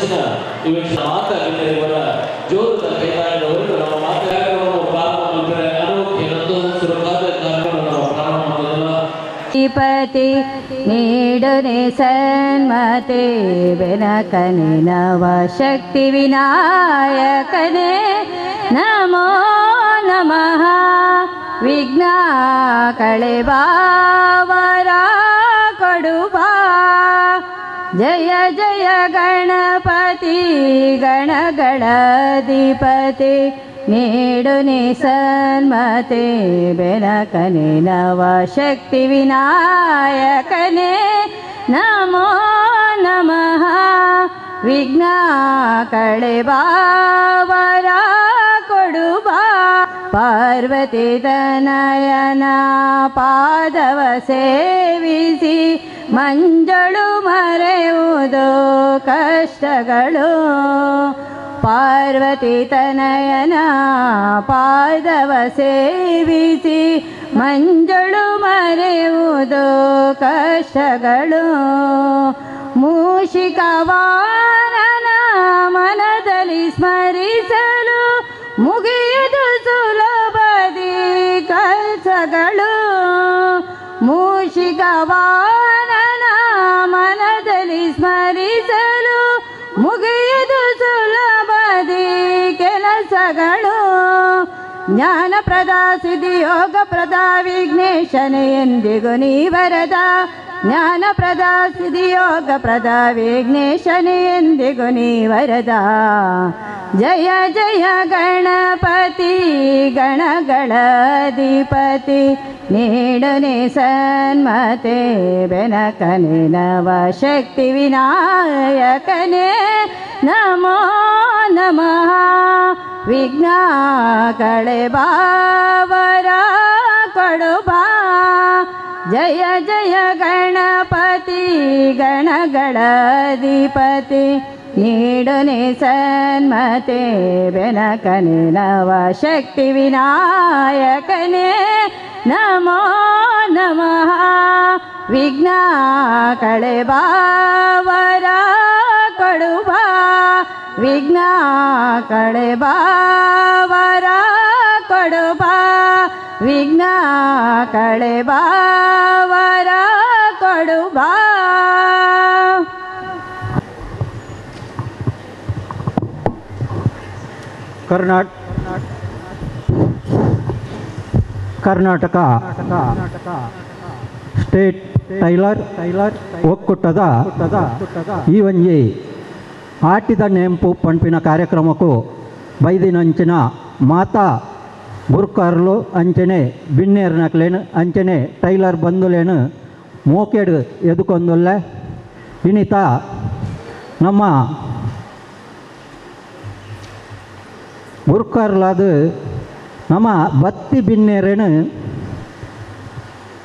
ನೆಚ್ಚಿನ ಇವತ್ತು ಮಾತಾಡಿದವರ ಜೋರದ ಕೈಗಾರಿದವರು ನಮ್ಮ ಮಾತಾಡಿದವರು ಪ್ರಾರಂಭ ಏನೊಂದು ಸುರಕಾದ ಕಾರ್ಯಕ್ರಮ ಪ್ರಾರಂಭ ಪತಿ ನೀಡುನೆ ಸನ್ಮತೆ ಬೆನಕನೆ ನವ ಶಕ್ತಿ ವಿನಾಯಕನೇ ನಮೋ ನಮಃ ವಿಘ್ನ ಕಳೆಬಾವರ ಕೊಡುಬಾ ಜಯ ಜಯ ಗಣಪತಿ ಗಣಗಳಧಿಪತಿ ನೀಡುನೆ ಸನ್ಮತೆ ಬೆನಕನೆ ನವ ಶಕ್ತಿ ವಿನಾಯಕನೇ ನಮೋ ನಮಃ ವಿಘ್ನ ಕಳೆಬಾವರ ಕೊಡುಬಾ ಪಾರ್ವತಿ ತನಯನ ಪಾದವ ಸೇವಿಸಿ ಮಂಜಳು ಮರೆಯುವುದು ಕಷ್ಟಗಳು ಪಾರ್ವತಿ ತನಯನ ಪಾದವ ಸೇವಿಸಿ ಮಂಜಳು ಮರೆಯುವುದು ಕಷ್ಟಗಳು ಮೂಷಿಕ ವಾಹನ ಮನದಲ್ಲಿ ಸ್ಮರಿಸಲು ಮುಗಿಯುವುದು ಸುಲಭದಿ ಕೆಲಸಗಳು ಮೂಷಿಕ ವಾಹನ ಮನದಲ್ಲಿ ಸ್ಮರಿಸಲು ಮುಗಿಯುವುದು ಸುಲಭದಿ ಕೆಲಸಗಳು ಜ್ಞಾನಪ್ರದ ಸಿದ್ಧಿಯೋಗ ಪ್ರದ ವಿಘ್ನೇಶನೇ ಎಂದಿಗೂ ನೀ ವರದ ಜ್ಞಾನಪ್ರದ ಸಿದ್ಧಿಯೋಗ ಪ್ರದ ವಿಘ್ನೇಶನೇ ಎಂದಿಗೂ ನೀ ವರದ ಜಯ ಜಯ ಗಣಪತಿ ಗಣಗಳಧಿಪತಿ ನೀಡುನೆ ಸನ್ಮತೆ ಬೆನಕನೆ ನವ ಶಕ್ತಿ ವಿನಾಯಕನೇ ನಮೋ ನಮಃ ವಿಘ್ನ ಕಳೆಬಾವರ ಕೊಡುಬಾ ಜಯ ಜಯ ಗಣಪತಿ ಗಣಗಳಧಿಪತಿ ನೀಡುನೆ ಸನ್ಮತೆ ಬೆನಕನೆ ನವ ಶಕ್ತಿ ವಿನಾಯಕನೇ ನಮೋ ನಮಃ ವಿಘ್ನ ಕಳೆಬಾವರ ಕೊಡುಬಾ ವಿಘ್ನ ಕಳೆಬಾವರ ಕೊಡುಬಾ ವಿಘ್ನ ಕಳೆಬಾವರ ಕೊಡುಬಾ ಕರ್ನಾಟಕ ಸ್ಟೇಟ್ ಟೈಲರ್ ಒಕ್ಕೂಟದ ಈ ಒಂಜಿ ಆಟಿದ ನೆಂಪು ಪಂಪಿನ ಕಾರ್ಯಕ್ರಮಕ್ಕೂ ಬೈದಿನಂಚಿನ ಮಾತಾ ಗುರ್ಕಾರ್ಲು ಅಂಚನೆ ಬಿನ್ನೇರ್ನಕ್ಲೇನು ಅಂಚನೆ ಟೈಲರ್ ಬಂದುಲೇನು ಮೋಕೆಡು ಎದುಕೊಂದುಲ್ಲೆ ಇನಿತ ನಮ್ಮ ಗುರ್ಕಾರ್ಲಾದ ನಮ್ಮ ಬತ್ತಿ ಬಿನ್ನೇರೇನು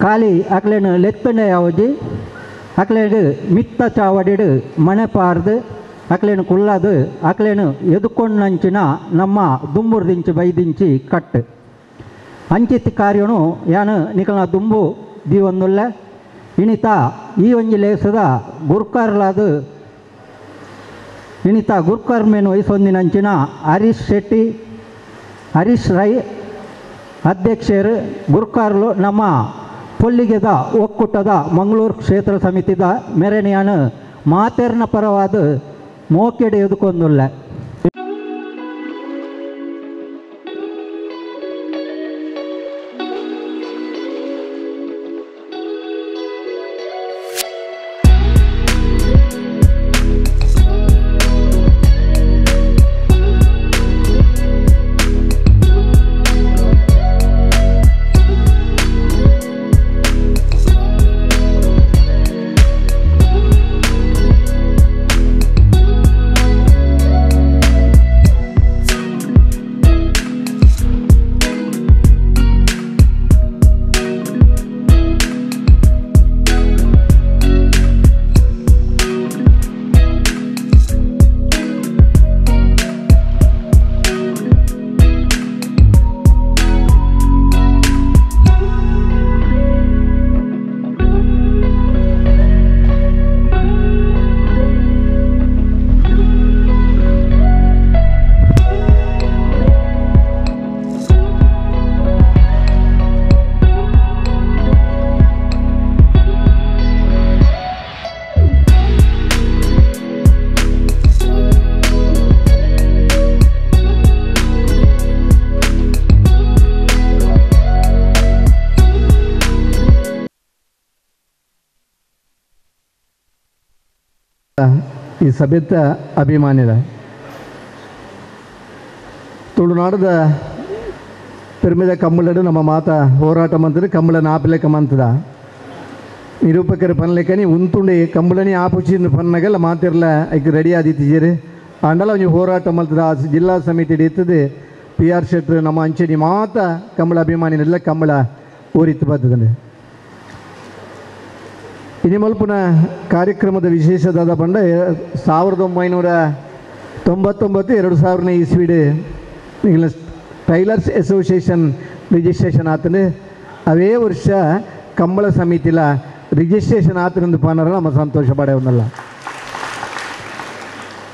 ಖಾಲಿ ಅಕ್ಲೇನು ಲೆತ್ತನೆ ಯಾವಜಿ ಅಕ್ಲೇನು ಮಿತ್ತ ಚಾವಡಿಡು ಮನೆ ಪಾರ್ದು ಅಕ್ಲೇನು ಕುಳ್ಳದು ಅಕ್ಲೇನು ಎದುಕೊಂಡಂಚಿನ ನಮ್ಮ ದುಂಬುರ್ದಿಂಚಿ ಬೈದಿಂಚಿ ಕಟ್ ಅಂಚಿತ್ ಕಾರ್ಯನು ಯಾನು ನಿಕಲ್ನ ದುಂಬು ದೀವೊಂದುಲ್ಲೆ ಇನಿತ ಈ ಒಂಜಿ ಲೇಸದ ಗುರ್ಕಾರ್ಲಾದ ಇನಿತ ಗುರ್ಕಾರ್ ಮೇನು ವಯಸ್ಸೊಂದಿನಂಚಿನ ಹರೀಶ್ ರೈ ಅಧ್ಯಕ್ಷರು ಗುರ್ಕಾರ್ಲು ನಮ್ಮ ಪೊಲ್ಲಿಗೆದ ಒಕ್ಕೂಟದ ಮಂಗಳೂರು ಕ್ಷೇತ್ರ ಸಮಿತಿದ ಮೆರಣಿಯಾನು ಮಾತೆರ್ನ ಪರವಾದ ಮೋಕೆಡೆ ಎದುಕೊಂದುಲ್ಲೆ ಈ ಸಭೆತ ಅಭಿಮಾನಿದ ತುಳುನಾಡದ ಪೆರ್ಮಿದ ಕಮ್ಮಳಡು ನಮ್ಮ ಮಾತ ಹೋರಾಟ ಮಂತ್ರಿ ಕಮ್ಮಳ ನಾಪಿಲೆಕ್ಕ ಮಂತದ ನಿರೂಪಕರ ಪನ್ಲೆಕ್ಕನಿ ಉಂತುಂಡೆ ಕಂಬಳನಿ ಆಪುಚಿನ ಪನ್ನಗಲ್ಲ ಮಾತಿರ್ಲ ಐಕ್ ರೆಡಿ ಆದಿತ್ತೀರಿ ಅಂಡಲ ಒಂಜಿ ಹೋರಾಟ ಮಲ್ತದ ಜಿಲ್ಲಾ ಸಮಿತಿ ಇರ್ತದೆ ಪಿ ಆರ್ ಶೆಟ್ರ್ ನಮ್ಮ ಅಂಚೆನಿ ಮಾತ ಕಂಬಳ ಅಭಿಮಾನಿನೆಲ್ಲ ಕಂಬಳ ಊರಿತ್ತು ಬರ್ತದೆ. ಇನಿ ಮಲ್ಪುನ ಕಾರ್ಯಕ್ರಮದ ವಿಶೇಷದಾದ ಪಂಡ 1999 2000 ಇಸ್ವಿಡ್ ಈಗಿನ ಟೈಲರ್ಸ್ ಅಸೋಸಿಯೇಷನ್ ರಿಜಿಸ್ಟ್ರೇಷನ್ ಆತಂದು ಅವೇ ವರ್ಷ ಕಂಬಳ ಸಮಿತಿಲ ರಿಜಿಸ್ಟ್ರೇಷನ್ ಆತನಂದು ಪಾನರ ನಮ್ಮ ಸಂತೋಷ ಪಡೆ ಒಂದಲ್ಲ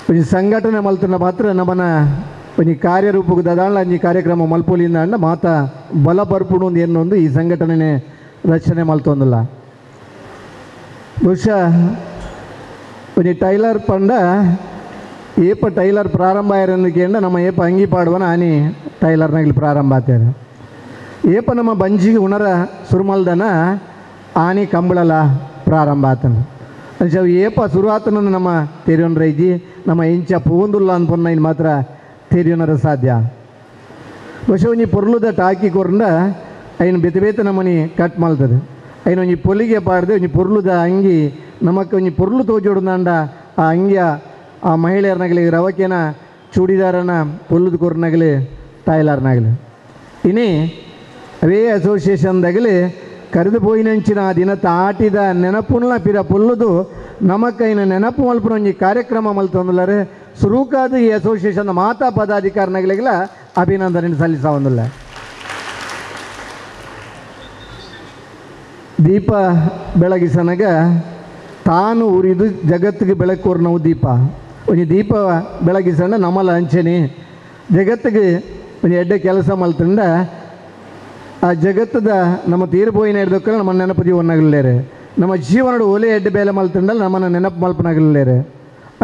ಒಂಜಿ ಸಂಘಟನೆ ಮಲ್ತನ ಮಾತ್ರ ನಮ್ಮನ ಒಂಜಿ ಕಾರ್ಯರೂಪಕ್ಕೆ ದದಾಳ ಅಂಜಿ ಕಾರ್ಯಕ್ರಮ ಮಲ್ಪೋಲಿಂದ ಅಂಡ ಮಾತ ಬಲ ಬರ್ಪುಡು ಒಂದು ಏನೊಂದು ಈ ಸಂಘಟನೆ ರಚನೆ ಮಲ್ತೊಂದಲ್ಲ. ಬಹುಶಃ ಒಂಜಿ ಟೈಲರ್ ಪಂಡ ಏಪ ಟೈಲರ್ ಪ್ರಾರಂಭ ಆಯ್ರಂದಕ್ಕೆಂಡ ನಮ್ಮ ಏಪ ಅಂಗಿ ಪಾಡುವನ ಆನಿ ಟೈಲರ್ನಾಗ್ಲಿ ಪ್ರಾರಂಭ ಆಗ್ತಾರೆ ಏಪ ನಮ್ಮ ಬಂಜಿಗೆ ಉಣರ ಸುರುಮಲ್ದನ ಆನಿ ಕಂಬಳಲ ಪ್ರಾರಂಭ ಆತನ ಅವು ಏಪ ಶುರುವಾತನ ನಮ್ಮ ತೆರಿಯೋನ್ ರೈಜಿ ನಮ್ಮ ಇಂಚ ಪೂಂದುಲ್ಲ ಅನ್ಪೊನ್ನ ಇನ್ನು ಮಾತ್ರ ತೆರಿಯೋನರ ಸಾಧ್ಯ. ಬಹುಶಃ ಒಂಜಿ ಪೊರ್ಲುದ ಟಾಕಿ ಕೊರಂಡ ಐನು ಬೆತೆ ಬೇತೆ ನಮ್ಮನಿ ಕಟ್ ಮಲ್ತದೆ ಐನು ಒಂಜಿ ಪೊಲಿಗೆ ಪಾಡ್ದೆ ಒಂಜಿ ಪೊರ್ಲುದ ಅಂಗಿ ನಮಕ್ಕೆ ಒಂಜಿ ಪೊರ್ಲು ತೋಜೋಡುಂದಾಂಡ ಆ ಅಂಗಿಯ ಆ ಮಹಿಳೆಯರ್ನಾಗಲಿ ರವಕೆನ ಚೂಡಿದಾರನ ಪೊಲ್ಲುದು ಕೊರ್ನಾಗಲಿ ಟೈಲರ್ನಾಗಲಿ ಇನಿ ಅವೇ ಅಸೋಸಿಯೇಷನ್ದಾಗಲಿ ಕರೆದು ಪೋಯಿನಂಚಿನ ಆ ದಿನದ ಆಟಿದ ನೆನಪುಲ್ಲ ಪಿರ ಪೊಲ್ಲುದು ನಮಕ್ಕೈನ ನೆನಪು ಮಲ್ಪನ ಒಂಜಿ ಕಾರ್ಯಕ್ರಮ ಮಲ್ತೊಂದುಲ್ಲರೆ ಸುರೂಕಾದ ಈ ಅಸೋಸಿಯೇಷನ್ ಮಾತಾ ಪದಾಧಿಕಾರಿಗಳಿಗೆಲ್ಲ ಅಭಿನಂದನೆ ಸಲ್ಲಿಸ ಒಂದಿಲ್ಲ. ದೀಪ ಬೆಳಗಿಸನಾಗ ತಾನು ಉರಿದು ಜಗತ್ತಿಗೆ ಬೆಳಕೋರು ನಾವು ದೀಪ ಒಂಜಿ ದೀಪ ಬೆಳಗಿಸಂಡ ನಮ್ಮಲ್ಲ ಅಂಚೆನಿ ಜಗತ್ತಿಗೆ ಒಂಜಿ ಎಡ್ಡೆ ಕೆಲಸ ಮಲ್ತಂಡ ಆ ಜಗತ್ತದ ನಮ್ಮ ತೀರ್ಬೋಯಿನ ಹಿಡ್ದಕ್ಕಲ್ಲ ನಮ್ಮ ನೆನಪದಿ ಒನ್ನಾಗಲೇರೆ ನಮ್ಮ ಜೀವನದ ಒಲೆ ಎಡ್ಡೆ ಬೇಲೆ ಮಲ್ತಂಡಲ್ಲ ನಮ್ಮನ್ನು ನೆನಪು ಮಲ್ಪನಾಗಲೇರೆ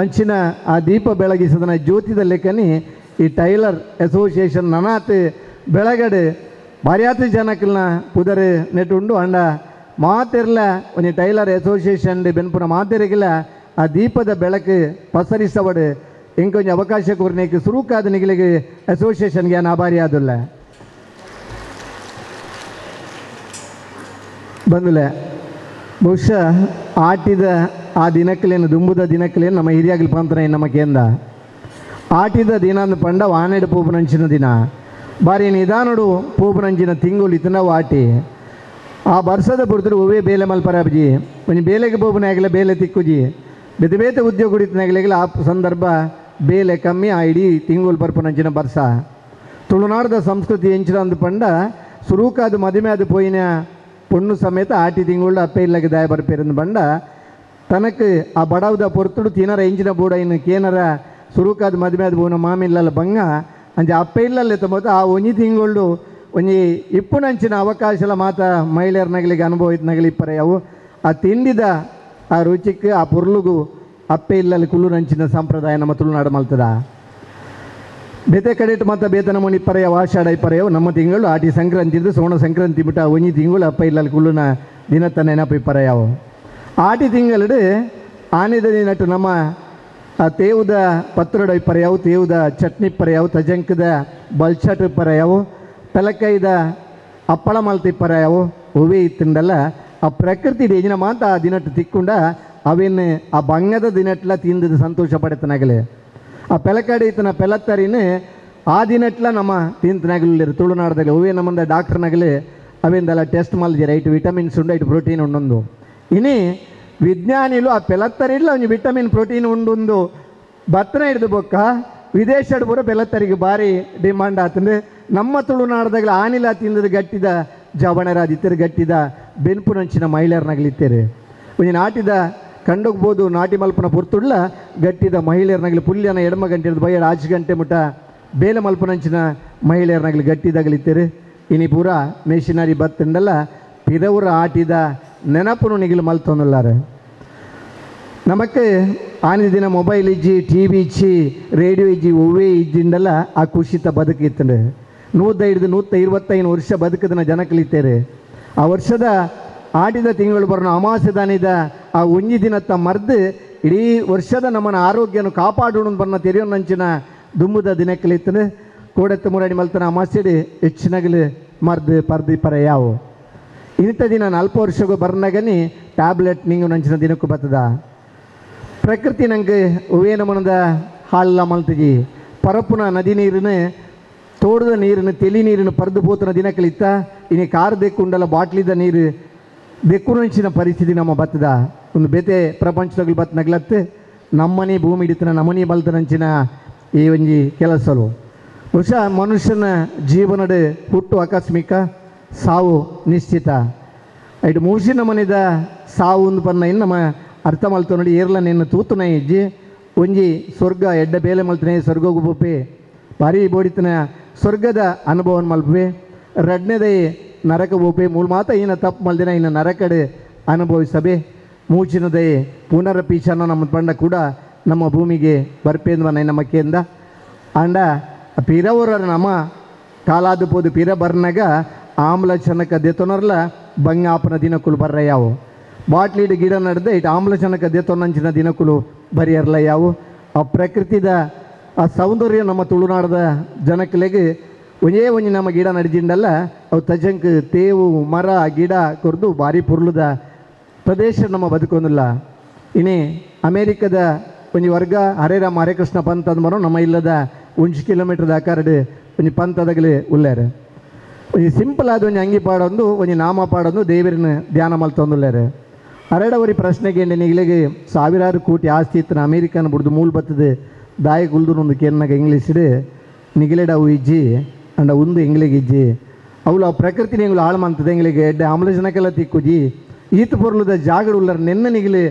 ಅಂಚಿನ ಆ ದೀಪ ಬೆಳಗಿಸದನ ಜ್ಯೋತಿದ ಲೆಕ್ಕನಿ ಈ ಟೈಲರ್ ಅಸೋಸಿಯೇಷನ್ ನನಾತ್ ಬೆಳಗಡೆ ಭಾರ್ಯಾತ ಜನಕ್ಕಲ್ನ ಪುದರೆ ನೆಟ್ಟುಂಡು ಅಂಡ ಮಾತೆರ್ಲ ಒಂಜಿ ಟೈಲರ್ ಅಸೋಸಿಯೇಷನ್ ಬೆನ್ಪುನ ಮಾತೆರೆಗಿಲ್ಲ ಆ ದೀಪದ ಬೆಳಕು ಪಸರಿಸಬಡು ಇಂಕೊಂಜಿ ಅವಕಾಶ ಕೊರ್ನೇಕ್ಕೆ ಸುರುಕಾದ ನಿಗಲಿಗೆ ಅಸೋಸಿಯೇಷನ್ಗೆ ನಾನು ಆಭಾರಿ ಆದಿಲ್ಲ ಬಂದಿಲ್ಲ. ಬಹುಶಃ ಆಟಿದ ಆ ದಿನಕ್ಕಲೇನು ದುಂಬುದ ದಿನಕ್ಕಲೇನು ನಮ್ಮ ಹಿರಿಯಾಗಲಿ ಪಂತನ ನಮ್ಮ ಕೇಂದ್ರ ಆಟಿದ ದಿನ ಅಂದು ಪಂಡ ವಾನೆಡು ಪೂಪನಂಚಿನ ದಿನ ಬಾರಿ ನಿಧಾನಡು ಪೂಪನಂಚಿನ ತಿಂಗಳು ಇತನವು ಆಟಿ ಆ ವರ್ಷದ ಪುರ್ತರು ಒವೇ ಬೇಲೆ ಮಲ್ಪರಾಬ್ಜಿ ಒಂಜಿ ಬೇಲೆಗೆ ಪೋಪನಾಗಲ ಬೇಲೆ ತಿಕ್ಕುಜಿ ಬೇತೆ ಬೇತೆ ಉದ್ಯೋಗ ಕುಡಿತನಾಗಲಿಗಲ ಆ ಸಂದರ್ಭ ಬೇಲೆ ಕಮ್ಮಿ ಆ ಇಡೀ ತಿಂಗಳು ಬರ್ಪನಂಚಿನ ಬರ್ಸ ತುಳುನಾಡದ ಸಂಸ್ಕೃತಿ ಎಂಚಿನ ಅಂದು ಪಂಡ ಸುರೂಕಾದ ಮದುವೆ ಅದು ಪೋಯಿನ ಪೊಣ್ಣು ಸಮೇತ ಆಟಿ ತಿಂಗಳು ಅಪ್ಪ ಇಲ್ಲಗೆ ದಾಯ ಬರ್ಪೇರಂದು ಬಂಡ ತನಕ್ಕೆ ಆ ಬಡವದ ಪೊರ್ತುಡು ತಿನ್ನರ ಎಂಚಿನ ಬೂಡ ಇನ್ನು ಕೇನರ ಸುರುಕಾದ ಮದುವೆ ಅದು ಬೋನ ಮಾಮಿಲ್ಲಲ್ಲ ಬಂಗ ಅಂಜೆ ಅಪ್ಪ ಇಲ್ಲಲ್ಲೇ ತೊಂಬತ್ತು ಆ ಒಂಜಿ ತಿಂಗಳು ಒಂಜಿ ಇಪ್ಪುನಂಚಿನ ಅವಕಾಶಲ ಮಾತ ಮಹಿಳೆಯರ್ನಾಗಲಿಗೆ ಅನುಭವ ಇದ್ನಾಗಲಿ ಇಪ್ಪರೆ ಅವು ಆ ತಿಂಡಿದ ಆ ರುಚಿಗೆ ಆ ಪುರ್ಲುಗು ಅಪ್ಪೆ ಇಲ್ಲಲ್ಲಿ ಕುಲ್ಲುನಂಚಿನ ಸಂಪ್ರದಾಯ ನಮ್ಮ ತುಳುನಾಡು ಮಲ್ತದ ಬೇತೆ ಕಡೆಟ್ ಮಾತ್ರ ಬೇತನ ಮುನಿ ಪರೆಯ ಆಷಾಢ ಪರೆಯವು ನಮ್ಮ ತಿಂಗಳು ಆಟಿ ಸಂಕ್ರಾಂತಿ ಸೋಣ ಸಂಕ್ರಾಂತಿ ಬಿಟ್ಟ ಒಂಜಿ ತಿಂಗಳು ಅಪ್ಪ ಇಲ್ಲಲ್ಲಿ ಕುಲ್ಲುನ ದಿನತ್ತ ನೆನಪು ಪರೆಯವು ಆಟಿ ತಿಂಗಳು ಆನೆದ ದಿನಟ್ಟು ನಮ್ಮ ತೇವುದ ಪತ್ರೊಡ ಪರೆಯವು ತೇವುದ ಚಟ್ನಿ ಪರೆಯವು ತಜಂಕದ ಬಲ್ಚಟ್ ಪರೆಯವು ತಲಕೈದ ಅಪ್ಪಳ ಮಲ್ತಿ ಪರೆಯವು ಹೂವೇ ಇತ್ತಂಡಲ್ಲ ಆ ಪ್ರಕೃತಿ ಏಜಿನ ಮಾತ ಆ ದಿನಟ್ಟು ತಿಕ್ಕೊಂಡ ಅವೇನು ಆ ಬಂಗದ ದಿನಟ್ಲ ತಿಂದದ ಸಂತೋಷ ಪಡೆತನಾಗಲೇ ಆ ಪೆಲಕಡೆ ಇತ್ತನ ಪೆಲತ್ತರಿನ ಆ ದಿನಟ್ಲ ನಮ್ಮ ತಿಂತನಾಗಲಿರು ತುಳುನಾಡದಲ್ಲಿ ಹೂವೇ ನಮ್ಮಂದ ಡಾಕ್ಟರ್ನಾಗಲಿ ಅವೇಂದೆಲ್ಲ ಟೆಸ್ಟ್ ಮಲ್ದಿರ ಇಟ್ಟು ವಿಟಮಿನ್ಸ್ ಉಂಡು ಇಟ್ಟು ಪ್ರೋಟೀನ್ ಉಂಡೊಂದು ಇನ್ನಿ ವಿಜ್ಞಾನಿಲು ಆ ಪೆಲತ್ತರಿಲ್ಲ ಒಂದು ವಿಟಮಿನ್ ಪ್ರೋಟೀನ್ ಉಂಡೊಂದು ಭತ್ತನ ಹಿಡಿದು ಬೊಕ್ಕ ವಿದೇಶದ ಪೂರ ಪೆಲತ್ತರಿಗೆ ಭಾರಿ ಡಿಮಾಂಡ್ ಆತಂದ್ರೆ ನಮ್ಮ ತುಳುನಾಡದಾಗಲ ಆನಿಲ ತಿಂದದ ಗಟ್ಟಿದ ಜವಣರಾದಿತ್ತರು ಗಟ್ಟಿದ ಬೆನ್ಪುನಂಚಿನ ಮಹಿಳೆಯರ್ನಾಗಲಿತ್ತೇರೆ ಒಂದು ನಾಟಿದ ಕಂಡೋಗ್ಬೋದು ನಾಟಿ ಮಲ್ಪನ ಪುರ್ತುಡ್ಲ ಗಟ್ಟಿದ ಮಹಿಳೆಯರ್ನಾಗಲಿ ಪುಲ್ಯನ ಎಡಮ ಗಂಟೆ ಹಿಡಿದು ಬಯ್ಯಡ ಆಚೆ ಗಂಟೆ ಮುಟ್ಟ ಬೇಲೆ ಮಲ್ಪನಂಚಿನ ಮಹಿಳೆಯರ್ನಾಗಲಿ ಗಟ್ಟಿದಾಗಲಿತ್ತೇರೆ ಇನಿ ಪೂರ ಮೆಷಿನರಿ ಬತ್ತಂಡಲ್ಲ ಪಿರವುರ ಆಟಿದ ನೆನಪು ನಿಗಿಲು ಮಲ್ತೊಂದುಲ್ಲಾರೆ ನಮಕ್ಕೆ ಆನೆ ದಿನ ಮೊಬೈಲ್ ಇಜ್ಜಿ ಟಿ ವಿ ಇಚ್ಚಿ ರೇಡಿಯೋ ಇಜ್ಜಿ ಒವ್ವೇ ಇಜ್ಜಿಂಡಲ್ಲ ಆ ಖುಷಿತ ಬದುಕಿತ್ತಂಡೆ 125 ವರ್ಷ ಬದುಕದನ್ನ ಜನಕಲಿತ್ತೇರೆ ಆ ವರ್ಷದ ಆಟಿದ ತಿಂಗಳು ಬರೋಣ ಅಮಾಸೆ ದಾನಿದ ಆ ಒಂಜಿ ದಿನತ್ತ ಮರ್ದು ಇಡೀ ವರ್ಷದ ನಮ್ಮನ ಆರೋಗ್ಯನ ಕಾಪಾಡೋಣ ಬನ್ನ ತೆರೆಯೋನಂಚಿನ ದುಂಬುದ ದಿನಕ್ಕಲಿತ್ತನೆ ಕೋಡೆತ್ತ ಮುರಾಡಿ ಮಲ್ತನ ಅಮಾಸೆಡಿ ಹೆಚ್ಚಿನಗಲು ಮರ್ದು ಪರ್ದಿ ಪರ ಯಾವು ಇಂಥ ದಿನ 4 ವರ್ಷಗೂ ಬರ್ನಾಗನಿ ಟ್ಯಾಬ್ಲೆಟ್ ನಿಂಗೆ ನಂಚಿನ ದಿನಕ್ಕೂ ಬರ್ತದ ಪ್ರಕೃತಿ ನಂಗೆ ಉವೇನ ಮನದ ಹಾಲ ಮಲ್ತಜಿ ಪರಪುನ ನದಿ ನೀರಿನ ತೋಡದ ನೀರಿನ ತೆಲಿ ನೀರಿನ ಪರ್ದು ಪೋತನ ದಿನಕ್ಕಲಿತ್ತ ಇನ್ನು ಕಾರ್ ದೆಕ್ಕುಂಡಲ ಬಾಟ್ಲಿದ ನೀರು ದೆಕ್ಕುನಂಚಿನ ಪರಿಸ್ಥಿತಿ ನಮ್ಮ ಬತ್ತದ ಒಂದು ಬೇತೆ ಪ್ರಪಂಚದಾಗಲು ಬತ್ ನಗ್ಲತ್ತೆ ನಮ್ಮನೆ ಭೂಮಿ ಹಿಡಿತನ ನಮ್ಮನೆ ಬಲ್ತನಂಚಿನ ಈ ಒಂಜಿ ಕೆಲಸಲು ಬಹುಶಃ ಮನುಷ್ಯನ ಜೀವನದ ಹುಟ್ಟು ಆಕಸ್ಮಿಕ ಸಾವು ನಿಶ್ಚಿತ ಐಟು ಮೂಸಿನ ಮನೆದ ಸಾವು ಒಂದು ಪನ್ನ ಇನ್ನು ನಮ್ಮ ಅರ್ಥ ಮಲ್ತು ನೋಡಿ ಏರ್ಲ ನಿನ್ನ ತೂತನ ಇಜ್ಜಿ ಒಂಜಿ ಸ್ವರ್ಗ ಎಡ್ಡ ಬೇಲೆ ಮಲ್ತನೆ ಸ್ವರ್ಗಗೂ ಬೊಪ್ಪೆ ಭಾರಿ ಬೋಡಿತನ ಸ್ವರ್ಗದ ಅನುಭವ ಮಲ್ಪೆ ರಡ್ನೆದೇ ನರಕ ಬೋಪೆ ಮೂಲ ಮಾತ ಇನ್ನ ತಪ್ಪು ಮಲ್ದಿನ ಇನ್ನು ನರಕಡೆ ಅನುಭವಿಸಬೆ ಮೂಚಿನದೇ ಪುನರಪೀಚನ ನಮ್ಮ ಪಂಡ ಕೂಡ ನಮ್ಮ ಭೂಮಿಗೆ ಬರ್ಪೇಂದ್ವ ನಮ್ಮ ಕೇಂದ್ರ ಅಂಡ ಪಿರವರ ನಮ್ಮ ಕಾಲಾದು ಪೋದು ಪಿರ ಬರ್ನಾಗ ಆಮ್ಲಜನಕ ದೆತೊನರ್ಲ ಬಂಗಾಪನ ದಿನಕ್ಕುಲು ಬರ್ರ ಯಾವು ಬಾಟ್ಲಿಡ್ ಗಿಡ ನಡೆದ ಇಟ್ಟು ಆಮ್ಲಜನಕ ದೆತೊನಂಚಿನ ದಿನಕ್ಕುಲು ಬರಿಯರ್ಲ ಯಾವು ಆ ಪ್ರಕೃತಿದ ಆ ಸೌಂದರ್ಯ ನಮ್ಮ ತುಳುನಾಡದ ಜನಕ್ಕಲೆಗೆ ಒಂಜಿ ನಮ್ಮ ಗಿಡ ನಡೆಜಿಂಡಲ್ಲ ಅವು ತಜಂಕ್ ತೇವು ಮರ ಗಿಡ ಕೊರ್ದು ಭಾರಿ ಪುರ್ಲುದ ಪ್ರದೇಶ ನಮ್ಮ ಬದುಕೊಂದಿಲ್ಲ ಇನ್ನೇ ಅಮೇರಿಕದ ಒಂಜಿ ವರ್ಗ ಹರೇ ರಾಮ ಹರೇ ಕೃಷ್ಣ ಪಂಥ ಅಂದ್ಮರೋ ನಮ್ಮ ಇಲ್ಲದ 1 ಕಿಲೋಮೀಟರ್ದ ಆಕಾರಡು ಒಂಜಿ ಪಂಥದಾಗಲಿ ಉಳ್ಳಾರೆ ಒಂಜಿ ಸಿಂಪಲ್ ಆದ ಒಂಜಿ ಅಂಗಿ ಪಾಡೊಂದು ಒಂಜಿ ನಾಮ ಪಾಡೊಂದು ದೇವರಿನ ಧ್ಯಾನ ಮಲ್ತೊಂದುಲ್ಲಾರೆ ಅರಡವರಿ ಪ್ರಶ್ನೆಗೆ ನಿಗಲಿಗೆ ಸಾವಿರಾರು ಕೋಟಿ ಆಸ್ತಿ ಇತ್ತನ ಅಮೇರಿಕನ ಬಿಡ್ದು ಮೂಲ ಬತ್ತದ ದಾಯ ಗುಲ್ದುನೊಂದು ಕೆನ್ನಾಗ ಇಂಗ್ಲೀಷಿಡು ನಿಗಿಲೆಡ ಅವು ಇಜ್ಜಿ ಅಂಡ ಒಂದು ಎಂಗ್ಲಿಗೆ ಇಜ್ಜಿ ಅವಳು ಆ ಪ್ರಕೃತಿನ ಎಂಗ್ಲು ಹಾಳು ಮಾಡ್ತದೆ ಎಂಗ್ಲಿಗೆ ಎಡ್ಡೆ ಆಮ್ಲಜನಕ್ಕೆಲ್ಲ ತಿಕ್ಕುಜಿ ಈತ ಪೊರ್ಲುದ ಜಾಗಡು ಉಳ್ಳರ ನೆನ್ನ ನಿಗಲಿ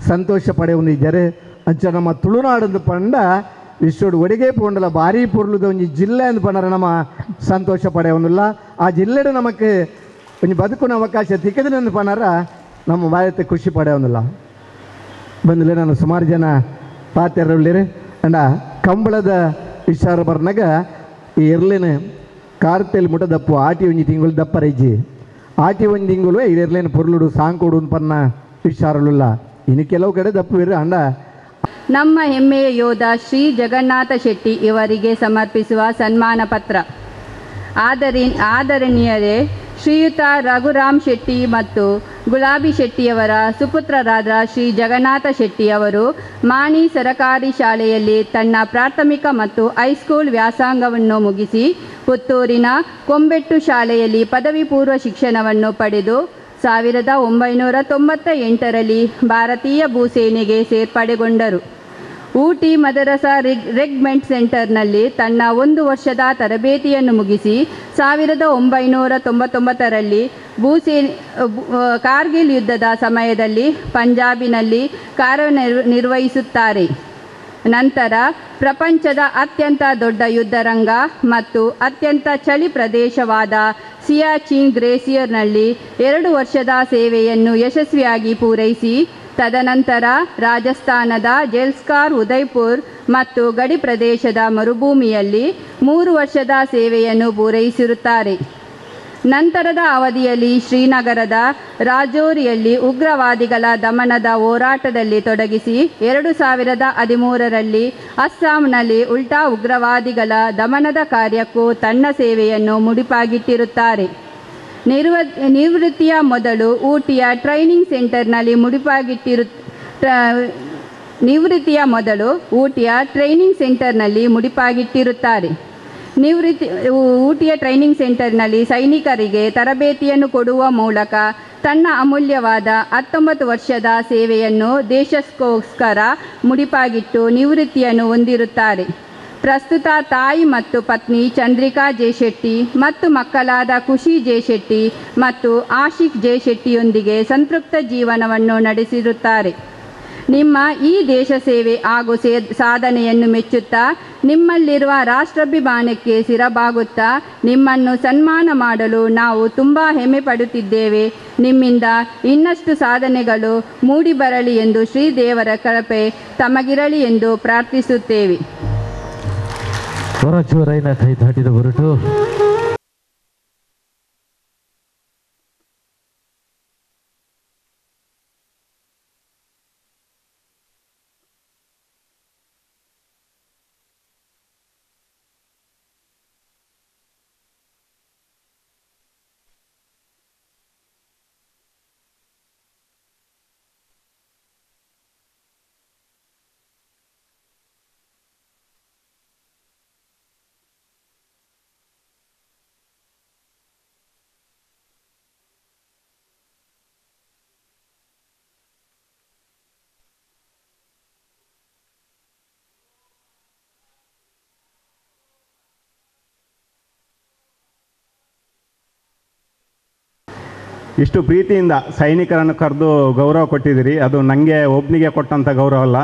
ಸಂತೋಷ ಪಡೆ ಒಂದು ಇದ್ದಾರೆ ಅಂಚ ನಮ್ಮ ತುಳುನಾಡಂದು ಪಂಡ ವಿಶ್ವಡು ಒಡೆಗೆ ಪೋಂಡಲ ಭಾರಿ ಪೊರ್ಲುದ ಒಂಜಿ ಜಿಲ್ಲೆ ಅಂದು ಪಂಡರ ನಮ್ಮ ಸಂತೋಷ ಪಡೆ ಒಂದಿಲ್ಲ ಆ ಜಿಲ್ಲೆಡು ನಮಕ್ ಒಂಜಿ ಬದುಕುನ ಅವಕಾಶ ತಿಕ್ಕದಿನಂದು ಪಣರ ನಮ್ಮ ಬಾಯತ್ತೆ ಖುಷಿ ಪಡೆ ಒಂದಿಲ್ಲ ಬಂದಿಲ್ಲ ನಾನು ಸುಮಾರು ಜನ ಪಾತ್ಯರಲ್ಲಿರಿ ಅಂಡ ಕಂಬಳದ ವಿಚಾರ ಬರ್ನಾಗ ಈ ಎರ್ಲೇನು ಕಾರ್ತೆಲ್ ಮುಟ ದಪ್ಪು ಆಟಿ ಒಂಜಿ ತಿಂಗಳು ದಪ್ಪ ರೈಜಿ ಆಟಿ ಒಂದು ತಿಂಗಳು ಇದು ಎರ್ಲೇನು ಪೊರ್ಲುಡು ಸಾಂಕೋಡು ಪನ್ನ ವಿಚಾರಲ್ಲ ಇನ್ನು ಕೆಲವು ಕಡೆ ದಪ್ಪು ಇರು ಅಂಡ ನಮ್ಮ ಹೆಮ್ಮೆಯ ಯೋಧ ಶ್ರೀ ಜಗನ್ನಾಥ ಶೆಟ್ಟಿ ಇವರಿಗೆ ಸಮರ್ಪಿಸುವ ಸನ್ಮಾನ ಪತ್ರ. ಆದರಣೀಯರೇ, ಶ್ರೀಯುತ ರಘುರಾಮ್ ಶೆಟ್ಟಿ ಮತ್ತು ಗುಲಾಬಿ ಶೆಟ್ಟಿಯವರ ಸುಪುತ್ರರಾದ ಶ್ರೀ ಜಗನ್ನಾಥ ಶೆಟ್ಟಿಯವರು ಮಾಣಿ ಸರಕಾರಿ ಶಾಲೆಯಲ್ಲಿ ತನ್ನ ಪ್ರಾಥಮಿಕ ಮತ್ತು ಹೈಸ್ಕೂಲ್ ವ್ಯಾಸಂಗವನ್ನು ಮುಗಿಸಿ ಪುತ್ತೂರಿನ ಕೊಂಬೆಟ್ಟು ಶಾಲೆಯಲ್ಲಿ ಪದವಿ ಪೂರ್ವ ಶಿಕ್ಷಣವನ್ನು ಪಡೆದು 1998ರಲ್ಲಿ ಭಾರತೀಯ ಭೂಸೇನೆಗೆ ಸೇರ್ಪಡೆಗೊಂಡರು. ಊಟಿ ಮದರಸಾ ರೆಗ್ಮೆಂಟ್ ಸೆಂಟರ್ನಲ್ಲಿ ತನ್ನ 1 ವರ್ಷದ ತರಬೇತಿಯನ್ನು ಮುಗಿಸಿ 1999ರಲ್ಲಿ ಕಾರ್ಗಿಲ್ ಯುದ್ಧದ ಸಮಯದಲ್ಲಿ ಪಂಜಾಬಿನಲ್ಲಿ ಕಾರ್ಯನಿರ್ವಹಿಸುತ್ತಾರೆ. ನಂತರ ಪ್ರಪಂಚದ ಅತ್ಯಂತ ದೊಡ್ಡ ಯುದ್ಧರಂಗ ಮತ್ತು ಅತ್ಯಂತ ಚಳಿ ಪ್ರದೇಶವಾದ ಸಿಯಾಚಿನ್ ಗ್ಲೇಸಿಯರ್ನಲ್ಲಿ 2 ವರ್ಷದ ಸೇವೆಯನ್ನು ಯಶಸ್ವಿಯಾಗಿ ಪೂರೈಸಿ ತದನಂತರ ರಾಜಸ್ಥಾನದ ಜೈಸಲ್ಮೇರ್, ಉದಯ್ಪುರ್ ಮತ್ತು ಗಡಿ ಪ್ರದೇಶದ ಮರುಭೂಮಿಯಲ್ಲಿ 3 ವರ್ಷದ ಸೇವೆಯನ್ನು ಪೂರೈಸಿರುತ್ತಾರೆ. ನಂತರದ ಅವಧಿಯಲ್ಲಿ ಶ್ರೀನಗರದ ರಾಜೌರಿಯಲ್ಲಿ ಉಗ್ರವಾದಿಗಳ ದಮನದ ಹೋರಾಟದಲ್ಲಿ ತೊಡಗಿಸಿ 2013ರಲ್ಲಿ ಅಸ್ಸಾಂನಲ್ಲಿ ಉಲ್ಟಾ ಉಗ್ರವಾದಿಗಳ ದಮನದ ಕಾರ್ಯಕ್ಕೂ ತನ್ನ ಸೇವೆಯನ್ನು ಮುಡಿಪಾಗಿಟ್ಟಿರುತ್ತಾರೆ. ನಿವೃತ್ತಿಯ ಮೊದಲು ಊಟಿಯ ಟ್ರೈನಿಂಗ್ ಸೆಂಟರ್ನಲ್ಲಿ ಮುಡಿಪಾಗಿಟ್ಟಿರುತ್ತಾರೆ. ಊಟಿಯ ಟ್ರೈನಿಂಗ್ ಸೆಂಟರ್ನಲ್ಲಿ ಸೈನಿಕರಿಗೆ ತರಬೇತಿಯನ್ನು ಕೊಡುವ ಮೂಲಕ ತನ್ನ ಅಮೂಲ್ಯವಾದ 19 ವರ್ಷದ ಸೇವೆಯನ್ನು ದೇಶಕ್ಕೋಸ್ಕರ ಮುಡಿಪಾಗಿಟ್ಟು ನಿವೃತ್ತಿಯನ್ನು ಹೊಂದಿರುತ್ತಾರೆ. ಪ್ರಸ್ತುತ ತಾಯಿ ಮತ್ತು ಪತ್ನಿ ಚಂದ್ರಿಕಾ ಜೆ ಶೆಟ್ಟಿ ಮತ್ತು ಮಕ್ಕಳಾದ ಖುಷಿ ಜೆ ಶೆಟ್ಟಿ ಮತ್ತು ಆಶಿಕ್ ಜೆ ಶೆಟ್ಟಿಯೊಂದಿಗೆ ಸಂತೃಪ್ತ ಜೀವನವನ್ನು ನಡೆಸಿರುತ್ತಾರೆ. ನಿಮ್ಮ ಈ ದೇಶ ಸೇವೆ ಹಾಗೂ ಸಾಧನೆಯನ್ನು ಮೆಚ್ಚುತ್ತಾ ನಿಮ್ಮಲ್ಲಿರುವ ರಾಷ್ಟ್ರಾಭಿಮಾನಕ್ಕೆ ಸಿರಬಾಗುತ್ತಾ ನಿಮ್ಮನ್ನು ಸನ್ಮಾನ ಮಾಡಲು ನಾವು ತುಂಬ ಹೆಮ್ಮೆ ಪಡುತ್ತಿದ್ದೇವೆ. ನಿಮ್ಮಿಂದ ಇನ್ನಷ್ಟು ಸಾಧನೆಗಳು ಮೂಡಿಬರಲಿ ಎಂದು ಶ್ರೀದೇವರ ಕೃಪೆ ತಮಗಿರಲಿ ಎಂದು ಪ್ರಾರ್ಥಿಸುತ್ತೇವೆ. ಹೊರಜೋರೈನ ಕೈ ದಾಟಿದ ಹೊರಟು ಇಷ್ಟು ಪ್ರೀತಿಯಿಂದ ಸೈನಿಕರನ್ನು ಕರೆದು ಗೌರವ ಕೊಟ್ಟಿದ್ದೀರಿ. ಅದು ನನಗೆ ಒಬ್ಬನಿಗೆ ಕೊಟ್ಟಂಥ ಗೌರವ ಅಲ್ಲ,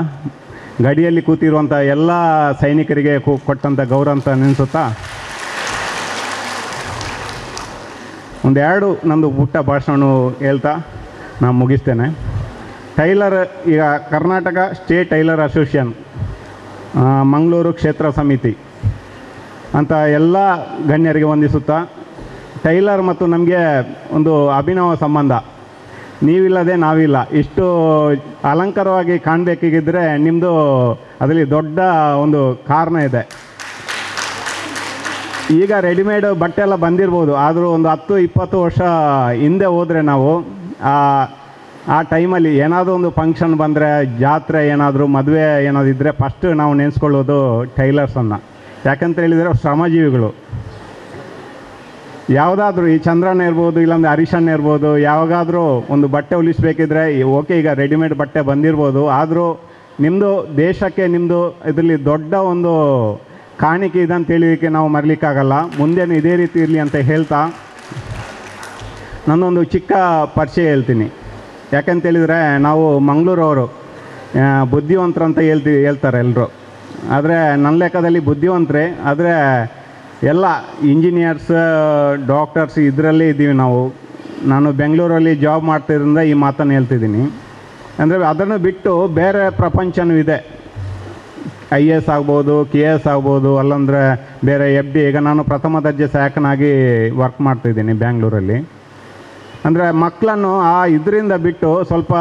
ಗಡಿಯಲ್ಲಿ ಕೂತಿರುವಂಥ ಎಲ್ಲ ಸೈನಿಕರಿಗೆ ಕೊಟ್ಟಂಥ ಗೌರವ ಅಂತ ನೆನೆಸುತ್ತಾ ಒಂದೆರಡು ನಂದು ಪುಟ್ಟ ಭಾಷಣ ಹೇಳ್ತಾ ನಾನು ಮುಗಿಸ್ತೇನೆ. ಟೈಲರ್, ಈಗ Karnataka state tailor association Mangaluru ಕ್ಷೇತ್ರ ಸಮಿತಿ ಅಂತ ಎಲ್ಲ ಗಣ್ಯರಿಗೆ ವಂದಿಸುತ್ತಾ, ಟೈಲರ್ ಮತ್ತು ನಮಗೆ ಒಂದು ಅಭಿನವ ಸಂಬಂಧ. ನೀವಿಲ್ಲದೆ ನಾವಿಲ್ಲ. ಇಷ್ಟು ಅಲಂಕಾರವಾಗಿ ಕಾಣಬೇಕಿದ್ರೆ ನಿಮ್ಮದು ಅದರಲ್ಲಿ ದೊಡ್ಡ ಒಂದು ಕಾರಣ ಇದೆ. ಈಗ ರೆಡಿಮೇಡ್ ಬಟ್ಟೆ ಎಲ್ಲ ಬಂದಿರ್ಬೋದು, ಆದರೂ ಒಂದು 10-20 ವರ್ಷ ಹಿಂದೆ ಹೋದರೆ ನಾವು ಆ ಟೈಮಲ್ಲಿ ಏನಾದರೂ ಒಂದು ಫಂಕ್ಷನ್ ಬಂದರೆ, ಜಾತ್ರೆ ಏನಾದರೂ, ಮದುವೆ ಏನಾದರೂ ಇದ್ದರೆ ಫಸ್ಟ್ ನಾವು ನೆನೆಸ್ಕೊಳ್ಳೋದು ಟೈಲರ್ಸನ್ನು. ಯಾಕಂತ ಹೇಳಿದರೆ ಶ್ರಮಜೀವಿಗಳು. ಯಾವುದಾದ್ರೂ ಈ ಚಂದ್ರನ ಇರ್ಬೋದು, ಇಲ್ಲಾಂದರೆ ಹರಿಶಣ್ಣ ಇರ್ಬೋದು, ಯಾವಾಗಾದರೂ ಒಂದು ಬಟ್ಟೆ ಹೊಲಿಸ್ಬೇಕಿದ್ರೆ ಓಕೆ, ಈಗ ರೆಡಿಮೇಡ್ ಬಟ್ಟೆ ಬಂದಿರ್ಬೋದು, ಆದರೂ ನಿಮ್ಮದು ದೇಶಕ್ಕೆ ನಿಮ್ಮದು ಇದರಲ್ಲಿ ದೊಡ್ಡ ಒಂದು ಕಾಣಿಕೆ ಇದೆ ಅಂತ ಹೇಳಲಿಕ್ಕೆ ನಾವು ಮರಲಿಕ್ಕಾಗಲ್ಲ. ಮುಂದೇನು ಇದೇ ರೀತಿ ಇರಲಿ ಅಂತ ಹೇಳ್ತಾ ನನ್ನೊಂದು ಚಿಕ್ಕ ಪರಿಚಯ ಹೇಳ್ತೀನಿ. ಯಾಕಂತೇಳಿದರೆ ನಾವು ಮಂಗಳೂರವರು ಬುದ್ಧಿವಂತರು ಅಂತ ಹೇಳ್ತಾರೆ ಎಲ್ಲರೂ. ಆದರೆ ನನ್ನ ಲೆಕ್ಕದಲ್ಲಿ ಬುದ್ಧಿವಂತರೇ, ಆದರೆ ಎಲ್ಲ ಇಂಜಿನಿಯರ್ಸ್, ಡಾಕ್ಟರ್ಸ್ ಇದರಲ್ಲೇ ಇದ್ದೀವಿ ನಾವು. ನಾನು ಬೆಂಗಳೂರಲ್ಲಿ ಜಾಬ್ ಮಾಡ್ತಿದ್ದರಿಂದ ಈ ಮಾತನ್ನು ಹೇಳ್ತಿದ್ದೀನಿ. ಅಂದರೆ ಅದನ್ನು ಬಿಟ್ಟು ಬೇರೆ ಪ್ರಪಂಚನೂ ಇದೆ. IAS ಆಗ್ಬೋದು, KS ಆಗ್ಬೋದು, ಅಲ್ಲಂದರೆ ಬೇರೆ FD. ಈಗ ನಾನು ಪ್ರಥಮ ದರ್ಜೆ ಸಹಾಯಕನಾಗಿ ವರ್ಕ್ ಮಾಡ್ತಿದ್ದೀನಿ ಬೆಂಗಳೂರಲ್ಲಿ. ಅಂದರೆ ಮಕ್ಕಳನ್ನು ಇದರಿಂದ ಬಿಟ್ಟು ಸ್ವಲ್ಪ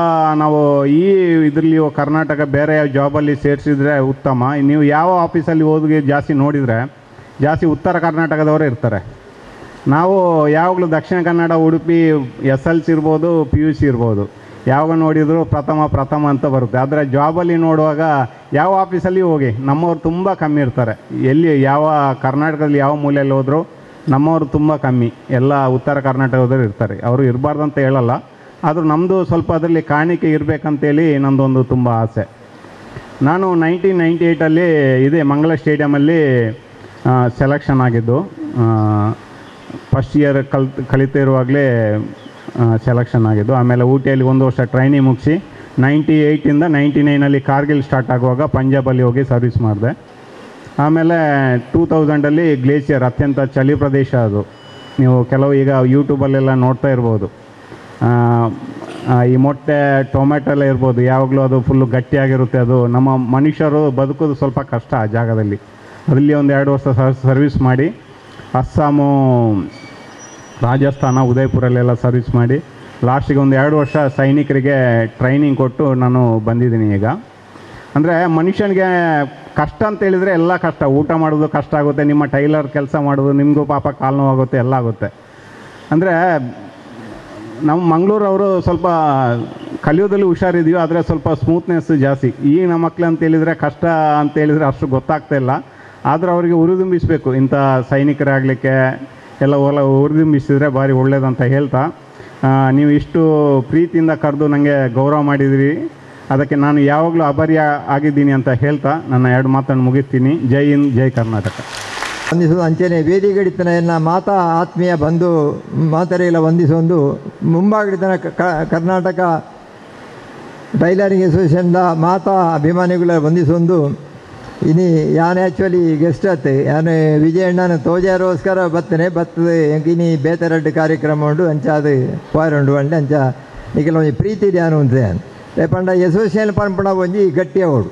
ನಾವು ಈ ಇದರಲ್ಲಿ ಕರ್ನಾಟಕ ಬೇರೆ ಜಾಬಲ್ಲಿ ಸೇರಿಸಿದ್ರೆ ಉತ್ತಮ. ನೀವು ಯಾವ ಆಫೀಸಲ್ಲಿ ಹೋಗಿ ಜಾಸ್ತಿ ನೋಡಿದರೆ ಜಾಸ್ತಿ ಉತ್ತರ ಕರ್ನಾಟಕದವರೇ ಇರ್ತಾರೆ. ನಾವು ಯಾವಾಗಲೂ ದಕ್ಷಿಣ ಕನ್ನಡ, ಉಡುಪಿ, SLC ಇರ್ಬೋದು, PUC ಇರ್ಬೋದು, ಯಾವಾಗ ನೋಡಿದರೂ ಪ್ರಥಮ ಅಂತ ಬರುತ್ತೆ. ಆದರೆ ಜಾಬಲ್ಲಿ ನೋಡುವಾಗ ಯಾವ ಆಫೀಸಲ್ಲಿ ಹೋಗಿ ನಮ್ಮವ್ರು ತುಂಬ ಕಮ್ಮಿ ಇರ್ತಾರೆ. ಎಲ್ಲಿ ಯಾವ ಕರ್ನಾಟಕದಲ್ಲಿ ಯಾವ ಮೂಲೆಯಲ್ಲಿ ಹೋದರೂ ನಮ್ಮವರು ತುಂಬ ಕಮ್ಮಿ. ಎಲ್ಲ ಉತ್ತರ ಕರ್ನಾಟಕದವರು ಇರ್ತಾರೆ. ಅವರು ಇರಬಾರ್ದು ಅಂತ ಹೇಳಲ್ಲ, ಆದರೂ ನಮ್ಮದು ಸ್ವಲ್ಪ ಅದರಲ್ಲಿ ಕಾಣಿಕೆ ಇರಬೇಕಂತೇಳಿ ನಮ್ಮದೊಂದು ತುಂಬ ಆಸೆ. ನಾನು 1998 ಇದೇ ಮಂಗಳ ಸ್ಟೇಡಿಯಮಲ್ಲಿ ಸೆಲೆಕ್ಷನ್ ಆಗಿದ್ದು. ಫಸ್ಟ್ ಇಯರ್ ಕಲಿತಿರುವಾಗಲೇ ಸೆಲೆಕ್ಷನ್ ಆಗಿದ್ದು. ಆಮೇಲೆ ಊಟಿಯಲ್ಲಿ 1 ವರ್ಷ ಟ್ರೈನಿಂಗ್ ಮುಗಿಸಿ 98ಇಂದ 99 ಕಾರ್ಗಿಲ್ ಸ್ಟಾರ್ಟ್ ಆಗುವಾಗ ಪಂಜಾಬಲ್ಲಿ ಹೋಗಿ ಸರ್ವಿಸ್ ಮಾಡಿದೆ. ಆಮೇಲೆ 2000 ಗ್ಲೇಷಿಯರ್, ಅತ್ಯಂತ ಚಳಿ ಪ್ರದೇಶ ಅದು. ನೀವು ಕೆಲವು ಈಗ ಯೂಟ್ಯೂಬಲ್ಲೆಲ್ಲ ನೋಡ್ತಾ ಇರ್ಬೋದು. ಈ ಮೊಟ್ಟೆ, ಟೊಮೆಟೊ ಎಲ್ಲ ಇರ್ಬೋದು, ಯಾವಾಗಲೂ ಅದು ಫುಲ್ಲು ಗಟ್ಟಿಯಾಗಿರುತ್ತೆ. ಅದು ನಮ್ಮ ಮನುಷ್ಯರು ಬದುಕೋದು ಸ್ವಲ್ಪ ಕಷ್ಟ ಆ ಜಾಗದಲ್ಲಿ. ಅದರಲ್ಲಿ 1-2 ವರ್ಷ ಸರ್ವಿಸ್ ಮಾಡಿ ಅಸ್ಸಾಮು, ರಾಜಸ್ಥಾನ, ಉದಯಪುರಲ್ಲೆಲ್ಲ ಸರ್ವಿಸ್ ಮಾಡಿ ಲಾಸ್ಟಿಗೆ 1-2 ವರ್ಷ ಸೈನಿಕರಿಗೆ ಟ್ರೈನಿಂಗ್ ಕೊಟ್ಟು ನಾನು ಬಂದಿದ್ದೀನಿ ಈಗ. ಅಂದರೆ ಮನುಷ್ಯನಿಗೆ ಕಷ್ಟ ಅಂತ ಹೇಳಿದರೆ ಎಲ್ಲ ಕಷ್ಟ. ಊಟ ಮಾಡೋದು ಕಷ್ಟ ಆಗುತ್ತೆ, ನಿಮ್ಮ ಟೈಲರ್ ಕೆಲಸ ಮಾಡೋದು, ನಿಮಗೂ ಪಾಪ ಕಾಲು ನೋವಾಗುತ್ತೆ, ಎಲ್ಲ ಆಗುತ್ತೆ. ಅಂದರೆ ನಮ್ಮ ಮಂಗಳೂರವರು ಸ್ವಲ್ಪ ಕಲಿಯೋದಲ್ಲಿ ಹುಷಾರಿದೆಯೋ, ಆದರೆ ಸ್ವಲ್ಪ ಸ್ಮೂತ್ನೆಸ್ ಜಾಸ್ತಿ. ಈಗ ನಮ್ಮ ಮಕ್ಳು ಅಂತೇಳಿದರೆ ಕಷ್ಟ ಅಂತೇಳಿದರೆ ಅಷ್ಟು ಗೊತ್ತಾಗ್ತಾ ಇಲ್ಲ. ಆದರೆ ಅವರಿಗೆ ಉರಿದುಂಬಿಸಬೇಕು, ಇಂಥ ಸೈನಿಕರಾಗಲಿಕ್ಕೆ ಎಲ್ಲ ಉರಿದುಂಬಿಸಿದರೆ ಭಾರಿ ಒಳ್ಳೆಯದಂತ ಹೇಳ್ತಾ, ನೀವು ಇಷ್ಟು ಪ್ರೀತಿಯಿಂದ ಕರೆದು ನನಗೆ ಗೌರವ ಮಾಡಿದಿರಿ, ಅದಕ್ಕೆ ನಾನು ಯಾವಾಗಲೂ ಆಭಾರಿ ಆಗಿದ್ದೀನಿ ಅಂತ ಹೇಳ್ತಾ ನನ್ನ 2 ಮಾತನ್ನು ಮುಗಿಸ್ತೀನಿ. ಜೈ ಹಿಂದ್, ಜೈ ಕರ್ನಾಟಕ. ವಂದಿಸುವುದು ಅಂಚೆನೆ ವೇದಿಗಡಿತನ ಮಾತಾ ಆತ್ಮೀಯ ಬಂಧು ಮಾತರೆಲ್ಲ ವಂದಿಸೊಂದು ಮುಂಬಾಗಡಿತನ ಕರ್ನಾಟಕ ಟೈಲರಿಂಗ್ ಅಸೋಸಿಯೇಷನ್ದ ಮಾತಾ ಅಭಿಮಾನಿಗಳ ವಂದಿಸೊಂದು. ಇನಿ ಯಾನು ಆ್ಯಕ್ಚುಲಿ ಗೆಸ್ಟ್ ಆಯ್ತು, ಯಾನು ವಿಜಯಣ್ಣನ ತೋಜಾರೋಸ್ಕರ ಬರ್ತೇನೆ ಬರ್ತದೆ ಎಂಕಿನಿ ಬೇತರಡ್ಡು ಕಾರ್ಯಕ್ರಮ ಉಂಡು ಅಂಚ ಅದು ಪಾರುಂಡು ಅಂಡೆ ಅಂಚ ನಿಖಿಲ ಒಂಜಿ ಪ್ರೀತಿ ಧ್ಯಾನ ಉಂಟು ರೇಪಂಡ ಅಸೋಸಿಯೇಷನ್ ಪಂಪಣ ಒಂಜಿ ಗಟ್ಟಿ ಆವೋಡು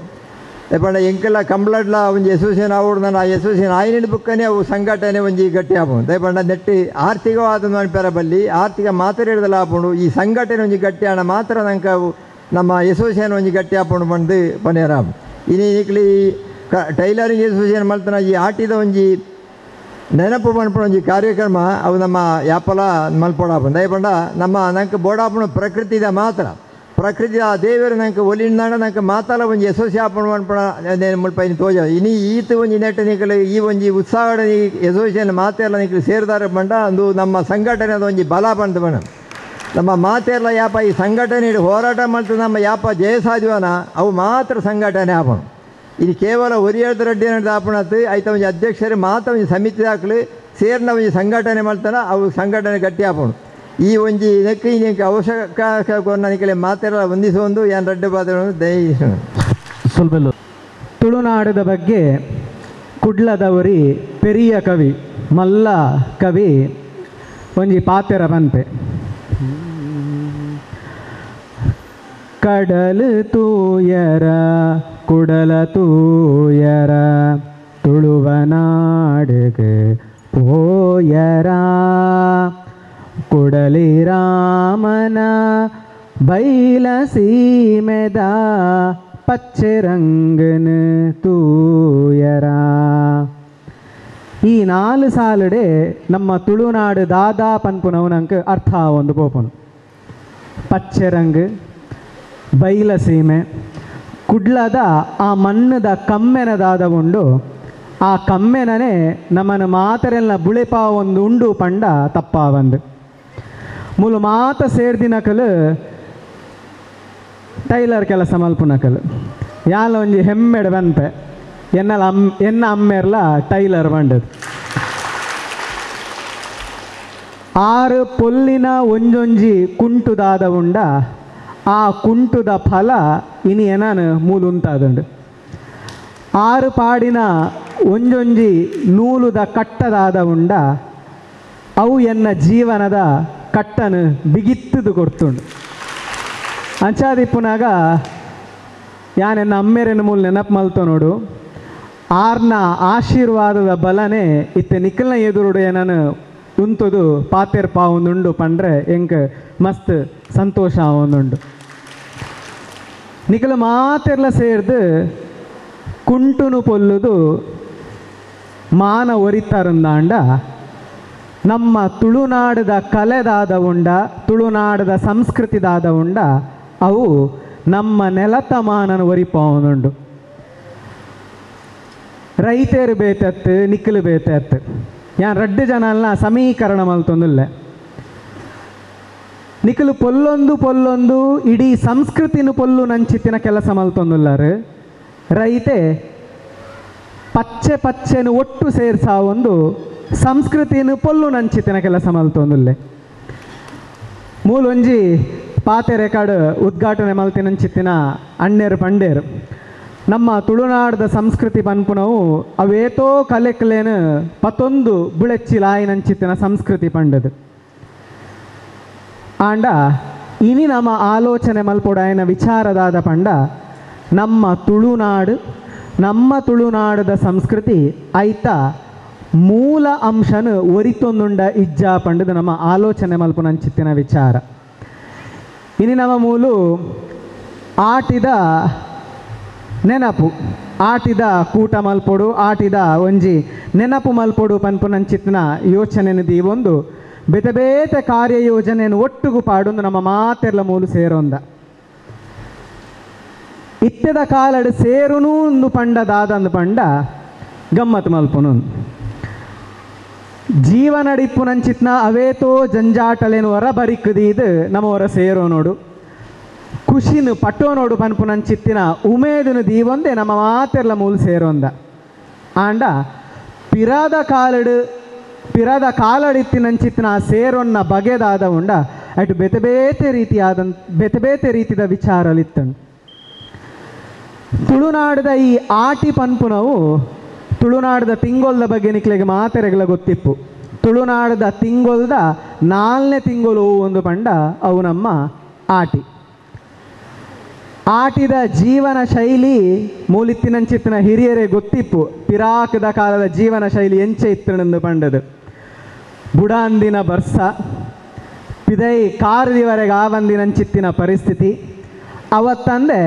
ರೇಪಂಡ ಎಂಕೆಲ್ಲ ಕಂಪ್ಲಟ್ಲ ಒಂಜಿ ಅಸೋಸಿಯೇಷನ್ ಆವೋಡು. ನಾನು ಆ ಅಸೋಸಿಯೇಷನ್ ಆಯ್ನಿಡ್ ಬುಕ್ಕನೇ ಅವು ಸಂಘಟನೆ ಒಂಜಿ ಗಟ್ಟಿ ಆಪುಂಡು ರೇಪಂಡ ನೆಟ್ಟು ಆರ್ಥಿಕವಾದ ಅನ್ಪೇರ ಬಲ್ಲಿ ಆರ್ಥಿಕ ಮಾತ್ರ ಹಿಡ್ದಲ್ಲ ಆಪುಂಡು. ಈ ಸಂಘಟನೆ ಒಂಜಿ ಗಟ್ಟಿ ಆಣ ಮಾತ್ರ ನಂಗೆ ಅವು ನಮ್ಮ ಅಸೋಸಿಯೇಷನ್ ಒಂಜಿ ಗಟ್ಟಿ ಆಪುಂಡು ಬಂದು ಪನೇರಾಮ್. ಇನಿ ನಿಕ್ಲಿ ಟೈಲರಿಂಗ್ ಅಸೋಸಿಯೇಷನ್ ಮಲ್ತನ ಈ ಆಟಿದ ಒಂಜಿ ನೆನಪು ಮಲ್ಪಣ ಒಂಜಿ ಕಾರ್ಯಕ್ರಮ ಅವು ನಮ್ಮ ಯಾಪಲ ಮಲ್ಪೊಡಾಪುಂಡು ದಯಪಂಡ ನಮ್ಮ ನಂಗೆ ಬೋಡಾಪುಣ ಪ್ರಕೃತಿದ ಮಾತ್ರ ಪ್ರಕೃತಿಯ ದೇವರು ನಂಗೆ ಒಲಿಂಡ ನಂಗೆ ಮಾತಾಲ ಒಂಜಿ ಅಸೋಸಿಯೇಷನ್ ಮಲ್ಪಣ ಮುಲ್ಪ ಇನ್ನು ತೋಜ ಇನಿ ಈತ ಒಂಜಿ ನೆಟ್ಟು ನಿಖಲು ಈ ಒಂಜಿ ಉತ್ಸಾಹದ ಈ ಅಸೋಸಿಯೇಷನ್ ಮಾತೆಲ್ಲ ನಿಖಲು ಸೇರಿದಾರೆ ಬಂಡ ಅಂದು ನಮ್ಮ ಸಂಘಟನೆದ ಒಂಜಿ ಬಲ ಬಂದು ಬಣ್ಣ ನಮ್ಮ ಮಾತೆಲ್ಲ ಯಾಪ ಈ ಸಂಘಟನೆ ಹೋರಾಟ ಮಾಡ್ತು ನಮ್ಮ ಯಾಪ ಜಯ ಸಾಧ್ಯವನ ಅವು ಮಾತ್ರ ಸಂಘಟನೆ ಆಪಣ. ಇದು ಕೇವಲ ಒರಿಯಾದ ರೆಡ್ಡಿ ನಡೆದ ಆಪಣತ್ತು ಆಯ್ತ ಒಂಜಿ ಅಧ್ಯಕ್ಷರು ಮಾತ್ರ ಒಂಜಿ ಸಮಿತಿ ಹಾಕಲು ಸೇರಿನ ಒಂಜಿ ಸಂಘಟನೆ ಮಾಡ್ತಾನೆ ಅವು ಸಂಘಟನೆ ಗಟ್ಟಿ ಆಪಣು. ಈ ಒಂಜಿ ಇದಕ್ಕೆ ಇನ್ನಕ್ಕೆ ಅವಶ್ಯಕ ಕೊನ್ನನಿಕೆ ಮಾತೆಲ್ಲ ಹೊಂದಿಸೊಂದು ಯಾನ್ ರಡ್ಡು ಪಾತ್ರ ದಯ ಸ್ವಲ್ಪ ತುಳುನಾಡದ ಬಗ್ಗೆ ಕುಡ್ಲದವರಿ ಪೆರಿಯ ಕವಿ ಮಲ್ಲ ಕವಿ ಒಂಜಿ ಪಾತೆರ ಬಂತೆ. ಕಡಲು ತೂಯರ ಕುಡಲ ತೂಯರ ತುಳುವನಾಡಿಗೆ ಪೋಯರ ಕುಡಲಿ ರಾಮನ ಬೈಲ ಸೀಮೆದ ಪಚ್ಚೆರಂಗನ ತೂಯರ. ಈ 4 ಸಾಲಡೆ ನಮ್ಮ ತುಳುನಾಡು ದಾದಾ ಪನ್ಪುನವನಂಕ ಅರ್ಥ ಒಂದು ಪೋಪನು. ಪಚ್ಚೆರಂಗ್, ಬೈಲಸೀಮೆ, ಕುಡ್ಲದ ಆ ಮಣ್ಣದ ಕಮ್ಮೆನದಾದ ಉಂಡು, ಆ ಕಮ್ಮೆನೇ ನಮ್ಮನ್ನು ಮಾತರೆಲ್ಲ ಬುಳೆಪ ಒಂದು ಉಂಡು ಪಂಡ ತಪ್ಪ ಬಂದು ಮುಲು ಮಾತ ಸೇರ್ದಿನಕಲು ಟೈಲರ್ ಕೆಲಸ ಮಲ್ಪುನಕಲು ಯಾಲ ಒಂಜಿ ಹೆಮ್ಮೆಡ್ ಬಂತೆ ಎನ್ನ ಅಮ್ಮೆರ್ಲ ಟೈಲರ್ ಬಂಡದು. 6 ಪೊಲ್ಲಿನ ಒಂಜೊಂಜಿ ಕುಂಟುದಾದ ಉಂಡ, ಆ ಕುಂಟುದ ಫಲ ಇನಿ ಏನಾನು ಮೂಲುಂತಾದುಂಡು. 6 ಪಾಡಿನ ಒಂಜೊಂಜಿ ನೂಲುದ ಕಟ್ಟದಾದ ಉಂಡ, ಅವು ಎನ್ನ ಜೀವನದ ಕಟ್ಟನು ಬಿಗಿತ್ತದು ಕೊಡ್ತುಂಡು. ಅಂಚಾದಿಪ್ಪುನಾಗ ಯಾನೆನ್ನ ಅಮ್ಮೆರೆನ ಮೂಲ ನೆನಪು ಮಲ್ತು ನೋಡು, ಆರ್ನ ಆಶೀರ್ವಾದದ ಬಲನೆ ಇತ್ತೆ ನಿಖಲ್ನ ಎದುರುಡು ಏನನು ಉಂತದು ಪಾತೆರ್ಪ ಒಂದುಂಡು ಪಂಡ್ರೆ ಎಂಕ ಮಸ್ತ್ ಸಂತೋಷ ಒಂದುಂಡು. ನಿಖಲು ಮಾತೆರ್ಲ ಸೇರ್ದು ಕುಂಟುನು ಪೊಲ್ಲುದು ಮಾನ ಒರಿತಾರಂದಾಂಡ ನಮ್ಮ ತುಳುನಾಡದ ಕಲೆದಾದ ಉಂಡ, ತುಳುನಾಡದ ಸಂಸ್ಕೃತಿದಾದ ಉಂಡ, ಅವು ನಮ್ಮ ನೆಲತ ಮಾನನ ಒರಿಪವನುಂಡು. ರೈತರು ಬೇತತ್ತು ನಿಕ್ಕಲು ಬೇತತ್ತು ಯಾನ್ 2 ಜನಲ್ನ ಸಮೀಕರಣ ಮಲ್ತೊಂದುಲ್ಲೆ. ನಿಕ್ಕಲು ಪೊಲ್ಲೊಂದು ಇಡೀ ಸಂಸ್ಕೃತಿನ ಪೊಲ್ಲು ನಂಚಿತ್ತಿನ ಕೆಲಸ ಮಲ್ತೊಂದುಲ್ಲಾರು. ರೈತೆ ಪಚ್ಚೆನು ಒಟ್ಟು ಸೇರ್ಸ ಒಂದು ಸಂಸ್ಕೃತಿನ ಪೊಲ್ಲು ನಂಚಿತ್ತಿನ ಕೆಲಸ ಮಲ್ತೊಂದುಲ್ಲೆ. ಮೂಲೊಂಜಿ ಪಾತೆ ರೆಕಾರ್ಡ್ ಉದ್ಘಾಟನೆ ಮಲ್ತಿನಂಚಿತ್ತಿನ ಅಣ್ಣೇರು ಪಂಡೇರು ನಮ್ಮ ತುಳುನಾಡದ ಸಂಸ್ಕೃತಿ ಪನ್ಪುನವು ಅವೇತೋ ಕಲೆಕ್ಲೇನು ಪತ್ತೊಂದು ಬುಳೆಚ್ಚಿಲಾಯಿನಂಚಿತ್ತಿನ ಸಂಸ್ಕೃತಿ ಪಂಡದು ಆಂಡ ಇನಿ ನಮ್ಮ ಆಲೋಚನೆ ಮಲ್ಪೊಡಾಯಿನ ವಿಚಾರದಾದ ಪಂಡ ನಮ್ಮ ತುಳುನಾಡದ ಸಂಸ್ಕೃತಿ ಐತ ಮೂಲ ಅಂಶನು ಒರಿತೊಂದುಂಡ ಇಜ್ಜ ಪಂಡದು ನಮ್ಮ ಆಲೋಚನೆ ಮಲ್ಪುನಂಚಿತ್ತಿನ ವಿಚಾರ. ಇನಿ ನಮ್ಮ ಮೂಲು ಆಟಿದ ನೆನಪು, ಆಟಿದ ಕೂಟ ಮಲ್ಪೊಡು, ಆಟಿದ ಒಂಜಿ ನೆನಪು ಮಲ್ಪೊಡು ಪನ್ಪುನಂಚಿತ್ತಿನ ಯೋಚನೆನು ದೀವೊಂದು ಬೇತೆ ಬೇತೆ ಕಾರ್ಯಯೋಜನೆಯನ್ನು ಒಟ್ಟುಗು ಪಾಡೊಂದು ನಮ್ಮ ಮಾತೆರ್ಲ ಮೂಲು ಸೇರೊಂದ. ಇತ್ತೆದ ಕಾಲಡು ಸೇರುನು ಒಂದು ಪಂಡದಾದಂದು ಪಂಡ ಗಮ್ಮತ್ತು ಮಲ್ಪುನು. ಜೀವನಡಿಪ್ಪುನಂಚಿತ್ನ ಅವೇತೋ ಜಂಜಾಟಲೇನು ಹೊರ ಬರಿಕುದೀದು ನಮ್ಮ ಹೊರ ಸೇರೋ ನೋಡು, ಖುಷಿನು ಪಟ್ಟೋ ನೋಡು ಪನ್ಪುನಂಚಿತ್ತಿನ ಉಮೇದನು ದೀವೊಂದೇ ನಮ್ಮ ಮಾತೆರ್ಲ ಮೂಲು ಸೇರೊಂದ. ಆಂಡ ಪಿರಾದ ಕಾಲಡಿತ್ತಿನಂಚಿತ್ತಿನ ಸೇರೊನ್ನ ಬಗೆದಾದ ಉಂಡ ಅటు ಬೇತೆ ಬೇತೆ ರೀತಿಯ ವಿಚಾರಲಿತ್ತಂಡು. ತುಳುನಾಡದ ಈ ಆಟಿ ಪನ್ಪುನವು ತುಳುನಾಡದ ತಿಂಗೊಲ್ದ ಬಗ್ಗೆ ನಿಕ್ಲೆಗೆ ಮಾತೆರೆಗಳ ಗೊತ್ತಿಪ್ಪು. ತುಳುನಾಡದ ತಿಂಗೊಲ್ದ 4ನೇ ತಿಂಗಳು ಒಂದು ಪಂಡ ಅವು ನಮ್ಮ ಆಟಿ. ಆಟಿದ ಜೀವನ ಶೈಲಿ ಮೂಲಿತ್ತಿನಂಚಿತ್ತಿನ ಹಿರಿಯರೇ ಗೊತ್ತಿಪ್ಪು. ಪಿರಾಕದ ಕಾಲದ ಜೀವನ ಶೈಲಿ ಎಂಚೆ ಇತ್ತನೆಂದು ಪಂಡದು. ಬುಡಾಂದಿನ ಬರ್ಸ ಪಿದೈ ಕಾರದಿವರೆಗೆ ಆವಂದಿನಂಚಿತ್ತಿನ ಪರಿಸ್ಥಿತಿ ಅವತ್ತಂದೆ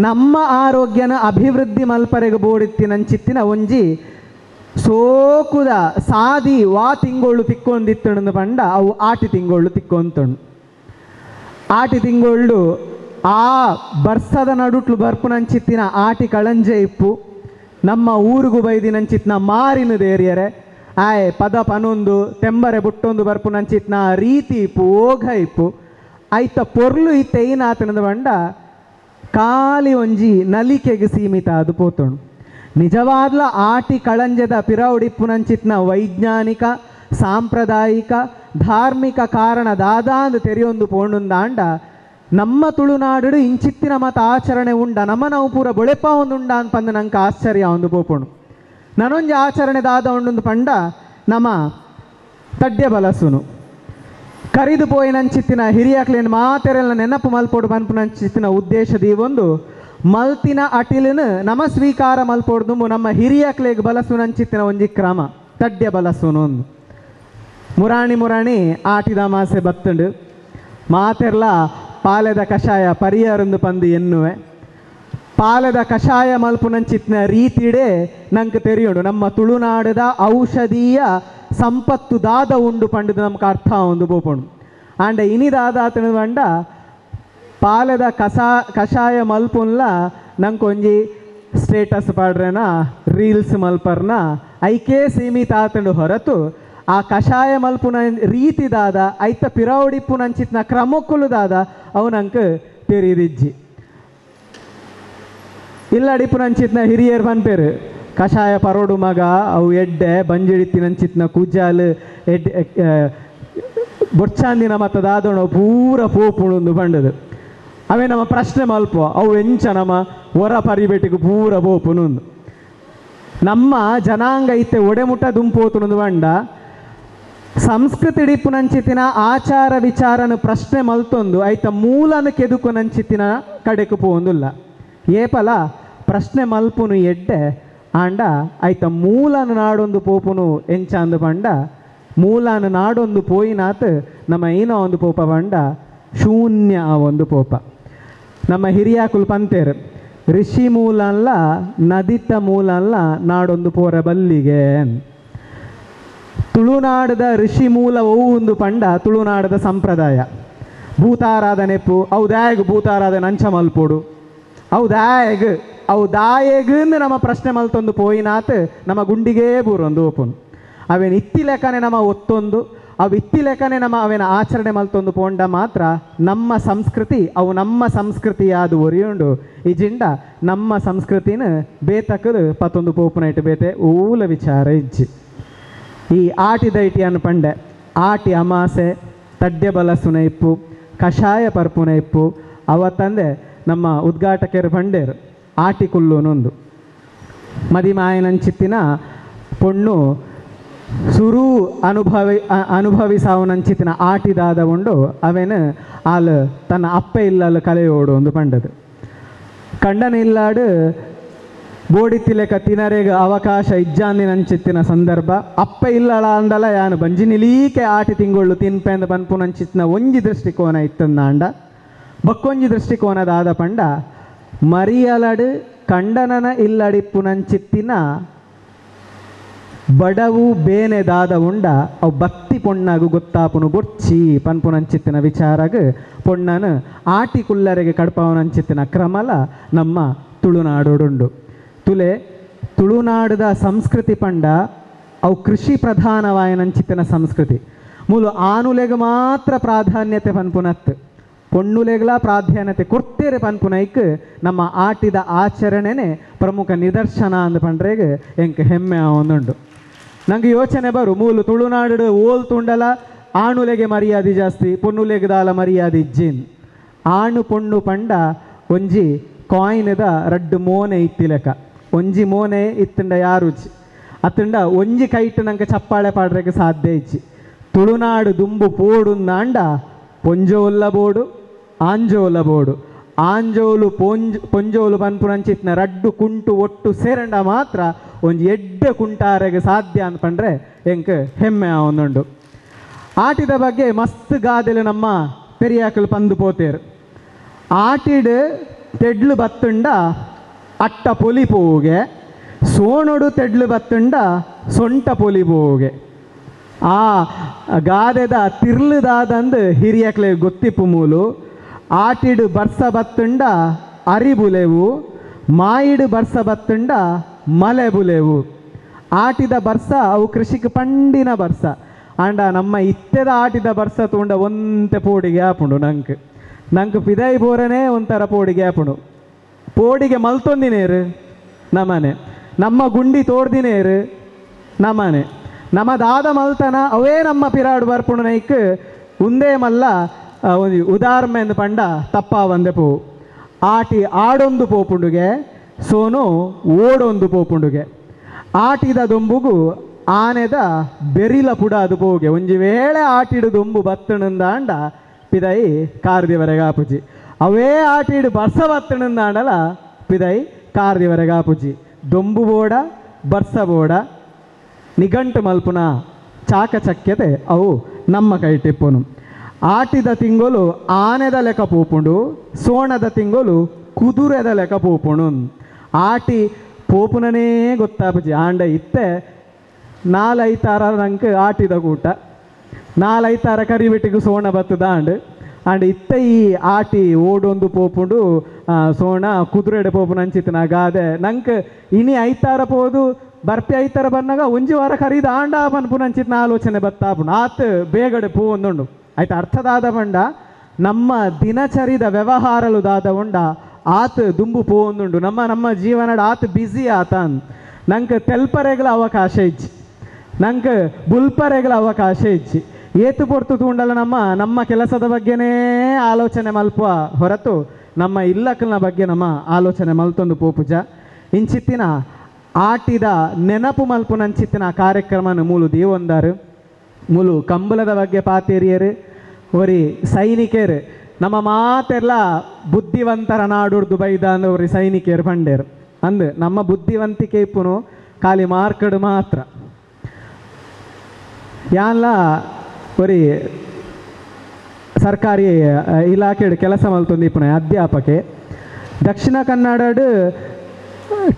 ನಮ್ಮ ಆರೋಗ್ಯನ ಅಭಿವೃದ್ಧಿ ಮಲ್ಪರೆಗೆ ಬೋಡಿತ್ತಿನಂಚಿತ್ತಿನ ಒಂಜಿ ಸೋಕುದ ಸಾದಿ ವಾ ತಿಂಗೊಳ್ಳು ತಿಕ್ಕೊಂದಿತ್ತಣಂದು ಪಂಡ ಅವು ಆಟಿ ತಿಂಗೊಳ್ಳು ತಿಕ್ಕೊಂತುಂಡು. ಆಟಿ ತಿಂಗೊಳ್ಳು ಆ ಬರ್ಸದ ನಡುಟ್ಲು ಬರ್ಪುನಂಚಿತ್ತಿನ ಆಟಿ ಕಳಂಜೆ ಇಪ್ಪು. ನಮ್ಮ ಊರಿಗೂ ಬೈದಿನಂಚಿತ್ತಿನ ಮಾರಿನ ದೇರಿಯರೆ ಆಯ್ ಪದ ಪನೊಂದು ತೆಂಬರೆ ಬುಟ್ಟೊಂದು ಬರ್ಪುನಂಚಿತ್ತಿನ ರೀತಿ ಇಪ್ಪು, ಓಘ ಇಪ್ಪು. ಐತ ಪೊರ್ಲು ಇತ್ತ ಏನಾತನದ ಪಂಡ ಖಾಲಿ ಒಂಜಿ ನಲಿಕೆಗೆ ಸೀಮಿತ ಅದು ಪೋತುಂಡು. ನಿಜವಾದ್ಲ ಆಟಿ ಕಳಂಜದ ಪಿರವುಡಿಪ್ಪುನಂಚಿತ್ನ ವೈಜ್ಞಾನಿಕ ಸಾಂಪ್ರದಾಯಿಕ ಧಾರ್ಮಿಕ ಕಾರಣ ದಾದಾಂದು ತೆರೆಯೊಂದು ಪೋಂಡುಂದಾಂಡ ನಮ್ಮ ತುಳುನಾಡು ಇಂಚಿತ್ತಿನ ಮತ ಆಚರಣೆ ಉಂಡ ನಮ್ಮ ನಾವು ಪೂರ ಬೊಳೆಪ ಒಂದುಂಡ ಅನ್ಪಂದು ನಂಗೆ ಆಶ್ಚರ್ಯ ಒಂದು ಪೋಪುಣು ನನೊಂಜಿ ಆಚರಣೆ ದಾದ ಉಂಡು ಪಂಡ ನಮ್ಮ ತಡ್ಡೆ ಬಲಸುನು ಕರಿದು ಪೋಯಿನಂಚಿತ್ತಿನ ಹಿರಿಯಾಕ್ಲೇನು ಮಾತೆರೆಲ್ಲ ನೆನಪು ಮಲ್ಪೋಡು ಪನ್ಪುನಂಚಿತ್ತಿನ ಉದ್ದೇಶದ ಈ ಒಂದು ಮಲ್ತಿನ ಅಟಿಲಿನ ನಮ ಸ್ವೀಕಾರ ಮಲ್ಪೋಡ್ದು ನಮ್ಮ ಹಿರಿಯಾಕ್ಲೇಗೆ ಬಲಸುನಂಚಿತ್ತಿನ ಒಂಜಿ ಕ್ರಮ ತಡ್ಡೆ ಬಲಸುನು ಒಂದು ಮುರಾಣಿ ಆಟಿದ ಮಾಸೆ ಬತ್ತುಂಡು ಮಾತೆರ್ಲ ಪಾಲೆದ ಕಷಾಯ ಪರಿಯರಂದು ಪಂದು ಎನ್ನುವೆ ಪಾಲೆದ ಕಷಾಯ ಮಲ್ಪುನಂಚಿತ್ತಿನ ರೀತಿಡೆ ನಂಗೆ ತೆರೆಯುಂಡು ನಮ್ಮ ತುಳುನಾಡದ ಔಷಧೀಯ ಸಂಪತ್ತು ದಾದ ಉಂಡು ಪಂಡದು ನಮ್ಗೆ ಅರ್ಥ ಒಂದು ಬೋಪುಂಡು ಆಂಡ ಇನಿದಾದ ಆತನ ಪಂಡ ಪಾಲೆದ ಕಷಾಯ ಮಲ್ಪುನ್ಲ ನಂಗೆ ಒಂಜಿ ಸ್ಟೇಟಸ್ ಪಾಡ್ರೆನ ರೀಲ್ಸ್ ಮಲ್ಪರ್ನ ಐಕೆ ಸೀಮಿತ ಆತಂಡು ಹೊರತು ಆ ಕಷಾಯ ಮಲ್ಪುನ ರೀತಿ ದಾದ ಐತ ಪಿರವಡಿಪ್ಪುನಂಚಿತ್ನ ಕ್ರಮಕ್ಕುಲು ದಾದ ಅವು ನಂಗೆ ತೆರಿದಿಜ್ಜಿ ಇಲ್ಲಡಿಪ್ಪುನಂಚಿತ್ನ ಹಿರಿಯರು ಪನ್ಪೇರು ಕಷಾಯ ಪರೋಡು ಮಗ ಅವು ಎಡ್ಡೆ ಬಂಜಿಡಿತ್ತಿನಂಚಿತ್ನ ಕುಜಾಲು ಎಡ್ಡೆ ಬೊಚ್ಚಾಂದಿನ ಮತ್ತು ದಾದೋಣ ಪೂರ ಪೋಪುಣೊಂದು ಪಂಡದು ಅವೇ ನಮ್ಮ ಪ್ರಶ್ನೆ ಮಲ್ಪ ಅವು ಎಂಚ ನಮ್ಮ ಹೊರ ಪರಿಬೇಟಿಗೆ ಪೂರ ಪೋಪುನೊಂದು ನಮ್ಮ ಜನಾಂಗ ಇತ್ತೆ ಒಡೆಮುಟ್ಟ ದುಂಪೋತುನೊಂದು ಪಂಡ ಸಂಸ್ಕೃತಿ ಡಿಪ್ಪುನಂಚಿತ್ತಿನ ಆಚಾರ ವಿಚಾರನ ಪ್ರಶ್ನೆ ಮಲ್ತೊಂದು ಐತ ಮೂಲನ ಕೆದುಕುನಂಚಿತ್ತಿನ ಕಡೆಕು ಪೋಂದುಲ್ಲ ಏಪಲ ಪ್ರಶ್ನೆ ಮಲ್ಪುನು ಎಡ್ಡೆ ಆಂಡ ಐತ ಮೂಲನ ನಾಡೊಂದು ಪೋಪುನು ಎಂಚಾಂದು ಪಂಡ ಮೂಲನ ನಾಡೊಂದು ಪೋಯಿನಾತ್ ನಮ್ಮ ಏನೋ ಒಂದು ಪೋಪ ಪಂಡ ಶೂನ್ಯ ಆ ಒಂದು ಪೋಪ ನಮ್ಮ ಹಿರಿಯಾಕುಲು ಪಂತೇರು ಋಷಿ ಮೂಲಲ್ಲ ನದಿತ ಮೂಲಲ್ಲ ನಾಡೊಂದು ಪೋರ ಬಲ್ಲಿಗೆ ತುಳುನಾಡದ ಋಷಿ ಮೂಲ ಒಂದು ಪಂಡ ತುಳುನಾಡದ ಸಂಪ್ರದಾಯ ಭೂತಾರಾಧನೆಪ್ಪು ದಾಯಗ್ ಭೂತಾರಾಧನೆ ಅಂಚ ಮಲ್ಪೋಡು ಅವು ದಾಯಗಂದು ನಮ್ಮ ಪ್ರಶ್ನೆ ಮಲ್ತೊಂದು ಪೋಯಿನಾತ್ ನಮ್ಮ ಗುಂಡಿಗೇ ಬೂರೊಂದು ಓಪುನು ಅವೇನು ಇತ್ತಿ ಲೆಕ್ಕನೆ ನಮ್ಮ ಒತ್ತೊಂದು ಅವು ಇತ್ತಿ ಲೆಕ್ಕನೆ ನಮ್ಮ ಅವೇನ ಆಚರಣೆ ಮಲ್ತೊಂದು ಪೋಂಡ ಮಾತ್ರ ನಮ್ಮ ಸಂಸ್ಕೃತಿ ಅವು ನಮ್ಮ ಸಂಸ್ಕೃತಿ ಯಾದು ಒರಿಯುಂಡು ಇಜಿಂಡ ನಮ್ಮ ಸಂಸ್ಕೃತಿನ ಬೇತಕಲು ಪತ್ತೊಂದು ಪೋಪುನೈಟ್ ಬೇತೆ ಊಲ ವಿಚಾರ ಇಜ್ಜಿ ಈ ಆಟಿ ದೈಟಿ ಅನ್ನು ಪಂಡೆ ಆಟಿ ಅಮಾಸೆ ತಡ್ಡೆ ಬಲಸುನ ಇಪ್ಪು ಕಷಾಯ ಪರ್ಪುನ ಇಪ್ಪು ಅವತ್ತಂದೆ ನಮ್ಮ ಉದ್ಘಾಟಕರು ಪಂಡೇರು ಆಟಿ ಕುಲ್ಲುನೊಂದು ಮದಿಮಾಯನಂಚಿತ್ತಿನ ಪೊಣ್ಣು ಸುರು ಅನುಭವಿಸಾವನಂಚಿತ್ತಿನ ಆಟಿದಾದ ಉಂಡು ಅವೇನು ಆಲು ತನ್ನ ಅಪ್ಪ ಇಲ್ಲಲು ಕಲೆಯೋಡು ಒಂದು ಪಂಡದು ಕಂಡನ ಇಲ್ಲಾಡು ಬೋಡಿತ್ತಿಲೆಕ ತಿನರೆಗ ಅವಕಾಶ ಇಜ್ಜಾಂದಿನಂಚಿತ್ತಿನ ಸಂದರ್ಭ ಅಪ್ಪ ಇಲ್ಲಳ ಅಂದಲ ಯಾನು ಬಂಜಿ ನಿಲೀಕೆ ಆಟಿ ತಿಂಗೊಳ್ಳು ತಿನ್ಪೆಂದು ಪನ್ಪುನಂಚಿತ್ತಿನ ಒಂಜಿ ದೃಷ್ಟಿಕೋನ ಇತ್ತಂದಾಂಡ ಬಕ್ಕೊಂಜಿ ದೃಷ್ಟಿಕೋನದಾದ ಪಂಡ ಮರಿಯಲಡು ಕಂಡನನ ಇಲ್ಲಡಿಪ್ಪುನಂಚಿತ್ತಿನ ಬಡವು ಬೇನೆದಾದ ಉಂಡ ಅವು ಭಕ್ತಿ ಪೊಣ್ಣಾಗು ಗೊತ್ತಾಪುನು ಬೊಚ್ಚಿ ಪನ್ಪುನಂಚಿತ್ತಿನ ವಿಚಾರಗ ಪೊಣ್ಣನು ಆಟಿ ಕುಲ್ಲರೆಗೆ ಕಡ್ಪವನಂಚಿತ್ತಿನ ಕ್ರಮಲ ನಮ್ಮ ತುಳುನಾಡುಂಡು ತುಳುನಾಡದ ಸಂಸ್ಕೃತಿ ಪಂಡ ಅವು ಕೃಷಿ ಪ್ರಧಾನವಾಯನಂಚಿತ್ತಿನ ಸಂಸ್ಕೃತಿ ಮೂಲು ಆನುಲೆಗ ಮಾತ್ರ ಪ್ರಾಧಾನ್ಯತೆ ಪನ್ಪುನತ್ ಪೊಣ್ಣುಲೆಗ್ಲ ಪ್ರಾಧಾನ್ಯತೆ ಕೊಡ್ತೇರೆ ಪನ್ಪುನೈಕ್ ನಮ್ಮ ಆಟಿದ ಆಚರಣೆನೇ ಪ್ರಮುಖ ನಿದರ್ಶನ ಅಂದ ಪಂಡ್ರೆಗೆ ಎಂಕ್ ಹೆಮ್ಮೆ ಒಂದುಂಡು ನಂಗೆ ಯೋಚನೆ ಬರು ಮೂಲು ತುಳುನಾಡು ಓಲ್ ತುಂಡಲ ಆಣುಲೆಗೆ ಮರ್ಯಾದೆ ಜಾಸ್ತಿ ಪೊಣ್ಣುಲೆಗೆ ದಾಲ ಮರ್ಯಾದೆ ಇಜ್ಜಿನ್ ಆಣು ಪೊಣ್ಣು ಪಂಡ ಒಂಜಿ ಕಾಯಿನದ ರಡ್ಡು ಮೋನೆ ಇತ್ತಿಲೆಕ ಒಂಜಿ ಮೋನೆ ಇತ್ತಂಡ ಯಾರುಜಿ ಅತ್ತಂಡ ಒಂಜಿ ಕೈಟ್ ನಂಗೆ ಚಪ್ಪಾಳೆ ಪಾಡ್ರೆಗೆ ಸಾಧ್ಯ ಇಚ್ಚಿ ತುಳುನಾಡು ದುಂಬು ಪೋಡುಂದಾಂಡ ಪೊಂಜೋಲ್ಲ ಬೋಡು ಆಂಜೋಲ ಬೋಡು ಆಂಜೋಲು ಪೊಂಜೋಲು ಪನ್ಪುನಂಚಿತ್ನ ರಡ್ಡು ಕುಂಟು ಒಟ್ಟು ಸೇರಂಡ ಮಾತ್ರ ಒಂಜಿ ಎಡ್ಡೆ ಕುಂಟಾರೆಗೆ ಸಾಧ್ಯ ಅಂದ್ಕೊಂಡ್ರೆ ಎಂಕ್ ಹೆಮ್ಮೆ ಒಂದುಂಡು ಆಟಿದ ಬಗ್ಗೆ ಮಸ್ತ್ ಗಾದೆಲು ನಮ್ಮ ಪೆರಿಯಾಕಲು ಪಂದು ಪೋತೇರು ಆಟಿಡ್ ತೆಡ್ಲು ಬತ್ತುಂಡ ಅಟ್ಟ ಪೊಲಿ ಪೋಗೆ ಸೋಣುಡು ತೆಡ್ಲು ಬತ್ತುಂಡ ಸೊಂಟ ಪೊಲಿ ಪೋಗೆ ಆ ಗಾದೆದ ತಿರ್ಲುದಾದಂದು ಹಿರಿಯಕ್ಲೆ ಗೊತ್ತಿಪ್ಪು ಮೂಲು ಆಟಿಡು ಬರ್ಸ ಬತ್ತುಂಡ ಅರಿಬುಲೆವು ಮಾಯಿಡು ಬರ್ಸ ಬತ್ತುಂಡ ಮಲೆ ಬುಲೆವು ಆಟಿದ ಬರ್ಸ ಅವು ಕೃಷಿಗೆ ಪಂಡಿನ ಬರ್ಸ ಆಂಡ ನಮ್ಮ ಇತ್ತೆದ ಆಟಿದ ಬರ್ಸ ತೂಂಡ ಒಂತೆ ಪೋಡಿಗೆ ಆಪುಂಡು ನಂಗೆ ಪಿದೈ ಬೋರನೇ ಒಂಥರ ಪೋಡಿಗೆ ಆಪುಂಡು ಪೋಡಿಗೆ ಮಲ್ತೊಂದಿನೇರು ನಮನೆ ನಮ್ಮ ಗುಂಡಿ ತೋಡ್ದಿನೇರು ನಮನೆ ನಮ್ಮ ದಾದ ಮಲ್ತನ ಅವೇ ನಮ್ಮ ಪಿರಾಡು ಬರ್ಪುಣ ನೈಕ್ ಉಂದೇ ಮಲ್ಲ ಒಂದು ಉದಾಹರಣೆ ಎಂದು ಪಂಡ ತಪ್ಪ ಒಂದೇ ಪೋ ಆಟಿ ಆಡೊಂದು ಪೋಪುಂಡುಗೆ ಸೋನು ಓಡೊಂದು ಪೋಪುಂಡುಗೆ ಆಟಿದ ದೊಂಬುಗು ಆನೆದ ಬೆರಿಲ ಪುಡ ಅದು ಪೋಗೆ ಒಂಜಿ ವೇಳೆ ಆಟಿಡು ದೊಂಬು ಬತ್ತಣಂದಾಂಡ ಪಿದೈ ಕಾರ್ದಿವರೆಗಾಪುಜಿ ಅವೇ ಆಟಿಡು ಬರ್ಸ ಬತ್ತಣಂದಾಂಡಲ ಪಿದೈ ಕಾರ್ದಿವರೆಗಾಪುಜಿ ದೊಂಬು ಬೋಡ ಬರ್ಸ ಬೋಡ ನಿಘಂಟು ಮಲ್ಪುನ ಚಾಕಚಕ್ಯತೆ ಅವು ನಮ್ಮ ಕೈ ಟಿಪ್ಪುನು ಆಟಿದ ತಿಂಗಳು ಆನೆದ ಲೆಕ್ಕ ಪೋಪುಂಡು ಸೋಣದ ತಿಂಗಳು ಕುದುರೆದ ಲೆಕ್ಕ ಪೋಪುಣು ಆಟಿ ಪೋಪುನನೇ ಗೊತ್ತಾಪುಜಿ ಆಂಡ ಇತ್ತೆ 4-5 ರಂಕ್ ಆಟಿದ ಕೂಟ 4-5 ಕರಿಬಿಟ್ಟಿಗೂ ಸೋಣ ಬತ್ತದಾಂಡ್ ಅಂಡ್ ಇತ್ತೆ ಈ ಆಟಿ ಓಡೊಂದು ಪೋಪುಂಡು ಸೋಣ ಕುದುರೆಡೆ ಪೋಪುನ ಅಂಚಿತ್ತಿನ ಗಾದೆ ನಂಗೆ ಇನಿ 5 ಪೋದು ಬರ್ಪಿ 5 ಬಂದಾಗ ಒಂಜಿ ವಾರ ಕರೀದ ಆಂಡ ಪನ್ಪುನ ಅಂಚಿತ್ತಿನ ಆಲೋಚನೆ ಬತ್ತಾಪುಂಡು ಆತ್ ಬೇಗಡೆ ಪೋ ಒಂದುಂಡು ಆಯ್ತು ಅರ್ಥದಾದ ಬಂಡ ನಮ್ಮ ದಿನಚರಿದ ವ್ಯವಹಾರಲು ದಾದ ಉಂಡ ಆತ್ ದುಂಬು ಪೋ ಒಂದುಂಡು ನಮ್ಮ ಜೀವನದ ಆತ್ ಬ್ಯುಸಿ ಆತನ್ ನಂಗೆ ತೆಲ್ಪರೆಗಳ ಅವಕಾಶ ಇಜ್ಜಿ ನಂಗೆ ಬುಲ್ಪರೆಗಳ ಅವಕಾಶ ಇಜ್ಜಿ ಏತು ಪೊರ್ತು ತೂಂಡಲ್ಲ ನಮ್ಮ ಕೆಲಸದ ಬಗ್ಗೆನೇ ಆಲೋಚನೆ ಮಲ್ಪುವ ಹೊರತು ನಮ್ಮ ಇಲ್ಲಕಲ್ನ ಬಗ್ಗೆ ನಮ್ಮ ಆಲೋಚನೆ ಮಲ್ತೊಂದು ಪೋಪುಜ ಇಂಚಿತ್ತಿನ ಆಟಿದ ನೆನಪು ಮಲ್ಪುನಂಚಿತ್ತಿನ ಕಾರ್ಯಕ್ರಮನ ಮೂಲು ದೇವೊಂದಾರು ಮೂಲು ಕಂಬಳದ ಬಗ್ಗೆ ಪಾತೇರಿಯರು ಒರಿ ಸೈನಿಕರು ನಮ್ಮ ಮಾತೆಲ್ಲ ಬುದ್ಧಿವಂತರ ನಾಡುರ್ದು ಬೈದ ಅಂದವ್ರಿ ಸೈನಿಕರು ಪಂಡೇರು ಅಂದು ನಮ್ಮ ಬುದ್ಧಿವಂತಿಕೆ ಇಪ್ಪುನು ಖಾಲಿ ಮಾರ್ಕಡ್ ಮಾತ್ರ ಯಾನ್ಲ ಒರಿ ಸರ್ಕಾರಿ ಇಲಾಖೆ ಕೆಲಸ ಮಲ್ತೊಂದು ಇಪ್ಪುನ ಅಧ್ಯಾಪಕೆ ದಕ್ಷಿಣ ಕನ್ನಡ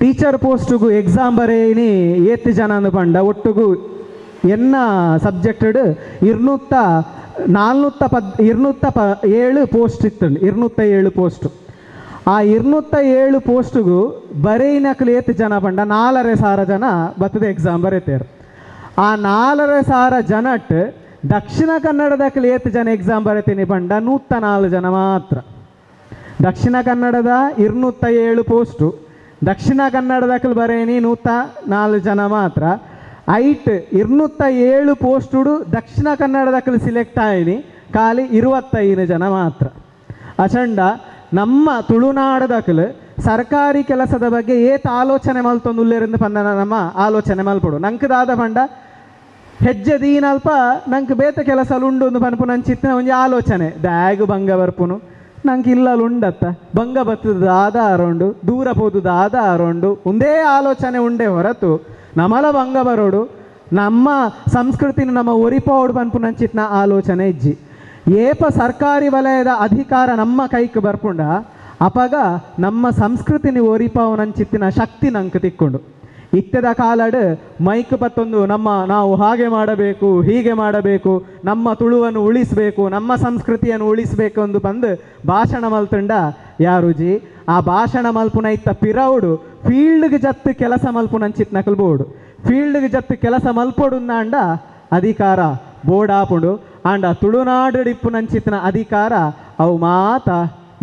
ಟೀಚರ್ ಪೋಸ್ಟ್ಗೂ ಎಕ್ಸಾಮ್ ಬರೇನಿ 8 ಜನ ಪಂಡ ಒಟ್ಟುಗೂ ಎನ್ನ ಸಬ್ಜೆಕ್ಟಡ್ 207 ಪೋಸ್ಟ್ ಇತ್ತು 207 ಪೋಸ್ಟ್ ಆ 207 ಪೋಸ್ಟ್ಗೂ ಬರೇನಕ್ಲು 8 ಜನ ಪಂಡ 4,500 ಜನ ಬತ್ತದ ಎಕ್ಸಾಮ್ ಬರೀತಾರೆ ಆ 4,500 ಜನಟ್ ದಕ್ಷಿಣ ಕನ್ನಡದಕ್ಲು 8 ಜನ ಎಕ್ಸಾಮ್ ಬರೀತೀನಿ ಪಂಡ 104 ಜನ ಮಾತ್ರ ದಕ್ಷಿಣ ಕನ್ನಡದ 207 ಪೋಸ್ಟು ದಕ್ಷಿಣ ಕನ್ನಡದಕ್ಲು ಬರೇನಿ 104 ಜನ ಮಾತ್ರ ಐಟ್ 207 ಪೋಸ್ಟುಡು ದಕ್ಷಿಣ ಕನ್ನಡದಕ್ಲು ಸಿಲೆಕ್ಟ್ ಆಯ್ನಿ ಖಾಲಿ 25 ಜನ ಮಾತ್ರ ಅಚಂಡ ನಮ್ಮ ತುಳುನಾಡದಕ್ಲು ಸರ್ಕಾರಿ ಕೆಲಸದ ಬಗ್ಗೆ ಏತ್ ಆಲೋಚನೆ ಮಲ್ತೊಂದು ಉಲ್ಲೇರಿಂದ ಪಂದ ನಮ್ಮ ಆಲೋಚನೆ ಮಲ್ಪಡು ನಂಕದಾದ ಪಂಡ ಹೆಜ್ಜೆ ದೀನಲ್ಪ ನಂಗೆ ಬೇತ ಕೆಲಸ ಉಂಡು ಒಂದು ಪನ್ಪು ನಂಚಿತ್ತಿನ ಒಂಜಿ ಆಲೋಚನೆ ದ್ಯಾಗು ಭಂಗ ಬರ್ಪುನು ನಂಗೆ ಇಲ್ಲಲು ಉಂಡತ್ತ ಭಂಗ ಬತ್ತದ ಆಧಾರ ಉಂಡು ದೂರ ಪೋದುದ ಆಧಾರ ಉಂಡು ಒಂದೇ ಆಲೋಚನೆ ಉಂಡೆ ಹೊರತು ನಮಲ ಭಂಗ ಬರೋಡು ನಮ್ಮ ಸಂಸ್ಕೃತಿನ ನಮ್ಮ ಒರಿಪೋಡು ಪನ್ಪು ನಂಚಿತ್ತಿನ ಆಲೋಚನೆ ಇಜ್ಜಿ ಏಪ ಸರ್ಕಾರಿ ವಲಯದ ಅಧಿಕಾರ ನಮ್ಮ ಕೈಗೆ ಬರ್ಪುಂಡ ಅಪಗ ನಮ್ಮ ಸಂಸ್ಕೃತಿನಿ ಒರಿಪಾವು ನಂಚಿತ್ತಿನ ಶಕ್ತಿ ನಂಗೆ ತಿಕ್ಕೊಂಡು ಇತ್ತದ ಕಾಲಡ್ ಮೈಕ್ ಪತ್ತೊಂದು ನಾವು ಹಾಗೆ ಮಾಡಬೇಕು ಹೀಗೆ ಮಾಡಬೇಕು ನಮ್ಮ ತುಳುವನ್ನು ಉಳಿಸಬೇಕು ನಮ್ಮ ಸಂಸ್ಕೃತಿಯನ್ನು ಉಳಿಸಬೇಕು ಎಂದು ಬಂದು ಭಾಷಣ ಮಲ್ತುಂಡ ಯಾರುಜಿ ಆ ಭಾಷಣ ಮಲ್ಪುನ ಇತ್ತ ಪಿರೌಡು ಫೀಲ್ಡ್ಗೆ ಜತ್ತು ಕೆಲಸ ಮಲ್ಪುನಂಚಿತ್ ನಕಲ್ಬೋಡು ಫೀಲ್ಡ್ಗೆ ಜತ್ತು ಕೆಲಸ ಮಲ್ಪೊಡುಂದಾಂಡ ಅಧಿಕಾರ ಬೋಡಾಪುಂಡು ಆಂಡ ತುಳುನಾಡು ಡಿಪ್ಪುನಂಚಿತ್ತಿನ ಅಧಿಕಾರ ಅವು ಮಾತ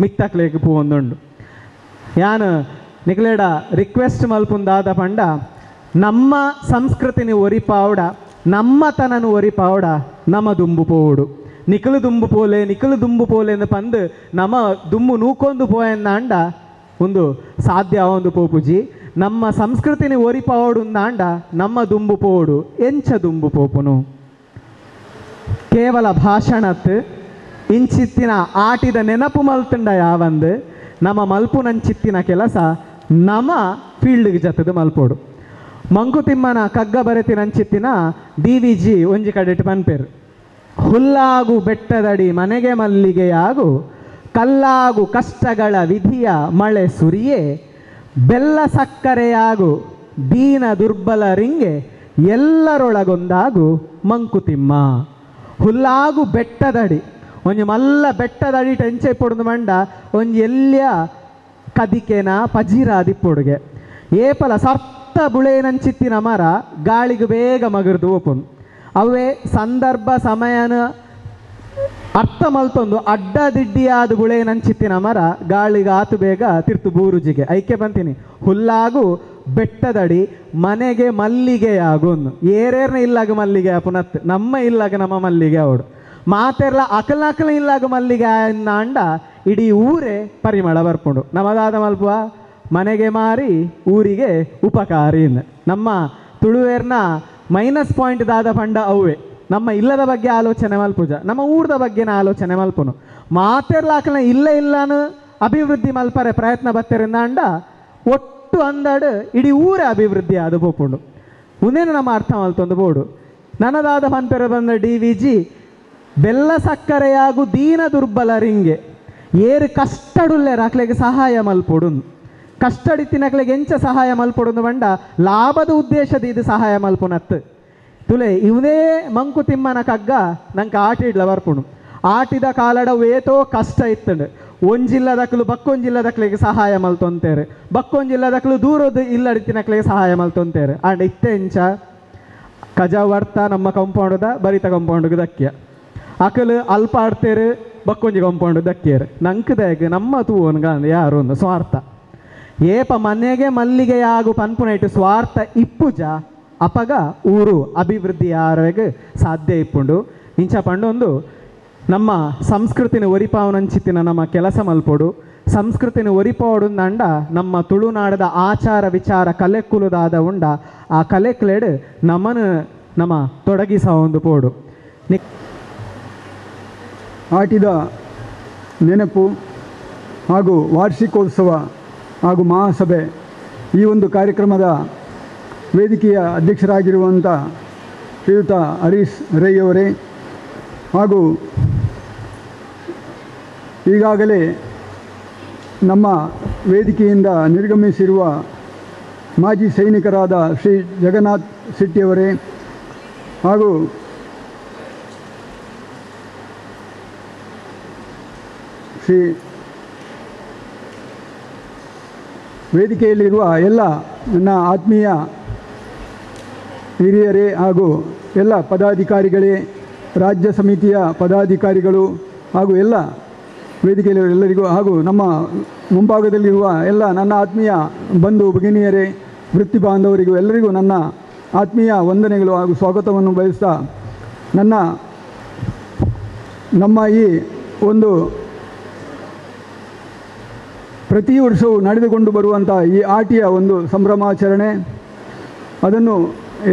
ಮಿತ್ತಕ್ಲೇಗೆ ಪೂವೊಂದುಂಡು ಯಾನು ನಿಕ್ಲೇಡ ರಿಕ್ವೆಸ್ಟ್ ಮಲ್ಪುಂದಾದ ಪಂಡ ನಮ್ಮ ಸಂಸ್ಕೃತಿನಿ ಒರಿಪಾವಡ ನಮ್ಮ ತನನು ಒರಿಪಾವಡ ನಮ್ಮ ದುಂಬು ಪೋಡು ನಿಖಲು ದುಂಬು ಪೋಲೆ ಎಂದು ಪಂದು ನಮ್ಮ ದುಂಬು ನೂಕೊಂದು ಪೋಯಂದಾಂಡ ಒಂದು ಸಾಧ್ಯ ಒಂದು ಪೋಪುಜಿ ನಮ್ಮ ಸಂಸ್ಕೃತಿನಿ ಒರಿಪಾವಡುಂದಾಂಡ ನಮ್ಮ ದುಂಬು ಪೋಡು ಎಂಚ ದುಂಬು ಪೋಪುನು ಕೇವಲ ಭಾಷಣತ್ ಇಂಚಿತ್ತಿನ ಆಟಿದ ನೆನಪು ಮಲ್ತುಂಡ ಯಾವಂದು ನಮ್ಮ ಮಲ್ಪುನಂಚಿತ್ತಿನ ಕೆಲಸ ನಮ್ಮ ಫೀಲ್ಡ್ಗೆ ಜತ್ತದು ಮಲ್ಪೋಡು ಮಂಕುತಿಮ್ಮನ ಕಗ್ಗ ಬರೆತಿನಂಚಿತ್ತಿನ DVG ಒಂಜಿ ಕಡೆಟ್ ಪನ್ಪೇರು ಹುಲ್ಲಾಗು ಬೆಟ್ಟದಡಿ ಮನೆಗೆ ಮಲ್ಲಿಗೆಯಾಗು ಕಲ್ಲಾಗು ಕಷ್ಟಗಳ ವಿಧಿಯ ಮಳೆ ಸುರಿಯೇ ಬೆಲ್ಲ ಸಕ್ಕರೆಯಾಗು ದೀನ ದುರ್ಬಲರಿಂಗೆ ಎಲ್ಲರೊಳಗೊಂದಾಗು ಮಂಕುತಿಮ್ಮ ಹುಲ್ಲಾಗು ಬೆಟ್ಟದಡಿ ಒಂಜಿ ಮಲ್ಲ ಬೆಟ್ಟದಡಿ ಟೆಂಚೆ ಪೊಡ್ದು ಮಂಡ ಒಂಜಿ ಎಲ್ಯ ಕದಿಕೆನ ಪಜಿರ ದಿಪ್ಪೊಡುಗೆ ಏಪಲ ಸರ್ತ ಬುಳೇನಂಚಿತ್ತಿನ ಮರ ಗಾಳಿಗೆ ಬೇಗ ಮಗರ್ದು ಓಪುನು ಅವೇ ಸಂದರ್ಭ ಸಮಯನ ಅರ್ಥ ಮಲ್ತೊಂದು ಅಡ್ಡದಿಡ್ಡಿಯಾದ ಗುಳೇನಂಚಿತ್ತಿನ ಮರ ಗಾಳಿಗೆ ಆತು ಬೇಗ ತಿರ್ತು ಬೂರುಜಿಗೆ ಐಕೆ ಬಂತೀನಿ ಹುಲ್ಲಾಗು ಬೆಟ್ಟದಡಿ ಮನೆಗೆ ಮಲ್ಲಿಗೆ ಆಗೋನು ಏರೇರ್ನ ಇಲ್ಲಾಗ ಮಲ್ಲಿಗೆ ಪುನತ್ ನಮ್ಮ ಇಲ್ಲಾಗ ನಮ್ಮ ಮಲ್ಲಿಗೆ ಅವಡು ಮಾತೆರ್ಲ ಅಕಲ ಇಲ್ಲಾಗ ಮಲ್ಲಿಗೆ ಅನ್ನ ಅಂಡ ಇಡೀ ಊರೇ ಪರಿಮಳ ಬರ್ಪುಂಡು ನಮ್ಮದಾದ ಮಲ್ಪುವ ಮನೆಗೆ ಮಾರಿ ಊರಿಗೆ ಉಪಕಾರಿ ನಮ್ಮ ತುಳುವೇರ್ನ ಮೈನಸ್ ಪಾಯಿಂಟ್ ದಾದ ಪಂಡ ಅವೇ ನಮ್ಮ ಇಲ್ಲದ ಬಗ್ಗೆ ಆಲೋಚನೆ ಮಲ್ಪುಜ ನಮ್ಮ ಊರದ ಬಗ್ಗೆನ ಆಲೋಚನೆ ಮಲ್ಪುನು ಮಾತೆರ್ಲಾಕಲ ಇಲ್ಲನು ಅಭಿವೃದ್ಧಿ ಮಲ್ಪರೆ ಪ್ರಯತ್ನ ಬತ್ತರಿಂದ ಅಂಡ ಒಟ್ಟು ಅಂದಾಡು ಇಡೀ ಊರೇ ಅಭಿವೃದ್ಧಿ ಅದು ಪೋಪುಂಡು ಉಂದೇನು ನಮ್ಮ ಅರ್ಥ ಮಲ್ತೊಂದು ಬೋಡು ನನ್ನದಾದ ಪಂಪೆರೆ ಬಂದ DVG ಬೆಲ್ಲ ಸಕ್ಕರೆಯಾಗು ದೀನ ದುರ್ಬಲರಿಂಗೆ ಏರು ಕಷ್ಟಡುಲ್ಲೆ ರಾಕ್ಲೆಗೆ ಸಹಾಯ ಮಲ್ಪೊಡು ಕಷ್ಟಡಿ ತಿನ್ನಕ್ಲೆಗೆ ಎಂಚ ಸಹಾಯ ಮಲ್ಪೊಡು ಬಂಡ ಲಾಭದ ಉದ್ದೇಶದ ಇದು ಸಹಾಯ ಮಲ್ಪುನತ್ತು ತುಲೆ ಇವನೇ ಮಂಕುತಿಮ್ಮನ ಕಗ್ಗ ನಂಗೆ ಆಟಿಡ್ಲ ಬರ್ಪುಣು ಆಟಿದ ಕಾಲಡ ವೇತೋ ಕಷ್ಟ ಇತ್ತಂಡು ಒಂಜಿಲ್ಲದಕ್ಲು ಬಕ್ಕೊಂಜಿಲ್ಲದಕ್ಲಿಗೆ ಸಹಾಯ ಮಲ್ತೊಂತೇರು ಬಕ್ಕೊಂಜಿಲ್ಲದಕ್ಲು ದೂರದ ಇಲ್ಲಡಿತಿನಕ್ಲಿಗೆ ಸಹಾಯ ಮಲ್ತೊಂತೇರು ಆಂಡ ಇತ್ತೆಂಚ ಕಜ ವರ್ತ ನಮ್ಮ ಕಂಪೌಂಡದ ಬರಿತ ಕಂಪೌಂಡ್ಗೆ ದಕ್ಕಿಯ ಅಕಲು ಅಲ್ಪ ಆಡ್ತೇರು ಬಕ್ಕೊಂಜಿ ಕಂಪೌಂಡ್ ದಕ್ಕಿಯರು ನಂಕದಾಗ ನಮ್ಮ ತೂವನ್ಗ ಯಾರು ಒಂದು ಸ್ವಾರ್ಥ ಏಪ ಮನೆಗೆ ಮಲ್ಲಿಗೆ ಆಗು ಪನ್ಪುನೈಟು ಸ್ವಾರ್ಥ ಇಪ್ಪುಜ ಅಪಗ ಊರು ಅಭಿವೃದ್ಧಿ ಯಾರಿಗೆ ಸಾಧ್ಯ ಇಪ್ಪುಂಡು ಇಂಚ ಪಂಡೊಂದು ನಮ್ಮ ಸಂಸ್ಕೃತಿನ ಒರಿಪಾವನಂಚಿತ್ತಿನ ನಮ್ಮ ಕೆಲಸ ಮಲ್ಪೊಡು ಸಂಸ್ಕೃತಿನ ಒರಿಪಾವಡು ಅಂಡ ನಮ್ಮ ತುಳುನಾಡದ ಆಚಾರ ವಿಚಾರ ಕಲೆಕ್ಕುಲುದಾದ ಉಂಡ ಆ ಕಲೆಕ್ಲೆಡ್ ನಮ್ಮನ್ನು ನಮ್ಮ ತೊಡಗಿಸ ಒಂದು ಪೋಡು ಆಟಿದ ನೆನಪು ಹಾಗೂ ವಾರ್ಷಿಕೋತ್ಸವ ಹಾಗೂ ಮಹಾಸಭೆ ಈ ಒಂದು ಕಾರ್ಯಕ್ರಮದ ವೇದಿಕೆಯ ಅಧ್ಯಕ್ಷರಾಗಿರುವಂಥ ಶ್ರೀಯುತ ಹರೀಶ್ ರೈ ಅವರೇ ಹಾಗೂ ಈಗಾಗಲೇ ನಮ್ಮ ವೇದಿಕೆಯಿಂದ ನಿರ್ಗಮಿಸಿರುವ ಮಾಜಿ ಸೈನಿಕರಾದ ಶ್ರೀ ಜಗನ್ನಾಥ್ ಶೆಟ್ಟಿಯವರೇ ಹಾಗೂ ಶ್ರೀ ವೇದಿಕೆಯಲ್ಲಿರುವ ಎಲ್ಲ ನನ್ನ ಆತ್ಮೀಯ ಹಿರಿಯರೇ ಹಾಗೂ ಎಲ್ಲ ಪದಾಧಿಕಾರಿಗಳೇ ರಾಜ್ಯ ಸಮಿತಿಯ ಪದಾಧಿಕಾರಿಗಳು ಹಾಗೂ ಎಲ್ಲ ವೇದಿಕೆಯಲ್ಲಿ ಎಲ್ಲರಿಗೂ ಹಾಗೂ ನಮ್ಮ ಮುಂಭಾಗದಲ್ಲಿರುವ ಎಲ್ಲ ನನ್ನ ಆತ್ಮೀಯ ಬಂಧು ಭಗಿನಿಯರೇ ವೃತ್ತಿ ಬಾಂಧವರಿಗೂ ಎಲ್ಲರಿಗೂ ನನ್ನ ಆತ್ಮೀಯ ವಂದನೆಗಳು ಹಾಗೂ ಸ್ವಾಗತವನ್ನು ಬಯಸ್ತಾ ನಮ್ಮ ಈ ಒಂದು ಪ್ರತಿ ವರ್ಷವೂ ನಡೆದುಕೊಂಡು ಬರುವಂಥ ಈ ಆಟಿಯ ಒಂದು ಸಂಭ್ರಮಾಚರಣೆ ಅದನ್ನು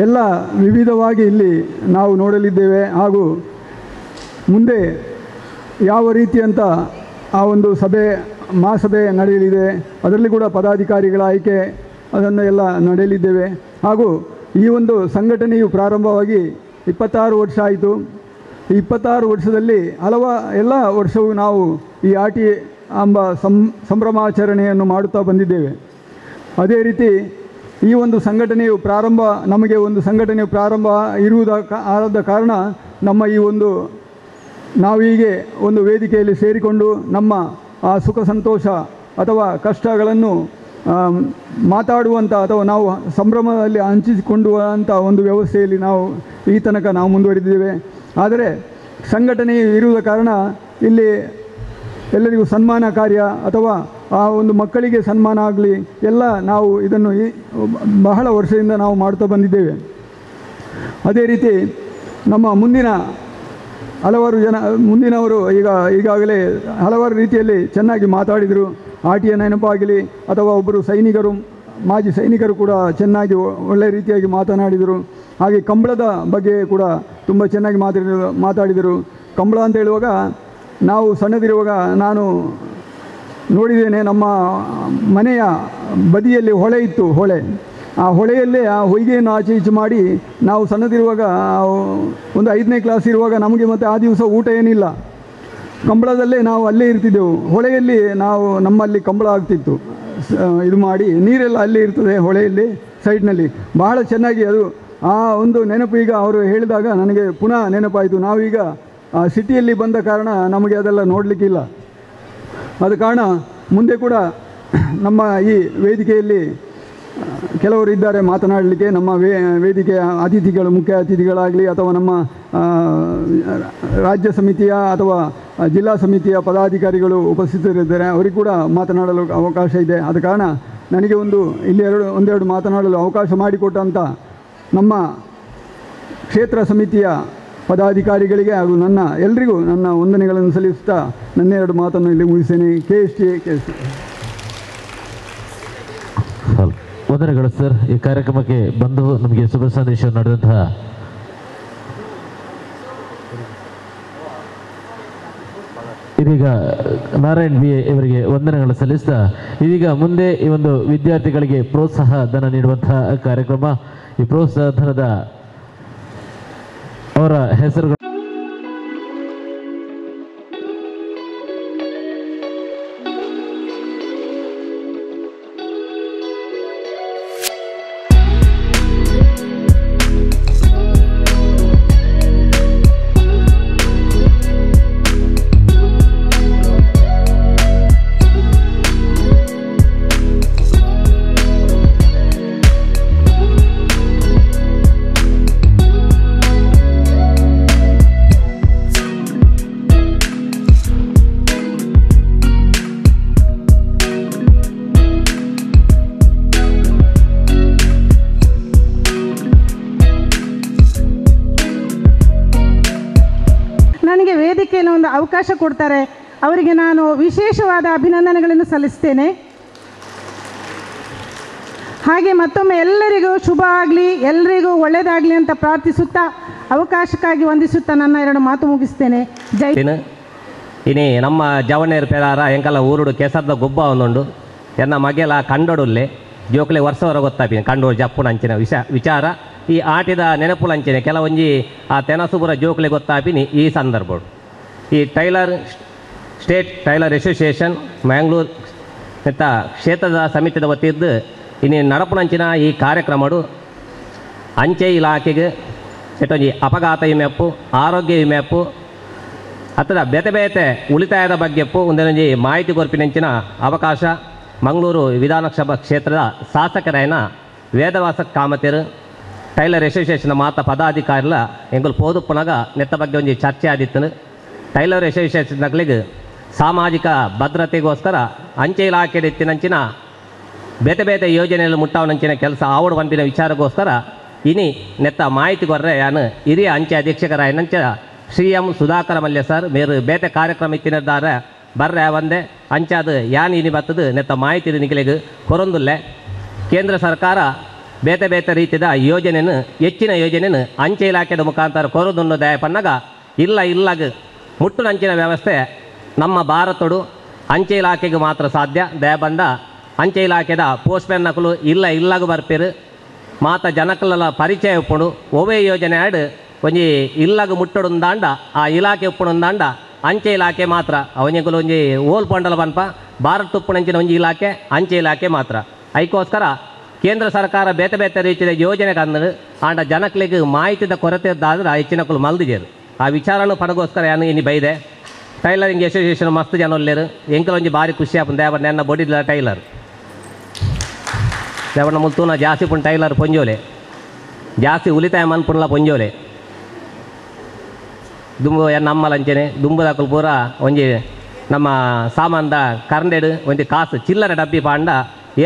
ಎಲ್ಲ ವಿವಿಧವಾಗಿ ಇಲ್ಲಿ ನಾವು ನೋಡಲಿದ್ದೇವೆ ಹಾಗೂ ಮುಂದೆ ಯಾವ ರೀತಿಯಂಥ ಆ ಒಂದು ಮಹಾಸಭೆ ನಡೆಯಲಿದೆ ಅದರಲ್ಲಿ ಕೂಡ ಪದಾಧಿಕಾರಿಗಳ ಆಯ್ಕೆ ಅದನ್ನು ಎಲ್ಲ ನಡೆಯಲಿದ್ದೇವೆ ಹಾಗೂ ಈ ಒಂದು ಸಂಘಟನೆಯು ಪ್ರಾರಂಭವಾಗಿ 26 ವರ್ಷ ಆಯಿತು. ಈ 26 ವರ್ಷದಲ್ಲಿ ಎಲ್ಲ ವರ್ಷವೂ ನಾವು ಈ ಆಟಿ ಎಂಬ ಸಂಭ್ರಮಾಚರಣೆಯನ್ನು ಮಾಡುತ್ತಾ ಬಂದಿದ್ದೇವೆ. ಅದೇ ರೀತಿ ಈ ಒಂದು ಸಂಘಟನೆಯು ನಮಗೆ ಒಂದು ಸಂಘಟನೆಯು ಪ್ರಾರಂಭ ಆದ ಕಾರಣ ನಮ್ಮ ಈ ಒಂದು ನಾವೀಗೆ ಒಂದು ವೇದಿಕೆಯಲ್ಲಿ ಸೇರಿಕೊಂಡು ನಮ್ಮ ಆ ಸುಖ ಸಂತೋಷ ಅಥವಾ ಕಷ್ಟಗಳನ್ನು ಮಾತಾಡುವಂಥ ಅಥವಾ ನಾವು ಸಂಭ್ರಮದಲ್ಲಿ ಹಂಚಿಕೊಳ್ಳುವಂಥ ಒಂದು ವ್ಯವಸ್ಥೆಯಲ್ಲಿ ಈ ತನಕ ನಾವು ಮುಂದುವರಿದಿದ್ದೇವೆ. ಆದರೆ ಸಂಘಟನೆ ಇರುವುದ ಕಾರಣ ಇಲ್ಲಿ ಎಲ್ಲರಿಗೂ ಸನ್ಮಾನ ಕಾರ್ಯ ಅಥವಾ ಆ ಒಂದು ಮಕ್ಕಳಿಗೆ ಸನ್ಮಾನ ಆಗಲಿ ಎಲ್ಲ ನಾವು ಇದನ್ನು ಬಹಳ ವರ್ಷದಿಂದ ನಾವು ಮಾಡ್ತಾ ಬಂದಿದ್ದೇವೆ. ಅದೇ ರೀತಿ ನಮ್ಮ ಮುಂದಿನವರು ಈಗಾಗಲೇ ಹಲವಾರು ರೀತಿಯಲ್ಲಿ ಚೆನ್ನಾಗಿ ಮಾತಾಡಿದರು. ಆಟಿಯ ನೆನಪಾಗಲಿ ಅಥವಾ ಒಬ್ಬರು ಮಾಜಿ ಸೈನಿಕರು ಕೂಡ ಚೆನ್ನಾಗಿ ಒಳ್ಳೆಯ ರೀತಿಯಾಗಿ ಮಾತನಾಡಿದರು. ಹಾಗೆ ಕಂಬಳದ ಬಗ್ಗೆ ಕೂಡ ತುಂಬ ಚೆನ್ನಾಗಿ ಮಾತಾಡಿದರು. ಕಂಬಳ ಅಂತ ಹೇಳುವಾಗ ನಾವು ಸಣ್ಣದಿರುವಾಗ ನಾನು ನೋಡಿದ್ದೇನೆ, ನಮ್ಮ ಮನೆಯ ಬದಿಯಲ್ಲಿ ಹೊಳೆ ಇತ್ತು. ಆ ಹೊಳೆಯಲ್ಲೇ ಆ ಹೊಯ್ಗೆಯನ್ನು ಆಚೆ ಈಚೆ ಮಾಡಿ ನಾವು ಸಣ್ಣದಿರುವಾಗ ಒಂದು 5ನೇ ಕ್ಲಾಸ್ ಇರುವಾಗ ನಮಗೆ ಮತ್ತು ಆ ದಿವಸ ಊಟ ಏನಿಲ್ಲ, ಕಂಬಳದಲ್ಲೇ ನಾವು ಅಲ್ಲೇ ಇರ್ತಿದ್ದೆವು. ಹೊಳೆಯಲ್ಲಿ ನಮ್ಮಲ್ಲಿ ಕಂಬಳ ಆಗ್ತಿತ್ತು. ಇದು ಮಾಡಿ ನೀರೆಲ್ಲ ಅಲ್ಲೇ ಇರ್ತದೆ ಹೊಳೆಯಲ್ಲಿ ಸೈಡ್ನಲ್ಲಿ. ಬಹಳ ಚೆನ್ನಾಗಿ ಅದು ಆ ಒಂದು ನೆನಪು ಈಗ ಅವರು ಹೇಳಿದಾಗ ನನಗೆ ಪುನಃ ನೆನಪಾಯಿತು. ನಾವೀಗ ಸಿಟಿಯಲ್ಲಿ ಬಂದ ಕಾರಣ ನಮಗೆ ಅದೆಲ್ಲ ನೋಡಲಿಕ್ಕಿಲ್ಲ. ಆದ ಕಾರಣ ಮುಂದೆ ಕೂಡ ನಮ್ಮ ಈ ವೇದಿಕೆಯಲ್ಲಿ ಕೆಲವರು ಇದ್ದಾರೆ ಮಾತನಾಡಲಿಕ್ಕೆ. ನಮ್ಮ ವೇದಿಕೆಯ ಮುಖ್ಯ ಅತಿಥಿಗಳಾಗಲಿ ಅಥವಾ ನಮ್ಮ ರಾಜ್ಯ ಸಮಿತಿಯ ಅಥವಾ ಜಿಲ್ಲಾ ಸಮಿತಿಯ ಪದಾಧಿಕಾರಿಗಳು ಉಪಸ್ಥಿತರಿದ್ದಾರೆ. ಅವರಿಗೆ ಕೂಡ ಮಾತನಾಡಲು ಅವಕಾಶ ಇದೆ. ಆದ ಕಾರಣ ನನಗೆ ಇಲ್ಲಿ ಒಂದೆರಡು ಮಾತನಾಡಲು ಅವಕಾಶ ಮಾಡಿಕೊಟ್ಟಂಥ ನಮ್ಮ ಕ್ಷೇತ್ರ ಸಮಿತಿಯ ಪದಾಧಿಕಾರಿಗಳಿಗೆ ಹಾಗೂ ಎಲ್ಲರಿಗೂ ನನ್ನ ವಂದನೆಗಳನ್ನು ಸಲ್ಲಿಸುತ್ತಾ ನನ್ನೆರಡು ಮಾತನ್ನು ಇಲ್ಲಿ ಮುಗಿಸ್ತೇನೆ. KSTA ವಂದನೆಗಳು ಸರ್. ಈ ಕಾರ್ಯಕ್ರಮಕ್ಕೆ ಬಂದು ನಮಗೆ ಶುಭ ಸಂದೇಶ ನಡೆದಂತಹ ಇದೀಗ ನಾರಾಯಣ್ ಬಿ ಇವರಿಗೆ ವಂದನೆಗಳು ಸಲ್ಲಿಸ್ತಾ ಇದೀಗ ಮುಂದೆ ಈ ಒಂದು ವಿದ್ಯಾರ್ಥಿಗಳಿಗೆ ಪ್ರೋತ್ಸಾಹ ಧನ ನೀಡುವಂತಹ ಕಾರ್ಯಕ್ರಮ. ಈ ಪ್ರೋತ್ಸಾಹ ಧನದ ಅವರ ಹೆಸರುಗಳು ಒಂದು ಅವಕಾಶ ಕೊಡ್ತಾರೆ. ಅವರಿಗೆ ನಾನು ವಿಶೇಷವಾದ ಅಭಿನಂದನೆಗಳನ್ನು ಸಲ್ಲಿಸ್ತೇನೆ. ಹಾಗೆ ಮತ್ತೊಮ್ಮೆ ಎಲ್ಲರಿಗೂ ಶುಭ ಆಗಲಿ, ಎಲ್ಲರಿಗೂ ಒಳ್ಳೆಯದಾಗಲಿ ಅಂತ ಪ್ರಾರ್ಥಿಸುತ್ತಾ ಅವಕಾಶಕ್ಕಾಗಿ ವಂದಿಸುತ್ತಾ ನನ್ನ ಎರಡು ಮಾತು ಮುಗಿಸ್ತೇನೆ. ಜೈ. ಇನಿ ನಮ್ಮ ಜವನೇರು ಪೇರಾರ ಎಂಕಲ್ಲ ಊರುಡು ಕೆಸರದ ಗೊಬ್ಬ ಒಂದುಂಡು ಎನ್ನ ಮಗೆಲ ಕಂಡೊಡುಲ್ಲೆ ಜೋಕಲೆ ವರ್ಷವರ ಗೊತ್ತಾಪಿನಿ ಕಂಡೋಡು ಜಪ್ಪುನ ಅಂಚಿನ ವಿಚಾರ ಈ ಆಟಿದ ನೆನಪುಲಂಚಿನ ಕೆಲವೊಂಜಿ ಆ ತೆನಸುಪುರ ಜೋಕಲೆ ಗೊತ್ತಾಪಿನಿ ಈ ಸಂದರ್ಭ. ಈ ಸ್ಟೇಟ್ ಟೈಲರ್ ಅಸೋಸಿಯೇಷನ್ ಮ್ಯಾಂಗ್ಳೂರು ಮತ್ತು ಕ್ಷೇತ್ರದ ಸಮಿತಿದ ವತಿದ್ದು ಇನ್ನು ನಡಪುನಂಚಿನ ಈ ಕಾರ್ಯಕ್ರಮಡು ಅಂಚೆ ಇಲಾಖೆಗೆ ಎಷ್ಟೊಂದು ಅಪಘಾತ ವಿಮೆಪ್ಪು, ಆರೋಗ್ಯ ವಿಮೆಪ್ಪು ಅಥವಾ ಬೇತೆ ಬೇತೆ ಉಳಿತಾಯದ ಬಗ್ಗೆಪ್ಪು ಒಂದೊಂದು ಮಾಹಿತಿ ಕೊರ್ಪಿನಂಚಿನ ಅವಕಾಶ ಮಂಗಳೂರು ವಿಧಾನಸಭಾ ಕ್ಷೇತ್ರದ ಶಾಸಕರಾಯನ ವೇದವಾಸ ಕಾಮತೇರು ಟೈಲರ್ ಅಸೋಸಿಯೇಷನ್ ಮಾತ ಪದಾಧಿಕಾರಿಲ ಎಂಗಳು ಪೋದುಪ್ಪನಾಗ ನೆತ್ತ ಬಗ್ಗೆ ಒಂದು ಚರ್ಚೆ ಆದಿತ್ತು. ಟೈಲರ್ ಅಸೋಸಿಯೇಷನ್ಗಳಿಗೆ ಸಾಮಾಜಿಕ ಭದ್ರತೆಗೋಸ್ಕರ ಅಂಚೆ ಇಲಾಖೆ ಎತ್ತಿನಂಚಿನ ಬೇತೆ ಬೇತೆ ಯೋಜನೆಯಲ್ಲಿ ಮುಟ್ಟಾವನಂಚಿನ ಕೆಲಸ ಆವಡು ಬಂದಿನ ವಿಚಾರಗೋಸ್ಕರ ಇನಿ ನೆತ್ತ ಮಾಹಿತಿ ಕೊರ್ರೆ ಯಾನು ಹಿರಿಯ ಅಂಚೆ ಅಧೀಕ್ಷಕರಾಯನಂಚ ಶ್ರೀ ಎಂ ಸುಧಾಕರ ಮಲ್ಯ ಸರ್ ಮೇರು ಬೇತೆ ಕಾರ್ಯಕ್ರಮ ಇತ್ತಿನಿದ್ದಾರೆ ಬರ್ರೆ ಒಂದೇ ಅಂಚಾದು ಯಾನ್ ಇನಿ ಬತ್ತದು ನೆತ್ತ ಮಾಹಿತಿ ನಿಖಿಲಿಗೆ ಕೊರೊಂದುಲ್ಲೆ ಕೇಂದ್ರ ಸರ್ಕಾರ ಬೇತೆ ಬೇತೆ ರೀತಿಯ ಯೋಜನೆಯನ್ನು ಹೆಚ್ಚಿನ ಯೋಜನೆಯನ್ನು ಅಂಚೆ ಇಲಾಖೆಯ ಮುಖಾಂತರ ಕೊರೊಂದು ದಯ ಪನ್ನಾಗ ಇಲ್ಲಗ ಮುಟ್ಟುನಂಚಿನ ವ್ಯವಸ್ಥೆ ನಮ್ಮ ಭಾರತಡು ಅಂಚೆ ಇಲಾಖೆಗೆ ಮಾತ್ರ ಸಾಧ್ಯ. ದಯ ಬಂದ ಅಂಚೆ ಇಲಾಖೆದ ಪೋಸ್ಟ್ಮ್ಯಾನ್ ನಕಲು ಇಲ್ಲಗ ಬರ್ಪಿರು ಮಾತ ಜನಕಲ ಪರಿಚಯ ಉಪ್ಪುಡು ಒವೇ ಯೋಜನೆ ಆಡು ಒಂಜಿ ಇಲ್ಲಗ ಮುಟ್ಟುಂದಾಂಡ ಆ ಇಲಾಖೆ ಉಪ್ಪುಣಂದಾಂಡ ಅಂಚೆ ಇಲಾಖೆ ಮಾತ್ರ ಅವನಿಗಳು ಒಂಜಿ ಓಲ್ ಪೊಂಡಲ ಬನ್ಪ ಭಾರತ ಉಪ್ಪುಣಂಚಿನ ಒಂಜಿ ಇಲಾಖೆ ಅಂಚೆ ಇಲಾಖೆ ಮಾತ್ರ. ಅದಕ್ಕೋಸ್ಕರ ಕೇಂದ್ರ ಸರ್ಕಾರ ಬೇತೆ ಬೇತೆ ರೀತಿಯ ಯೋಜನೆ ಕಂಡು ಆಂಡ ಜನಕಲಿಗೆ ಮಾಹಿತಿದ ಕೊರತೆ ಇದ್ದಾದ್ರೆ ಹೆಚ್ಚಿನಕಲು ಮಲ್ದಿಜೇರು ಆ ವಿಚಾರನೂ ಪಡಗೋಸ್ಕರ ಯಾನು ಇನ್ನು ಬೈದೆ. ಟೈಲರಿಂಗ್ ಅಸೋಸಿಯೇಷನ್ ಮಸ್ತ್ ಜನ ಒಲ್ಲೇರು ಎಂಕಲೊಂಜಿ ಭಾರಿ ಖುಷಿ ಆಪನ್ ದೇವರ ನೆನ್ನ ಬೊಡಿಲ್ಲ ಟೈಲರ್ ದೇವಣ್ಣ ಮುಲ್ತೂನ ಜಾಸ್ತಿ ಪುಣ್ ಟೈಲರ್ ಪೊಂಜೋಲೆ ಜಾಸ್ತಿ ಉಳಿತಾಯ ಮನ್ಪುಣ್ಲ ಪೊಂಜೋಲೆ ದುಂಬು ಎನ್ನ ಅಮ್ಮಲಂಚನೆ ದುಂಬುದಾಕಲು ಪೂರ ಒಂಜಿ ನಮ್ಮ ಸಾಮಾನ್ದ ಕರಂಡೆಡು ಒಂಜಿ ಕಾಸು ಚಿಲ್ಲರೆ ಡಬ್ಬಿ ಪಾಂಡ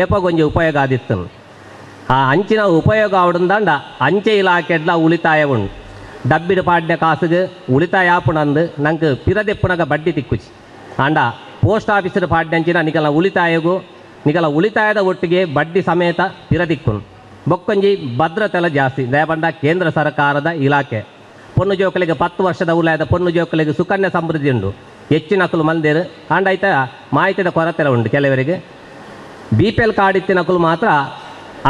ಏಪಗೊಂಜಿ ಉಪಯೋಗ ಆದಿತ್ತು. ಆ ಅಂಚಿನ ಉಪಯೋಗ ಆವಡುಂದಾಂಡ ಅಂಚೆ ಇಲಾಖೆಡ್ಲ ಉಳಿತಾಯ ಉಂಡು ಡಬ್ಬಿಡು ಪಾಡ್ಯ ಕಾಸುಗೆ ಉಳಿತಾಯ ಆಪುಣಂದು ನಂಗೆ ಪಿರದೆಪ್ಪುನಗ ಬಡ್ಡಿ ತಿಕ್ಕುಚಿ ಆಂಡ ಪೋಸ್ಟ್ ಆಫೀಸರ್ ಪಾಡ್ಯಂಚಿನ ನಿಗಲ ಉಳಿತಾಯಗೂ ನಿಗಲ ಉಳಿತಾಯದ ಒಟ್ಟಿಗೆ ಬಡ್ಡಿ ಸಮೇತ ಪಿರದಿಕ್ಕುನು ಬೊಕ್ಕೊಂಜಿ ಭದ್ರತೆಲ್ಲ ಜಾಸ್ತಿ ದಯಪಂಡ ಕೇಂದ್ರ ಸರ್ಕಾರದ ಇಲಾಖೆ ಪೊನ್ನು ಜೋಕಲಿಗೆ 10 ವರ್ಷದ ಉಲಾಯದ ಪೊನ್ನು ಜೋಕಲಿಗೆ ಸುಕನ್ಯಾ ಸಮೃದ್ಧಿ ಉಂಡು ಹೆಚ್ಚಿನಕಲು ಮಂದಿರು ಆಂಡ ಆಯ್ತಾ ಮಾಹಿತಿದ ಕೊರತೆಲ್ಲ ಉಂಟು ಕೆಲವರಿಗೆ. BPL ಕಾರ್ಡ್ ಇತ್ತಿನಕಲು ಮಾತ್ರ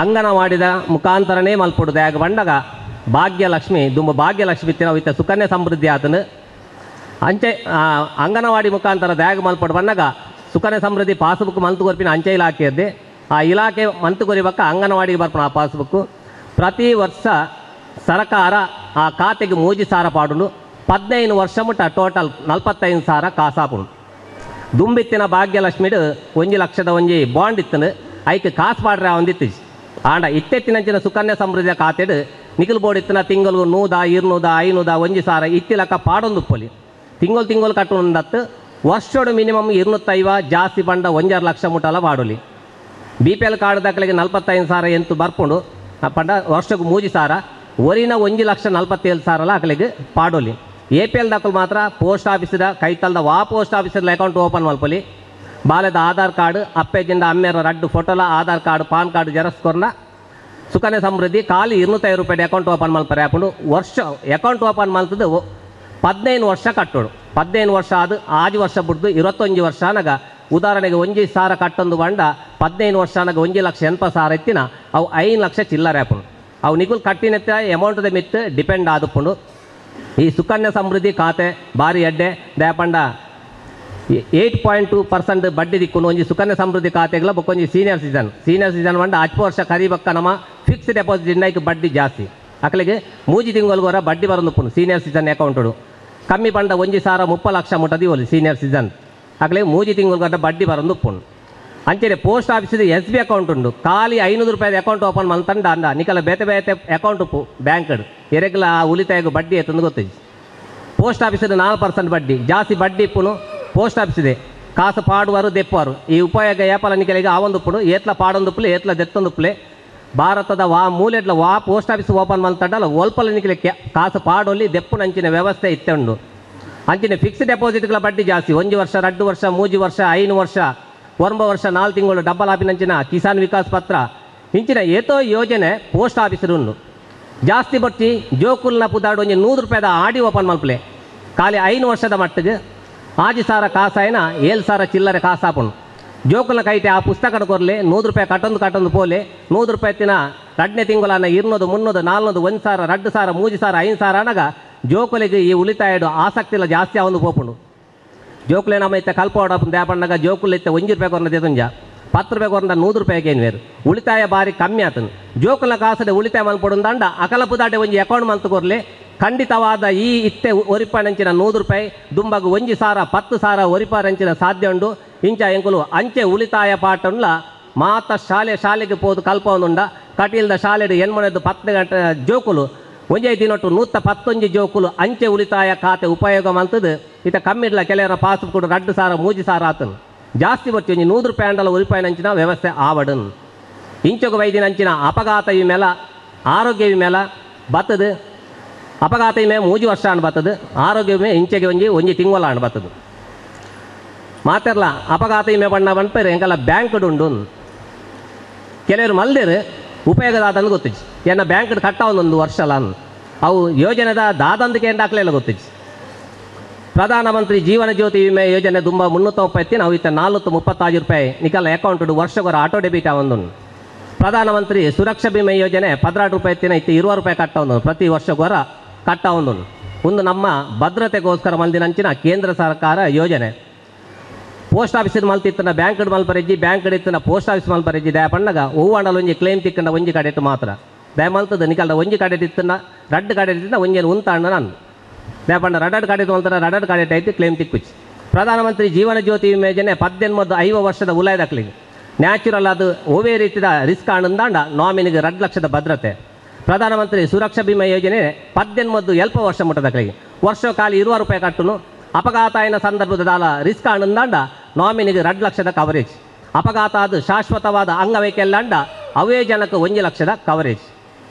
ಅಂಗನವಾಡಿದ ಮುಖಾಂತರನೇ ಮಲ್ಪಡು ದಯಾಗ ಬಂಡಾಗ ಭಾಗ್ಯಲಕ್ಷ್ಮಿ ದುಂಬ ಭಾಗ್ಯಲಕ್ಷ್ಮಿ ಇತ್ತಿನ ಇತ್ತ ಸುಕನ್ಯಾ ಸಮೃದ್ಧಿ ಆತನು ಅಂಚೆ ಅಂಗನವಾಡಿ ಮುಖಾಂತರ ದಯಾಗ ಮಲ್ಪಡು ಬಂದಾಗ ಸುಕನ್ಯಾ ಸಮೃದ್ಧಿ ಪಾಸ್ಬುಕ್ ಮಂತು ಕೊರ್ಪಿನ ಅಂಚೆ ಇಲಾಖೆಯದ್ದೇ ಆ ಇಲಾಖೆ ಮಂತು ಕೊರಿಬಕ್ಕ ಅಂಗನವಾಡಿಗೆ ಬರ್ಪಣ ಆ ಪಾಸ್ಬುಕ್ಕು ಪ್ರತಿ ವರ್ಷ ಸರ್ಕಾರ ಆ ಖಾತೆಗೆ 3,000 ಪಾಡುಂಡು 15 ವರ್ಷ ಮುಟ್ಟ ಟೋಟಲ್ 45,000 ಕಾಸಾಪುಂಡು. ದುಂಬಿತ್ತಿನ ಭಾಗ್ಯಲಕ್ಷ್ಮಿಡು 1 ಲಕ್ಷದ ಒಂಜಿ ಬಾಂಡ್ ಇತ್ತನು ಐಕೆ ಕಾಸು ಪಾಡ್ರೆ ಒಂದಿತ್ತು ಆಂಡ ಇತ್ತೆತ್ತಿನಂಚಿನ ಸುಕನ್ಯಾ ಸಮೃದ್ಧಿಯ ಖಾತೆಡು ನಿಖಿಲ್ ಬೋರ್ಡ್ ಇತ್ತಿನ ತಿಂಗಳು 100 200 500 1,000 ಇತ್ತಿಲಕ್ಕ ಪಾಡೊಂದು ಪೊಲಿ ತಿಂಗಳು ಕಟ್ಟುಂದತ್ತು ವರ್ಷೋಡು ಮಿನಿಮಮ್ 250 ಜಾಸ್ತಿ ಬಂಡ 1.5 ಲಕ್ಷ ಮುಟ್ಟಲ ಪಾಡೋಲಿ BPL ಕಾರ್ಡ್ ದಾಖಲೆಗೆ 45,000 ಎಂತು ಬರ್ಕೊಂಡು ಪಂಡ ವರ್ಷಕ್ಕೆ 3,000 ಒರಿನ 1,47,000 ಅಕಲಿಗೆ ಪಾಡೋಲಿ APL ದಾಖಲು ಮಾತ್ರ ಪೋಸ್ಟ್ ಆಫೀಸಿದ ಕೈತಲ್ದ ಪೋಸ್ಟ್ ಆಫೀಸಲ್ಲಿ ಅಕೌಂಟ್ ಓಪನ್ ಮಲ್ಪಲಿ ಬಾಲೆದ ಆಧಾರ್ ಕಾರ್ಡ್ ಅಪ್ಪೆಜಿಂದ ಅಮ್ಮೆರ 2 ಫೋಟೋಲ Aadhaar card PAN card xerox ಕೊರ್ನ ಸುಕನ್ಯಾ ಸಮೃದ್ಧಿ ಖಾಲಿ 250 ರೂಪಾಯಿ ಅಕೌಂಟ್ ಓಪನ್ ಮಲ್ಪರೆ ಹಾಕೊಂಡು ವರ್ಷ ಅಕೌಂಟ್ ಓಪನ್ ಮಲ್ತದ್ದು 15 ವರ್ಷ ಕಟ್ಟೋಡು 15 ವರ್ಷ ಆಜು ವರ್ಷ ಬಿಡ್ದು 21 ವರ್ಷ ಅನಗ ಉದಾಹರಣೆಗೆ 1,000 ಕಟ್ಟೊಂದು ಬಂಡ 15 ವರ್ಷ ಅನಗ 1,80,000 ಎತ್ತಿನ ಅವು 5 ಲಕ್ಷ ಚಿಲ್ಲರೆ ಹಾಕೊಂಡು ಅವು ನಿಗುಲ್ ಕಟ್ಟಿನೆತ್ತ ಅಮೌಂಟ್ದ ಮಿತ್ತು ಡಿಪೆಂಡ್ ಆದುಕೊಂಡು ಈ ಸುಕನ್ಯಾ ಸಮೃದ್ಧಿ ಖಾತೆ ಭಾರಿ ಎಡ್ಡೆ ದಯಪಂಡ 8.2% ಬಡ್ಡಿ ದಿಕ್ಕುನು ಒಂಜಿ ಸುಕನ್ಯಾ ಸಮೃದ್ಧಿ ಖಾತೆಗಳ ಬೊಕ್ಕೊಂಜಿ ಸೀನಿಯರ್ ಸಿಟಿಜನ್ ಬಂಡ 10 ವರ್ಷ ಕರಿಬಕ್ಕ ನಮ್ಮ ಫಿಕ್ಸ್ಡ್ ಡೆಪಾಸಿಟ್ ಇಂಡೈಕ್ ಬಡ್ಡಿ ಜಾಸ್ತಿ ಅಕಲಿಗೆ 3 ತಿಂಗಳ ಬಡ್ಡಿ ಬರೋದು ಸೀನಿಯರ್ ಸಿಟಿಜನ್ ಅಕೌಂಟು ಕಮ್ಮಿ ಬಂಡ 1,30 ಲಕ್ಷ ಮುಟ್ಟದಿ ಒಲಿ ಸೀನಿಯರ್ ಸಿಟಿಜನ್ ಅಕಲಿಗೆ 3 ತಿಂಗಳ ಬಡ್ಡಿ ಬರೋದು ಉಪ್ಪುಂಡು ಅಂಚೆ ಪೋಸ್ಟ್ ಆಫೀಸಿದ SB ಅಕೌಂಟ್ ಉಂಡು ಖಾಲಿ 500 ರೂಪಾಯಿ ಅಕೌಂಟ್ ಓಪನ್ ಮಲ್ತಂಡ ಅಂದ ನಿಕಲ ಬೇತೆ ಅಕೌಂಟ್ ಉಪ್ಪು ಬ್ಯಾಂಕ್ ಎರೆಗ್ಲ ಉಳಿತಾಯಗೂ ಬಡ್ಡಿ ಎತ್ತಂದು ಗೊತ್ತಿದೆ ಪೋಸ್ಟ್ ಆಫೀಸಿದ 4% ಬಡ್ಡಿ ಜಾಸ್ತಿ ಬಡ್ಡಿ ಇಪ್ಪುನು ಪೋಸ್ಟ್ ಆಫೀಸಿದೆ ಕಾಸು ಪಾಡುವರು ದೆಪ್ಪುವರು ಈ ಉಪಯೋಗ ಏಪಲ ನಿಕಲಿಗೆ ಆವೊಂದು ಉಪ್ಪುಡು ಏತ್ಲ ಪಾಡೊಂದುಪ್ಪಲೆ ಏತ್ಲ ದೆತ್ತೊಂದುಪ್ಪಲೆ ಭಾರತದ ಪೋಸ್ಟ್ ಆಫೀಸ್ ಓಪನ್ ಮಲ್ತಂಡಲ್ಲ ಒಲ್ಪಲ ನಿಕಲಿಕ್ಕೆ ಕಾಸು ಪಾಡೋಲ್ಲಿ ದೆಪ್ಪು ನಂಚಿನ ವ್ಯವಸ್ಥೆ ಇತ್ತೆ ಉಂಡು ಅಂಚಿನ ಫಿಕ್ಸ್ಡ್ ಡೆಪಾಸಿಟ್ಗಳ ಬಡ್ಡಿ ಜಾಸ್ತಿ 1 ವರ್ಷ 2 ವರ್ಷ 3 ವರ್ಷ 5 ವರ್ಷ 1 ವರ್ಷ 4 ತಿಂಗಳು ಡಬ್ಬಲ್ ಆಪಿನಂಚಿನ ಕಿಸಾನ್ ವಿಕಾಸ್ ಪತ್ರ ಇಂಚಿನ ಏತೋ ಯೋಜನೆ ಪೋಸ್ಟ್ ಆಫೀಸರು ಉಂಡು ಜಾಸ್ತಿ ಬಟ್ಟಿ ಜೋಕುಲ್ನ ಪುದಾಡು 100 ರೂಪಾಯಿದ ಆಡಿ ಓಪನ್ ಮಲ್ಪಲೆ ಖಾಲಿ 5 ವರ್ಷದ ಮಟ್ಟಿಗೆ 6,000 ಕಾಸಾಯನ 7,000 ಚಿಲ್ಲರೆ ಕಾಸಾಪುಂಡು ಜೋಕುಲ್ನ ಕೈಟೆ ಆ ಪುಸ್ತಕದ ಕೊರಲೆ 100 ರೂಪಾಯಿ ಕಟ್ಟೊಂದು ಪೋಲೆ 100 ರೂಪಾಯಿ ತಿನ 2ನೇ ತಿಂಗಳನ್ನ 200 300 400 1,000 2,000 3,000 5,000 ಅನಗ ಜೋಕುಲಿಗೆ ಈ ಉಳಿತಾಯಡು ಆಸಕ್ತಿ ಇಲ್ಲ ಜಾಸ್ತಿ ಅವನು ಪೋಪುಂಡು ಜೋಕುಲೆ ನಮ್ಮ ಇತ್ತ ಕಲ್ಪೋಡಪ್ಪು ದೇಪಣ್ಣಗ ಜೋಕುಲ್ ಇತ್ತ 1 ರೂಪಾಯಿ ಕೊರಂದ ತೆತುಂಜ 10 ರೂಪಾಯಿ ಕೊರಂದ 100 ರೂಪಾಯಿಗೆ ಏನು ಬೇರು ಉಳಿತಾಯ ಬಾರಿ ಕಮ್ಮಿ ಆತನು ಜೋಕುಲ್ನ ಕಾಸದೆ ಉಳಿತಾಯ ಮಲ್ಪಡು ದಂಡ ಅಕಲಪುದಾಟೆ ಒಂಜಿ ಅಕೌಂಟ್ ಮಲ್ತು ಕೊರ್ಲೆ ಖಂಡಿತವಾದ ಈ ಇತ್ತೆ ಒರಿಪಾನಂಚಿನ 100 ರೂಪಾಯಿ ದುಂಬಗು 1,000 10,000 ಒರಿಪಾರಂಚಿನ ಸಾಧ್ಯ ಉಂಡು ಇಂಚ ಎಂಕುಲು ಅಂಚೆ ಉಳಿತಾಯ ಪಾಠನ್ಲ ಮಾತ ಶಾಲೆಗೆ ಪೋದು ಕಲ್ಪವೊಂದುಂಡ ಕಟೀಲ್ದ ಶಾಲೆಡು ಎನ್ಮನೆದು 10 ಗಂಟೆ ಜೋಕುಲು ಒಂಜೈ ದಿನೊಟ್ಟು 111 ಜೋಕುಲು ಅಂಚೆ ಉಳಿತಾಯ ಖಾತೆ ಉಪಯೋಗ ಮಂತದ್ದು ಇತ ಕಮ್ಮಿಡ್ಲ ಕೆಲವರ ಪಾಸ್ಬುಕ್ 2,000 3,000 ಆತನು ಜಾಸ್ತಿ ಬರ್ತಿ ಒಂಜಿ 100 ರೂಪಾಯಿ ಅಂಡಲ ಒರಿಪಾಯಿನಂಚಿನ ವ್ಯವಸ್ಥೆ ಆವಡನ್ ಇಂಚೊಗ ವೈದಿನಂಚಿನ ಅಪಘಾತ ವಿಮೆಲ ಆರೋಗ್ಯ ವಿಮೆಲ ಬತ್ತದು ಅಪಘಾತ ವಿಮೆ 3 ವರ್ಷ ಅನ್ ಬತ್ತದು ಆರೋಗ್ಯ ವಿಮೆ ಇಂಚೆಗೆ ಒಂಜಿ ತಿಂಗಳ ಅನ್ ಬತ್ತದು ಮಾತೆರ್ಲ ಅಪಘಾತ ವಿಮೆ ಬಣ್ಣ ಬಂದ್ಪೇರು ಎಂಕಲ್ಲ ಬ್ಯಾಂಕ್ ಉಂಡು ಕೆಲವರು ಮಲ್ದೇರು ಉಪಯೋಗದಾದಂದು ಗೊತ್ತಿಜ್ಜಿ ಏನ ಬ್ಯಾಂಕ್ ಕಟ್ಟ ಒಂದೊಂದು ವರ್ಷ ಅಲ್ಲ ಅವು ಯೋಜನೆದ ದಾದಂದಕ್ಕೆ ಎಂದಾಕ್ಲೆಲ್ಲ ಗೊತ್ತಿಜ್ಜಿ ಪ್ರಧಾನಮಂತ್ರಿ ಜೀವನ ಜ್ಯೋತಿ ವಿಮೆ ಯೋಜನೆ ತುಂಬ 330 ನಾವು ಇತ್ತ 436 ರೂಪಾಯಿ ನಿಕಲ ಅಕೌಂಟ್ ವರ್ಷಗೊರ ಆಟೋ ಡೆಬಿಟ್ ಒಂದು ಪ್ರಧಾನಮಂತ್ರಿ ಸುರಕ್ಷಾ ವಿಮೆ ಯೋಜನೆ 16 ರೂಪಾಯಿ ಇತ್ತ 20 ರೂಪಾಯಿ ಕಟ್ಟ ಒಂದು ಪ್ರತಿ ವರ್ಷಗೊರ ಕಟ್ಟ ಒಂದು ನಮ್ಮ ಭದ್ರತೆಗೋಸ್ಕರ ಮಲ್ದಿನಂಚಿನ ಕೇಂದ್ರ ಸರ್ಕಾರ ಯೋಜನೆ ಪೋಸ್ಟ್ ಆಫೀಸಿನ ಮಲ್ತಿತ್ತನ ಬ್ಯಾಂಕ್ ಮಲ್ಪರೆಜ್ಜಿ ಬ್ಯಾಂಕ್ ಇತ್ತಿನ ಪೋಸ್ಟ್ ಆಫೀಸ್ ಮಲ್ಪರೆಜ್ಜಿ ದಯ ಪಣ್ಣಗ ಹೂವಾಂಡಲು ಒಂಜಿ ಕ್ಲೇಮ್ ತಿಕ್ಕಂಡ ಒಂಜಿ ಕಡೆಟ್ ಮಾತ್ರ ದಯ ಮಲ್ತದ ನಿಕಲ್ದ ಒಂಜಿ ಕಡೆಟ್ ಇತ್ತನ 2 ಕಡೆಟ್ ಇತ್ತಿನ ಒಂಜೇನು ಉಂತಾಂಡ ನಾನು ದಯ ಪಂಡ 2 ಕಡೆಟ್ ಮಲ್ತಾರ 2 ಕಡೆಟ್ ಐತಿ ಕ್ಲೇಮ್ ತಿಕ್ಕುಚ್ಚಿ ಪ್ರಧಾನಮಂತ್ರಿ ಜೀವನ ಜ್ಯೋತಿ ವಿಮೆ ಯೋಜನೆ 18 ವರ್ಷದ ಉಲಾಯ್ದಕ್ಲಿಗೆ ನ್ಯಾಚುರಲ್ ಅದು ಓವೇ ರೀತಿಯ ರಿಸ್ಕ್ ಆನಂದಾಂಡ ನಾಮಿನಿಗೆ 2 ಲಕ್ಷದ ಭದ್ರತೆ ಪ್ರಧಾನಮಂತ್ರಿ ಸುರಕ್ಷಾ ವಿಮೆ ಯೋಜನೆ 18 ವರ್ಷ ಮುಟ್ಟದಕ್ಲಿಗೆ ವರ್ಷ ಖಾಲಿ 20 ರೂಪಾಯಿ ಕಟ್ಟುನು ಅಪಘಾತಾಯನ ಸಂದರ್ಭದ ದಾಲ ರಿಸ್ಕ್ ಆನಂದಾಂಡ ನಾಮಿನಿಗೆ 2 ಲಕ್ಷದ ಕವರೇಜ್ ಅಪಘಾತ ಅದು ಶಾಶ್ವತವಾದ ಅಂಗವೈಕಲ್ಯಾಂಡ ಅವೇ ಜನಕ್ಕೆ 1 ಲಕ್ಷದ ಕವರೇಜ್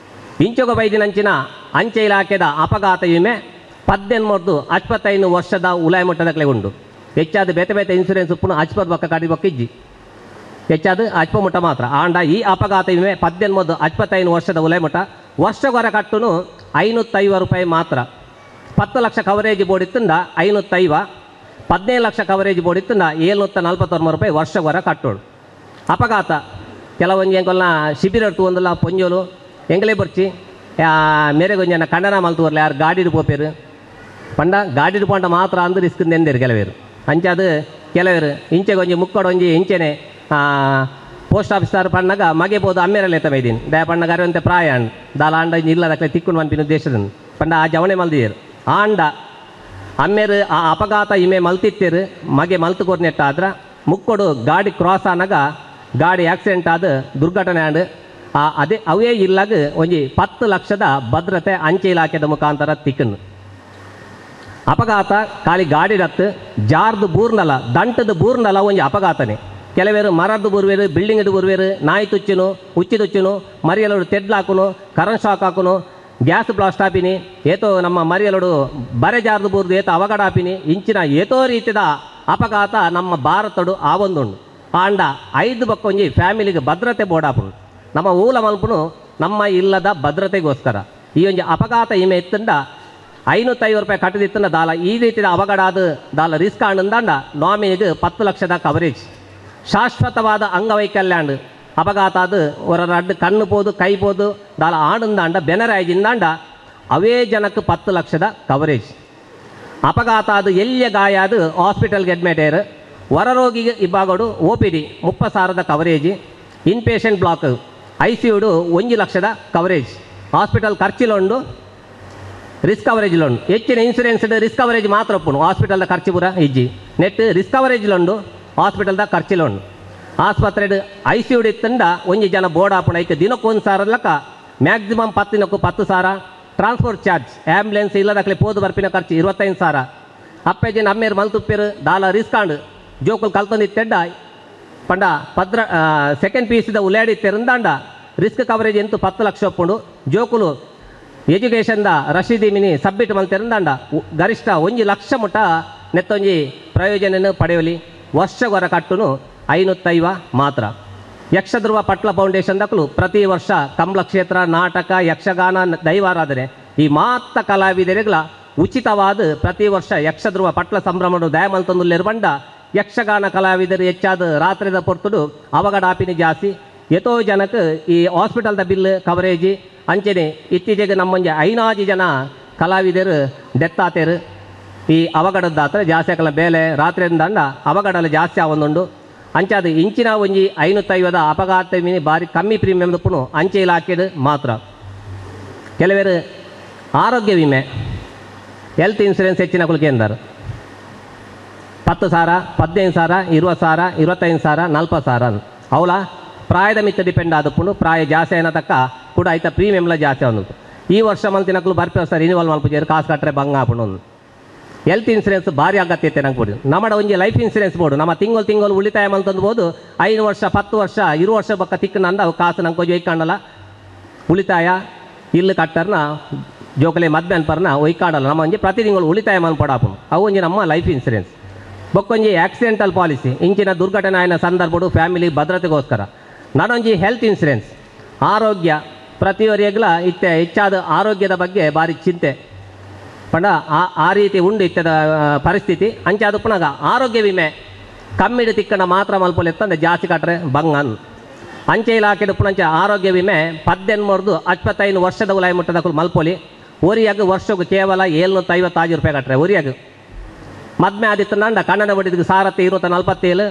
ಇಂಚೊಗ ಬೈದಿನಂಚಿನ ಅಂಚೆ ಇಲಾಖೆದ ಅಪಘಾತ ವಿಮೆ 18 ವರ್ಷದ ಉಲಾಯ ಮಟ್ಟದಕ್ಲೆ ಉಂಡು ಹೆಚ್ಚಾದ ಬೇತೆ ಇನ್ಸೂರೆನ್ಸ್ ಉಪ್ಪುನು ಅಚ್ಪದ ಬಕ್ಕ ಕಡಿ ಬಕ್ಕಿಜ್ಜಿ ಹೆಚ್ಚಾದ ಅಚ್ಪ ಮುಟ್ಟ ಮಾತ್ರ ಆಂಡ ಈ ಅಪಘಾತ ವಿಮೆ 18 ವರ್ಷದ ಉಲಾಯ ಮಟ್ಟ ವರ್ಷಗೊರ ಕಟ್ಟುನು 550 ರೂಪಾಯಿ ಮಾತ್ರ 10 ಲಕ್ಷ ಕವರೇಜ್ ಬೋರ್ಡ್ ಇತ್ತಂದ 550 15 ಲಕ್ಷ ಕವರೇಜ್ ಬೋರ್ಡ್ ಇತ್ತಂದ 749 ರೂಪಾಯಿ ವರ್ಷಗೊರ ಕಟ್ಟೋಳು ಅಪಘಾತ ಕೆಲವೊಂದು ಎಂಕೊಲ್ಲ ಶಿಬಿರ ಒಂದಲ್ಲ ಪೊಂಜೋಲು ಎಂಗಲೇ ಬರ್ಚಿ ಮೇರೆಗೊಂಜನ ಖಂಡನ ಮಲ್ತುವರ್ಲ ಯಾರು ಗಾಡಿ ಪೋಪೇರು ಪಂಡ ಗಾಡಿ ಪಂಡ ಮಾತ್ರ ಅಂದು ರಿಸ್ಕ್ ಎಂದೇರು ಕೆಲವೇರು ಅಂಚದು ಕೆಲವರು ಇಂಚೆಗೊಂಜಿ ಮುಕ್ಕಡೊಂಜಿ ಇಂಚೆನೆ ಪೋಸ್ಟ್ ಆಫೀಸರ್ ಪಣ್ಣಗ ಮಗೆ ಬೋದು ಅಮ್ಮೇರಲ್ಲಿ ಎತ್ತ ಬೈದೀನಿ ದಯ ಪಣ್ಣಗ ಅರಿವಂತೆ ಪ್ರಾಯ ದಾಲ ಅಂಡ ಇಲ್ಲದಕ್ಕೆ ತಿಕ್ಕೊಂಡು ಮನ್ಪಿನ ಉದ್ದೇಶದಿಂದ ಪಂಡ ಆ ಜವಣೆ ಮಲ್ದಿಯರು ಆಂಡ ಅಮ್ಮೇರು ಆ ಅಪಘಾತ ಇಮೆ ಮಲ್ತಿತ್ತೇರು ಮಗೆ ಮಲ್ತು ನೆಟ್ಟಾದ್ರೆ ಮುಕ್ಕೊಡು ಗಾಡಿ ಕ್ರಾಸ್ ಆನಾಗ ಗಾಡಿ ಆಕ್ಸಿಡೆಂಟ್ ಆದ ದುರ್ಘಟನೆ ಆಂಡ್ ಅದೇ ಅವೇ ಇಲ್ಲಾಗ ಒಂಜಿ 10 ಲಕ್ಷದ ಭದ್ರತೆ ಅಂಚೆ ಇಲಾಖೆದ ಮುಖಾಂತರ ತಿಕ್ಕನ್ನು. ಅಪಘಾತ ಖಾಲಿ ಗಾಡಿಡತ್ತು ಜಾರ್ದು ಬೂರ್ನಲ ದಂಟದ ಬೂರ್ನಲ ಒಂಜಿ ಅಪಘಾತನೇ. ಕೆಲವೇರು ಮರದ್ದು ಬುರ್ವೇರು, ಬಿಲ್ಡಿಂಗ್ದು ಬುರ್ವೇರು, ನಾಯಿ ತುಚ್ಚುನು, ಉಚ್ಚಿ ತುಚ್ಚುನು, ಮರಿಯಲೋಡು ತೆಡ್ಲಾಕುನು, ಕರೆಂಟ್ ಶಾಕ್ ಹಾಕುನು, ಗ್ಯಾಸ್ ಬ್ಲಾಸ್ಟ್ ಆಪಿನಿ, ಏತೋ ನಮ್ಮ ಮರಿಯಲೋಡು ಬರೆ ಜಾರ್ದು ಬೂರ್ದು ಏತೋ ಅವಘಡ ಆಪಿನಿ, ಇಂಚಿನ ಏತೋ ರೀತಿಯ ಅಪಘಾತ ನಮ್ಮ ಭಾರತಡು ಆವೊಂದುಂಡು. ಆಂಡ 5 ಬಕ್ಕೊಂಜಿ ಫ್ಯಾಮಿಲಿಗೆ ಭದ್ರತೆ ಬೋಡಾಪುನು. ನಮ್ಮ ಊಲ ಮಲ್ಪುನು ನಮ್ಮ ಇಲ್ಲದ ಭದ್ರತೆಗೋಸ್ಕರ ಈ ಒಂಜಿ ಅಪಘಾತ ಇಮೆ ಎತ್ತಂಡ 550 ರೂಪಾಯಿ ಕಟ್ಟದಿತ್ತಂಡ ದಾಲ ಈ ರೀತಿಯ ಅವಘಡ ಅದು ದಾಲ ರಿಸ್ಕ್ ಆಂಡಂದಾಂಡ ನಾಮಿನಿಗೆ 10 ಲಕ್ಷದ ಕವರೇಜ್. ಶಾಶ್ವತವಾದ ಅಂಗವೈಕಲ್ಯಾಂಡ್ ಅಪಘಾತ ಅದು ಹೊರ ರಡ್ಡು ಕಣ್ಣು ಪೋದು ಕೈ ಪೋದು ದಾಲ ಆಡಂದಾಂಡ ಬೆನರಾಯ್ಜಿಂದಾಂಡ ಅವೇ ಜನಕ್ಕೆ 10 ಲಕ್ಷದ ಕವರೇಜ್. ಅಪಘಾತ ಅದು ಎಲ್ಲಿಯ ಗಾಯ ಅದು ಹಾಸ್ಪಿಟಲ್ಗೆ ಅಡ್ಮಿಟ್ ಏರು, ಹೊರ ರೋಗಿಗೆ ಇಬ್ಬಾಗೋಡು OPD 30,000ದ ಕವರೇಜ್, ಇನ್ಪೇಷೆಂಟ್ ಬ್ಲಾಕ್ ICUಡು 1 ಲಕ್ಷದ ಕವರೇಜ್, ಹಾಸ್ಪಿಟಲ್ ಖರ್ಚಿಲೊಂಡು ರಿಸ್ಕ್ ಕವರೇಜ್ಲೊಂಡು. ಹೆಚ್ಚಿನ ಇನ್ಸೂರೆನ್ಸ್ ರಿಸ್ಕ್ ಕವರೇಜ್ ಮಾತ್ರ ಒಪ್ಪುನು, ಹಾಸ್ಪಿಟಲ್ದ ಖರ್ಚು ಪೂರ ಇಜ್ಜಿ ನೆಟ್ ರಿಸ್ಕ್ ಕವರೇಜ್ಲೊಂಡು, ಹಾಸ್ಪಿಟಲ್ದ ಖರ್ಚಿಲೊಂಡು. ಆಸ್ಪತ್ರೆಡು ICUಡು ಇತ್ತಂಡ 1 ಜನ ಬೋರ್ಡ್ ಹಾಪುಣ ಐತೆ ದಿನಕ್ಕೆ 1,000 ಲೆಕ್ಕ, ಮ್ಯಾಕ್ಸಿಮಮ್ 10 ದಿನಕ್ಕೂ 10,000. ಟ್ರಾನ್ಸ್ಪೋರ್ಟ್ ಚಾರ್ಜ್ ಆ್ಯಂಬುಲೆನ್ಸ್ ಇಲ್ಲದಕ್ಕಲೆ ಪೋದು ಬರ್ಪಿನ ಖರ್ಚು 25,000. ಅಪ್ಪೆಜಿನ ಅಮ್ಮೇರು ಮಲ್ತುಪ್ಪೇರು ದಾಲ ರಿಸ್ಕ್ ಆಂಡು ಜೋಕುಲು ಕಲ್ತೊಂದಿತ್ತೆಡ್ಡ ಪಂಡ ಪದ್ರ ಸೆಕೆಂಡ್ PUCದ ಉಲ್ಲಾಡಿತ್ತೆರಂದಾಂಡ ರಿಸ್ಕ್ ಕವರೇಜ್ ಎಂತು 10 ಲಕ್ಷ ಒಪ್ಪುಂಡು. ಜೋಕುಲು ಎಜುಕೇಷನ್ದ ರಶೀದಿ ಮಿನಿ ಸಬ್ಮಿಟ್ ಮಲ್ತೆರಂದಾಂಡ ಗರಿಷ್ಠ 1 ಲಕ್ಷ ಮುಟ ನೆತ್ತೊಂಜಿ ಪ್ರಯೋಜನ ಪಡೆಯಲಿ. ವರ್ಷಗೊರ ಕಟ್ಟುನು 550 ಮಾತ್ರ. ಯಕ್ಷಧ್ರುವ ಪಟ್ಲ ಫೌಂಡೇಶನ್ ದಕ್ಕಲು ಪ್ರತಿ ವರ್ಷ ಕಂಬಳ ಕ್ಷೇತ್ರ, ನಾಟಕ, ಯಕ್ಷಗಾನ, ದೈವಾರಾಧನೆ ಈ ಮಾತ್ರ ಕಲಾವಿದರಿಗಳ ಉಚಿತವಾದ ಪ್ರತಿ ವರ್ಷ ಯಕ್ಷಧ್ರುವ ಪಟ್ಲ ಸಂಭ್ರಮಡು ದಯಮಲ್ತೊಂದುಲ್ಲಿರುವಂಡ ಯಕ್ಷಗಾನ ಕಲಾವಿದರು ಹೆಚ್ಚಾದ ರಾತ್ರಿದ ಪೊರ್ತುಡು ಅವಘಡ ಆಪಿನಿ ಜಾಸ್ತಿ. ಎತೋ ಜನಕ್ಕೆ ಈ ಹಾಸ್ಪಿಟಲ್ದ ಬಿಲ್ ಕವರೇಜ್ ಅಂಚೆನೆ ಇತ್ತೀಚೆಗೆ ನಮ್ಮೊಂಜೆ 5 ಜನ ಕಲಾವಿದರು ಡೆತ್ ಆತೇರು ಈ ಅವಘಡದಾತ್ರ ಜಾಸ್ತಿ ಆಕಲ ಬೇಲೆ ರಾತ್ರಿಯಿಂದ ಅವಘಡ ಜಾಸ್ತಿ ಆವೊಂದುಂಡು. ಅಂಚಾದ ಇಂಚಿನ ಒಂಜಿ 550 ಅಪಘಾತ ವಿಮೆ ಬಾರಿ ಕಮ್ಮಿ ಪ್ರೀಮಿಯಮ್ ಪುನು ಅಂಚೆ ಇಲಾಖೆದು ಮಾತ್ರ. ಕೆಲವರು ಆರೋಗ್ಯ ವಿಮೆ ಹೆಲ್ತ್ ಇನ್ಸೂರೆನ್ಸ್ ಹೆಚ್ಚಿನ ಕುಲಿಕೆ ಎಂದರು 10,000, 15,000, 20,000, 25,000, 40,000 ಅವಳ ಪ್ರಾಯದ ಮಿತ್ತ ಡಿಪೆಂಡ್ ಆದಪ್ಪುಂಡು. ಪ್ರಾಯ ಜಾಸ್ತಿ ಏನ ತಕ್ಕ ಕೂಡ ಆಯ್ತಾ ಪ್ರೀಮಿಯಮ್ಲ ಜಾಸ್ತಿ ಆವೊಂದು. ಈ ವರ್ಷ ಮಲ್ತಿನಕ್ಕಲು ಬರ್ಪೆ ವರ್ಷ ರಿನಿವಲ್ ಮಲ್ಪುಜೇರು ಕಾಸು ಕಟ್ಟರೆ ಬಂಗ ಆಪುಂಡು. ಹೆಲ್ತ್ ಇನ್ಸೂರೆನ್ಸ್ ಭಾರಿ ಅಗತ್ಯತೆ ನಂಗೆ ಕೊಡಿ. ನಮ್ಮ ಒಂಜಿ ಲೈಫ್ ಇನ್ಸೂರೆನ್ಸ್ ಬೋರ್ಡು ನಮ್ಮ ತಿಂಗಳು ಉಳಿತಾಯ ಮಲ್ತಂದ್ಬೋದು 5 ವರ್ಷ 10 ವರ್ಷ 20 ವರ್ಷ ಬಕ್ಕ ತಿಕ್ಕನಂದ ಅವು ಕಾಸು ನಂಗೆ ಕೊಂಚ ಒಯ್ಕಾಂಡಲ್ಲ. ಉಳಿತಾಯ ಇಲ್ಲಿ ಕಟ್ಟರ್ನ ಜೋಕಲೆ ಮದ್ವೆ ಅನ್ಪರ್ನ ಒಯ್ಕಾಂಡಲ್ಲ. ನಮ್ಮ ಒಂಜಿ ಪ್ರತಿ ತಿಂಗಳು ಉಳಿತಾಯ ಮಲ್ಪಡಾಪು ಅವು ಒಂಜಿ ನಮ್ಮ ಲೈಫ್ ಇನ್ಸೂರೆನ್ಸ್. ಬೊಕ್ಕೊಂಜಿ ಆಕ್ಸಿಡೆಂಟಲ್ ಪಾಲಿಸಿ ಇಂಚಿನ ದುರ್ಘಟನೆ ಆಯ್ನ ಸಂದರ್ಭಡು ಫ್ಯಾಮಿಲಿ ಭದ್ರತೆಗೋಸ್ಕರ. ನಾನೊಂಜಿ ಹೆಲ್ತ್ ಇನ್ಸೂರೆನ್ಸ್ ಆರೋಗ್ಯ ಪ್ರತಿಯೊರಿಯಗ್ಲ ಇತ್ತೆ ಹೆಚ್ಚಾದ ಆರೋಗ್ಯದ ಬಗ್ಗೆ ಭಾರಿ ಚಿಂತೆ ಪಂಡ ಆ ರೀತಿ ಉಂಡು ಇತ್ತದ ಪರಿಸ್ಥಿತಿ. ಅಂಚಾದ ಪುನಗ ಆರೋಗ್ಯ ವಿಮೆ ಕಮ್ಮಿಡು ತಿಕ್ಕಣ ಮಾತ್ರ ಮಲ್ಪೊಲೆತ್ತಂದ್ರೆ ಜಾಸ್ತಿ ಕಟ್ಟರೆ ಬಂಗನ್. ಅಂಚೆ ಇಲಾಖೆದು ಪುನಂಚ ಆರೋಗ್ಯ ವಿಮೆ 18-25 ವರ್ಷದ ಉಲಾಯಿ ಮುಟ್ಟದಕ್ಕೂ ಮಲ್ಪೊಲಿ. ಒರಿಯಾಗ ವರ್ಷಕ್ಕೆ ಕೇವಲ 750 ರೂಪಾಯಿ ಕಟ್ಟರೆ ಒರಿಯಾಗ. ಮದ್ಮೆ ಆದಿತ್ತಂಡ ಕಣ್ಣನ ಬಡಿದ ಸಾರತ್ತೆ 247,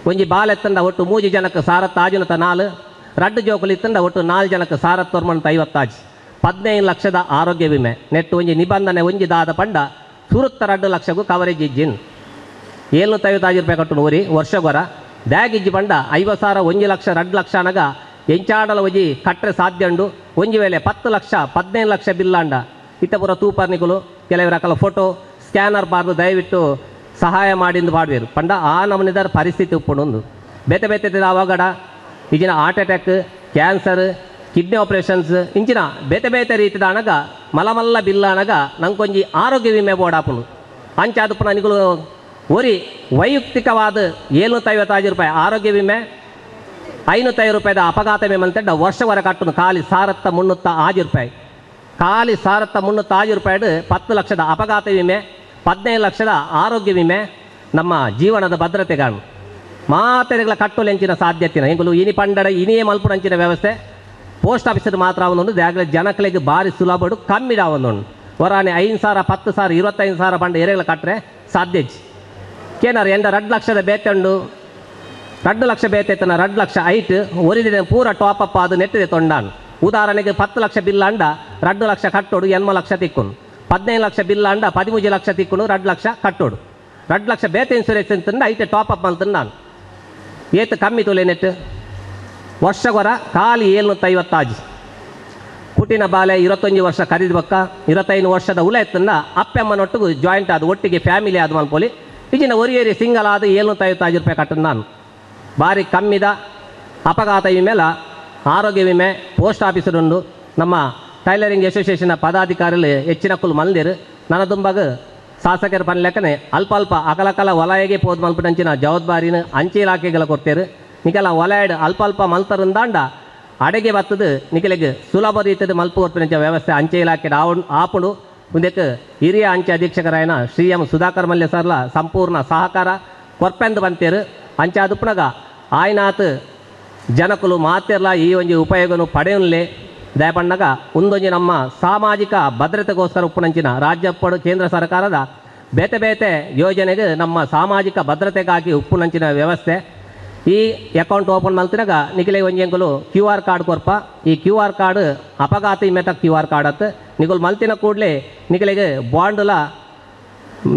ಒಂಜಿ ಬಾಲೆತ್ತಂಡ ಒಟ್ಟು 3 ಜನಕ್ಕೆ ಸಾರತ್ತ 4, ರಡ್ಡು ಜೋಕುಲು ಇತ್ತಂಡ ಒಟ್ಟು 4 ಜನಕ್ಕೆ ಸಾರತ್ತ 50. 15 ಲಕ್ಷದ ಆರೋಗ್ಯ ವಿಮೆ ನೆಟ್ಟು ಒಂಜಿ ನಿಬಂಧನೆ ಒಂಜಿ ದಾದ ಪಂಡ ಸುರುತ್ತ 2 ಲಕ್ಷಗೂ ಕವರೇಜ್ ಇಜ್ಜಿನ್ 750 ರೂಪಾಯಿ ಕಟ್ಟು ಊರಿ ವರ್ಷಗೊರ ದ್ಯಾಗ್ ಇಜ್ಜಿ ಪಂಡ 50,000 1 ಲಕ್ಷ 2 ಲಕ್ಷ ಅನಗ ಎಂಚಾಡಲ ಒಂಜಿ ಕಟ್ಟರೆ ಸಾಧ್ಯ ಉಂಡು. ಒಂಜಿ ವೇಳೆ 10 ಲಕ್ಷ 15 ಲಕ್ಷ ಬಿಲ್ಲಾಂಡ ಇತ್ತ ಪುರ ತೂಪರ್ನಿಗಳು ಕೆಲವರ ಅಕಲ ಫೋಟೋ ಸ್ಕ್ಯಾನರ್ ಬಾರ್ದು ದಯವಿಟ್ಟು ಸಹಾಯ ಮಾಡಿಂದು ಮಾಡುವರು ಪಂಡ ಆ ನಮನಿದರ ಪರಿಸ್ಥಿತಿ ಉಪ್ಪುಂಡು. ಬೇತೆ ಬೇತೆ ಅವಘಡ ಈಜಿನ heart attack, cancer, kidney operations ಇಂಚಿನ ಬೇತೆ ಬೇತೆ ರೀತಿದ ಅನಗ ಮಲಮಲ್ಲ ಬಿಲ್ಲ ಅನಗ ನಂಗೊಂಜಿ ಆರೋಗ್ಯ ವಿಮೆ ಬೋಡಾಪುನು. ಅಂಚಾದ ಪುನಃ ನಿಗಳು ಒರಿ ವೈಯಕ್ತಿಕವಾದ 750 ರೂಪಾಯಿ ಆರೋಗ್ಯ ವಿಮೆ, 550 ರೂಪಾಯಿದ ಅಪಘಾತ ವಿಮೆ ಅಂತಂಡ ವರ್ಷವರ ಕಟ್ಟುನು ಖಾಲಿ ಸಾರತ್ತ 350 ರೂಪಾಯಿ. ಖಾಲಿ ಸಾರತ್ತ 350 ರೂಪಾಯಿಡು 10 ಲಕ್ಷದ ಅಪಘಾತ ವಿಮೆ, 15 ಲಕ್ಷದ ಆರೋಗ್ಯ ವಿಮೆ ನಮ್ಮ ಜೀವನದ ಭದ್ರತೆಗಾನು ಮಾತೆರೆಗಳ ಕಟ್ಟುಲು ಹೆಂಚಿನ ಸಾಧ್ಯತೆನ ಎಂಗುಲು ಇನಿ ಪಂಡಡ ಇನಿಯೇ ಮಲ್ಪುನ ಹಂಚಿನ ವ್ಯವಸ್ಥೆ ಪೋಸ್ಟ್ ಆಫೀಸದ ಮಾತ್ರ ಅವನೊಂದು ದಾಗಲೇ ಜನಗಳಿಗೆ ಭಾರಿ ಸುಲಭಡು ಕಮ್ಮಿಡ ಅವನೊಂದು ಹೊರಾನೆ 5,000 10,000 25,000 ಪಂಡ ಎರೆಗಳ ಕಟ್ಟರೆ ಸಾಧ್ಯ ಕೇನಾರು ಎಂಡ 2 ಲಕ್ಷದ ಬೇತೆ ಉಂಡು 2 ಲಕ್ಷ ಬೇತೆ ಎತ್ತನ 2 ಲಕ್ಷ ಐಟ್ ಒರಿದಿನ ಪೂರ ಟಾಪಪ್ ಅದು ನೆಟ್ಟಿದೆ ತೊಂಡಾನು. ಉದಾಹರಣೆಗೆ 10 ಲಕ್ಷ ಬಿಲ್ ಅಂಡ 2 ಲಕ್ಷ ಕಟ್ಟೋಡು 8 ಲಕ್ಷ ತಿಕ್ಕುನು, 15 ಲಕ್ಷ ಬಿಲ್ ಅಂಡ 13 ಲಕ್ಷ ತಿಕ್ಕುನು 2 ಲಕ್ಷ ಕಟ್ಟೋಡು. 2 ಲಕ್ಷ ಬೇತೆ ಇನ್ಸೂರೆನ್ಸ್ ಅಂತಂದ ಐತೆ ಟಾಪಪ್ ಅಂತಂದು ನಾನು ಏತು ಕಮ್ಮಿ ತೊಲೆ ನೆಟ್ಟು ವರ್ಷಗೊರ ಖಾಲಿ 750 ಪುಟ್ಟಿನ ಬಾಲೆ 21 ವರ್ಷ ಖರೀದಿ ಬಕ್ಕ 25 ವರ್ಷದ ಉಲ ಎತ್ತನ್ನ ಅಪ್ಪಮ್ಮನೊಟ್ಟಿಗೂ ಜಾಯಿಂಟ್ ಆದ ಒಟ್ಟಿಗೆ ಫ್ಯಾಮಿಲಿ ಆದ ಮಲ್ಪೊಲಿ ಈಜಿನ ಒರಿಯೇರಿ ಸಿಂಗಲ್ ಆದ 750 ರೂಪಾಯಿ ಕಟ್ಟನ್ನು ನಾನು ಭಾರಿ ಕಮ್ಮಿದ ಅಪಘಾತ ವಿಮೆಲ ಆರೋಗ್ಯ ವಿಮೆ ಪೋಸ್ಟ್ ಆಫೀಸರುಂಡು ನಮ್ಮ ಟೈಲರಿಂಗ್ ಅಸೋಸಿಯೇಷನ್ನ ಪದಾಧಿಕಾರಿಗಳು ಹೆಚ್ಚಿನ ಕುಲ್ ಮಂದಿರು ನನ್ನ ದುಂಬಗ ಶಾಸಕರ ಪನ್ ಲೆಕ್ಕನೆ ಅಲ್ಪ ಅಲ್ಪ ಅಕಲಕಲ ವಲಯಗೆ ಪೋದ್ ಮಲ್ಪಂಚಿನ ಜವಾಬ್ದಾರಿನ ಅಂಚೆ ಇಲಾಖೆಗಳ ಕೊಡ್ತೇರು ನಿಕೆಲ್ಲ ವಲಯಡ್ ಅಲ್ಪ ಅಲ್ಪ ಮಲ್ತರಂದಾಂಡ ಅಡೆಗೆ ಬತ್ತದು ನಿಖಿಲೆಗೆ ಸುಲಭ ರೀತಿಯ ಮಲ್ಪು ಕೊಡ್ಪಿನ ವ್ಯವಸ್ಥೆ ಅಂಚೆ ಇಲಾಖೆ ಆಪುಡು ಮುಂದಕ್ಕೆ ಹಿರಿಯ ಅಂಚೆ ಅಧೀಕ್ಷಕರಾಯನ ಶ್ರೀ ಎಂ ಸುಧಾಕರ್ ಮಲ್ಯ ಸರ್ಲ ಸಂಪೂರ್ಣ ಸಹಕಾರ ಕೊರ್ಪೆಂದು ಬಂತೇರು ಅಂಚೆ ಅದುಪುನಗ ಆಯ್ನಾತ್ ಜನಕುಲು ಮಾತಿರ್ಲ ಈ ಒಂಜಿ ಉಪಯೋಗನು ಪಡೆಯನ್ಲೇ ದಯಪಣ್ಣಗ ಒಂದೊಂಜಿ ನಮ್ಮ ಸಾಮಾಜಿಕ ಭದ್ರತೆಗೋಸ್ಕರ ಉಪ್ಪುನಂಚಿನ ರಾಜ್ಯ ಪಡು ಕೇಂದ್ರ ಸರ್ಕಾರದ ಬೇತೆ ಬೇತೆ ಯೋಜನೆಗೆ ನಮ್ಮ ಸಾಮಾಜಿಕ ಭದ್ರತೆಗಾಗಿ ಉಪ್ಪುನಂಚಿನ ವ್ಯವಸ್ಥೆ ಈ ಅಕೌಂಟ್ ಓಪನ್ ಮಲ್ತಿನಾಗ ನಿಖಿಲೆ ಒಂಜಿ ಎಂಕುಲು QR ಕಾರ್ಡ್ ಕೊರ್ಪ ಈ QR ಕಾರ್ಡ್ ಅಪಘಾತ ಇಮೆತ QR ಕಾರ್ಡ್ ಅತ್ತು ನಿಗುಲು ಮಲ್ತಿನ ಕೂಡಲೇ ನಿಖಿಲೆಗೆ ಬಾಂಡುಲ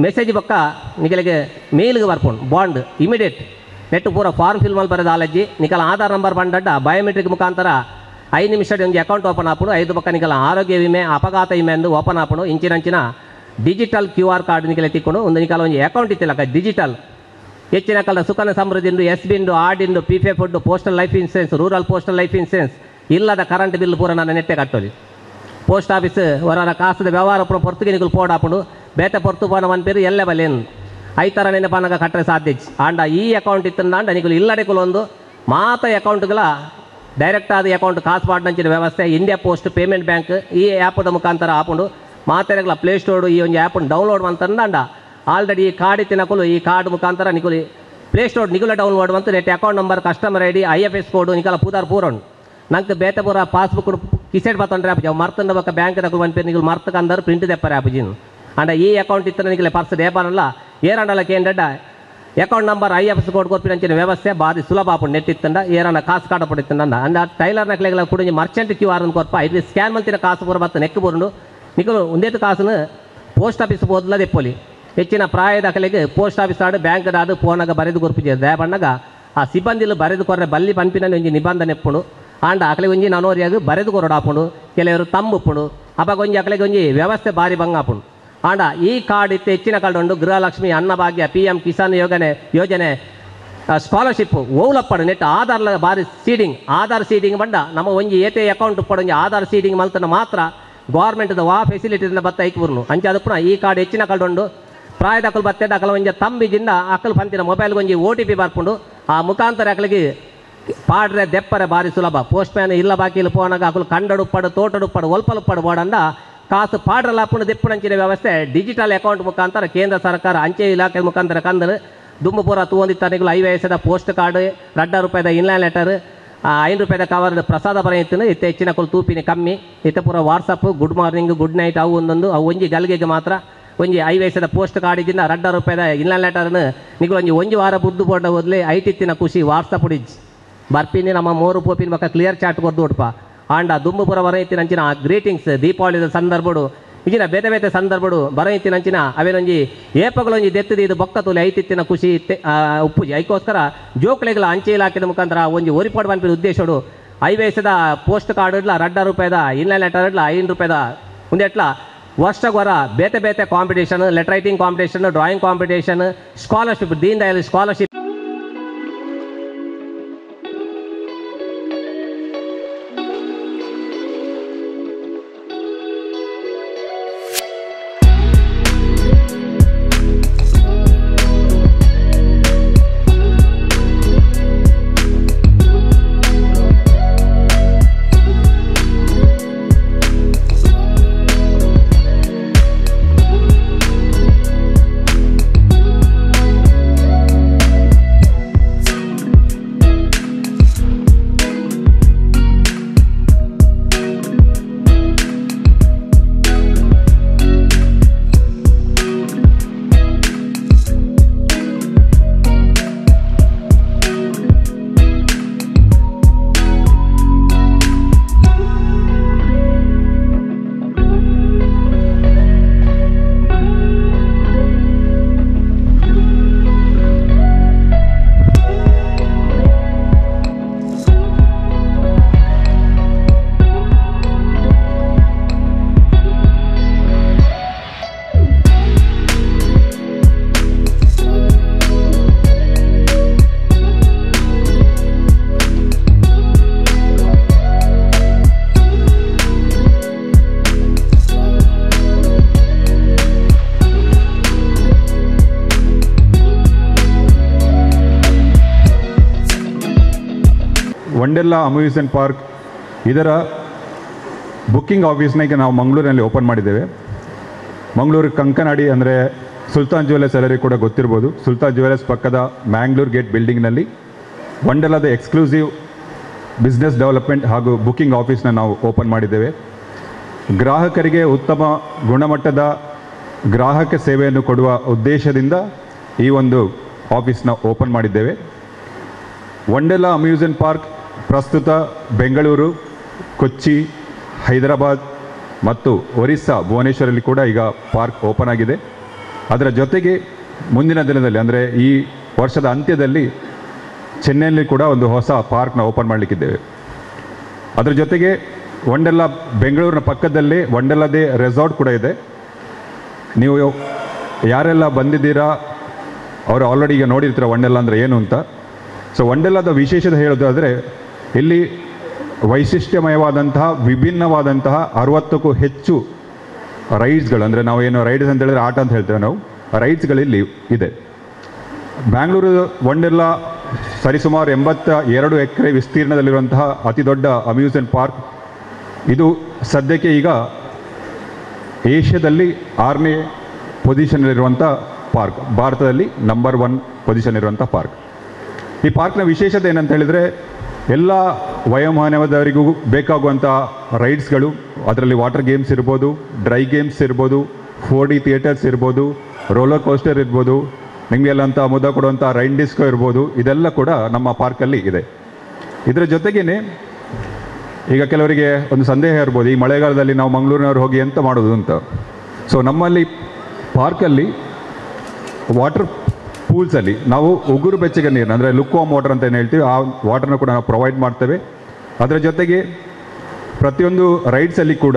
ಮೆಸೇಜ್ ಬಕ್ಕ ನಿಖಿಲೆಗೆ ಮೇಲ್ಗೆ ಬರ್ಪುಂಡು ಬಾಂಡ್ ಇಮಿಡಿಯೇಟ್ ನೆಟ್ಟು ಪೂರ ಫಾರ್ಮ್ ಫಿಲ್ ಮಲ್ ಬರೋದು ಆಲಜ್ಜಿ ನಿಕಲ ಆಧಾರ್ ನಂಬರ್ ಬಂದಡ್ಡ ಬಯೋಮೆಟ್ರಿಕ್ ಮುಖಾಂತರ 5 ನಿಮಿಷದ ಒಂದು ಅಕೌಂಟ್ ಓಪನ್ ಆಪುಡು 5 ಪಕ್ಕ ನಿಕಲ ಆರೋಗ್ಯ ವಿಮೆ ಅಪಘಾತ ವಿಮೆ ಎಂದು ಓಪನ್ ಆಪುಡು ಇಂಚಿನಂಚಿನ ಡಿಜಿಟಲ್ QR ಕಾರ್ಡ್ ನಿಕಲೆ ತಿಕ್ಕೊಂಡು ಒಂದು ನಿಕಲ ಒಂದು ಅಕೌಂಟ್ ಇತ್ತಿಲ್ಲ ಡಿಜಿಟಲ್ ಹೆಚ್ಚಿನ ಕಾಲ ಸುಕನ್ಯ ಸಮೃದ್ಧಿ SB RD PFF postal life insurance rural postal life insurance ಇಲ್ಲದ ಕರೆಂಟ್ ಬಿಲ್ ಪೂರ ನನ್ನ ನೆಟ್ಟೆ ಕಟ್ಟೋಲಿ ಪೋಸ್ಟ್ ಆಫೀಸ್ ಹೊರ ಕಾಸದ ವ್ಯವಹಾರ ಪೂರ ಪೊರ್ತುಗೆ ನಿಕಲು ಪೋಡಾಪುಡು ಬೇತೆ ಪೊರ್ತು ಪೋನ ಒಂದು ಪೇರು ಎಲ್ಲೆ ಬಲೇನು ಐತರ ನೆನಪನಾಗ ಕಟ್ಟರೆ ಸಾಧ್ಯ ಆಂಡ ಈ ಅಕೌಂಟ್ ಇತ್ತಂದಾಂಡ ನಿಕಲು ಇಲ್ಲಡೆ ಕುಲೊಂದು ಮಾತ ಅಕೌಂಟ್ಗಳ ಡೈರೆಕ್ಟ್ ಆದ ಅಕೌಂಟ್ ಕಾಸು ಪಾಡ್ನಂಚಿನ ವ್ಯವಸ್ಥೆ ಇಂಡಿಯಾ ಪೋಸ್ಟ್ ಪೇಮೆಂಟ್ ಬ್ಯಾಂಕ್ ಈ ಆ್ಯಪದ ಮುಖಾಂತರ ಆಪುಂಡು ಮಾತೆರೆಗಳ ಪ್ಲೇಸ್ಟೋರು ಈ ಒಂದು ಆ್ಯಪನ್ನು ಡೌನ್ಲೋಡ್ ಮಾಡ್ತಂದಾಂಡ ಆಲ್ರೆಡಿ ಈ ಕಾರ್ಡ್ ಇತ್ತಿನಕುಲು ಈ ಕಾರ್ಡ್ ಮುಖಾಂತರ ನಿಕುಲಿ ಪ್ಲೇಸ್ಟೋರ್ ನಿಗುಲ ಡೌನ್ಲೋಡ್ ಬಂತು net account number customer ID IFS code ನಿಕಲ ಪೂದಾರ್ ಪೂರೋಣ ನಂಗೆ ಬೇತೆ ಪೂರ ಪಾಸ್ಬುಕ್ ಕಿಸೆಟ್ ಬತ್ತೊಂಡ್ರೆ ಆಪಜಿ ಅವು ಮರ್ತಂಡ ಬಕ್ಕ ಬ್ಯಾಂಕ್ ತಗೊಂಡು ಬಂದು ನಿಗುಲು ಮರ್ತಕಂದರು ಪ್ರಿಂಟ್ ತೆಪ್ಪರೆ ಆಪಜಿನು ಅಂಡ ಈ ಅಕೌಂಟ್ ಇತ್ತ ನಿಗಲೆ ಪರ್ಸ್ ಡೇಪಾನಲ್ಲ ಏರಂಡಲಕ್ಕೆ ఏంటంట ಅಕೌಂಟ್ ನಂಬರ್ IFS ಕೋಡ್ ಕೊರ್ಪಿನಂಚಿನ ವ್ಯವಸ್ಥೆ ಬಾರಿ ಸುಲಭ ಆಪುಂಡು ನೆಟ್ ಇತ್ತಂಡ ಏರನ್ನ ಕಾಸು ಕಾಡ ಪಡಿತ್ತಂಡ ಅಂಡ ಟೈಲರ್ ನಕ್ಲೆಗಳ ಕೂಡ ಮರ್ಚೆಂಟ್ QR ಅನ್ನು ಕೊರ್ಪ ಇದು ಸ್ಕ್ಯಾನ್ ಮಲ್ತಿನ ಕಾಸು ಪೂರ ಬತ್ತ ನೆಕ್ ಬುರುಂಡು ನಿಕಲು ಒಂದೇತು ಕಾಸುನು ಪೋಸ್ಟ್ ಆಫೀಸ್ ಬೋದ್ಲ ದೆಪ್ಪೊಲಿ ಹೆಚ್ಚಿನ ಪ್ರಾಯದ ಕಲೆಗೆ ಪೋಸ್ಟ್ ಆಫೀಸ್ ಆಡು ಬ್ಯಾಂಕ್ ಆಡು ಫೋನಾಗ ಬರೆದು ಕೊರ್ಪಿಜೆ ದಯಬಣ್ಣಗ ಆ ಸಿಬ್ಬಂದಿಲು ಬರೆದು ಕೊರ್ರೆ ಬಲ್ಲಿ ಪಂಪಿನಲ್ಲಿ ಒಂಜಿ ನಿಬಂಧನೆ ಎಪ್ಪುಂಡು ಆಂಡ ಅಕಲೆ ಒಂಜಿ ನನೋರಿಯಾಗ ಬರೆದು ಕೊರಡಾಪುಂಡು ಕೆಲವರು ತಂಬುಪ್ಪುಂಡು ಅವಾಗ ಒಂಜಿ ಅಕಲೆಗೆ ಒಂಜಿ ವ್ಯವಸ್ಥೆ ಬಾರಿ ಬಂಗಾಪುಂಡು ಆಂಡ ಈ ಕಾರ್ಡ್ ಇತ್ತು ಹೆಚ್ಚಿನ ಕಾರ್ಡ್ ಉಂಡು ಗೃಹಲಕ್ಷ್ಮಿ ಅನ್ನಭಾಗ್ಯ PM ಕಿಸಾನ್ ಯೋಜನೆ ಸ್ಕಾಲರ್ಶಿಪ್ ಓವ್ಲಪ್ಪಡು ನೆಟ್ ಆಧಾರ್ಲ ಬಾರಿ ಆಧಾರ್ ಸೀಡಿಂಗ್ ಬಂಡ ನಮ್ಮ ಒಂಜಿ ಏತೆ ಅಕೌಂಟ್ ಪಡೊಂಜಿ ಆಧಾರ್ ಸೀಡಿಂಗ್ ಮಲ್ತನ ಮಾತ್ರ ಗೌರ್ಮೆಂಟ್ದ ವಾ ಫೆಸಿಲಿಟಿಯಿಂದ ಬತ್ತ ಐಕ್ಬುರ್ನು ಅಂಚೆ ಅದು ಪುನಃ ಈ ಕಾರ್ಡ್ ಹೆಚ್ಚಿನ ಕಾರ್ಡ್ ಉಂಡು ಪ್ರಾಯದ ಅಕಲು ಬತ್ತೆದ ಅಕಲ ಒಂಜಿ ತಂಬಿಜಿಂದ ಅಕಲು ಪಂತಿನ ಮೊಬೈಲ್ಗೆ ಒಂಜಿ OTP ಬರ್ಪುಂಡು ಆ ಮುಖಾಂತರ ಅಕಲಿಗೆ ಪಾಡ್ರೆ ದೆಪ್ಪರೆ ಬಾರಿ ಸುಲಭ ಪೋಸ್ಟ್ ಮ್ಯಾನ್ ಇಲ್ಲ ಬಾಕಿಲು ಪೋನಾಗ ಅಕಲು ಕಂಡಡುಪ್ಪಡು ತೋಟಡುಪ್ಪಡು ಒಲ್ಪಲುಪ್ಪಡು ಬೋಡಂದ ಕಾಸು ಪಾಡ್ರಲ್ಲ ಅಪ್ಪುಣ ದಿಪ್ಪುಣಂಚಿನ ವ್ಯವಸ್ಥೆ ಡಿಜಿಟಲ್ ಅಕೌಂಟ್ ಮುಖಾಂತರ ಕೇಂದ್ರ ಸರ್ಕಾರ ಅಂಚೆ ಇಲಾಖೆ ಮುಖಾಂತರ ಕಂದಲು ದುಮ್ಮು ಪೂರ ತೂಂದಿತ್ತನಿಗಳು 5 ವಯಸ್ಸದ post card ₹2 inland letter ₹5 cover ಪ್ರಸಾದ ಬರೆಯುತ್ತನು ಇತ್ತೆ ಹೆಚ್ಚಿನ ಕುಲ್ ತೂಪಿನ ಕಮ್ಮಿ ಇತ್ತೆ ಪೂರ WhatsApp good morning good night ಅವು ಒಂದೊಂದು ಅವು ಒಂಜಿ ಗಲ್ಗೆಗೆ ಮಾತ್ರ ಒಂಜಿ 5 ವಯಸ್ಸದ ಪೋಸ್ಟ್ ಕಾರ್ಡಿಂದ ₹2 ಇನ್ಲೈನ್ ಲೆಟರ್ನು ನಿಗಳು ಒಂಜಿ ವಾರ ಬುದ್ದು ಬೋಡ ಓದ್ಲಿ ಐತಿತ್ತಿನ ಖುಷಿ ವಾಟ್ಸಪ್ ಉಡಿಜ್ ಬರ್ಪಿನಿ ನಮ್ಮ 3 ಪೋಪಿನ ಬಕ್ಕ ಕ್ಲಿಯರ್ ಚಾಟ್ ಕೊದ್ದು ಉಡ್ಪ ಆಂಡ ದುಮ್ಮು ಪುರ ಬರೆಯುತ್ತಿನಂಚಿನ ಗ್ರೀಟಿಂಗ್ಸ್ ದೀಪಾವಳಿದ ಸಂದರ್ಭಡು ಇಜಿನ ಬೇತೆ ಬೇತೆ ಸಂದರ್ಭಡು ಬರೆಯುತ್ತಿನಂಚಿನ ಅವೇನೊಂಜಿ ಏಪಗಳೊಂಜಿ ದೆತ್ತದಿ ಇದು ಬೊಕ್ಕ ತುಲೆ ಐತಿತ್ತಿನ ಖುಷಿ ಇತ್ತೆ ಉಪ್ಪುಜಿ ಐಕೋಸ್ಕರ ಜೋಕ್ಲೆಗಳ ಅಂಚೆ ಇಲಾಖೆ ಮುಖಾಂತರ ಒಂಜಿ ಒರಿಪಾಡು ಬಂಪಿನ ಉದ್ದೇಶಡು 5 ವಯಸ್ಸದ ಪೋಸ್ಟ್ ಕಾರ್ಡ್ ಇಡ್ಲ ₹2 ಇನ್ಲೈನ್ ಲೆಟರ್ ಇಡ್ಲ ₹5 ಮುಂದೆಟ್ಲ ವರ್ಷಗೊರ ಬೇತೆ ಬೇತೆ competition letter writing competition drawing competition scholarship Deen Dayal scholarship Wonderla amusement park ಇದರ ಬುಕ್ಕಿಂಗ್ ಆಫೀಸ್ನ ಈಗ ನಾವು ಮಂಗಳೂರಿನಲ್ಲಿ ಓಪನ್ ಮಾಡಿದ್ದೇವೆ. ಮಂಗಳೂರು ಕಂಕನಾಡಿ ಅಂದರೆ ಸುಲ್ತಾನ್ ಜ್ಯುವೆಲರ್ಸ್ ಎಲ್ಲರಿಗೂ ಕೂಡ ಗೊತ್ತಿರ್ಬೋದು. ಸುಲ್ತಾನ್ ಜ್ಯುವೆಲರ್ಸ್ ಪಕ್ಕದ ಮ್ಯಾಂಗ್ಳೂರ್ ಗೇಟ್ ಬಿಲ್ಡಿಂಗ್ನಲ್ಲಿ ವಂಡರ್ಲಾದ ಎಕ್ಸ್ಕ್ಲೂಸಿವ್ ಬಿಸ್ನೆಸ್ ಡೆವಲಪ್ಮೆಂಟ್ ಹಾಗೂ ಬುಕ್ಕಿಂಗ್ ಆಫೀಸ್ನ ನಾವು ಓಪನ್ ಮಾಡಿದ್ದೇವೆ. ಗ್ರಾಹಕರಿಗೆ ಉತ್ತಮ ಗುಣಮಟ್ಟದ ಗ್ರಾಹಕ ಸೇವೆಯನ್ನು ಕೊಡುವ ಉದ್ದೇಶದಿಂದ ಈ ಒಂದು ಆಫೀಸ್ನ ಓಪನ್ ಮಾಡಿದ್ದೇವೆ. ವಂಡರ್ಲಾ ಅಮ್ಯೂಸ್ಮೆಂಟ್ ಪಾರ್ಕ್ ಪ್ರಸ್ತುತ ಬೆಂಗಳೂರು, ಕೊಚ್ಚಿ, ಹೈದರಾಬಾದ್ ಮತ್ತು ಒರಿಸ್ಸಾ ಭುವನೇಶ್ವರಲ್ಲಿ ಕೂಡ ಈಗ ಪಾರ್ಕ್ ಓಪನ್ ಆಗಿದೆ. ಅದರ ಜೊತೆಗೆ ಮುಂದಿನ ದಿನದಲ್ಲಿ ಅಂದರೆ ಈ ವರ್ಷದ ಅಂತ್ಯದಲ್ಲಿ ಚೆನ್ನೈಯಲ್ಲಿ ಕೂಡ ಒಂದು ಹೊಸ ಪಾರ್ಕ್ನ ಓಪನ್ ಮಾಡಲಿಕ್ಕಿದ್ದೇವೆ. ಅದರ ಜೊತೆಗೆ ವಂಡರ್ಲಾ ಬೆಂಗಳೂರಿನ ಪಕ್ಕದಲ್ಲಿ ವಂಡರ್ಲಾದೇ ರೆಸಾರ್ಟ್ ಕೂಡ ಇದೆ. ನೀವು ಯಾರೆಲ್ಲ ಬಂದಿದ್ದೀರಾ ಅವರು ಆಲ್ರೆಡಿ ಈಗ ನೋಡಿರ್ತೀರ ವಂಡರ್ಲಾ ಅಂದರೆ ಏನು ಅಂತ. ಸೊ ವಂಡರ್ಲಾದ ವಿಶೇಷತೆ ಹೇಳೋದಾದರೆ ಇಲ್ಲಿ ವೈಶಿಷ್ಟ್ಯಮಯವಾದಂತಹ ವಿಭಿನ್ನವಾದಂತಹ 60ಕ್ಕೂ ಹೆಚ್ಚು ರೈಡ್ಸ್ಗಳು, ಅಂದರೆ ನಾವು ಏನು ರೈಡ್ಸ್ ಅಂತ ಹೇಳಿದ್ರೆ ಆಟ ಅಂತ ಹೇಳ್ತೇವೆ ನಾವು, ರೈಡ್ಸ್ಗಳಿಲ್ಲಿ ಇದೆ. ಬ್ಯಾಂಗ್ಳೂರು ವಂಡರ್ಲಾ ಸರಿಸುಮಾರು 82 ಎಕರೆ ವಿಸ್ತೀರ್ಣದಲ್ಲಿರುವಂತಹ ಅತಿ ದೊಡ್ಡ ಅಮ್ಯೂಸ್ಮೆಂಟ್ ಪಾರ್ಕ್. ಇದು ಸದ್ಯಕ್ಕೆ ಈಗ ಏಷ್ಯಾದಲ್ಲಿ 6ನೇ ಪೊಸಿಷನ್ನಲ್ಲಿರುವಂಥ ಪಾರ್ಕ್, ಭಾರತದಲ್ಲಿ ನಂಬರ್ 1 ಪೊಸಿಷನ್ ಇರುವಂಥ ಪಾರ್ಕ್. ಈ ಪಾರ್ಕ್ನ ವಿಶೇಷತೆ ಏನಂತ ಹೇಳಿದರೆ ಎಲ್ಲ ವಯೋಮಾನವದವರಿಗೂ ಬೇಕಾಗುವಂಥ ರೈಡ್ಸ್ಗಳು, ಅದರಲ್ಲಿ ವಾಟರ್ ಗೇಮ್ಸ್ ಇರ್ಬೋದು, ಡ್ರೈ ಗೇಮ್ಸ್ ಇರ್ಬೋದು, 4D ಥಿಯೇಟರ್ಸ್ ಇರ್ಬೋದು, ರೋಲರ್ ಕೋಸ್ಟರ್ ಇರ್ಬೋದು, ನಿಮಗೆಲ್ಲ ಅಂತ ಮುದ ಕೊಡುವಂಥ ರೈನ್ ಡಿಸ್ಕೋ ಇರ್ಬೋದು, ಇದೆಲ್ಲ ಕೂಡ ನಮ್ಮ ಪಾರ್ಕಲ್ಲಿ ಇದೆ. ಇದರ ಜೊತೆಗೇ ಈಗ ಕೆಲವರಿಗೆ ಒಂದು ಸಂದೇಹ ಇರ್ಬೋದು, ಈ ಮಳೆಗಾಲದಲ್ಲಿ ನಾವು ಮಂಗಳೂರಿನವ್ರು ಹೋಗಿ ಎಂತ ಮಾಡೋದು ಅಂತ. ಸೊ ನಮ್ಮಲ್ಲಿ ಪಾರ್ಕಲ್ಲಿ ವಾಟರ್ ಪೂಲ್ಸಲ್ಲಿ ನಾವು ಉಗುರು ಬೆಚ್ಚಗೆ ನೀರನ್ನ, ಅಂದರೆ ಲುಕ್ವಾಮ್ ವಾಟರ್ ಅಂತ ಏನು ಹೇಳ್ತೀವಿ, ಆ ವಾಟರ್ನ ಕೂಡ ನಾವು ಪ್ರೊವೈಡ್ ಮಾಡ್ತೇವೆ. ಅದರ ಜೊತೆಗೆ ಪ್ರತಿಯೊಂದು ರೈಡ್ಸಲ್ಲಿ ಕೂಡ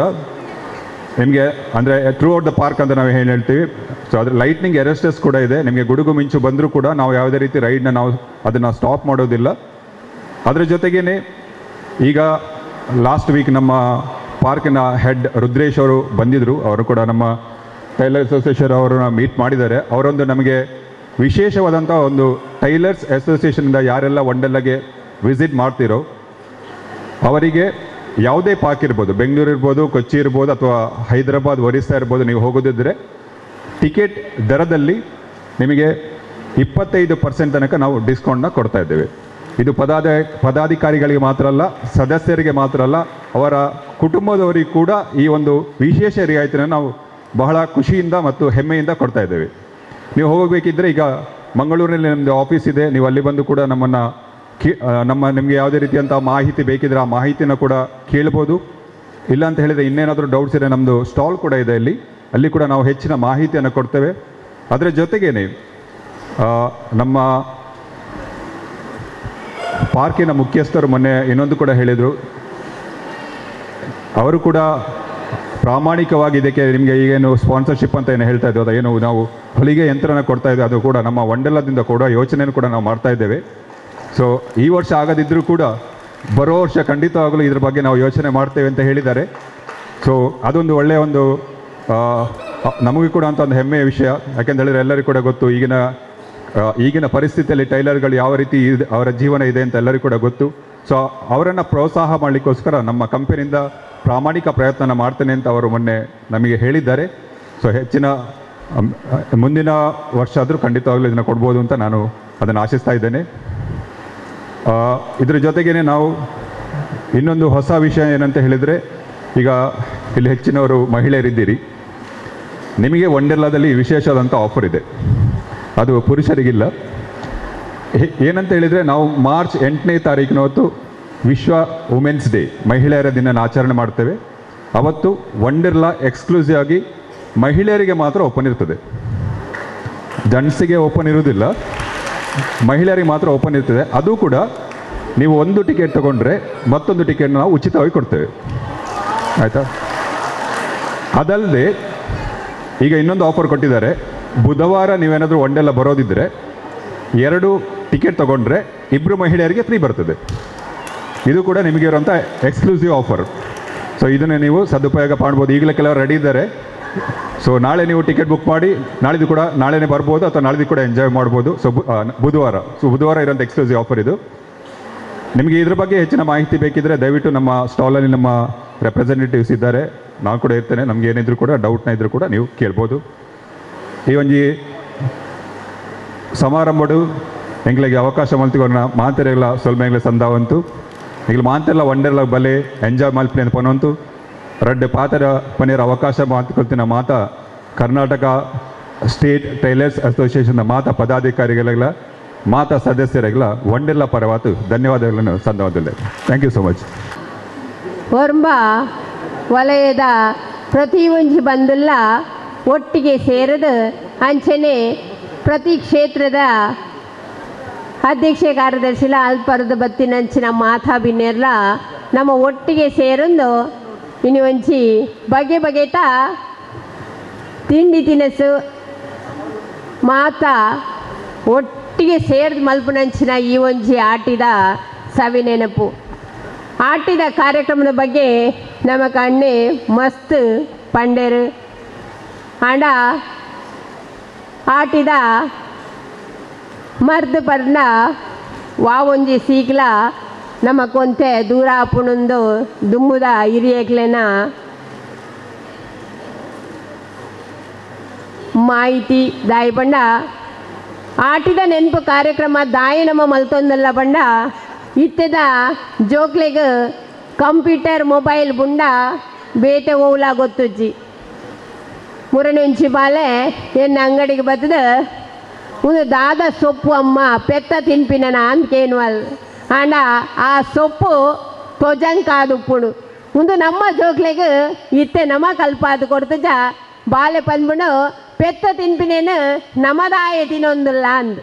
ನಿಮಗೆ ಅಂದರೆ ಥ್ರೂ ಔಟ್ ದ ಪಾರ್ಕ್ ಅಂತ ನಾವು ಏನು ಹೇಳ್ತೀವಿ. ಸೊ ಅದ್ರ ಲೈಟ್ನಿಂಗ್ ಅರೆಸ್ಟರ್ಸ್ ಕೂಡ ಇದೆ. ನಿಮಗೆ ಗುಡುಗು ಮಿಂಚು ಬಂದರೂ ಕೂಡ ನಾವು ಯಾವುದೇ ರೀತಿ ರೈಡ್ನ ನಾವು ಅದನ್ನು ಸ್ಟಾಪ್ ಮಾಡೋದಿಲ್ಲ. ಅದರ ಜೊತೆಗೇ ಈಗ ಲಾಸ್ಟ್ ವೀಕ್ ನಮ್ಮ ಪಾರ್ಕಿನ ಹೆಡ್ ರುದ್ರೇಶ್ ಅವರು ಬಂದಿದ್ದರು. ಅವರು ಕೂಡ ನಮ್ಮ ಟೈಲರ್ ಅಸೋಸಿಯೇಷನ್ ಅವರನ್ನ ಮೀಟ್ ಮಾಡಿದ್ದಾರೆ. ಅವರೊಂದು ನಮಗೆ ವಿಶೇಷವಾದಂಥ ಒಂದು ಟೈಲರ್ಸ್ ಅಸೋಸಿಯೇಷನಿಂದ ಯಾರೆಲ್ಲ ವಂಡರ್ಲಾಗೆ ವಿಸಿಟ್ ಮಾಡ್ತಿರೋ ಅವರಿಗೆ ಯಾವುದೇ ಪಾರ್ಕ್ ಇರ್ಬೋದು, ಬೆಂಗಳೂರು ಇರ್ಬೋದು, ಕೊಚ್ಚಿ ಇರ್ಬೋದು, ಅಥವಾ ಹೈದರಾಬಾದ್, ಒರಿಸ್ಸಾ ಇರ್ಬೋದು, ನೀವು ಹೋಗೋದಿದ್ದರೆ ಟಿಕೆಟ್ ದರದಲ್ಲಿ ನಿಮಗೆ 25% ತನಕ ನಾವು ಡಿಸ್ಕೌಂಟ್ನ ಕೊಡ್ತಾ ಇದ್ದೇವೆ. ಇದು ಪದಾಧಿಕಾರಿಗಳಿಗೆ ಮಾತ್ರ ಅಲ್ಲ, ಸದಸ್ಯರಿಗೆ ಮಾತ್ರ ಅಲ್ಲ, ಅವರ ಕುಟುಂಬದವರಿಗೆ ಕೂಡ ಈ ಒಂದು ವಿಶೇಷ ರಿಯಾಯಿತಿನ ನಾವು ಬಹಳ ಖುಷಿಯಿಂದ ಮತ್ತು ಹೆಮ್ಮೆಯಿಂದ ಕೊಡ್ತಾ ಇದ್ದೇವೆ. ನೀವು ಹೋಗಬೇಕಿದ್ದರೆ ಈಗ ಮಂಗಳೂರಿನಲ್ಲಿ ನಮ್ಮದು ಆಫೀಸ್ ಇದೆ, ನೀವು ಅಲ್ಲಿ ಬಂದು ಕೂಡ ನಿಮಗೆ ಯಾವುದೇ ರೀತಿಯಂಥ ಮಾಹಿತಿ ಬೇಕಿದ್ರೆ ಆ ಮಾಹಿತಿನ ಕೂಡ ಕೇಳ್ಬೋದು. ಇಲ್ಲ ಅಂತ ಹೇಳಿದರೆ ಇನ್ನೇನಾದರೂ ಡೌಟ್ಸ್ ಇದೆ, ನಮ್ಮದು ಸ್ಟಾಲ್ ಕೂಡ ಇದೆ ಅಲ್ಲಿ ಕೂಡ ನಾವು ಹೆಚ್ಚಿನ ಮಾಹಿತಿಯನ್ನು ಕೊಡ್ತೇವೆ. ಅದರ ಜೊತೆಗೇನೆ ನಮ್ಮ ಪಾರ್ಕಿನ ಮುಖ್ಯಸ್ಥರು ಮೊನ್ನೆ ಇನ್ನೊಂದು ಕೂಡ ಹೇಳಿದರು, ಅವರು ಕೂಡ ಪ್ರಾಮಾಣಿಕವಾಗಿ ಇದಕ್ಕೆ ನಿಮಗೆ ಈಗೇನು ಸ್ಪಾನ್ಸರ್ಶಿಪ್ ಅಂತ ಏನು ಹೇಳ್ತಾ ಇದ್ದೇವೆ, ಏನು ನಾವು ಹೊಲಿಗೆ ಯಂತ್ರನ ಕೊಡ್ತಾ ಇದ್ದೇವೆ, ಅದು ಕೂಡ ನಮ್ಮ ವಂಡರ್ಲಾದಿಂದ ಕೂಡ ಯೋಚನೆಯನ್ನು ಕೂಡ ನಾವು ಮಾಡ್ತಾ ಇದ್ದೇವೆ. ಸೊ ಈ ವರ್ಷ ಆಗದಿದ್ದರೂ ಕೂಡ ಬರೋ ವರ್ಷ ಖಂಡಿತವಾಗಲೂ ಇದ್ರ ಬಗ್ಗೆ ನಾವು ಯೋಚನೆ ಮಾಡ್ತೇವೆ ಅಂತ ಹೇಳಿದ್ದಾರೆ. ಸೊ ಅದೊಂದು ಒಳ್ಳೆಯ ಒಂದು ನಮಗೂ ಕೂಡ ಅಂತ ಒಂದು ಹೆಮ್ಮೆಯ ವಿಷಯ. ಯಾಕೆಂತ ಹೇಳಿದರೆ ಎಲ್ಲರಿಗೂ ಕೂಡ ಗೊತ್ತು ಈಗಿನ ಪರಿಸ್ಥಿತಿಯಲ್ಲಿ ಟೈಲರ್ಗಳು ಯಾವ ರೀತಿ ಅವರ ಜೀವನ ಇದೆ ಅಂತ ಎಲ್ಲರಿಗೂ ಕೂಡ ಗೊತ್ತು. ಸೊ ಅವರನ್ನು ಪ್ರೋತ್ಸಾಹ ಮಾಡಲಿಕ್ಕೋಸ್ಕರ ನಮ್ಮ ಕಂಪನಿಯಿಂದ ಪ್ರಾಮಾಣಿಕ ಪ್ರಯತ್ನ ಮಾಡ್ತೇನೆ ಅಂತ ಅವರು ಮೊನ್ನೆ ನಮಗೆ ಹೇಳಿದ್ದಾರೆ. ಸೊ ಹೆಚ್ಚಿನ ಮುಂದಿನ ವರ್ಷ ಆದರೂ ಖಂಡಿತವಾಗಲೂ ಇದನ್ನು ಕೊಡ್ಬೋದು ಅಂತ ನಾನು ಅದನ್ನು ಆಶಿಸ್ತಾ ಇದ್ದೇನೆ. ಇದ್ರ ಜೊತೆಗೇ ನಾವು ಇನ್ನೊಂದು ಹೊಸ ವಿಷಯ ಏನಂತ ಹೇಳಿದರೆ, ಈಗ ಇಲ್ಲಿ ಹೆಚ್ಚಿನವರು ಮಹಿಳೆಯರಿದ್ದೀರಿ, ನಿಮಗೆ ವಂಡರ್ಲಾದಲ್ಲಿ ವಿಶೇಷವಾದಂಥ ಆಫರ್ ಇದೆ, ಅದು ಪುರುಷರಿಗಿಲ್ಲ. ಏನಂತ ಹೇಳಿದರೆ, ನಾವು ಮಾರ್ಚ್ 8ನೇ ತಾರೀಕಿನ ಹೊತ್ತು ವಿಶ್ವ ವುಮೆನ್ಸ್ ಡೇ, ಮಹಿಳೆಯರ ದಿನ ಆಚರಣೆ ಮಾಡ್ತೇವೆ. ಅವತ್ತು ವಂಡರ್ಲಾ ಎಕ್ಸ್ಕ್ಲೂಸಿವ್ ಆಗಿ ಮಹಿಳೆಯರಿಗೆ ಮಾತ್ರ ಓಪನ್ ಇರ್ತದೆ, ಜೆಂಟ್ಸಿಗೆ ಓಪನ್ ಇರುವುದಿಲ್ಲ, ಮಹಿಳೆಯರಿಗೆ ಮಾತ್ರ ಓಪನ್ ಇರ್ತದೆ. ಅದು ಕೂಡ ನೀವು ಒಂದು ಟಿಕೆಟ್ ತಗೊಂಡ್ರೆ ಮತ್ತೊಂದು ಟಿಕೆಟ್ನ ನಾವು ಉಚಿತವಾಗಿ ಕೊಡ್ತೇವೆ, ಆಯಿತಾ. ಅದಲ್ಲದೆ ಈಗ ಇನ್ನೊಂದು ಆಫರ್ ಕೊಟ್ಟಿದ್ದಾರೆ, ಬುಧವಾರ ನೀವೇನಾದರೂ ವಂಡರ್ಲಾ ಬರೋದಿದ್ದರೆ 2 ಟಿಕೆಟ್ ತೊಗೊಂಡ್ರೆ 2 ಮಹಿಳೆಯರಿಗೆ ಫ್ರೀ ಬರ್ತದೆ. ಇದು ಕೂಡ ನಿಮಗೆ ಇರುವಂಥ ಎಕ್ಸ್ಕ್ಲೂಸಿವ್ ಆಫರ್. ಸೊ ಇದನ್ನು ನೀವು ಸದುಪಯೋಗ ಮಾಡ್ಬೋದು. ಈಗಲೇ ಕೆಲವರು ರೆಡಿ ಇದ್ದಾರೆ. ಸೊ ನಾಳೆ ನೀವು ಟಿಕೆಟ್ ಬುಕ್ ಮಾಡಿ ನಾಳಿದ್ದು ಕೂಡ ನಾಳೆನೇ ಬರ್ಬೋದು, ಅಥವಾ ನಾಳಿದ್ದು ಕೂಡ ಎಂಜಾಯ್ ಮಾಡ್ಬೋದು. ಸೊ ಬುಧವಾರ ಇರೋಂಥ ಎಕ್ಸ್ಕ್ಲೂಸಿವ್ ಆಫರ್ ಇದು. ನಿಮಗೆ ಇದ್ರ ಬಗ್ಗೆ ಹೆಚ್ಚಿನ ಮಾಹಿತಿ ಬೇಕಿದ್ದರೆ ದಯವಿಟ್ಟು ನಮ್ಮ ಸ್ಟಾಲಲ್ಲಿ ನಮ್ಮ ರೆಪ್ರೆಸೆಂಟೇಟಿವ್ಸ್ ಇದ್ದಾರೆ, ನಾನು ಕೂಡ ಇರ್ತೇನೆ. ನಮ್ಗೆ ಏನಿದ್ರು ಕೂಡ ಡೌಟ್ನ ಇದ್ದರೂ ಕೂಡ ನೀವು ಕೇಳ್ಬೋದು. ಈ ಒಂಜಿ ಸಮಾರಂಭಡು ಎಂಗ್ಲಿಗೆ ಅವಕಾಶ ಮಲ್ತಿಗೊಂಡ ಮಾತೆರೆಗಳ ಸೊಲ್ಮೆಗಳ ಸಂದಾವಂತು ಈಗ ಮಾತೆಲ್ಲ ಒಂಡೆಲ್ಲ ಬಲೆ ಎಂಜಾಯ್ ಮಲ್ಪನೆ ಅಂತ ಪನವಂತು ರಡ್ಡು ಪಾತರ ಪನೇರ ಅವಕಾಶ ಮಾತುಕೊಳ್ತಿನ ಮಾತ ಕರ್ನಾಟಕ ಸ್ಟೇಟ್ ಟೈಲರ್ಸ್ ಅಸೋಸಿಯೇಷನ್ನ ಮಾತ ಪದಾಧಿಕಾರಿಗಳ ಮಾತ ಸದಸ್ಯರಿಗಳ ಒಂಡೆಲ್ಲ ಪರವಾತು ಧನ್ಯವಾದಗಳನ್ನು ಸಂದರ್ಭದಲ್ಲಿ. Thank you so much. ಒರ್ಂಬ ವಲಯದ ಪ್ರತಿಯೊಂದು ಬಂದುಲ್ಲ ಒಟ್ಟಿಗೆ ಸೇರಿದು ಅಂಚನೆ ಪ್ರತಿ ಕ್ಷೇತ್ರದ ಅಧ್ಯಕ್ಷ ಕಾರ್ಯದರ್ಶಿಲ ಅಲ್ಪರದ ಬತ್ತಿನಂಚಿನ ಮಾತಾ ಬಿನ್ನೆರ್ಲ ನಮ್ಮ ಒಟ್ಟಿಗೆ ಸೇರೊಂದು ಇನ್ನು ಒಂಚಿ ಬಗೆ ಬಗೆತ ತಿಂಡಿ ತಿನಸು ಮಾತಾ ಒಟ್ಟಿಗೆ ಸೇರಿದ ಮಲ್ಪನಂಚಿನ ಈ ಒಂಜಿ ಆಟಿದ ಸವಿ ನೆನಪು. ಆಟಿದ ಕಾರ್ಯಕ್ರಮದ ಬಗ್ಗೆ ನಮ್ಮ ಕಣ್ಣೆ ಮಸ್ತ್ ಪಂಡೇರು ಆಂಡ ಆಟಿದ ಮರ್ದು ಪರ್ನ ವಾವೊಂಜಿ ಸೀಕ್ಲ ನಮ್ಮ ಕೊಂತೆ ದೂರ ಆಪುಣಂದು ದುಮ್ಮುದ ಹಿರಿಯಕ್ಲೆನ ಮಾಹಿತಿ ದಾಯಿ ಪಂಡ ಆಟಿದ ನೆನಪು ಕಾರ್ಯಕ್ರಮ ದಾಯಿ ನಮ್ಮ ಮಲ್ತೊಂದಲ್ಲ ಪಂಡ ಇತ್ತದ ಜೋಕ್ಲೆಗ್ ಕಂಪ್ಯೂಟರ್ ಮೊಬೈಲ್ ಬುಂಡ ಬೇಟೆ ಹೋಗ್ಲ ಗೊತ್ತುಜ್ಜಿ ಮೂರನೇ ಒಂಚಿ ಬಾಲೆ ಎನ್ನ ಅಂಗಡಿಗೆ ಬತ್ತದ ಒಂದು ದಾದ ಸೊಪ್ಪು ಅಮ್ಮ ಪೆತ್ತ ತಿನ್ಪಿನ ಅಂದ್ಕೇನುವಲ್ ಆಂಡ ಆ ಸೊಪ್ಪು ತೊಜಂಕಾದುಪ್ಪುಡು ಒಂದು ನಮ್ಮ ಜೋಕ್ಲೆಗೆ ಇತ್ತೆ ನಮ್ಮ ಕಲ್ಪಾದು ಕೊಡ್ತಜ ಬಾಲೆ ಬಂದ್ಬಿಡು ಪೆತ್ತ ತಿನ್ಪಿನೇನು ನಮದಾಯ ತಿನ್ನೊಂದಿಲ್ಲ ಅಂದು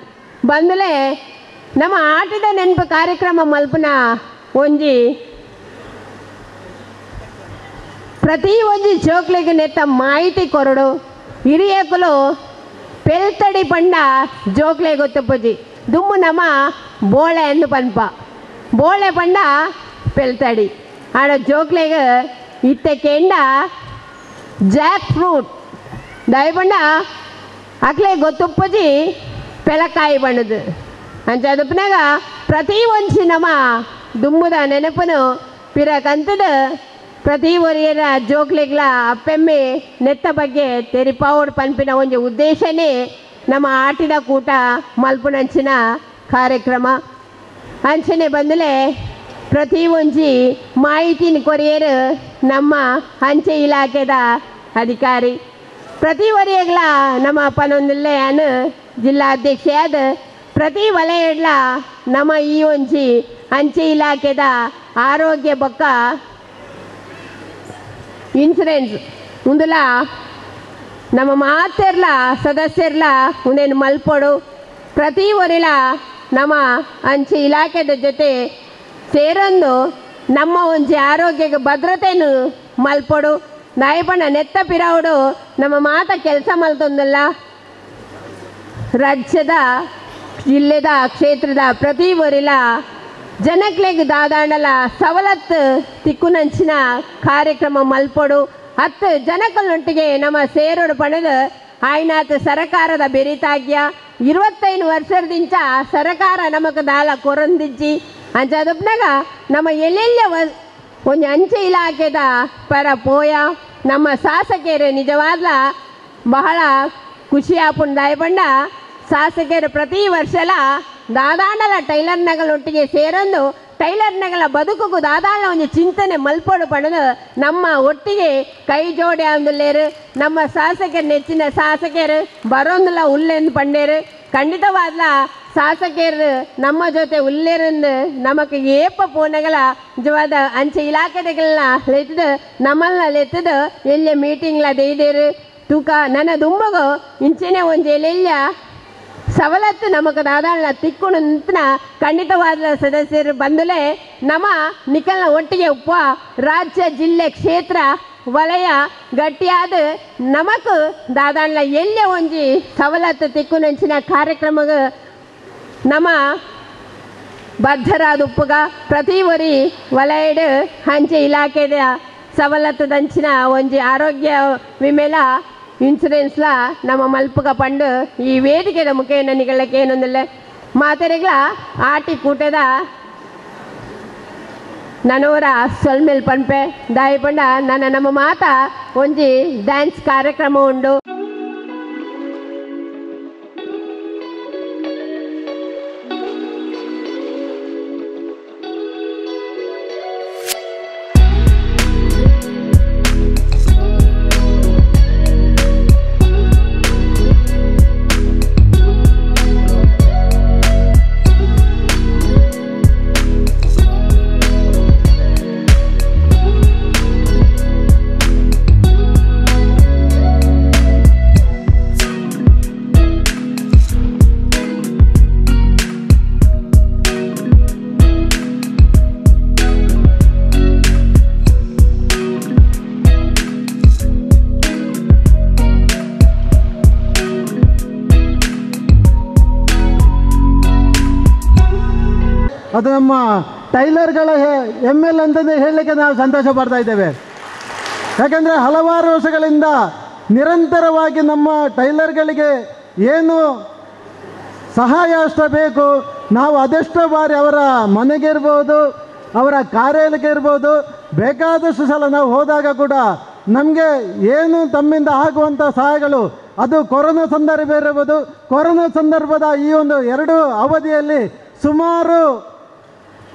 ಬಂದಲೇ ನಮ್ಮ ಆಟದ ನೆನಪು ಕಾರ್ಯಕ್ರಮ ಮಲ್ಪನ ಒಂಜಿ ಪ್ರತಿ ಒಂಜಿ ಜೋಕ್ಲೆಗೆ ನೆತ್ತ ಮಾಹಿತಿ ಕೊರಡು ಹಿರಿಯಕಲು ಪೆಲ್ತಡಿ ಪಂಡ ಜೋಕ್ಲೆ ಗೊತ್ತಪ್ಪಜಿ ದುಮ್ಮು ನಮ್ಮ ಬೋಳೆ ಎಂದು ಪನ್ಪ ಬೋಳೆ ಪಂಡ ಪೆಲ್ತಡಿ ಆಡ ಜೋಕ್ಲೆಗೆ ಇತ್ತೆ ಕೆಂಡ ಜಾಕ್ ಫ್ರೂಟ್ ದಾಯಿ ಪಂಡ ಅಕ್ಲೆ ಗೊತ್ತುಪ್ಪಜಿ ಪೆಳಕಾಯಿ ಬಣ್ಣದು ಅಂಚದಪ್ಪನಾಗ ಪ್ರತಿ ಒಂಚಿ ನಮ್ಮ ದುಮ್ಮುದ ನೆನಪನು ಪಿರ ಕಂತದ ಪ್ರತಿ ಒರಿಯರ ಜೋಕ್ಲೆಗ್ಲ ಅಪ್ಪೆಮ್ಮೆ ನೆತ್ತ ಬಗ್ಗೆ ತೆರಿಪಾವಡ್ ಪನ್ಪಿನ ಒಂಜಿ ಉದ್ದೇಶನೇ ನಮ್ಮ ಆಟಿದ ಕೂಟ ಮಲ್ಪುನಂಚಿನ ಕಾರ್ಯಕ್ರಮ ಅಂಚನೆ ಬಂದಲೇ ಪ್ರತಿ ಒಂಜಿ ಮಾಹಿತಿನ ಕೊರಿಯರು ನಮ್ಮ ಅಂಚೆ ಇಲಾಖೆದ ಅಧಿಕಾರಿ ಪ್ರತಿ ಒರಿಯಗ್ಲ ನಮ್ಮ ಪನೊಂದಿಲ್ಲೇ ಅನು ಜಿಲ್ಲಾಧ್ಯಕ್ಷೆಯಾದ ಪ್ರತಿ ವಲಯಡ್ಲ ನಮ್ಮ ಈ ಒಂಜಿ ಅಂಚೆ ಇಲಾಖೆದ ಆರೋಗ್ಯ ಬೊಕ್ಕ ಇನ್ಸೂರೆನ್ಸ್ ಮುಂದಲ ನಮ್ಮ ಮಾತೆರ್ಲ ಸದಸ್ಯರ್ಲ ಒಂದೇನು ಮಲ್ಪೊಡು ಪ್ರತಿ ಒರಿಲ ನಮ್ಮ ಅಂಚೆ ಇಲಾಖೆದ ಜೊತೆ ಸೇರೊಂದು ನಮ್ಮ ಒಂಜಿ ಆರೋಗ್ಯಕ್ಕೆ ಭದ್ರತೆಯನ್ನು ಮಲ್ಪೊಡು ನಾಯಪಣ್ಣ ನೆತ್ತ ಪಿರಾವುಡು ನಮ್ಮ ಮಾತ ಕೆಲಸ ಮಲ್ತೊಂದಲ್ಲ ರಾಜ್ಯದ ಜಿಲ್ಲೆದ ಕ್ಷೇತ್ರದ ಪ್ರತಿ ಒರಿಲ ಜನಕ್ಲೆಗ್ ದಾದಾಂಡಲ ಸವಲತ್ತು ತಿಕ್ಕುನಂಚಿನ ಕಾರ್ಯಕ್ರಮ ಮಲ್ಪೊಡು 10 ಜನಗಳೊಟ್ಟಿಗೆ ನಮ್ಮ ಸೇರೋಡು ಪಡೆದು ಆಯ್ನಾತ್ ಸರಕಾರದ ಬೆರಿತಾಗ್ಯ 25 ವರ್ಷದಿಂದ ಸರಕಾರ ನಮಗೆ ದಾಲ ಕೊರೊಂದಿಜ್ಜಿ ಅಂಚದಪ್ಪನಾಗ ನಮ್ಮ ಎಲ್ಲೆಲ್ಲ ಒಂದು ಅಂಚೆ ಇಲಾಖೆದ ಪರ ಪೋಯ ನಮ್ಮ ಶಾಸಕರು ನಿಜವಾದ ಬಹಳ ಖುಷಿ ಆಪುಂಡು ದಾಯಪಂಡ ಶಾಸಕರು ಪ್ರತಿ ವರ್ಷಲ ದಾದಾಂಡಲ ಟೈಲರ್ನಗಳೊಟ್ಟಿಗೆ ಸೇರೊಂದು ಟೈಲರ್ನಗಳ ಬದುಕುಗೂ ದಾದಾಂಡ ಒಂದು ಚಿಂತನೆ ಮಲ್ಪೊಡು ಪಡೆದು ನಮ್ಮ ಒಟ್ಟಿಗೆ ಕೈ ಜೋಡಿ ಅಂದುಲ್ಲೇರು ನಮ್ಮ ಶಾಸಕರು ನೆಚ್ಚಿನ ಶಾಸಕರು ಬರೋಂದಿಲ್ಲ ಉಲ್ಲೆಂದು ಪಂಡೇರು ಖಂಡಿತವಾದ ಶಾಸಕರು ನಮ್ಮ ಜೊತೆ ಉಲ್ಲೇರಂದು ನಮಗೆ ಏಪ ಪೋನಗಳ ನಿಜವಾದ ಅಂಚೆ ಇಲಾಖೆಗಳನ್ನ ಲೆತ್ತದು ನಮ್ಮನ್ನ ಲೆತ್ತದು ಎಲ್ಲೇ ಮೀಟಿಂಗ್ಲ ದೈದೇರು ತೂಕ ನನ್ನ ದುಮ್ಮಗು ಇಂಚೆನೆ ಒಂದು ಎಲ್ಲೆಲ್ಲ ಸವಲತ್ತು ನಮಗೆ ದಾದಾಳ ತಿಕ್ಕೊಂಡು ನಿಂತನ ಖಂಡಿತವಾದ ಸದಸ್ಯರು ಬಂದಲೇ ನಮ್ಮ ನಿಖಲ್ನ ಒಟ್ಟಿಗೆ ಉಪ ರಾಜ್ಯ ಜಿಲ್ಲೆ ಕ್ಷೇತ್ರ ವಲಯ ಗಟ್ಟಿಯಾದ ನಮಕು ದಾದಾಳ ಎಲ್ಲೇ ಒಂಜಿ ಸವಲತ್ತು ತಿಕ್ಕುನಂಚಿನ ಕಾರ್ಯಕ್ರಮಗ ನಮ್ಮ ಬದ್ಧರಾದ ಉಪ್ಪುಗ ಪ್ರತಿ ಒರಿ ವಲಯಡು ಅಂಚೆ ಇಲಾಖೆದ ಸವಲತ್ತು ದಂಚಿನ ಒಂಜಿ ಆರೋಗ್ಯ ವಿಮೆಲ ಇನ್ಸೂರೆನ್ಸ್ಲ ನಮ್ಮ ಮಲ್ಪುಗ ಪಂಡು ಈ ವೇದಿಕೆದ ಮುಖೇನ ನಿಗಳಕ್ಕೆ ಏನೊಂದಿಲ್ಲ ಮಾತೆರೆಗಳ ಆಟಿ ಕೂಟದ ನನವರ ಸೊಲ್ಮೇಲ್ ಪನ್ಪೆ ದಾಯಿ ಪಂಡ ನನ್ನ ನಮ್ಮ ಮಾತ ಒಂಜಿ ಡ್ಯಾನ್ಸ್ ಕಾರ್ಯಕ್ರಮ ಉಂಡು. ಅದು ನಮ್ಮ ಟೈಲರ್ಗಳ ML ಅಂತಂದು ಹೇಳಲಿಕ್ಕೆ ನಾವು ಸಂತೋಷ ಪಡ್ತಾ ಇದ್ದೇವೆ. ಯಾಕೆಂದರೆ ಹಲವಾರು ವರ್ಷಗಳಿಂದ ನಿರಂತರವಾಗಿ ನಮ್ಮ ಟೈಲರ್ಗಳಿಗೆ ಏನು ಸಹಾಯ ಅಷ್ಟು ಬೇಕು, ನಾವು ಅದೆಷ್ಟೋ ಬಾರಿ ಅವರ ಮನೆಗೆ ಇರ್ಬೋದು, ಅವರ ಕಾರ್ಯಾಲಯಕ್ಕೆ ಇರ್ಬೋದು, ಬೇಕಾದಷ್ಟು ಸಲ ನಾವು ಹೋದಾಗ ಕೂಡ ನಮಗೆ ಏನು ತಮ್ಮಿಂದ ಆಗುವಂಥ ಸಹಾಯಗಳು, ಅದು ಕೊರೋನಾ ಸಂದರ್ಭ ಇರ್ಬೋದು. ಕೊರೋನಾ ಸಂದರ್ಭದ ಈ ಒಂದು 2 ಅವಧಿಯಲ್ಲಿ ಸುಮಾರು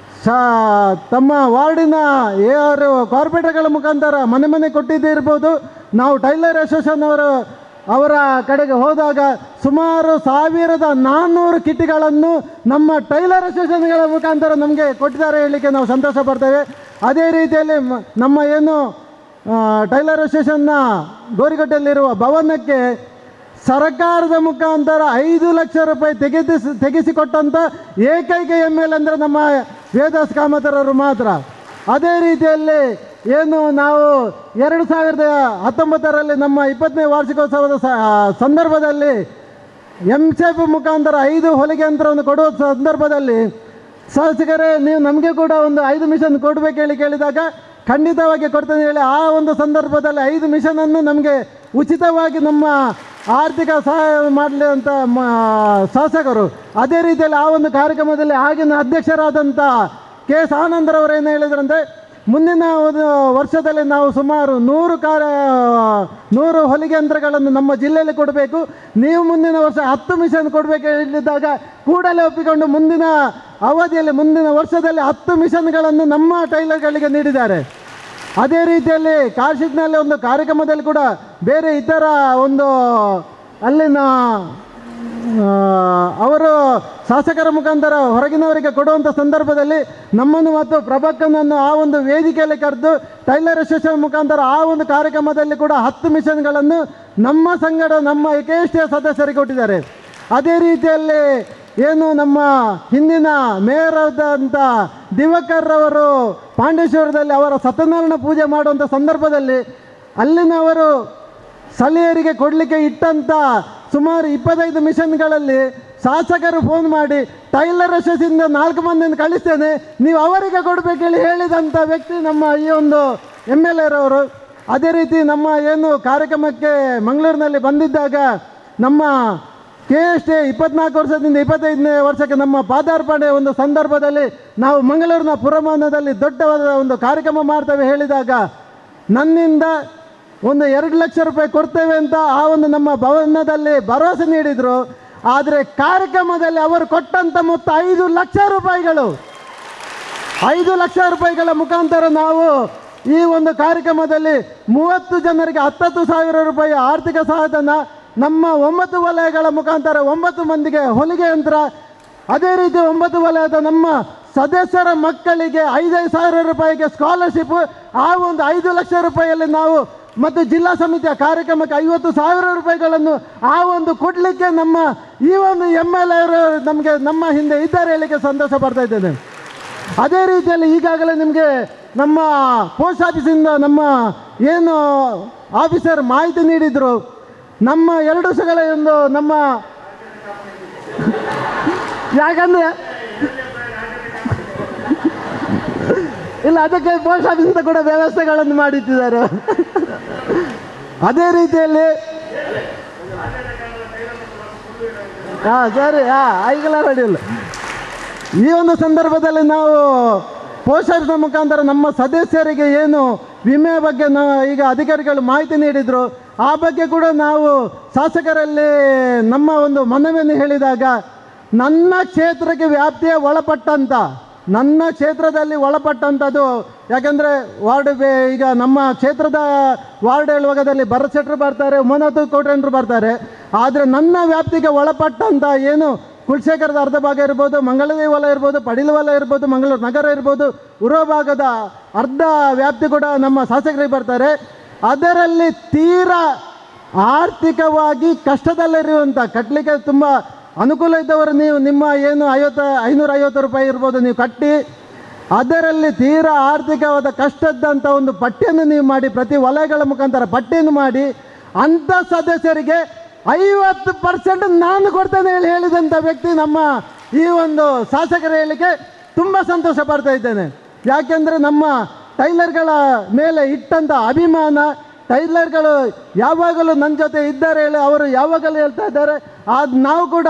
ತಮ್ಮ ವಾರ್ಡಿನ ಯಾರು ಕಾರ್ಪೊರೇಟರ್ಗಳ ಮುಖಾಂತರ ಮನೆ ಕೊಟ್ಟಿದ್ದಿರ್ಬೋದು. ನಾವು ಟೈಲರ್ ಅಸೋಸಿಯೇಷನ್ ಅವರ ಕಡೆಗೆ ಹೋದಾಗ ಸುಮಾರು 1400 ಕಿಟ್ಗಳನ್ನು ನಮ್ಮ ಟೈಲರ್ ಅಸೋಸಿಯೇಷನ್ಗಳ ಮುಖಾಂತರ ನಮಗೆ ಕೊಟ್ಟಿದ್ದಾರೆ ಹೇಳಲಿಕ್ಕೆ ನಾವು ಸಂತೋಷ ಪಡ್ತೇವೆ. ಅದೇ ರೀತಿಯಲ್ಲಿ ನಮ್ಮ ಏನು ಟೈಲರ್ ಅಸೋಸಿಯೇಷನ್ನ ಗೋರಿಗಟ್ಟೆಯಲ್ಲಿರುವ ಭವನಕ್ಕೆ ಸರ್ಕಾರದ ಮುಖಾಂತರ 5 ಲಕ್ಷ ರೂಪಾಯಿ ತೆಗೆಸಿಕೊಟ್ಟಂಥ ಏಕೈಕ ML ಅಂದರೆ ನಮ್ಮ ವೇದಾಸ್ ಕಾಮತರವರು ಮಾತ್ರ. ಅದೇ ರೀತಿಯಲ್ಲಿ ಏನು ನಾವು 2019ರಲ್ಲಿ ನಮ್ಮ 20ನೇ ವಾರ್ಷಿಕೋತ್ಸವದ ಸಂದರ್ಭದಲ್ಲಿ MCF ಮುಖಾಂತರ 5 ಹೊಲಿಗೆ ಯಂತ್ರವನ್ನು ಕೊಡುವ ಸಂದರ್ಭದಲ್ಲಿ ಶಾಸಕರೇ ನೀವು ನಮಗೆ ಕೂಡ ಒಂದು 5 ಮಿಷನ್ ಕೊಡಬೇಕು ಹೇಳಿ ಕೇಳಿದಾಗ ಖಂಡಿತವಾಗಿ ಕೊಡ್ತೇನೆ ಹೇಳಿ ಆ ಒಂದು ಸಂದರ್ಭದಲ್ಲಿ 5 ಮಿಷನನ್ನು ನಮಗೆ ಉಚಿತವಾಗಿ ನಮ್ಮ ಆರ್ಥಿಕ ಸಹಾಯ ಮಾಡಲಿ ಅಂತ ಶಾಸಕರು. ಅದೇ ರೀತಿಯಲ್ಲಿ ಆ ಒಂದು ಕಾರ್ಯಕ್ರಮದಲ್ಲಿ ಆಗಿನ ಅಧ್ಯಕ್ಷರಾದಂಥ KS ಆನಂದರವರು ಏನು ಹೇಳಿದ್ರಂದರೆ, ಮುಂದಿನ ಒಂದು ವರ್ಷದಲ್ಲಿ ನಾವು ಸುಮಾರು 100 ಹೊಲಿಗೆ ಯಂತ್ರಗಳನ್ನು ನಮ್ಮ ಜಿಲ್ಲೆಯಲ್ಲಿ ಕೊಡಬೇಕು, ನೀವು ಮುಂದಿನ ವರ್ಷ 10 ಮಿಷನ್ ಕೊಡಬೇಕು ಹೇಳಿದಾಗ ಕೂಡಲೇ ಒಪ್ಪಿಕೊಂಡು ಮುಂದಿನ ಅವಧಿಯಲ್ಲಿ ಮುಂದಿನ ವರ್ಷದಲ್ಲಿ 10 ಮಿಷನ್ಗಳನ್ನು ನಮ್ಮ ಟೈಲರ್ಗಳಿಗೆ ನೀಡಿದ್ದಾರೆ. ಅದೇ ರೀತಿಯಲ್ಲಿ ಕಾಶಿಕ್ನಲ್ಲಿ ಒಂದು ಕಾರ್ಯಕ್ರಮದಲ್ಲಿ ಕೂಡ ಬೇರೆ ಇತರ ಒಂದು ಅಲ್ಲಿನ ಅವರು ಶಾಸಕರ ಮುಖಾಂತರ ಹೊರಗಿನವರಿಗೆ ಕೊಡುವಂಥ ಸಂದರ್ಭದಲ್ಲಿ ನಮ್ಮನ್ನು ಮತ್ತು ಪ್ರಭಕ್ಕನನ್ನು ಆ ಒಂದು ವೇದಿಕೆಯಲ್ಲಿ ಕರೆದು ಟೈಲರ್ ಅಸೋಸಿಯೇಷನ್ ಮುಖಾಂತರ ಆ ಒಂದು ಕಾರ್ಯಕ್ರಮದಲ್ಲಿ ಕೂಡ 10 ಮಿಷನ್ಗಳನ್ನು ನಮ್ಮ ಸಂಗಡ ನಮ್ಮ AKSTಯ ಸದಸ್ಯರಿಗೆ ಕೊಟ್ಟಿದ್ದಾರೆ. ಅದೇ ರೀತಿಯಲ್ಲಿ ಏನು ನಮ್ಮ ಹಿಂದಿನ ಮೇಯರ್ ಆದಂಥ ದಿವಾಕರ್ ಅವರು ಪಾಂಡೇಶ್ವರದಲ್ಲಿ ಅವರ ಸತ್ಯನಾರಾಯಣ ಪೂಜೆ ಮಾಡುವಂಥ ಸಂದರ್ಭದಲ್ಲಿ ಅಲ್ಲಿನವರು ಸ್ಥಳೀಯರಿಗೆ ಕೊಡಲಿಕ್ಕೆ ಇಟ್ಟಂಥ ಸುಮಾರು 25 ಮಿಷನ್ಗಳಲ್ಲಿ ಶಾಸಕರು ಫೋನ್ ಮಾಡಿ ಟೈಲರ್ ಅಸೋಸಿಯೇಷನ್ನಿಂದ 4 ಮಂದಿಯನ್ನು ಕಳಿಸ್ತೇನೆ, ನೀವು ಅವರಿಗೆ ಕೊಡಬೇಕೇಳಿ ಹೇಳಿದಂಥ ವ್ಯಕ್ತಿ ನಮ್ಮ ಈ ಒಂದು MLA ರವರು. ಅದೇ ರೀತಿ ನಮ್ಮ ಏನು ಕಾರ್ಯಕ್ರಮಕ್ಕೆ ಮಂಗಳೂರಿನಲ್ಲಿ ಬಂದಿದ್ದಾಗ ನಮ್ಮ KST 24 ವರ್ಷದಿಂದ 25ನೇ ವರ್ಷಕ್ಕೆ ನಮ್ಮ ಪಾದಾರ್ಪಣೆ ಒಂದು ಸಂದರ್ಭದಲ್ಲಿ ನಾವು ಮಂಗಳೂರಿನ ಪುರಭವನದಲ್ಲಿ ದೊಡ್ಡವಾದ ಒಂದು ಕಾರ್ಯಕ್ರಮ ಮಾಡ್ತೇವೆ ಹೇಳಿದಾಗ ನನ್ನಿಂದ ಒಂದು 2 ಲಕ್ಷ ರೂಪಾಯಿ ಕೊಡ್ತೇವೆ ಅಂತ ಆ ಒಂದು ನಮ್ಮ ಭವನದಲ್ಲಿ ಭರವಸೆ ನೀಡಿದರು. ಆದರೆ ಕಾರ್ಯಕ್ರಮದಲ್ಲಿ ಅವರು ಕೊಟ್ಟಂಥ ಮೊತ್ತ 5 ಲಕ್ಷ ರೂಪಾಯಿಗಳು. 5 ಲಕ್ಷ ರೂಪಾಯಿಗಳ ಮುಖಾಂತರ ನಾವು ಈ ಒಂದು ಕಾರ್ಯಕ್ರಮದಲ್ಲಿ 30 ಜನರಿಗೆ 10,000 ರೂಪಾಯಿ ಆರ್ಥಿಕ ಸಹಾಯಧನ, ನಮ್ಮ 9 ವಲಯಗಳ ಮುಖಾಂತರ 9 ಮಂದಿಗೆ ಹೊಲಿಗೆ ಯಂತ್ರ, ಅದೇ ರೀತಿ 9 ವಲಯದ ನಮ್ಮ ಸದಸ್ಯರ ಮಕ್ಕಳಿಗೆ 5,000 ರೂಪಾಯಿಗೆ ಸ್ಕಾಲರ್ಶಿಪ್, ಆ ಒಂದು 5 ಲಕ್ಷ ರೂಪಾಯಿಯಲ್ಲಿ ನಾವು ಮತ್ತು ಜಿಲ್ಲಾ ಸಮಿತಿಯ ಕಾರ್ಯಕ್ರಮಕ್ಕೆ 50,000 ರೂಪಾಯಿಗಳನ್ನು ಆ ಒಂದು ಕೊಡಲಿಕ್ಕೆ ನಮ್ಮ ಈ ಒಂದು MLA ಅವರು ನಮಗೆ ನಮ್ಮ ಹಿಂದೆ ಇದ್ದಾರೆ ಹೇಳಲಿಕ್ಕೆ ಸಂತೋಷ ಪಡ್ತಾ ಇದ್ದೇನೆ. ಅದೇ ರೀತಿಯಲ್ಲಿ ಈಗಾಗಲೇ ನಿಮಗೆ ನಮ್ಮ ಪೋಸ್ಟ್ ಆಫೀಸಿಂದ ನಮ್ಮ ಏನು ಆಫೀಸರ್ ಮಾಹಿತಿ ನೀಡಿದರು. ನಮ್ಮ 2 ವರ್ಷಗಳ ಒಂದು ನಮ್ಮ ಯಾಕಂದರೆ ಇಲ್ಲ ಅದಕ್ಕೆ ಪೋಸ್ಟ್ ಆಫೀಸಿಂದ ಕೂಡ ವ್ಯವಸ್ಥೆಗಳನ್ನು ಮಾಡಿಟ್ಟಿದ್ದಾರೆ. ಅದೇ ರೀತಿಯಲ್ಲಿ ಸರಿ ಈಗಲ್ಲ ಅಡಿಲ್ಲ. ಈ ಒಂದು ಸಂದರ್ಭದಲ್ಲಿ ನಾವು ಪೋಷಕರ ಮುಖಾಂತರ ನಮ್ಮ ಸದಸ್ಯರಿಗೆ ಏನು ವಿಮೆ ಬಗ್ಗೆ ಈಗ ಅಧಿಕಾರಿಗಳು ಮಾಹಿತಿ ನೀಡಿದರು, ಆ ಬಗ್ಗೆ ಕೂಡ ನಾವು ಶಾಸಕರಲ್ಲಿ ನಮ್ಮ ಒಂದು ಮನವಿಯನ್ನು ಹೇಳಿದಾಗ ನನ್ನ ಕ್ಷೇತ್ರಕ್ಕೆ ವ್ಯಾಪ್ತಿಯ ಒಳಪಟ್ಟಂಥ, ನನ್ನ ಕ್ಷೇತ್ರದಲ್ಲಿ ಒಳಪಟ್ಟಂಥದ್ದು, ಯಾಕಂದರೆ ಈಗ ನಮ್ಮ ಕ್ಷೇತ್ರದ ವಾರ್ಡ್ ಹೇಳುವಾಗದಲ್ಲಿ ಭರತ್ ಶೆಟ್ಟರು ಬರ್ತಾರೆ, ಉಮಾನಾಥ್ ಕೋಟ್ರೇನ್ರು ಬರ್ತಾರೆ. ಆದರೆ ನನ್ನ ವ್ಯಾಪ್ತಿಗೆ ಒಳಪಟ್ಟಂಥ ಏನು ಕುಲಶೇಖರದ ಅರ್ಧ ಭಾಗ ಇರ್ಬೋದು, ಮಂಗಳದೇವಿ ವಲಯ ಇರ್ಬೋದು, ಪಡಿಲ ವಲಯ ಇರ್ಬೋದು, ಮಂಗಳೂರು ನಗರ ಇರ್ಬೋದು, ಉರುವ ಭಾಗದ ಅರ್ಧ ವ್ಯಾಪ್ತಿ ಕೂಡ ನಮ್ಮ ಶಾಸಕರಿಗೆ ಬರ್ತಾರೆ. ಅದರಲ್ಲಿ ತೀರಾ ಆರ್ಥಿಕವಾಗಿ ಕಷ್ಟದಲ್ಲಿರುವಂಥ, ಕಟ್ಟಲಿಕ್ಕೆ ತುಂಬ ಅನುಕೂಲ ಇದ್ದವರು ನೀವು ನಿಮ್ಮ ಏನು 550 ರೂಪಾಯಿ ಇರ್ಬೋದು ನೀವು ಕಟ್ಟಿ, ಅದರಲ್ಲಿ ತೀರಾ ಆರ್ಥಿಕವಾದ ಕಷ್ಟದಂಥ ಒಂದು ಪಟ್ಟಿಯನ್ನು ನೀವು ಮಾಡಿ, ಪ್ರತಿ ವಲಯಗಳ ಮುಖಾಂತರ ಪಟ್ಟಿಯನ್ನು ಮಾಡಿ ಅಂಥ ಸದಸ್ಯರಿಗೆ 50% ನಾನು ಕೊಡ್ತೇನೆ ಹೇಳಿದಂಥ ವ್ಯಕ್ತಿ ನಮ್ಮ ಈ ಒಂದು ಶಾಸಕರ ಹೇಳಿಕೆ ತುಂಬ ಸಂತೋಷ ಪಡ್ತಾ ಇದ್ದೇನೆ. ಯಾಕೆಂದರೆ ನಮ್ಮ ಟೈಲರ್ಗಳ ಮೇಲೆ ಇಟ್ಟಂಥ ಅಭಿಮಾನ, ಟೈಲರ್ಗಳು ಯಾವಾಗಲೂ ನನ್ನ ಜೊತೆ ಇದ್ದಾರೆ ಹೇಳಿ ಅವರು ಯಾವಾಗಲೂ ಹೇಳ್ತಾ ಇದ್ದಾರೆ. ನಾವು ಕೂಡ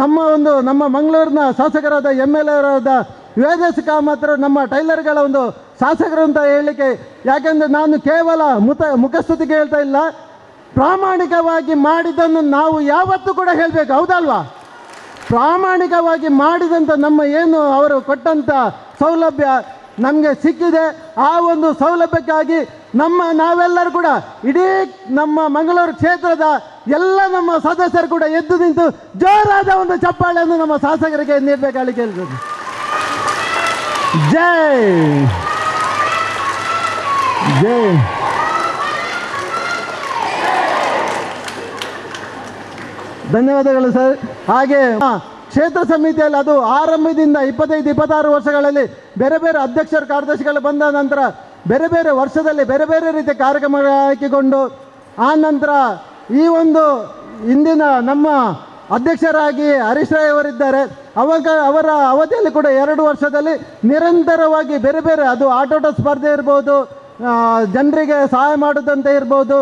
ನಮ್ಮ ಮಂಗಳೂರಿನ ಶಾಸಕರಾದ MLA ಅವರಾದ ವೇದಸ್ ಕಾಮತ್ರು ನಮ್ಮ ಟೈಲರ್ಗಳ ಒಂದು ಶಾಸಕರು ಅಂತ ಹೇಳಲಿಕ್ಕೆ, ಯಾಕೆಂದರೆ ನಾನು ಕೇವಲ ಮುಖಸ್ತುತಿಗೆ ಹೇಳ್ತಾ ಇಲ್ಲ, ಪ್ರಾಮಾಣಿಕವಾಗಿ ಮಾಡಿದ್ದನ್ನು ನಾವು ಯಾವತ್ತೂ ಕೂಡ ಹೇಳಬೇಕು, ಹೌದಲ್ವಾ? ಪ್ರಾಮಾಣಿಕವಾಗಿ ಮಾಡಿದಂಥ ನಮ್ಮ ಏನು ಅವರು ಕೊಟ್ಟಂಥ ಸೌಲಭ್ಯ ನಮಗೆ ಸಿಕ್ಕಿದೆ. ಆ ಒಂದು ಸೌಲಭ್ಯಕ್ಕಾಗಿ ನಾವೆಲ್ಲರೂ ಕೂಡ ಇಡೀ ನಮ್ಮ ಮಂಗಳೂರು ಕ್ಷೇತ್ರದ ಎಲ್ಲ ನಮ್ಮ ಸದಸ್ಯರು ಕೂಡ ಎದ್ದು ನಿಂತು ಜೋರಾದ ಒಂದು ಚಪ್ಪಾಳೆಯನ್ನು ನಮ್ಮ ಶಾಸಕರಿಗೆ ನೀಡಬೇಕಾಗಿ ಕೇಳ್ತೇನೆ. ಜೈ ಜೈ. ಧನ್ಯವಾದಗಳು ಸರ್. ಹಾಗೆ ಕ್ಷೇತ್ರ ಸಮಿತಿಯಲ್ಲಿ ಅದು ಆರಂಭದಿಂದ 25-26 ವರ್ಷಗಳಲ್ಲಿ ಬೇರೆ ಬೇರೆ ಅಧ್ಯಕ್ಷರು ಕಾರ್ಯದರ್ಶಿಗಳು ಬಂದ ನಂತರ ಬೇರೆ ಬೇರೆ ವರ್ಷದಲ್ಲಿ ಬೇರೆ ಬೇರೆ ರೀತಿಯ ಕಾರ್ಯಕ್ರಮಗಳು ಹಾಕಿಕೊಂಡು, ಆ ನಂತರ ಈ ಒಂದು ಇಂದಿನ ನಮ್ಮ ಅಧ್ಯಕ್ಷರಾಗಿ ಹರೀಶ್ ರಾಯ್ ಅವರಿದ್ದಾರೆ. ಅವರ ಅವಧಿಯಲ್ಲಿ ಕೂಡ 2 ವರ್ಷದಲ್ಲಿ ನಿರಂತರವಾಗಿ ಬೇರೆ ಬೇರೆ, ಅದು ಆಟೋಟ ಸ್ಪರ್ಧೆ ಇರ್ಬೋದು, ಜನರಿಗೆ ಸಹಾಯ ಮಾಡೋದಂತ ಇರ್ಬೋದು,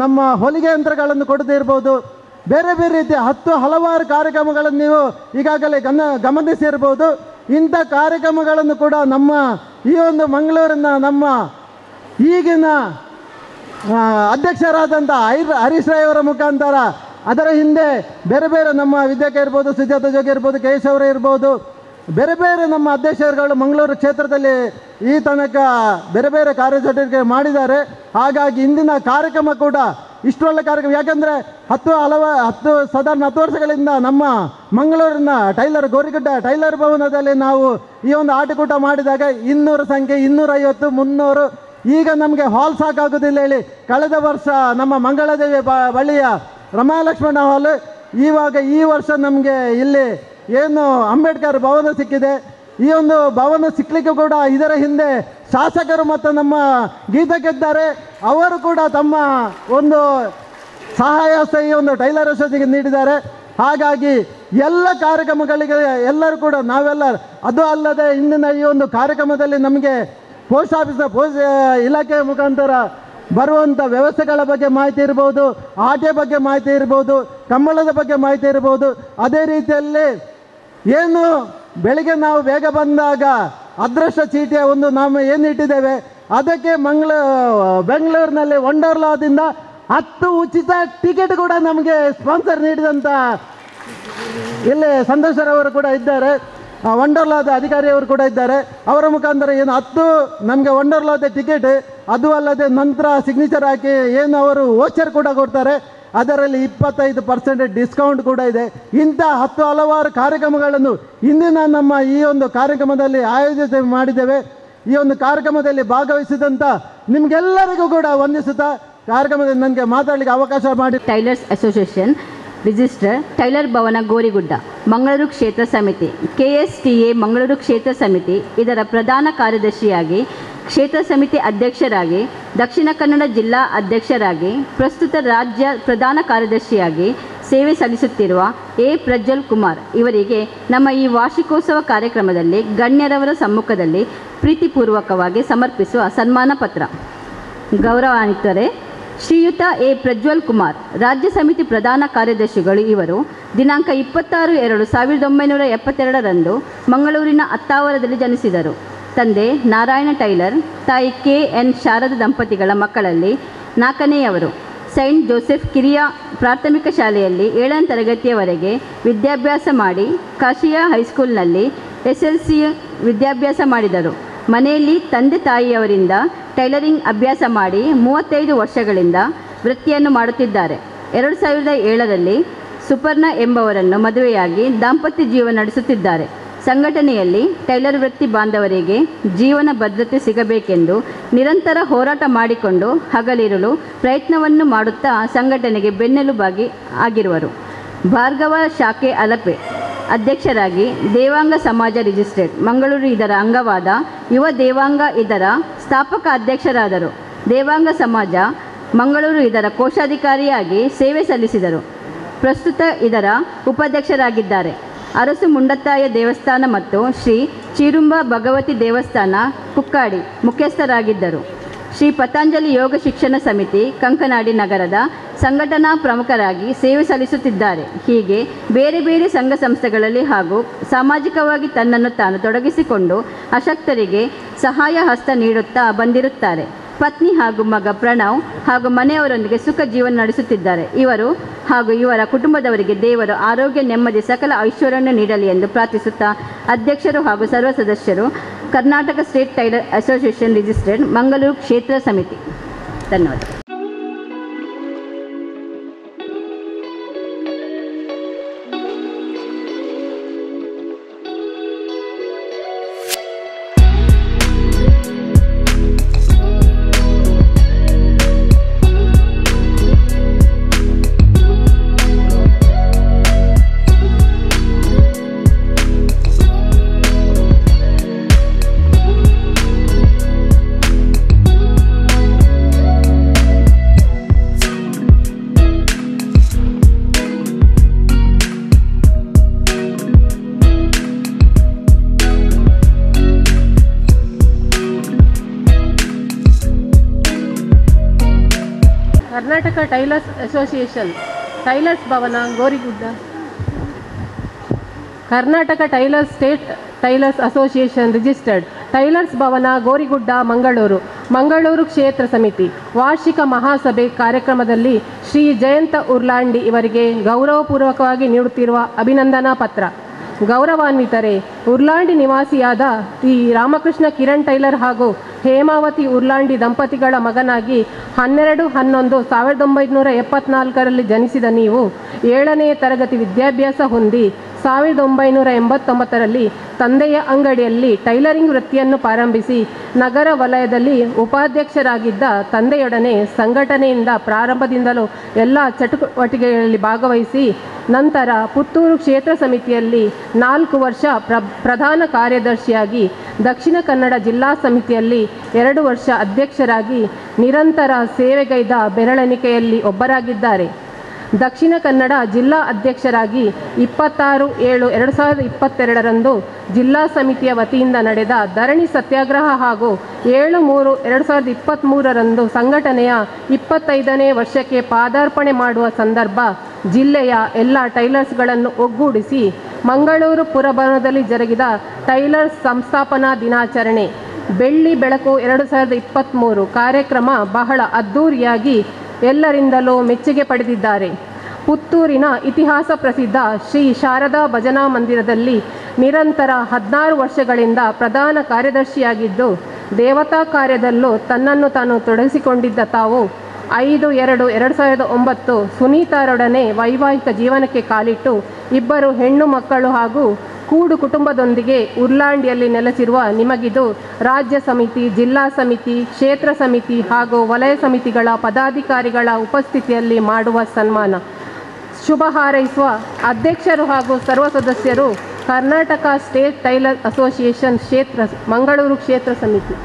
ನಮ್ಮ ಹೊಲಿಗೆ ಯಂತ್ರಗಳನ್ನು ಕೊಡೋದು ಇರ್ಬೋದು, ಬೇರೆ ಬೇರೆ ರೀತಿಯ ಹಲವಾರು ಕಾರ್ಯಕ್ರಮಗಳನ್ನು ನೀವು ಈಗಾಗಲೇ ಗಮನಿಸಿರ್ಬೋದು. ಇಂಥ ಕಾರ್ಯಕ್ರಮಗಳನ್ನು ಕೂಡ ನಮ್ಮ ಈ ಒಂದು ಮಂಗಳೂರಿನ ನಮ್ಮ ಈಗಿನ ಅಧ್ಯಕ್ಷರಾದಂಥ ಹರೀಶ್ ರಾಯ್ ಅವರ ಮುಖಾಂತರ, ಅದರ ಹಿಂದೆ ಬೇರೆ ಬೇರೆ ನಮ್ಮ ವಿದ್ಯಾಕ ಇರ್ಬೋದು, ಸುಜಾತ ಜೋಗಿ ಇರ್ಬೋದು, ಕೇಶವರ ಇರ್ಬೋದು, ಬೇರೆ ಬೇರೆ ನಮ್ಮ ಅಧ್ಯಕ್ಷರುಗಳು ಮಂಗಳೂರು ಕ್ಷೇತ್ರದಲ್ಲಿ ಈ ತನಕ ಬೇರೆ ಬೇರೆ ಕಾರ್ಯಚಟುವಟಿಕೆ ಮಾಡಿದ್ದಾರೆ. ಹಾಗಾಗಿ ಇಂದಿನ ಕಾರ್ಯಕ್ರಮ ಕೂಡ ಇಷ್ಟು ಒಳ್ಳೆ ಕಾರ್ಯಕ್ರಮ. ಯಾಕಂದರೆ ಸಾಧಾರಣ 10 ವರ್ಷಗಳಿಂದ ನಮ್ಮ ಮಂಗಳೂರಿನ ಗೋರಿಗುಡ್ಡ ಟೈಲರ್ ಭವನದಲ್ಲಿ ನಾವು ಈ ಒಂದು ಆಟಕೂಟ ಮಾಡಿದಾಗ 200 ಸಂಖ್ಯೆ 250 300, ಈಗ ನಮಗೆ ಹಾಲ್ ಸಾಕಾಗೋದಿಲ್ಲ ಹೇಳಿ ಕಳೆದ ವರ್ಷ ನಮ್ಮ ಮಂಗಳದೇವಿ ಬಳಿಯ ರಮಾಲಕ್ಷ್ಮಣ ಹಾಲ್, ಇವಾಗ ಈ ವರ್ಷ ನಮಗೆ ಇಲ್ಲಿ ಏನು ಅಂಬೇಡ್ಕರ್ ಭವನ ಸಿಕ್ಕಿದೆ. ಈ ಒಂದು ಭವನ ಸಿಕ್ಕಲಿಕ್ಕೆ ಕೂಡ ಇದರ ಹಿಂದೆ ಶಾಸಕರು ಮತ್ತು ನಮ್ಮ ಗೀತಾ ಗೆದ್ದಾರೆ ಅವರು ಕೂಡ ತಮ್ಮ ಒಂದು ಸಹಾಯ ಈ ಒಂದು ಟೈಲರ್ ಅಸೋಸಿಯೇಷನ್ಗೆ ನೀಡಿದ್ದಾರೆ. ಹಾಗಾಗಿ ಎಲ್ಲ ಕಾರ್ಯಕ್ರಮಗಳಿಗೆ ಎಲ್ಲರೂ ಕೂಡ ನಾವೆಲ್ಲ, ಅದು ಅಲ್ಲದೆ ಇಂದಿನ ಈ ಒಂದು ಕಾರ್ಯಕ್ರಮದಲ್ಲಿ ನಮಗೆ ಪೋಸ್ಟ್ ಇಲಾಖೆಯ ಮುಖಾಂತರ ಬರುವಂಥ ವ್ಯವಸ್ಥೆಗಳ ಬಗ್ಗೆ ಮಾಹಿತಿ ಇರ್ಬೋದು, ಆಟೆ ಬಗ್ಗೆ ಮಾಹಿತಿ ಇರ್ಬೋದು, ಕಂಬಳದ ಬಗ್ಗೆ ಮಾಹಿತಿ ಇರ್ಬೋದು. ಅದೇ ರೀತಿಯಲ್ಲಿ ಏನು ಬೆಳಿಗ್ಗೆ ನಾವು ಬೇಗ ಬಂದಾಗ ಅದೃಷ್ಟ ಚೀಟಿಯ ಒಂದು ನಾವು ಏನು ಇಟ್ಟಿದ್ದೇವೆ, ಅದಕ್ಕೆ ಬೆಂಗಳೂರಿನಲ್ಲಿ ವಂಡರ್ಲಾದಿಂದ 10 ಉಚಿತ ಟಿಕೆಟ್ ಕೂಡ ನಮಗೆ ಸ್ಪಾನ್ಸರ್ ನೀಡಿದಂಥ ಇಲ್ಲಿ ಸಂತೋಷರವರು ಕೂಡ ಇದ್ದಾರೆ, ವಂಡರ್ಲಾದ ಅಧಿಕಾರಿಯವರು ಕೂಡ ಇದ್ದಾರೆ. ಅವರ ಮುಖಾಂತರ ಏನು 10 ನಮಗೆ ವಂಡರ್ಲಾದ ಟಿಕೆಟ್, ಅದು ಅಲ್ಲದೆ ನಂತರ ಸಿಗ್ನೇಚರ್ ಹಾಕಿ ಏನು ಅವರು ವೋಚರ್ ಕೂಡ ಕೊಡ್ತಾರೆ, ಅದರಲ್ಲಿ 25% ಡಿಸ್ಕೌಂಟ್ ಕೂಡ ಇದೆ. ಇಂಥ ಹಲವಾರು ಕಾರ್ಯಕ್ರಮಗಳನ್ನು ಇಂದಿನ ನಮ್ಮ ಈ ಒಂದು ಕಾರ್ಯಕ್ರಮದಲ್ಲಿ ಆಯೋಜಿತ ಮಾಡಿದ್ದೇವೆ. ಈ ಒಂದು ಕಾರ್ಯಕ್ರಮದಲ್ಲಿ ಭಾಗವಹಿಸಿದಂಥ ನಿಮಗೆಲ್ಲರಿಗೂ ಕೂಡ ವಂದಿಸುತ್ತಾ ಕಾರ್ಯಕ್ರಮದಲ್ಲಿ ನನಗೆ ಮಾತಾಡಲಿಕ್ಕೆ ಅವಕಾಶ ಮಾಡಿ. ಟೈಲರ್ಸ್ ಅಸೋಸಿಯೇಷನ್ ರಿಜಿಸ್ಟರ್ ಟೈಲರ್ ಭವನ ಗೋರಿಗುಡ್ಡ ಮಂಗಳೂರು ಕ್ಷೇತ್ರ ಸಮಿತಿ KSTA ಮಂಗಳೂರು ಕ್ಷೇತ್ರ ಸಮಿತಿ ಇದರ ಪ್ರಧಾನ ಕಾರ್ಯದರ್ಶಿಯಾಗಿ, ಕ್ಷೇತ್ರ ಸಮಿತಿ ಅಧ್ಯಕ್ಷರಾಗಿ, ದಕ್ಷಿಣ ಕನ್ನಡ ಜಿಲ್ಲಾ ಅಧ್ಯಕ್ಷರಾಗಿ, ಪ್ರಸ್ತುತ ರಾಜ್ಯ ಪ್ರಧಾನ ಕಾರ್ಯದರ್ಶಿಯಾಗಿ ಸೇವೆ ಸಲ್ಲಿಸುತ್ತಿರುವ ಪ್ರಜ್ವಲ್ ಕುಮಾರ್ ಇವರಿಗೆ ನಮ್ಮ ಈ ವಾರ್ಷಿಕೋತ್ಸವ ಕಾರ್ಯಕ್ರಮದಲ್ಲಿ ಗಣ್ಯರವರ ಸಮ್ಮುಖದಲ್ಲಿ ಪ್ರೀತಿಪೂರ್ವಕವಾಗಿ ಸಮರ್ಪಿಸುವ ಸನ್ಮಾನ ಪತ್ರ. ಗೌರವಾನ್ವಿತರೇ, ಶ್ರೀಯುತ ಪ್ರಜ್ವಲ್ ಕುಮಾರ್ ರಾಜ್ಯ ಸಮಿತಿ ಪ್ರಧಾನ ಕಾರ್ಯದರ್ಶಿಗಳು. ಇವರು ದಿನಾಂಕ 26/2/1972 ಮಂಗಳೂರಿನ ಅತ್ತಾವರದಲ್ಲಿ ಜನಿಸಿದರು. ತಂದೆ ನಾರಾಯಣ ಟೈಲರ್, ತಾಯಿ KN ಶಾರದಾ ದಂಪತಿಗಳ ಮಕ್ಕಳಲ್ಲಿ 4ನೇಯವರು. ಸೈಂಟ್ ಜೋಸೆಫ್ ಕಿರಿಯ ಪ್ರಾಥಮಿಕ ಶಾಲೆಯಲ್ಲಿ 7ನೇ ತರಗತಿಯವರೆಗೆ ವಿದ್ಯಾಭ್ಯಾಸ ಮಾಡಿ ಕಾಶಿಯಾ ಹೈಸ್ಕೂಲ್ನಲ್ಲಿ SLC ವಿದ್ಯಾಭ್ಯಾಸ ಮಾಡಿದರು. ಮನೆಯಲ್ಲಿ ತಂದೆ ತಾಯಿಯವರಿಂದ ಟೈಲರಿಂಗ್ ಅಭ್ಯಾಸ ಮಾಡಿ 35 ವರ್ಷಗಳಿಂದ ವೃತ್ತಿಯನ್ನು ಮಾಡುತ್ತಿದ್ದಾರೆ. 2007ರಲ್ಲಿ ಸುಪರ್ಣ ಎಂಬವರನ್ನು ಮದುವೆಯಾಗಿ ದಾಂಪತ್ಯ ಜೀವನ ನಡೆಸುತ್ತಿದ್ದಾರೆ. ಸಂಘಟನೆಯಲ್ಲಿ ಟೈಲರ್ ವೃತ್ತಿ ಬಾಂಧವರಿಗೆ ಜೀವನ ಭದ್ರತೆ ಸಿಗಬೇಕೆಂದು ನಿರಂತರ ಹೋರಾಟ ಮಾಡಿಕೊಂಡು ಹಗಲಿರುಳು ಪ್ರಯತ್ನವನ್ನು ಮಾಡುತ್ತಾ ಸಂಘಟನೆಗೆ ಬೆನ್ನೆಲುಬಾಗಿ ಆಗಿರುವರು. ಭಾರ್ಗವ ಶಾಖೆ ಅಲಪೆ ಅಧ್ಯಕ್ಷರಾಗಿ ದೇವಾಂಗ ಸಮಾಜ ರಿಜಿಸ್ಟ್ರೇಡ್ ಮಂಗಳೂರು ಇದರ ಅಂಗವಾದ ಯುವ ದೇವಾಂಗ ಇದರ ಸ್ಥಾಪಕ ಅಧ್ಯಕ್ಷರಾದರು. ದೇವಾಂಗ ಸಮಾಜ ಮಂಗಳೂರು ಇದರ ಕೋಶಾಧಿಕಾರಿಯಾಗಿ ಸೇವೆ ಸಲ್ಲಿಸಿದರು. ಪ್ರಸ್ತುತ ಇದರ ಉಪಾಧ್ಯಕ್ಷರಾಗಿದ್ದಾರೆ. ಅರಸು ಮುಂಡತ್ತಾಯ ದೇವಸ್ಥಾನ ಮತ್ತು ಶ್ರೀ ಚಿರುಂಬ ಭಗವತಿ ದೇವಸ್ಥಾನ ಕುಕ್ಕಾಡಿ ಮುಖ್ಯಸ್ಥರಾಗಿದ್ದರು. ಶ್ರೀ ಪತಂಜಲಿ ಯೋಗ ಶಿಕ್ಷಣ ಸಮಿತಿ ಕಂಕನಾಡಿ ನಗರದ ಸಂಘಟನಾ ಪ್ರಮುಖರಾಗಿ ಸೇವೆ ಸಲ್ಲಿಸುತ್ತಿದ್ದಾರೆ. ಹೀಗೆ ಬೇರೆ ಬೇರೆ ಸಂಘ ಸಂಸ್ಥೆಗಳಲ್ಲಿ ಹಾಗೂ ಸಾಮಾಜಿಕವಾಗಿ ತನ್ನನ್ನು ತಾನು ತೊಡಗಿಸಿಕೊಂಡು ಅಶಕ್ತರಿಗೆ ಸಹಾಯ ಹಸ್ತ ನೀಡುತ್ತಾ ಬಂದಿರುತ್ತಾರೆ. ಪತ್ನಿ ಹಾಗೂ ಮಗ ಪ್ರಣವ್ ಹಾಗೂ ಮನೆಯವರೊಂದಿಗೆ ಸುಖ ಜೀವನ ನಡೆಸುತ್ತಿದ್ದಾರೆ. ಇವರು ಹಾಗೂ ಇವರ ಕುಟುಂಬದವರಿಗೆ ದೇವರು ಆರೋಗ್ಯ, ನೆಮ್ಮದಿ, ಸಕಲ ಐಶ್ವರ್ಯವನ್ನು ನೀಡಲಿ ಎಂದು ಪ್ರಾರ್ಥಿಸುತ್ತಾ ಅಧ್ಯಕ್ಷರು ಹಾಗೂ ಸರ್ವ ಸದಸ್ಯರು Karnataka state tailor association registered Mangaluru ಕ್ಷೇತ್ರ ಸಮಿತಿ. ಧನ್ಯವಾದ. Karnataka tailors association tailors Bhavan Gorigudda. Karnataka tailors state tailors association registered tailors Bhavan Gorigudda Mangaluru ಕ್ಷೇತ್ರ ಸಮಿತಿ ವಾರ್ಷಿಕ ಮಹಾಸಭೆ ಕಾರ್ಯಕ್ರಮದಲ್ಲಿ ಶ್ರೀ ಜಯಂತ ಉರ್ಲಾಂಡಿ ಇವರಿಗೆ ಗೌರವಪೂರ್ವಕವಾಗಿ ನೀಡುತ್ತಿರುವ ಅಭಿನಂದನಾ ಪತ್ರ. ಗೌರವಾನ್ವಿತರೆ, ಉರ್ಲಾಂಡಿ ನಿವಾಸಿಯಾದ ಶ್ರೀ ರಾಮಕೃಷ್ಣ ಕಿರಣ್ ಟೈಲರ್ ಹಾಗೂ ಹೇಮಾವತಿ ಉರ್ಲಾಂಡಿ ದಂಪತಿಗಳ ಮಗನಾಗಿ 12/11/1974ರಲ್ಲಿ ಜನಿಸಿದ ನೀವು 7ನೇ ತರಗತಿ ವಿದ್ಯಾಭ್ಯಾಸ ಹೊಂದಿ 1989ರಲ್ಲಿ ತಂದೆಯ ಅಂಗಡಿಯಲ್ಲಿ ಟೈಲರಿಂಗ್ ವೃತ್ತಿಯನ್ನು ಪ್ರಾರಂಭಿಸಿ ನಗರ ವಲಯದಲ್ಲಿ ಉಪಾಧ್ಯಕ್ಷರಾಗಿದ್ದ ತಂದೆಯೊಡನೆ ಸಂಘಟನೆಯಿಂದ ಪ್ರಾರಂಭದಿಂದಲೂ ಎಲ್ಲ ಚಟುವಟಿಕೆಗಳಲ್ಲಿ ಭಾಗವಹಿಸಿ ನಂತರ ಪುತ್ತೂರು ಕ್ಷೇತ್ರ ಸಮಿತಿಯಲ್ಲಿ 4 ವರ್ಷ ಪ್ರಧಾನ ಕಾರ್ಯದರ್ಶಿಯಾಗಿ, ದಕ್ಷಿಣ ಕನ್ನಡ ಜಿಲ್ಲಾ ಸಮಿತಿಯಲ್ಲಿ 2 ವರ್ಷ ಅಧ್ಯಕ್ಷರಾಗಿ ನಿರಂತರ ಸೇವೆಗೈದ ಬೆರಳೆಣಿಕೆಯಲ್ಲಿ ಒಬ್ಬರಾಗಿದ್ದಾರೆ. ದಕ್ಷಿಣ ಕನ್ನಡ ಜಿಲ್ಲಾ ಅಧ್ಯಕ್ಷರಾಗಿ 26/7/2022ರಂದು ಜಿಲ್ಲಾ ಸಮಿತಿಯ ವತಿಯಿಂದ ನಡೆದ ಧರಣಿ ಸತ್ಯಾಗ್ರಹ ಹಾಗೂ 7/3/2023ರಂದು ಸಂಘಟನೆಯ 25ನೇ ವರ್ಷಕ್ಕೆ ಪಾದಾರ್ಪಣೆ ಮಾಡುವ ಸಂದರ್ಭ ಜಿಲ್ಲೆಯ ಎಲ್ಲ ಟೈಲರ್ಸ್ಗಳನ್ನು ಒಗ್ಗೂಡಿಸಿ ಮಂಗಳೂರು ಪುರಭವನದಲ್ಲಿ ಜರುಗಿದ ಟೈಲರ್ಸ್ ಸಂಸ್ಥಾಪನಾ ದಿನಾಚರಣೆ ಬೆಳ್ಳಿ ಬೆಳಕು 2023 ಕಾರ್ಯಕ್ರಮ ಬಹಳ ಅದ್ಧೂರಿಯಾಗಿ ಎಲ್ಲರಿಂದಲೂ ಮೆಚ್ಚುಗೆ ಪಡೆದಿದ್ದಾರೆ. ಪುತ್ತೂರಿನ ಇತಿಹಾಸ ಪ್ರಸಿದ್ಧ ಶ್ರೀ ಶಾರದಾ ಭಜನಾ ಮಂದಿರದಲ್ಲಿ ನಿರಂತರ 16 ವರ್ಷಗಳಿಂದ ಪ್ರಧಾನ ಕಾರ್ಯದರ್ಶಿಯಾಗಿದ್ದು ದೇವತಾ ಕಾರ್ಯದಲ್ಲೂ ತನ್ನನ್ನು ತಾನು ತೊಡಗಿಸಿಕೊಂಡಿದ್ದ ತಾವು 5/2/2009 ಸುನೀತಾರೊಡನೆ ವೈವಾಹಿಕ ಜೀವನಕ್ಕೆ ಕಾಲಿಟ್ಟು 2 ಹೆಣ್ಣು ಮಕ್ಕಳು ಹಾಗೂ ಕೂಡು ಕುಟುಂಬದೊಂದಿಗೆ ಉರ್ಲಾಂಡಿಯಲ್ಲಿ ನೆಲೆಸಿರುವ ನಿಮಗಿದು ರಾಜ್ಯ ಸಮಿತಿ, ಜಿಲ್ಲಾ ಸಮಿತಿ, ಕ್ಷೇತ್ರ ಸಮಿತಿ ಹಾಗೂ ವಲಯ ಸಮಿತಿಗಳ ಪದಾಧಿಕಾರಿಗಳ ಉಪಸ್ಥಿತಿಯಲ್ಲಿ ಮಾಡುವ ಸನ್ಮಾನ. ಶುಭ ಹಾರೈಸುವ ಅಧ್ಯಕ್ಷರು ಹಾಗೂ ಸರ್ವ ಸದಸ್ಯರು Karnataka state tailor association Mangaluru ಕ್ಷೇತ್ರ ಸಮಿತಿ.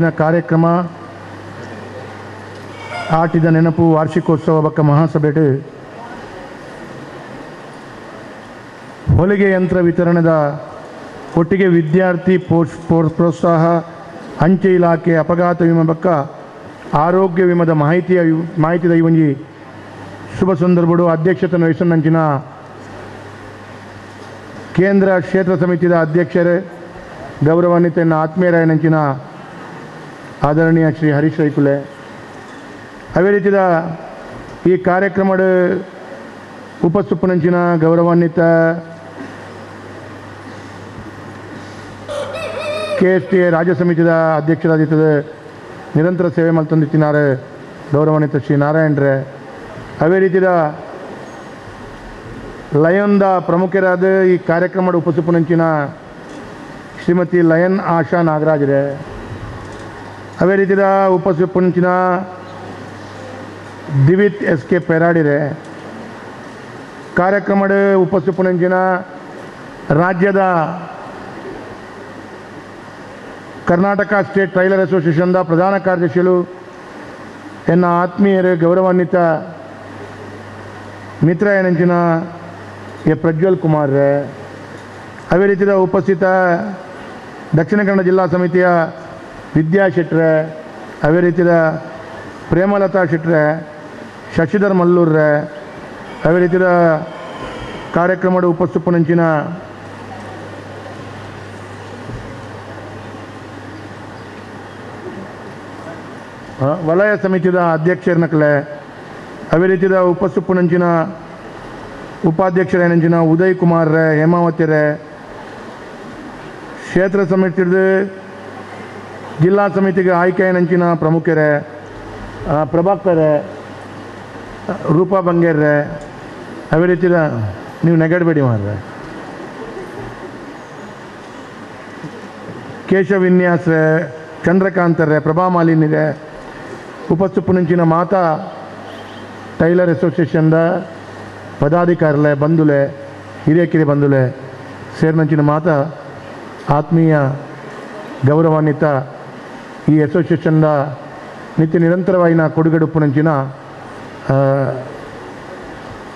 ಇಂಚಿನ ಕಾರ್ಯಕ್ರಮ ಆಟಿದ ನೆನಪು ವಾರ್ಷಿಕೋತ್ಸವ ಬಕ್ಕ ಮಹಾಸಭೆಡು ಹೊಲಿಗೆ ಯಂತ್ರ ವಿತರಣೆದ ಒಟ್ಟಿಗೆ ವಿದ್ಯಾರ್ಥಿ ಪ್ರೋತ್ಸಾಹ ಅಂಚೆ ಇಲಾಖೆ ಅಪಘಾತ ವಿಮೆ ಬಕ್ಕ ಆರೋಗ್ಯ ವಿಮದ ಮಾಹಿತಿದ ಈ ಒಂಜಿ ಶುಭ ಸಂದರ್ಭಡು ಅಧ್ಯಕ್ಷತೆ ವಹಿಸಂಚಿನ ಕೇಂದ್ರ ಕ್ಷೇತ್ರ ಸಮಿತಿದ ಅಧ್ಯಕ್ಷರು ಗೌರವಾನ್ವಿತ ಆತ್ಮೀಯರಾಯನಂಚಿನ ಆದರಣೀಯ ಶ್ರೀ ಹರೀಶ್ ರೈಕುಲೆ ಅವೇ ರೀತಿಯ ಈ ಕಾರ್ಯಕ್ರಮದ ಉಪಸ್ಥಿಪನಂಚಿನ ಗೌರವಾನ್ವಿತ KSTA ರಾಜ್ಯ ಸಮಿತಿದ ಅಧ್ಯಕ್ಷರಾದಿತ್ತದ ನಿರಂತರ ಸೇವೆ ಮಲ್ತಂದಿತ್ತಿನಾರೆ ಗೌರವಾನ್ವಿತ ಶ್ರೀ ನಾರಾಯಣರೇ ಅವೇ ರೀತಿಯ ಲಯನ್ದ ಪ್ರಮುಖರಾದ ಈ ಕಾರ್ಯಕ್ರಮದ ಉಪಸ್ಥಿಪನಂಚಿನ ಶ್ರೀಮತಿ ಲಯನ್ ಆಶಾ ನಾಗರಾಜರೇ ಅವೇ ರೀತಿಯ ಉಪಸ್ಥಿಪನಂಚಿನ ದಿವಿತ್ SK ಪೆರಾಡಿರೆ ಕಾರ್ಯಕ್ರಮದ ಉಪಸ್ಥಿಪನಂಚಿನ ರಾಜ್ಯದ ಕರ್ನಾಟಕ ಸ್ಟೇಟ್ ಟೈಲರ್ ಅಸೋಸಿಯೇಷನ್ದ ಪ್ರಧಾನ ಕಾರ್ಯದರ್ಶಿಗಳು ಎನ್ನ ಆತ್ಮೀಯರು ಗೌರವಾನ್ವಿತ ಮಿತ್ರ ಏನಂಚಿನ ಪ್ರಜ್ವಲ್ ಕುಮಾರ್ ಅವೇ ರೀತಿಯ ಉಪಸ್ಥಿತ ದಕ್ಷಿಣ ಕನ್ನಡ ಜಿಲ್ಲಾ ಸಮಿತಿಯ ವಿದ್ಯಾ ಶೆಟ್ರೆ ಅವೇ ರೀತಿಯ ಪ್ರೇಮಲತಾ ಶೆಟ್ರೆ ಶಶಿಧರ್ ಮಲ್ಲೂರ್ರೆ ಅವೇ ರೀತಿಯ ಕಾರ್ಯಕ್ರಮದ ಉಪಸ್ಥಿಪನಂಚಿನ ವಲಯ ಸಮಿತಿದ ಅಧ್ಯಕ್ಷರನಕಲೆ ಅವೇ ರೀತಿಯ ಉಪಸ್ಥಿಪನಂಚಿನ ಉಪಾಧ್ಯಕ್ಷರೇನಂಚಿನ ಉದಯ್ ಕುಮಾರ್ ಹೇಮಾವತಿರೇ ಕ್ಷೇತ್ರ ಸಮಿತಿದ ಜಿಲ್ಲಾ ಸಮಿತಿಗೆ ಆಯ್ಕೆಯನಂಚಿನ ಪ್ರಮುಖರೇ ಪ್ರಭಾಕರೇ ರೂಪಾ ಬಂಗೇರ್ರೆ ಅವೇ ರೀತಿಯ ನೀವು ನೆಗಡಬೇಡಿ ಮಾರ್ರೆ ಕೇಶವ ವಿನ್ಯಾಸರೇ ಚಂದ್ರಕಾಂತರೇ ಪ್ರಭಾ ಮಾಲಿನಿರೇ ಉಪಸ್ಥಿಪನಂಚಿನ ಮಾತಾ ಟೈಲರ್ ಅಸೋಸಿಯೇಷನ್ದ ಪದಾಧಿಕಾರಲೆ ಬಂಧುಲೆ ಹಿರಿಯಕಿರಿ ಬಂಧುಲೆ ಸೇರಿನಂಚಿನ ಮಾತಾ ಆತ್ಮೀಯ ಗೌರವಾನ್ವಿತ ಈ ಅಸೋಸಿಯೇಷನ್ದ ನಿತ್ಯ ನಿರಂತರವಾಯಿನ ಕೊಡುಗಡುಪ್ಪುನಂಚಿನ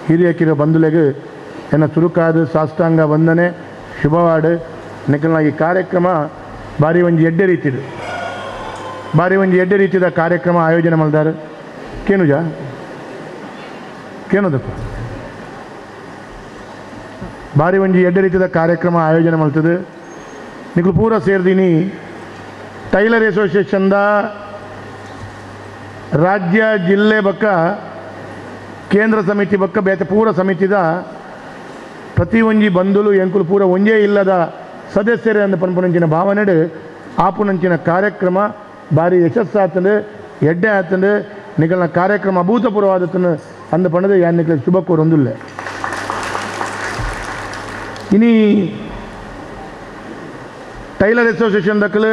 ಹಿರಿಯಕಿರ ಬಂಧುಲೆಗೆ ಎನ್ನ ಚುರುಕಾದ ಸಾಷ್ಟಾಂಗ ವಂದನೆ ಶುಭವಾಡು ನಿಖಲ್ನ ಈ ಕಾರ್ಯಕ್ರಮ ಭಾರಿ ಒಂಜಿ ಎಡ್ಡೆ ರೀತಿದು ಭಾರಿ ಒಂಜಿ ಎಡ್ಡೆ ರೀತಿಯ ಕಾರ್ಯಕ್ರಮ ಆಯೋಜನೆ ಮಲ್ದಾರು ಕೇನುಜ ಕೇನೋದಪ್ಪ ಭಾರಿ ಒಂಜಿ ಎಡ್ಡೆ ರೀತಿಯ ಕಾರ್ಯಕ್ರಮ ಆಯೋಜನೆ ಮಲ್ತದೆ ನಿಖಲು ಪೂರ ಸೇರ್ದೀನಿ ಟೈಲರ್ ಅಸೋಸಿಯೇಷನ್ದ ರಾಜ್ಯ ಜಿಲ್ಲೆ ಬಕ್ಕ ಕೇಂದ್ರ ಸಮಿತಿ ಬಕ್ಕ ಬೇತೆ ಪೂರ ಸಮಿತಿದ ಪ್ರತಿ ಒಂಜಿ ಬಂಧುಲು ಎಂಕುಲು ಪೂರ ಒಂಜೇ ಇಲ್ಲದ ಸದಸ್ಯರೇ ಅಂದ ಪನ್ಪುನಂಚಿನ ಭಾವನೆಡು ಆಪುನಂಚಿನ ಕಾರ್ಯಕ್ರಮ ಭಾರಿ ಯಶಸ್ಸಾತಂದು ಎಡ್ಡೆ ಆತಂದು ನಿಖಲ್ನ ಕಾರ್ಯಕ್ರಮ ಅಭೂತಪೂರ್ವವಾದತನ್ನು ಅಂದ ಪಣದು ಯಾನ್ ನಿಖಲ್ ಶುಭ ಕೋರೊಂದುಲ್ಲೆ ಇನಿ ಟೈಲರ್ ಅಸೋಸಿಯೇಷನ್ ದಕ್ಕಲು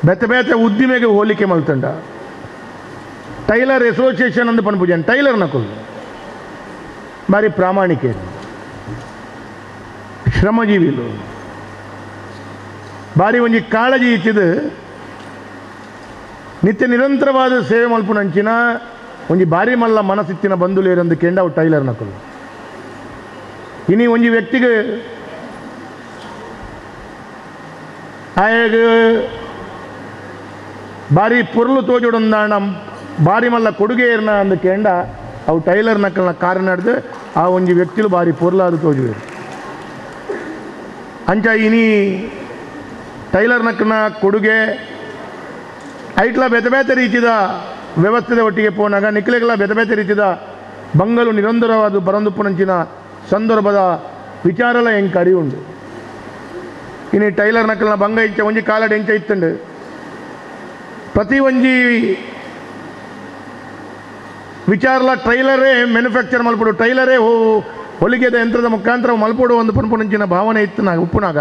ಬೇತೆ ಬೇತೆ ಉದ್ದಿಮೆಗೆ ಹೋಲಿಕೆ ಮಲ್ತಂಡ ಟೈಲರ್ ಅಸೋಸಿಯೇಷನ್ ಅಂದು ಪನ್ಪುಜನ್ ಟೈಲರ್ ನಕಲು ಭಾರಿ ಪ್ರಾಮಾಣಿಕೆ ಶ್ರಮಜೀವಿಲು ಭಾರಿ ಒಂಜಿ ಕಾಳಜಿ ಇತ್ತಿದು ನಿತ್ಯ ನಿರಂತರವಾದ ಸೇವೆ ಮಲ್ಪುನಂಚಿನ ಒಂಜಿ ಭಾರಿ ಮಲ್ಲ ಮನಸ್ಸಿತ್ತಿನ ಬಂಧುಲೇರಂದು ಕೆಂಡ ಅವು ಟೈಲರ್ ನಕಲು ಇನಿ ಒಂಜಿ ವ್ಯಕ್ತಿಗೆ ಆಯಗ ಭಾರಿ ಪೊರ್ಲು ತೋಜೊಡೊಂದಾಣ ಭಾರಿ ಮಲ್ಲ ಕೊಡುಗೆ ಇರ್ನ ಅಂದು ಕೆಂಡ ಅವು ಟೈಲರ್ ನಕಲ್ನ ಕಾರಣ ನಡೆದು ಆ ಒಂಜಿ ವ್ಯಕ್ತಿಲು ಭಾರಿ ಪೊರ್ಲಾದ ತೋಜುವೆ ಅಂಚ ಇನಿ ಟೈಲರ್ ನಕ್ಕನ ಕೊಡುಗೆ ಐಟ್ಲ ಬೇತೆ ಬೇತೆ ರೀತಿಯ ವ್ಯವಸ್ಥೆದ ಒಟ್ಟಿಗೆ ಪೋನಾಗ ನಿಖಲೆಗಳ ಬೇತೆ ಬೇತೆ ರೀತಿಯ ಬಂಗಲು ನಿರಂತರವಾದ ಬರಂದುಪ್ಪುನಂಚಿನ ಸಂದರ್ಭದ ವಿಚಾರಲ ಹೆಂಗೆ ಕಡಿ ಉಂಡು ಇನ್ನು ಟೈಲರ್ ನಕ್ಕಲ್ನ ಬಂಗ ಇಂಚ ಒಂಜಿ ಕಾಲಡ್ ಎಂಚ ಇತ್ತಂಡು ಪ್ರತಿ ಒಂಜಿ ವಿಚಾರಲ ಟೈಲರೇ ಮ್ಯಾನುಫ್ಯಾಕ್ಚರ್ ಮಲ್ಪಡು ಟೈಲರೇ ಹೊಲಿಗೆದ ಯಂತ್ರದ ಮುಖಾಂತರ ಮಲ್ಪಡು ಒಂದು ಪುನಂಚಿನ ಭಾವನೆ ಇತ್ತು ಉಪ್ಪುನಾಗ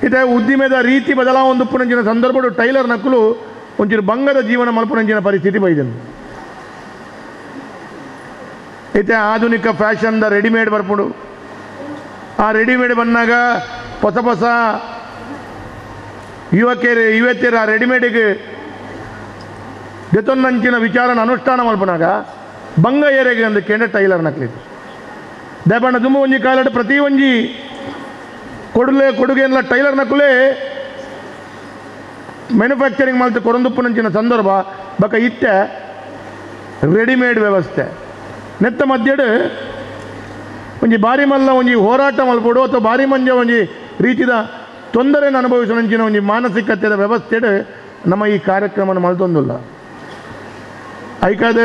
ಇದೇ ಉದ್ದಿಮೆದ ರೀತಿ ಬದಲಾವ ಒಂದು ಉಪ್ಪುನಂಚಿನ ಸಂದರ್ಭಡು ಟೈಲರ್ ನಕ್ಕಲು ಒಂಚೂರು ಬಂಗದ ಜೀವನ ಮಲ್ಪುನಂಚಿನ ಪರಿಸ್ಥಿತಿ ಬೈದನು ಐತೆ ಆಧುನಿಕ ಫ್ಯಾಷನ್ದ ರೆಡಿಮೇಡ್ ಬರ್ಪುಡು ಆ ರೆಡಿಮೇಡ್ ಬಂದಾಗ ಹೊಸ ಹೊಸ ಯುವತಿಯರ ರೆಡಿಮೇಡಿಗೆ ಜೊತೊಂದಂಚಿನ ವಿಚಾರನ ಅನುಷ್ಠಾನ ಮಲ್ಪನಾಗ ಬಂಗ ಏರೆಗೆ ಅಂದ ಕೇಂದ್ರ ಟೈಲರ್ ನಕ್ಲಿದ್ದು ದಯಪಂಡ ದುಮ್ಮ ಒಂಜಿ ಕಾಲಡ್ ಪ್ರತಿ ಒಂಜಿ ಕೊಡುಗೆ ಎಲ್ಲ ಟೈಲರ್ ನಕ್ಕುಲೇ ಮ್ಯಾನುಫ್ಯಾಕ್ಚರಿಂಗ್ ಮಲ್ತು ಕೊರಂದುಪ್ಪುನಂಚಿನ ಸಂದರ್ಭ ಬಕ ಇತ್ತೆ ರೆಡಿಮೇಡ್ ವ್ಯವಸ್ಥೆ ನೆತ್ತ ಮಧ್ಯಡ್ ಒಂಜಿ ಬಾರಿ ಮಲ್ಲ ಒಂಜಿ ಹೋರಾಟ ಮಲ್ಪಡು ಅಥವಾ ಬಾರಿ ಮಂಜ ಒಂಜಿ ರೀತಿದ ತೊಂದರೆಯನ್ನು ಅನುಭವಿಸುವಂಚಿನ ಒಂಜಿ ಮಾನಸಿಕತೆಯ ವ್ಯವಸ್ಥೆಡ್ ನಮ್ಮ ಈ ಕಾರ್ಯಕ್ರಮ ಮಲ್ತೊಂದಿಲ್ಲ ಐಕಾದ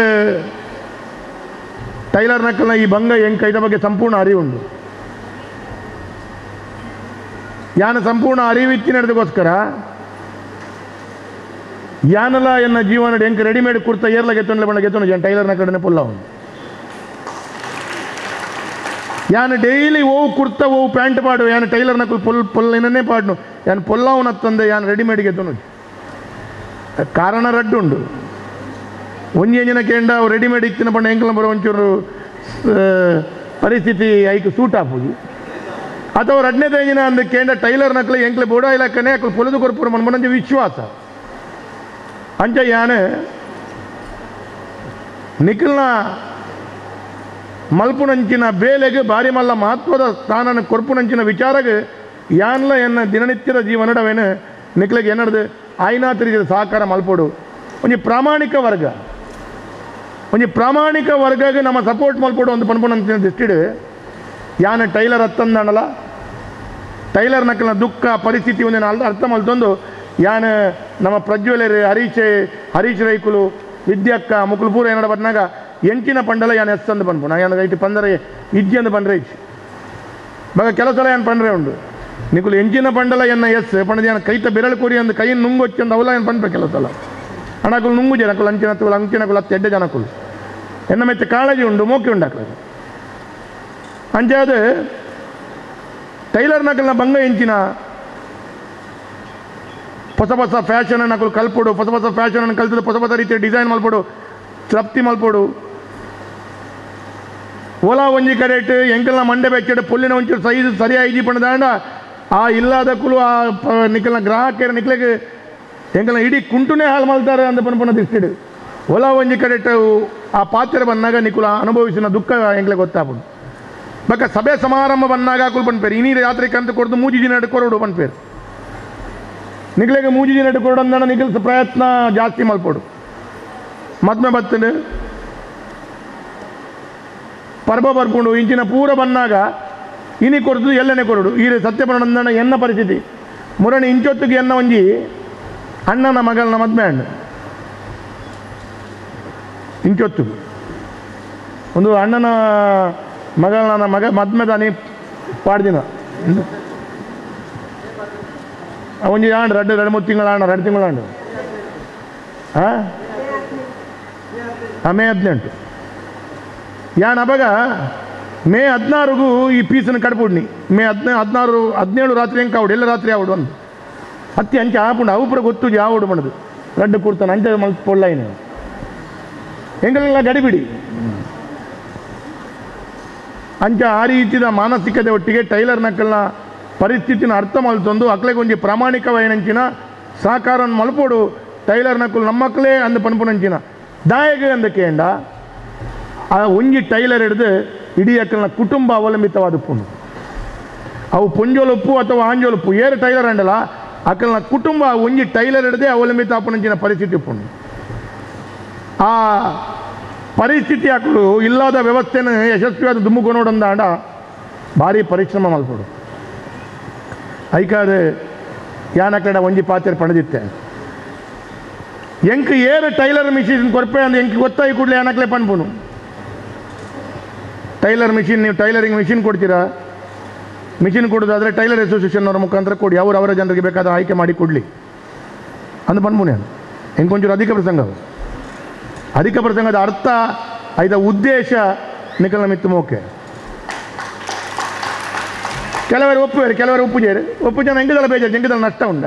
ಟೈಲರ್ ನಕ್ಕಲ್ನ ಈ ಬಂಗ ಹೆಂಗೆ ಇದರ ಬಗ್ಗೆ ಸಂಪೂರ್ಣ ಅರಿವುಂಡು ಯಾನ ಸಂಪೂರ್ಣ ಅರಿವಿತ್ತಿನದಕ್ಕೋಸ್ಕರ ಯಾನಲ ಎನ್ನ ಜೀವನ ಹೆಂಗೆ ರೆಡಿಮೇಡ್ ಕುರ್ತಾ ಏರ್ಲ ಗೆತ್ತೊಂಡ್ಲೆ ಬಣ್ಣ ಗೆತ್ತೊಂಡು ಯಾನ್ ಟೈಲರ್ನ ಕಡೆನೆ ಪುಲ್ಲ ಅವನು ಯಾನು ಡೈಲಿ ಓವು ಕುರ್ತಾ ಓವು ಪ್ಯಾಂಟ್ ಪಾಡು ಯಾನು ಟೈಲರ್ನ ಪೊಲ್ಲನೇ ಪಾಡ್ನು ಯಾನು ಪೊಲ್ಲವನ ತಂದೆ ಯಾನು ರೆಡಿಮೇಡ್ ಗೆತ್ತೊಂಡು ಕಾರಣ ರಡ್ಡುಂಡು ಒಂಜಿ ಎಂಜಿನ ಕೇಂಡ ರೆಡಿಮೇಡ್ ಇತ್ತಿನ ಪಂಡ ಎಂಕಲ ಬರೋ ಒಂಚೂರು ಪರಿಸ್ಥಿತಿ ಐಕ್ ಸೂಟ್ ಆಪುದು ಅಥವಾ ರಡ್ನೇ ಎಂಜಿನ ಅಂದ ಕೇಂಡ ಟೈಲರ್ ನಕ್ಲೆ ಎಂಕ್ಲೆ ಬೋಡ ಇಲಾಖನೆ ಅಕ್ಲು ಪೊಲದು ಕೊರ್ಪುರ ಮನ್ಮನಂಜ ವಿಶ್ವಾಸ ಅಂಚ ಯಾನು ನಿಖಿಲ್ನ ಮಲ್ಪುನಂಚಿನ ಬೇಲೆಗೆ ಬಾರಿ ಮಲ್ಲ ಮಹತ್ವದ ಸ್ಥಾನನ ಕೊರ್ಪುನಂಚಿನ ವಿಚಾರಗೆ ಯಾನ್ಲ ಎನ್ನ ದಿನನಿತ್ಯದ ಜೀವನಡವೇನು ನಿಖಿಲಿಗೆ ಏನಡ್ದು ಆಯ್ನಾತ್ ರೀತಿಯ ಸಹಕಾರ ಮಲ್ಪೋಡು ಒಂಜಿ ಪ್ರಾಮಾಣಿಕ ವರ್ಗ ಒಂಜಿ ಪ್ರಾಮಾಣಿಕ ವರ್ಗಗೆ ನಮ್ಮ ಸಪೋರ್ಟ್ ಮಲ್ಪೋಡು ಒಂದು ಪನ್ಪುನಂಚಿನ ದೃಷ್ಟಿಡು ಯಾನ ಟೈಲರ್ ಹತ್ತಂದಣಲ್ಲ ಟೈಲರ್ ನಕ್ಕಲ್ನ ದುಃಖ ಪರಿಸ್ಥಿತಿ ಒಂದೇನು ಅರ್ಥ ಮಲ್ತೊಂದು ಯಾನು ನಮ್ಮ ಪ್ರಜ್ವಲರು ಹರೀಶ್ ರೈಕುಲು ವಿದ್ಯಕ್ಕ ಮುಕ್ಲು ಪೂರ ಏನಡ ಬಂದಾಗ ಎಂಚಿನ ಪಂಡಲ ಯಾನು ಎಸ್ತಂದು ಪನ್ಪು ನಾ ಯಾನು ಐಟಿ ಪಂದರೆ ಇಜ್ಜಂದು ಪಂಡ್ರೆ ಇಚ್ಚು ಬಾಗ ಕೆಲಸಲ ಯಾನು ಪಂಡ್ರೆ ಉಂಡು ನಿಕುಲು ಎಂಚಿನ ಪಂಡಲ ಎನ್ನ ಎಸ್ ಪಂಡದ ಯಾನು ಕೈತ ಬೆರಳು ಕೊರಿ ಅಂದು ಕೈ ನುಂಗೊಚ್ಚಂದು ಅವಲ ಏನು ಪನ್ಪೆ ಕೆಲಸಲ ಅಣಕುಲು ನುಂಗು ಜನಕುಲು ಅಂಚಿನಕುಲು ಹತ್ತು ಎಡ್ಡೆ ಜನಕುಲು ಎನ್ನ ಮೆಚ್ಚ ಕಾಳಜಿ ಉಂಡು ಮೋಕೆ ಉಂಡಾಕಲು ಅಂಚಾದ ಟೈಲರ್ ನಕಲ್ನ ಬಂಗ ಎಂಚಿನ ಹೊಸ ಹೊಸ ಫ್ಯಾಷನ್ ನಕಲು ಕಲ್ಪೋಡು ಹೊಸ ಹೊಸ ಫ್ಯಾಷನ್ ಕಲ್ತದ್ದು ಹೊಸ ಹೊಸ ರೀತಿಯ ಡಿಸೈನ್ ಮಲ್ಪೋಡು ತೃಪ್ತಿ ಮಲ್ಪೋಡು ಓಲಾ ಒಂಜಿ ಕರೆಕ್ಟ್ ಎಂಕಲ್ನ ಮಂಡೆ ಬೆಚ್ಚಡು ಪುಲ್ಲಿನ ಒಂಚೂರು ಸೈಜ್ ಸರಿಯಾಗಿ ಪಂಡದಾಂಡ ಆ ಇಲ್ಲದ ಕುಲು ಆ ನಿಖಲ್ನ ಗ್ರಾಹಕರ ನಿಖಲಿಗೆ ಎಂಕಲ್ನ ಇಡೀ ಕುಂಟುನೇ ಹಾಳು ಮಲ್ತಾರೆ ಅಂತ ಪನ್ಪನ ದಿಷ್ಟಿಡು ಓಲಾ ಒಂಜಿ ಕರೆಕ್ಟ್ ಆ ಪಾತ್ರ ಬಂದಾಗ ನಿಖುಲ ಅನುಭವಿಸಿನ ದುಃಖ ಎಂಕ್ಲೆ ಗೊತ್ತಾಗ್ಬೋದು ಬಕ್ಕ ಸಭೆ ಸಮಾರಂಭ ಬಂದಾಗ ಕುಲ್ ಪನ್ಪೇರು ಇನ್ನೀ ರಾತ್ರಿ ಕಂತು ಕೊಡ್ದು ಮೂಜಿ ದಿನ ಕೊರೋಡು ಪನ್ಪೇರು ನಿಖಲಿಗೆ ಮೂಜಿ ದಿನ ಕೊರೋಡು ಅಂದಣ ನಿಖಲ್ ಪ್ರಯತ್ನ ಜಾಸ್ತಿ ಮಲ್ಪೋಡು ಮದ್ಮೆ ಬತ್ತನು ಪರ್ಬ ಬರ್ಕೊಂಡು ಇಂಚಿನ ಪೂರ ಬಂದಾಗ ಇನಿ ಕೊಡ್ದು ಎಲ್ಲನೇ ಕೊರಡು ಈ ಸತ್ಯಪರಣಂದನ ಎನ್ನ ಪರಿಸ್ಥಿತಿ ಮುರಣಿ ಇಂಚೊತ್ತಿಗೆ ಎನ್ನ ಒಂಜಿ ಅಣ್ಣನ ಮಗಳನ್ನ ಮದ್ಮೆ ಹಣ್ಣು ಇಂಚೊತ್ತು ಒಂದು ಅಣ್ಣನ ಮಗಳನ್ನ ಮದ್ಮೆದಾನಿ ಪಾಡ್ದಿನ ಒಂಜಿ ಆಂಡು ಎರಡು ಮೂರು ತಿಂಗಳ ಆಂಡು 2 ತಿಂಗಳ ಆಂಡು ಮೇ 18 ಯಾನ್ ಅವಾಗ ಮೇ 16ಗೂ ಈ ಪೀಸನ್ನು ಕಡ್ಪುಡ್ನಿ ಮೇ 17 ರಾತ್ರಿ ಹೆಂಗೆ ಕಾವುಡು ಎಲ್ಲ ರಾತ್ರಿ ಆವುಡು ಒಂದು ಹತ್ತಿ ಅಂಚೆ ಆಪುಂಡು ಅವು ಪುರ ಗೊತ್ತು ಯಾವುಡು ಮಾಡೋದು ರಡ್ಡು ಕೂಡ್ತಾನೆ ಅಂಚೆ ಮಲ್ತು ಪೊಳ್ಳಾಯಿನ ಹೆಂಗೆಲ್ಲ ಗಡಿಬಿಡಿ ಅಂಚ ಆ ರೀತಿಯ ಮಾನಸಿಕತೆ ಒಟ್ಟಿಗೆ ಟೈಲರ್ ನಕ್ಕಲ್ನ ಪರಿಸ್ಥಿತಿನ ಅರ್ಥ ಮಲ್ತೊಂದು ಅಕ್ಲೆಗೆ ಒಂಜಿ ಪ್ರಾಮಾಣಿಕವಾಯಿನಂಚಿನ ಸಹಕಾರ ಮಲ್ಪೋಡು ಟೈಲರ್ ನಕ್ಕಲು ನಮ್ಮ ಮಕ್ಕಳೇ ಅಂದು ಪನ್ಪುನಂಚಿನ ದಾಯಗೆ ಅಂದಕ್ಕೇಂಡ ಆ ಒಂಜಿ ಟೈಲರ್ ಹಿಡಿದು ಇಡೀ ಅಕ್ಕಲ್ನ ಕುಟುಂಬ ಅವಲಂಬಿತವಾದಪ್ಪುಂಡು ಅವು ಪುಂಜೋಲುಪ್ಪು ಅಥವಾ ಆಂಜೋಲುಪ್ಪು ಏರು ಟೈಲರ್ ಅಂಡಲ್ಲ ಅಕ್ಕಲ್ನ ಕುಟುಂಬ ಒಂಜಿ ಟೈಲರ್ ಹಿಡಿದೇ ಅವಲಂಬಿತ ಅಪ್ಪುನಂಚಿನ ಪರಿಸ್ಥಿತಿ ಉಪ್ಪುಂಡು ಆ ಪರಿಸ್ಥಿತಿ ಅಕ್ಕಳು ಇಲ್ಲದ ವ್ಯವಸ್ಥೆನ ಯಶಸ್ವಿಯಾದ ದುಮ್ಮುಗೊನೋಡಂದಾಂಡ ಭಾರಿ ಪರಿಶ್ರಮ ಮಲ್ಪೋಡು ಐಕಾದ ಯಾನಕಡೆ ಒಂಜಿ ಪಾತ್ರೆ ಪಡೆದಿತ್ತೆ ಎಂಕ್ ಏರು ಟೈಲರ್ ಮಿಷಿನ್ ಕೊರ್ಪೆ ಅಂದ್ ಎಂಕ್ ಗೊತ್ತಾಗಿ ಕೂಡಲೇ ಯಾನಕ್ಲೆ ಪನ್ಪುನು ಟೈಲರ್ ಮಿಷಿನ್ ನೀವು ಟೈಲರಿಂಗ್ ಮಿಷಿನ್ ಕೊಡ್ತೀರಾ ಮಿಷಿನ್ ಕೊಡೋದಾದರೆ ಟೈಲರ್ ಅಸೋಸಿಯೇಷನ್ ಅವರ ಮುಖಾಂತರ ಕೊಡಿ ಅವರ ಜನರಿಗೆ ಬೇಕಾದ ಆಯ್ಕೆ ಮಾಡಿ ಕೊಡಲಿ ಅಂದು ಪನ್ಪುನೆ ಎಂಕೊಂಚೂರು ಅಧಿಕ ಪ್ರಸಂಗದ ಅರ್ಥ ಐದ ಉದ್ದೇಶ ನಿಖಲ್ನ ಮಿತ್ತು ಮೋಕೆ ಕೆಲವರು ಒಪ್ಪುವೇರು ಕೆಲವರು ಒಪ್ಪು ಜನ ಎಂಗದಲ್ಲ ಬೇಜಾರು ಎಂಗದಲ್ಲ ನಷ್ಟ ಉಂಡ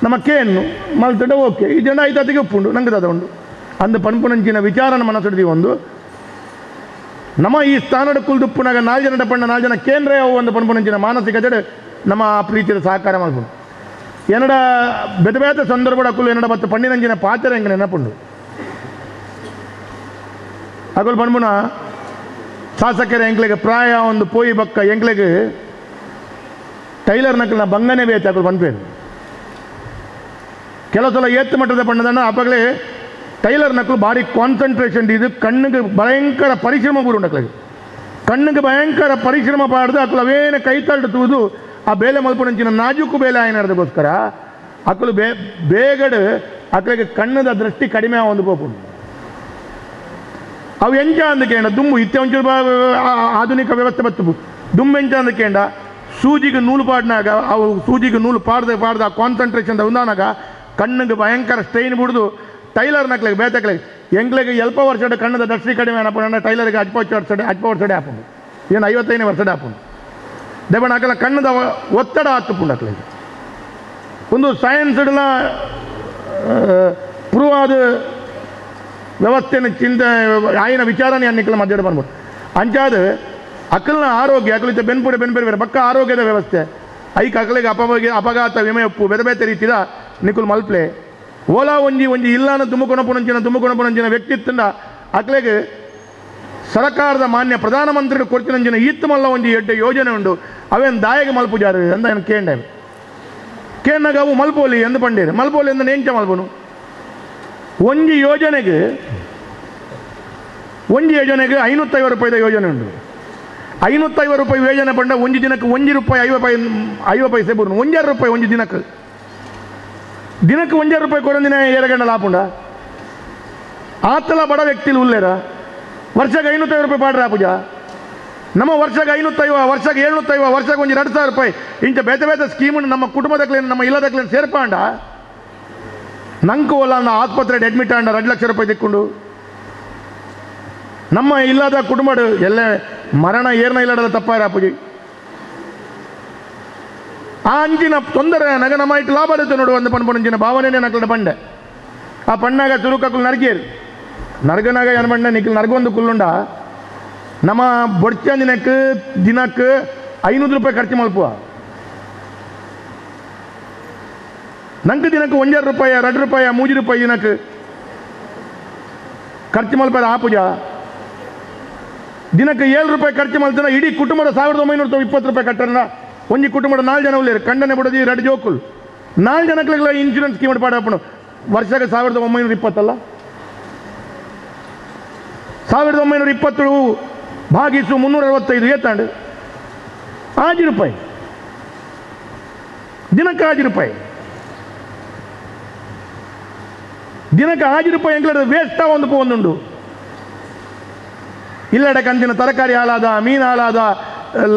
ನಮಕ್ಕೇನು ಮಲ್ತಡ ಓಕೆ ಈ ಜನ ಐದು ಅತಿಗೆ ಒಪ್ಪುಂಡು ನಂಗೆ ಅದ ಉಂಡು ಅಂದು ಪನ್ಪುನಂಚಿನ ವಿಚಾರನ ಮನಸ್ಸಿಡ್ತೀವಿ ಒಂದು ನಮ್ಮ ಈ ಸ್ಥಾನದ ಕುಲ್ದುಪ್ಪುನಾಗ 4 ಜನ ಕೇಂದ್ರ ಒಂದು ಪನ್ಪುನಂಚಿನ ಮಾನಸಿಕತೆ ನಮ್ಮ ಪ್ರೀತಿಯ ಸಹಕಾರ ಮಾಡ್ಬೋದು ಎನ್ನಡ ಬೆದ ಬೇತ ಸಂದರ್ಭ ಅಕ್ಕಲು ಎನ್ನಡ ಬತ್ತು ಪಂಡಿನಂಜಿನ ಪಾತ್ರ ಹೆಂಗೆ ನೆನಪುಂಡು ಅಕಲು ಪಣ್ಮುನ ಶಾಸಕರ ಎಂಕ್ಲೆಗೆ ಪ್ರಾಯ ಒಂದು ಪೋಯಿ ಬಕ್ಕ ಎಂಕ್ಲೆಗೆ ಟೈಲರ್ ನಕ್ಕಲ್ನ ಬಂಗನೆ ಬೇತೆ ಅಕಲು ಪನ್ಪೇರು ಕೆಲವು ಸಲ ಏತ್ತು ಮಟ್ಟದ ಪಣ್ಣದಣ್ಣ ಅಪ್ಪಗಳೇ ಟೈಲರ್ ನಕ್ಕಲು ಭಾರಿ ಕಾನ್ಸಂಟ್ರೇಷನ್ ಇದು ಕಣ್ಣಿಗೆ ಭಯಂಕರ ಪರಿಶ್ರಮ ಬರುಂಡಕ್ಲಿಗೆ ಕಣ್ಣಿಗೆ ಭಯಂಕರ ಪರಿಶ್ರಮ ಪಾಡ್ದು ಅಕ್ಕಲು ಅವೇನು ಕೈ ತಳ್ಳು ತೂದು ಆ ಬೇಲೆ ಮಲ್ಪುನಂಚಿನ ನಾಜೂಕು ಬೇಲೆ ಆಯ್ನದಕ್ಕೋಸ್ಕರ ಅಕ್ಕಲು ಬೇಗಡು ಅಕ್ಕಳಿಗೆ ಕಣ್ಣದ ದೃಷ್ಟಿ ಕಡಿಮೆ ಒಂದು ಪೋಪುಂಡು ಅವು ಎಂಚ ಅಂದಕೇಂಡ ದುಮ್ಮು ಇತ್ತೆ ಒಂಚೂರು ಆಧುನಿಕ ವ್ಯವಸ್ಥೆ ಬತ್ತು ದುಮ್ಮು ಎಂಚ ಅಂದಕೇಂಡ ಸೂಜಿಗೆ ನೂಲು ಪಾಡಿನಾಗ ಅವು ಸೂಜಿಗೆ ನೂಲು ಪಾಡ್ದೆ ಆ ಕಾನ್ಸಂಟ್ರೇಷನ್ ಉಂದಾನಾಗ ಕಣ್ಣಿಗೆ ಭಯಂಕರ ಸ್ಟ್ರೈನ್ ಬಿಡ್ದು ಟೈಲರ್ ನಕ್ಲಿಗೆ ಬೇತಕ್ಲಿಗೆ ಎಂಗ್ಲಿಗೆ ಎಲ್ಪ ವರ್ಷದ ಕಣ್ಣದ ದೃಷ್ಟಿ ಕಡಿಮೆ ಏನಪ್ಪ ಟೈಲರ್ಗೆ ಅಜ್ಪ ವರ್ಷಡೆ ಹಾಪುಂಡು ಏನು 55ನೇ ವರ್ಷದ ಹಾಪುಂಡು ದೇವಣ್ಣ ಹಾಕಲ್ಲ ಕಣ್ಣದ ಒತ್ತಡ ಹತ್ತುಪುಂಡು ಅಕ್ಲಿಗೆ ಒಂದು ಸೈನ್ಸ್ಡ್ಲ ಪ್ರೂವ್ ಆದ ವ್ಯವಸ್ಥೆನ ಚಿಂತೆ ಆಯ್ನ ವಿಚಾರಣೆ ಅನ್ನಿಕ್ಕಲ ಮಧ್ಯೆ ಬಂದ್ಬಿಟ್ಟು ಅಂಚಾದ ಅಕ್ಕಲ್ನ ಆರೋಗ್ಯ ಅಕಲಿತ ಬೆನ್ಪುಡೆ ಬೇರೆ ಬಕ್ಕ ಆರೋಗ್ಯದ ವ್ಯವಸ್ಥೆ ಐಕ್ ಅಕಲಿಗೆ ಅಪಘಾತ ವಿಮೆ ಒಪ್ಪು ಬೇರೆ ಬೇರೆ ರೀತಿದ ನಿಕುಲ್ ಮಲ್ಪ್ಲೆ ಓಲಾ ಒಂಜಿ ಇಲ್ಲಾನ ತುಮಕೊಣಪುನಂಚಿನ ವ್ಯಕ್ತಿತ್ವ ಅಕ್ಲೆಗೆ ಸರ್ಕಾರದ ಮಾನ್ಯ ಪ್ರಧಾನಮಂತ್ರಿ ಕೊಡ್ತಿನಂಚಿನ ಈತ್ ಮಲ್ಲ ಒಂಜಿ ಎಡ್ಡ ಯೋಜನೆ ಉಂಡು ಅವೇನು ದಾಯಗೆ ಮಲ್ಪುಜಾರು ಅಂತ ಏನು ಕೇಂಡಾಗ ಅವು ಮಲ್ಪೋಲಿ ಎಂದು ಪಂಡೇರು ಮಲ್ಪೋಲಿ ಎಂದು ನೆಂಚ ಮಲ್ಪನು ಒಂಜಿ ಯೋಜನೆಗೆ 550 ರೂಪಾಯಿದ ಯೋಜನೆ ಉಂಟು 550 ರೂಪಾಯಿ ಯೋಜನೆ ಪಂಡ ಒಂಜಿ ದಿನಕ್ಕೆ 1 ರೂಪಾಯಿ 50 ಪೈಸೆ ಬರು 1 ರೂಪಾಯಿ ಒಂಜಿ ದಿನಕ್ಕೆ 1 ರೂಪಾಯಿ ಕೊಡೊಂದಿನ 2 ಗಂಟೆ ಲಾಪುಂಡ ಆತಲ ಬಡ ವ್ಯಕ್ತಿಲು ಉಲ್ಲೇರ ವರ್ಷಕ್ಕೆ 550 ರೂಪಾಯಿ ಪಾಡ್ರ ಪೂಜಾ ನಮ್ಮ ವರ್ಷಕ್ಕೆ 550 ವರ್ಷಕ್ಕೆ 750 ವರ್ಷಕ್ಕೆ ಒಂದು 2000 ರೂಪಾಯಿ ಇಂಥ ಬೇತೆ ಸ್ಕೀಮನ್ನು ನಮ್ಮ ಕುಟುಂಬದಕ್ಲೇನು ನಮ್ಮ ಇಲ್ಲದಕ್ಲೇನು ಸೇರ್ಪಾಂಡ ನಂಗೆ ಓಲ ಆಸ್ಪತ್ರೆಗೆ ಅಡ್ಮಿಟ್ ಆಂಡ 2 ಲಕ್ಷ ರೂಪಾಯಿ ತಿಕ್ಕೊಂಡು ನಮ್ಮ ಇಲ್ಲದ ಕುಟುಂಬ ಎಲ್ಲ ಮರಣ ಏರ್ನ ಇಲ್ಲದ ತಪ್ಪಾರ ಪೂಜೆ ಆ ಅಂಚಿನ ತೊಂದರೆ ನಗ ನಮ್ಮ ಇಟ್ಟು ಲಾಭ ಇರುತ್ತೆ ನೋಡು ಒಂದು ಪಂಜಿನ ಭಾವನೆ ನಕಲ ಪಂಡೆ ಆ ಪಣ್ಣಾಗ ಚುರುಕಕ್ಕಲು ನರ್ಗೇರು ನರ್ಗನಾಗ ಏನು ಪಂಡ ನಿಖಲ್ ನರ್ಗೊಂದು ಕುಲ್ಲುಂಡ ನಮ್ಮ ಬೊಡ್ಚ ದಿನಕ್ಕೆ 500 ರೂಪಾಯಿ ಖರ್ಚು ಮಲ್ಪುವ ನಂಗೆ ದಿನಕ್ಕೆ 1 ರೂಪಾಯಿ 2 ರೂಪಾಯಿ 3 ರೂಪಾಯಿ ದಿನಕ್ಕೆ ಖರ್ಚು ಮಲ್ಪದ ಆ ಪೂಜಾ ದಿನಕ್ಕೆ 7 ರೂಪಾಯಿ ಖರ್ಚು ಮಲ್ತಾನ ಇಡೀ ಕುಟುಂಬದ 1920 ರೂಪಾಯಿ ಕಟ್ಟಣ ಒಂಜಿ ಕುಟುಂಬದ 4 ಜನ ಉಳ್ಳೇರು ಕಂಡನೆ ಬಿಡೋದು 2 ಜೋಕುಲು 4 ಜನಕ್ಕೆಲ್ಲ ಇನ್ಶೂರೆನ್ಸ್ ಸ್ಕೀಮ್ ಪಾಡಪ್ಪನು ವರ್ಷಕ್ಕೆ 1920 ಅಲ್ಲ 1920 ಭಾಗಿಸು 365 ಏತಾಂಡು 5 ರೂಪಾಯಿ ದಿನಕ್ಕೆ 5 ರೂಪಾಯಿ ದಿನಕ್ಕೆ 5 ರೂಪಾಯಿ ಎಂಗ್ಲದ ವೇಸ್ಟ್ ಒಂದುಂಡು ಇಲ್ಲಡೆ ಕಂತಿನ ತರಕಾರಿ ಹಾಳಾದ ಮೀನು ಹಾಳಾದ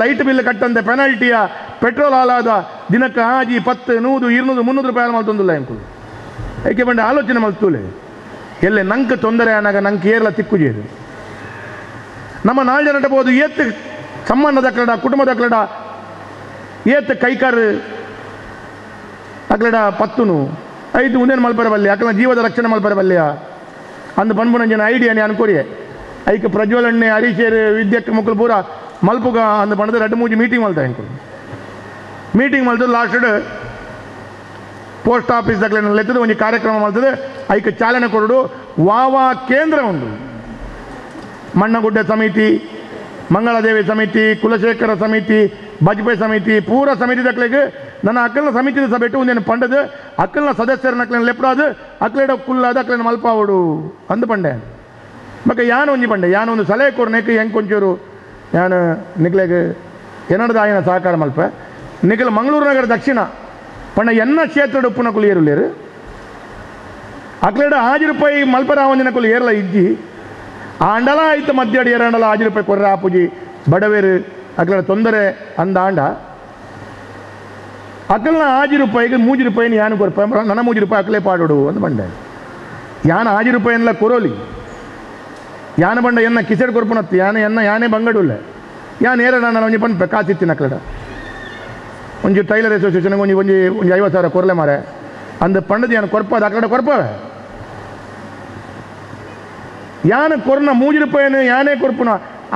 ಲೈಟ್ ಬಿಲ್ ಕಟ್ಟಂತೆ ಪೆನಾಲ್ಟಿಯ ಪೆಟ್ರೋಲ್ ಹಾಳಾದ ದಿನಕ್ಕೆ 10 10 100 200 300 ರೂಪಾಯಿ ಮಲ್ತೊಂದಿಲ್ಲ ಎಂಕುಲು ಏಕೆ ಬಂಡೆ ಆಲೋಚನೆ ಮಲ್ತೂಲೆ ಎಲ್ಲೆ ನಂಗೆ ತೊಂದರೆ ಆನಾಗ ನಂಗೆ ಏರ್ಲ ತಿಕ್ಕುಜೇದು ನಮ್ಮ 4 ಜನ ಬೋದು ಏತ್ ಸಂಬಂಧದ ಕಲಡ ಕುಟುಂಬದ ಕಲಡ ಏತ್ ಕೈಕಾರು ಅಕ್ಲಡ 10 5 ಮುಂದೇನು ಮಲ್ಪರಬಲ್ಲೆ ಅಕ್ಕನ ಜೀವದ ರಕ್ಷಣೆ ಮಲ್ಪರಬಲ್ಲೆಯ ಅಂದು ಪನ್ಪುನಂಜನ ಐಡಿಯಾನೆ ಅನ್ಕೋರಿಯೆ ಐಕೆ ಪ್ರಜ್ವಲಣ್ಣೆ ಹರೀಶೇರು ವಿದ್ಯಕ್ಕೆ ಮಕ್ಕಳು ಪೂರ ಮಲ್ಪುಗ ಅಂದು ಪಣದ 2-3 ಮೀಟಿಂಗ್ ಮಲ್ತ ಅನ್ಕೊಂಡು ಮೀಟಿಂಗ್ ಮಲ್ತದ್ದು ಲಾಸ್ಟ್ ಪೋಸ್ಟ್ ಆಫೀಸ್ದಾಗಲೇ ಲೆತ್ತದ ಒಂದು ಕಾರ್ಯಕ್ರಮ ಮಲ್ತದೆ ಐಕೆ ಚಾಲನೆ ಕೊರಡು ವಾವಾ ಕೇಂದ್ರ ಉಂಟು ಮಣ್ಣಗುಡ್ಡೆ ಸಮಿತಿ ಮಂಗಳದೇವಿ ಸಮಿತಿ ಕುಲಶೇಖರ ಸಮಿತಿ ಬಜ್ಪೆ ಸಮಿತಿ ಪೂರ ಸಮಿತಿ ದಕ್ಲೆಗೆ ನನ್ನ ಅಕ್ಕಲ್ನ ಸಮಿತಿ ಸಭೆ ಇಟ್ಟು ಒಂದೇನು ಪಂಡದು ಅಕ್ಕಲ್ನ ಸದಸ್ಯರನ್ನ ಅಕ್ಲೇನು ಲೆಪ್ರಾದು ಅಕ್ಲೇಡ ಕುಲ್ಲಾದ ಅಕ್ಲೇನು ಮಲ್ಪಾವಡು ಅಂದು ಪಂಡೆ ಬಕ್ಕ ಯಾನು ಒಂಜಿ ಪಂಡೆ ಯಾನು ಒಂದು ಸಲಹೆ ಕೊರ್ನೇಕೆ ಹೆಂಗೆ ಕೊಂಚೂರು ಯಾನು ನಿಕ್ಲೆಗೆ ಏನಡ್ದ ಆಯ್ನ ಸಹಕಾರ ಮಲ್ಪ ನಿಖಲ್ ಮಂಗಳೂರು ನಗರ ದಕ್ಷಿಣ ಪಂಡ ಎನ್ನ ಕ್ಷೇತ್ರದ ಉಪ್ಪುನ ಕುಲು ಏರುಲೇರು ಅಕ್ಲೇಡ 1000 ರೂಪಾಯಿ ಮಲ್ಪರ ಒಂದಿನ ಕುಲು ಏರ್ಲ ಇಜ್ಜಿ ಆಂಡಲ ಆಯ್ತು ಮಧ್ಯಾಡಿ 1000 ರೂಪಾಯಿ ಕೊರ್ರ ಆಪುಜಿ ಬಡವೇರು ಅಕ್ಲೇಡ ತೊಂದರೆ ಅಂದ ಆಂಡ ಅಕ್ಕಲ್ನ 1000 ರೂಪಾಯಿಗೆ 3 ರೂಪಾಯಿನ ಯಾನು ಕೊರಪ ನನ್ನ 3 ರೂಪಾಯಿ ಅಕ್ಕಲೇ ಪಾಡೋಡು ಅಂತ ಬಂಡೆ ಯಾನು 1000 ರೂಪಾಯಿ ಎಲ್ಲ ಕೊರೋಲಿ ಯಾನ ಬಂಡ ಎನ್ನ ಕಿಸೆಡ್ ಕೊರ್ಪುನತ್ತು ಯಾನೇ ಬಂಗಡುಲ್ಲ ಯಾನು ಏರ ನಾನು ಒಂಜಿ ಪನ್ ಕಾಸಿತ್ತಿನ ಅಕ್ಲಡ ಒಂಜಿ ಟೈಲರ್ ಅಸೋಸಿಯೇಷನ್ಗೆ ಒಂಜಿ 50,000 ಕೊರಲೆ ಮಾರೆ ಅಂದು ಪಂಡದು ಯಾನು ಕೊರ್ಪದ ಅಕ್ಲಡ ಕೊರ್ಪವೆ ಯಾನು ಕೊರ್ನ 3 ರೂಪಾಯಿನ ಯಾನೇ ಕೊರ್ಪುನ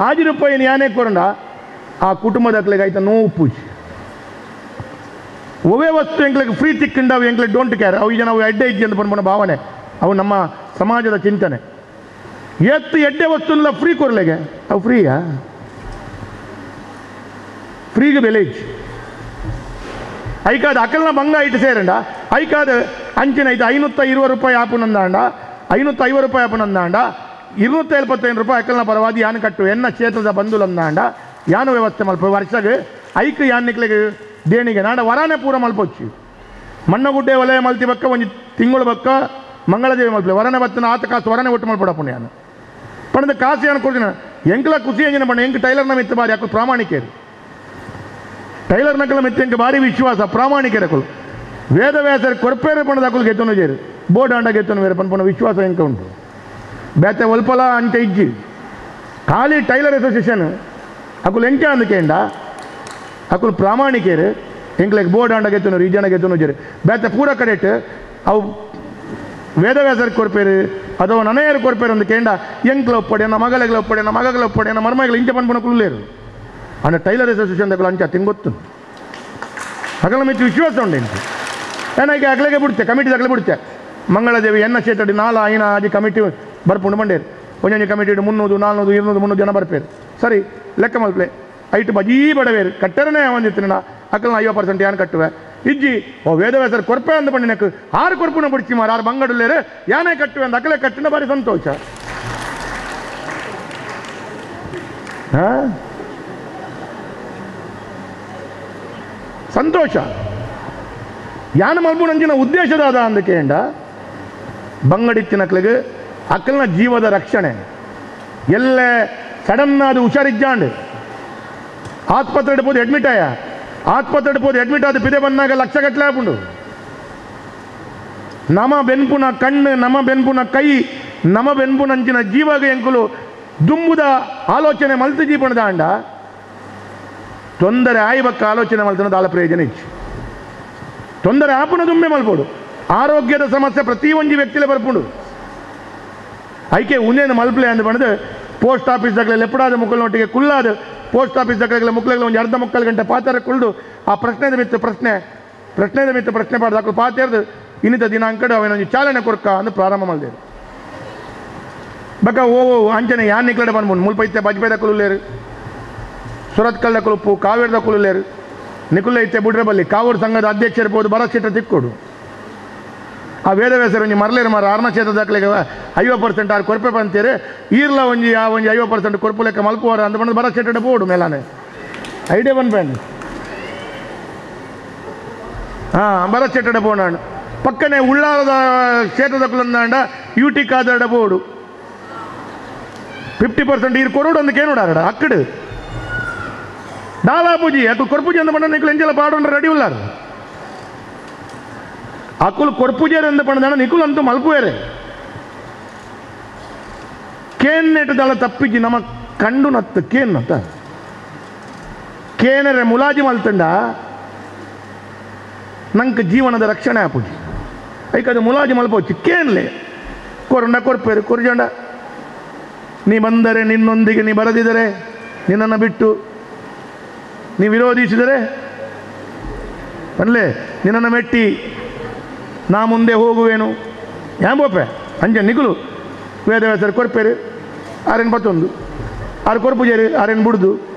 1000 ರೂಪಾಯಿನ ಯಾನೇ ಕೊರಂಡ ಆ ಕುಟುಂಬದ ಅಕ್ಲೆಗೆ ಆಯ್ತಾ ನೋವು ಪೂಜಿ ಒವೇ ವಸ್ತು ಎಂಕ್ಲಿಗೆ ಫ್ರೀ ತಿಕ್ಕಿಂಡವು ಎಂಕ್ಲಿಗೆ ಡೋಂಟ್ ಕೇರ್ ಅವು ಈಗ ನಾವು ಎಡ್ಡೆ ಇಜ್ಜಿ ಅಂತ ಪನ್ಪನ ಭಾವನೆ ಅವು ನಮ್ಮ ಸಮಾಜದ ಚಿಂತನೆ ಎತ್ತು ಎಡ್ಡೆ ವಸ್ತುನೆಲ್ಲ ಫ್ರೀ ಕೊರ್ಲೆಗೆ ಅವು ಫ್ರೀಯಾ ಫ್ರೀಗೆ ಬೆಲೆ ಇಚ್ಚು ಐಕಾದ ಅಕಲ್ನ ಬಂಗ ಇಟ್ಟು ಸೇರಂಡ ಐಕಾದ ಅಂಚಿನ ಐತೆ 520 ರೂಪಾಯಿ ಆಪುನಂದಾಂಡ 550 ರೂಪಾಯಿ ಆಪುನಂದಾಂಡ 275 ರೂಪಾಯಿ ಅಕಲ್ನ ಪರವಾದಿ ಯಾನು ಕಟ್ಟು ಎನ್ನ ಕ್ಷೇತ್ರದ ಬಂಧುಲಂದಾಂಡ ಯಾನು ವ್ಯವಸ್ಥೆ ಮಲ್ಪ ವರ್ಷಗೆ ಐಕ್ ಯಾನ್ ನಿಕ್ಲಿಗೆ ದೇಣಿಗೆ ನಾಡ ವರಾನೆ ಪೂರ ಮಲ್ಪೊಚ್ಚಿ ಮಣ್ಣಗುಡ್ಡೆ ವಲಯ ಮಲ್ತಿ ಬಕ್ಕ ಒಂದು ತಿಂಗಳು ಬಕ್ಕ ಮಂಗಳದೇವಿ ಮಲ್ಪಲೆ ವರನೆ ಬತ್ತನ ಆತ ಕಾಸು ವರನೆ ಒಟ್ಟು ಮಲ್ಪಡಪ್ಪು ಯಾನು ಪಣದ ಕಾಸು ಯಾನು ಕೊಡ್ತೀನಿ ಎಂಕ್ಲ ಖುಷಿ ಎಂಜಿನ ಬಣ್ಣ ಎಂಕ್ ಟೈಲರ್ನ ಮಿತ್ತ ಬಾರಿ ಅಕ್ಕಳು ಪ್ರಾಮಾಣಿಕರು ಟೈಲರ್ ನಕಲ ಮೆತ್ತೆ ಎಂಕ ಭಾರಿ ವಿಶ್ವಾಸ ಪ್ರಾಮಾಣಿಕರಕಲು ವೇದವ್ಯಾಸರು ಕೊರ್ಪೇರೆ ಪಣದ ಅಕ್ಕಲು ಗೆತ್ತನು ಜೇರು ಬೋರ್ಡ್ ಆಂಡ ಗೆತ್ತನು ಬೇರೆ ಪನ್ಪನ ವಿಶ್ವಾಸ ಎಂಕ ಉಂಟು ಬೇತೆ ಒಲ್ಪಲ ಅಂಚ ಇಜ್ಜಿ ಖಾಲಿ ಟೈಲರ್ ಅಸೋಸಿಯೇಷನ್ ಅಕ್ಕಲು ಎಂಕೆ ಅಂದಕೇಂಡ ಅಕ್ಕಲು ಪ್ರಾಮಾಣಿಕರು ಎಂಕ್ಲೆಗೆ ಬೋರ್ಡ್ ಆಂಡ ಗೆತ್ತನು ರೀಜನ ಗೆತ್ತನು ಜೇರು ಬೇತೆ ಪೂರ ಕಡೆಟ್ ಅವು ವೇದವ್ಯಾಸರು ಕೊರ್ಪೇರು ಅಥವಾ ನನಯರು ಕೊರ್ಪೇರು ಅಂದಕೇಂಡ ಎಂಕ್ಲ ಒಪ್ಪಡೆ ನಮ್ಮ ಮಗಲೆಗಳ ಒಪ್ಪಡೆ ನಮ್ಮ ಮಗಗಳ ಒಪ್ಪಡೆ ನಮ್ಮ ಮರ್ಮಗಳ ಇಂಚ ಪನ್ಪನ ಕುಲ್ಲೇರು ಅನ್ನ ಟೈಲರ್ ಅಸೋಸಿಯೇಷನ್ ತಗೊಳ್ಳ ಅಂಚ ತಿಂಗೊತ್ತು ಅಗಲ ಮಿತ್ತು ವಿಶ್ವಾಸ ಉಂಟು ಏನಾಗಿ ಅಗಲಿಗೆ ಬಿಡುತ್ತೆ ಕಮಿಟಿ ತಗಲಿ ಬಿಡುತ್ತೆ ಮಂಗಳದೇವಿ ಎನ್ನ ಕ್ಷೇತ್ರಡಿ 4 ಆದಿ ಕಮಿಟಿ ಬರ್ಪುಂಡು ಮಂಡೇರು ಒಂಜೊಂದು ಕಮಿಟಿ 300 400 200 300 ಜನ ಬರ್ಪೇರು ಸರಿ ಲೆಕ್ಕ ಮಲ್ಪಲೆ ಐಟು ಬಜೀ ಬಡವೇರು ಕಟ್ಟರನೇ ಒಂದಿತ್ತು ಅಕ್ಕಲ್ನ 50% ಯಾನು ಕಟ್ಟುವೆ ಇಜ್ಜಿ ಓ ವೇದವ್ಯಾಸರು ಕೊರ್ಪೆ ಅಂದ ಬಂಡಿನಕ್ಕೆ 6 ಕೊರ್ಪುನ ಬಿಡಿಸಿ ಮಾರ 6 ಬಂಗಡಲ್ಲೇರು ಯಾನೇ ಕಟ್ಟುವೆ ಅಂದ ಅಕ್ಕಲೆ ಕಟ್ಟಿನ ಬಾರಿ ಸಂತೋಷ ಸಂತೋಷ ಯಾನು ಮಲ್ಪುನಂಚಿನ ಉದ್ದೇಶದಾದ ಅಂದಕೇಂಡ ಬಂಗಡಿತ್ತಿನಕ್ಲಿಗೆ ಅಕ್ಕಲ್ನ ಜೀವದ ರಕ್ಷಣೆ ಎಲ್ಲೇ ಸಡನ್ ಅದು ಹುಷಾರಿಜ್ಜಾಂಡು ಆಸ್ಪತ್ರೆ ಇಡ್ಬೋದು ಅಡ್ಮಿಟ್ ಆಯ ಆಸ್ಪತ್ರೆ ಇಡ್ಬೋದು ಅಡ್ಮಿಟ್ ಆದ ಪಿದೆ ಬಂದಾಗ ಲಕ್ಷಗಟ್ಟಲೆ ಆಪುಂಡು ನಮ ಬೆನ್ಪುನ ಕಣ್ಣು ನಮ ಬೆನ್ಪುನ ಕೈ ನಮ ಬೆನ್ಪುನಂಚಿನ ಜೀವಾಗ ಎಂಕುಲು ದುಂಬುದ ಆಲೋಚನೆ ಮಲ್ತು ಜೀಪಣದ ಅಂಡ ತೊಂದರೆ ಆಯ್ಬಕ್ಕ ಆಲೋಚನೆ ಮಲ್ತನ ದಾಳ ಪ್ರಯೋಜನ ಇಚ್ಚು ತೊಂದರೆ ಆಪುನ ದುಮ್ಮೆ ಮಲ್ಪೋಡು ಆರೋಗ್ಯದ ಸಮಸ್ಯೆ ಪ್ರತಿ ಒಂಜಿ ವ್ಯಕ್ತಿಲೇ ಬರ್ಪುಂಡು ಐಕೆ ಉನ್ನೇನು ಮಲ್ಪಲೆ ಅಂದು ಬಂದು ಪೋಸ್ಟ್ ಆಫೀಸ್ದಾಗಲೇ ಎಪ್ಪಡಾದ ಮುಕ್ಕಲನೊಟ್ಟಿಗೆ ಕುಲ್ಲಾದ ಪೋಸ್ಟ್ ಆಫೀಸ್ದಾಗಲೇ ಮುಕ್ಕಳಿಗೆ ಒಂದು ಅರ್ಧ ಮುಕ್ಕಾಲು ಗಂಟೆ ಪಾತ್ರ ಕುಳ್ದು ಆ ಪ್ರಶ್ನೆದ ಮಿತ್ತು ಪ್ರಶ್ನೆ ಪಾಡ್ದಾಕಲು ಪಾತ್ರೆದು ಇನ್ನಿತ ದಿನಾಂಕಡು ಅವನೊಂದು ಚಾಲನೆ ಕೊರ್ಕ ಅಂದು ಪ್ರಾರಂಭ ಮಾಡಿದೆ ಬಕ ಓ ಅಂಚನೆ ಯಾನ್ ನಿಕ್ಲಡೆ ಬಂದ್ಬಂಡು ಮುಲ್ಪೈತೆ ಬಜ್ಪೇದ ಕುಲುಲೇರು ಸುರತ್ಕಲ್ದ ಕುಲುಪು ಕಾವೇರದ ಕುಲುಲೇರು ನಿಕುಲೆ ಇತ್ತೆ ಬುಡ್ರೆ ಬಲ್ಲಿ ಕಾವೂರು ಸಂಘದ ಅಧ್ಯಕ್ಷ ಇರ್ಬೋದು ಬರ ಕ್ಷೇತ್ರ ತಿಕ್ಕೊಡು ಆ ವೇದವ್ಯಾಸರು ಒಂಜಿ ಮರಲೇರು ಮಾರ 6ನೇ ಕ್ಷೇತ್ರದಾಗಲಿಗೆ 50% 6 ಕೊರ್ಪೆ ಬಂತೀರಿ ಈರ್ಲ ಒಂಜಿ 50% ಕೊರ್ಪು ಲೆಕ್ಕ ಮಲ್ಪುವಾರ ಅಂತ ಬಂದು ಬರ ಕ್ಷೇತ್ರ ಬೋಡು ಮೇಲಾನೆ ಐಡಿಯಾ ಬಂದ್ಬೇಡ ಬರ ಕ್ಷೇತ್ರ ಬೋಣ ಪಕ್ಕನೆ ಉಳ್ಳಾರದ ಕ್ಷೇತ್ರದ ಕುಲಂದಾಂಡ ಯುಟಿ ಕಾದಡ ಬೋಡು 50% ಈರು ಕೊರೋಡು ಅಂದಕ್ಕೆ ನೋಡಾರಡ ಅಕ್ಕಡು ದಾಲಾ ಪೂಜಿ ಅಕ್ಕಳು ಕೊರ್ಪೂಜಿ ಅಂದ ಪಂಡ ನಿಕ್ಲು ಎಂಜಲ ಪಾಡು ರೆಡಿ ಉಳ್ಳಾರ ಅಕ್ಕಳು ಕೊರ್ಪೂಜೇರು ಅಂದ ಪಂಡ ನಿಕುಲ್ ಅಂತೂ ಮಲ್ಪುವೇರೆ ಕೇನ್ ನೆಟ್ ದಳ ತಪ್ಪಿಜಿ ನಮ್ಮ ಕಂಡು ನತ್ತು ಕೇನ್ ನತ್ತ ಕೇನರೆ ಮುಲಾಜಿ ಮಲ್ತಂಡ ನಂಗೆ ಜೀವನದ ರಕ್ಷಣೆ ಆಪುಜಿ ಐಕದು ಮುಲಾಜಿ ಮಲ್ಪೋಚಿ ಕೇನ್ಲೆ ಕೊರಂಡ ಕೊರ್ಪೇರು ಕೊರ್ಜಂಡ ನೀ ಬಂದರೆ ನಿನ್ನೊಂದಿಗೆ ನೀ ಬರದಿದ್ದರೆ ನಿನ್ನನ್ನು ಬಿಟ್ಟು ನೀ ವಿರೋಧಿಸಿದರೆ ಅಲ್ಲೇ ನಿನ್ನನ್ನು ಮೆಟ್ಟಿ ನಾ ಮುಂದೆ ಹೋಗುವೇನು ಯಾಂಬೋಪೆ ಅಂಜ ನಿಗುಲು ವೇದವ್ಯಾಸರು ಕೊರ್ಪೇರು 6 6 ಕೊರ್ಪುಜೇರು 6 ಬುಡ್ದು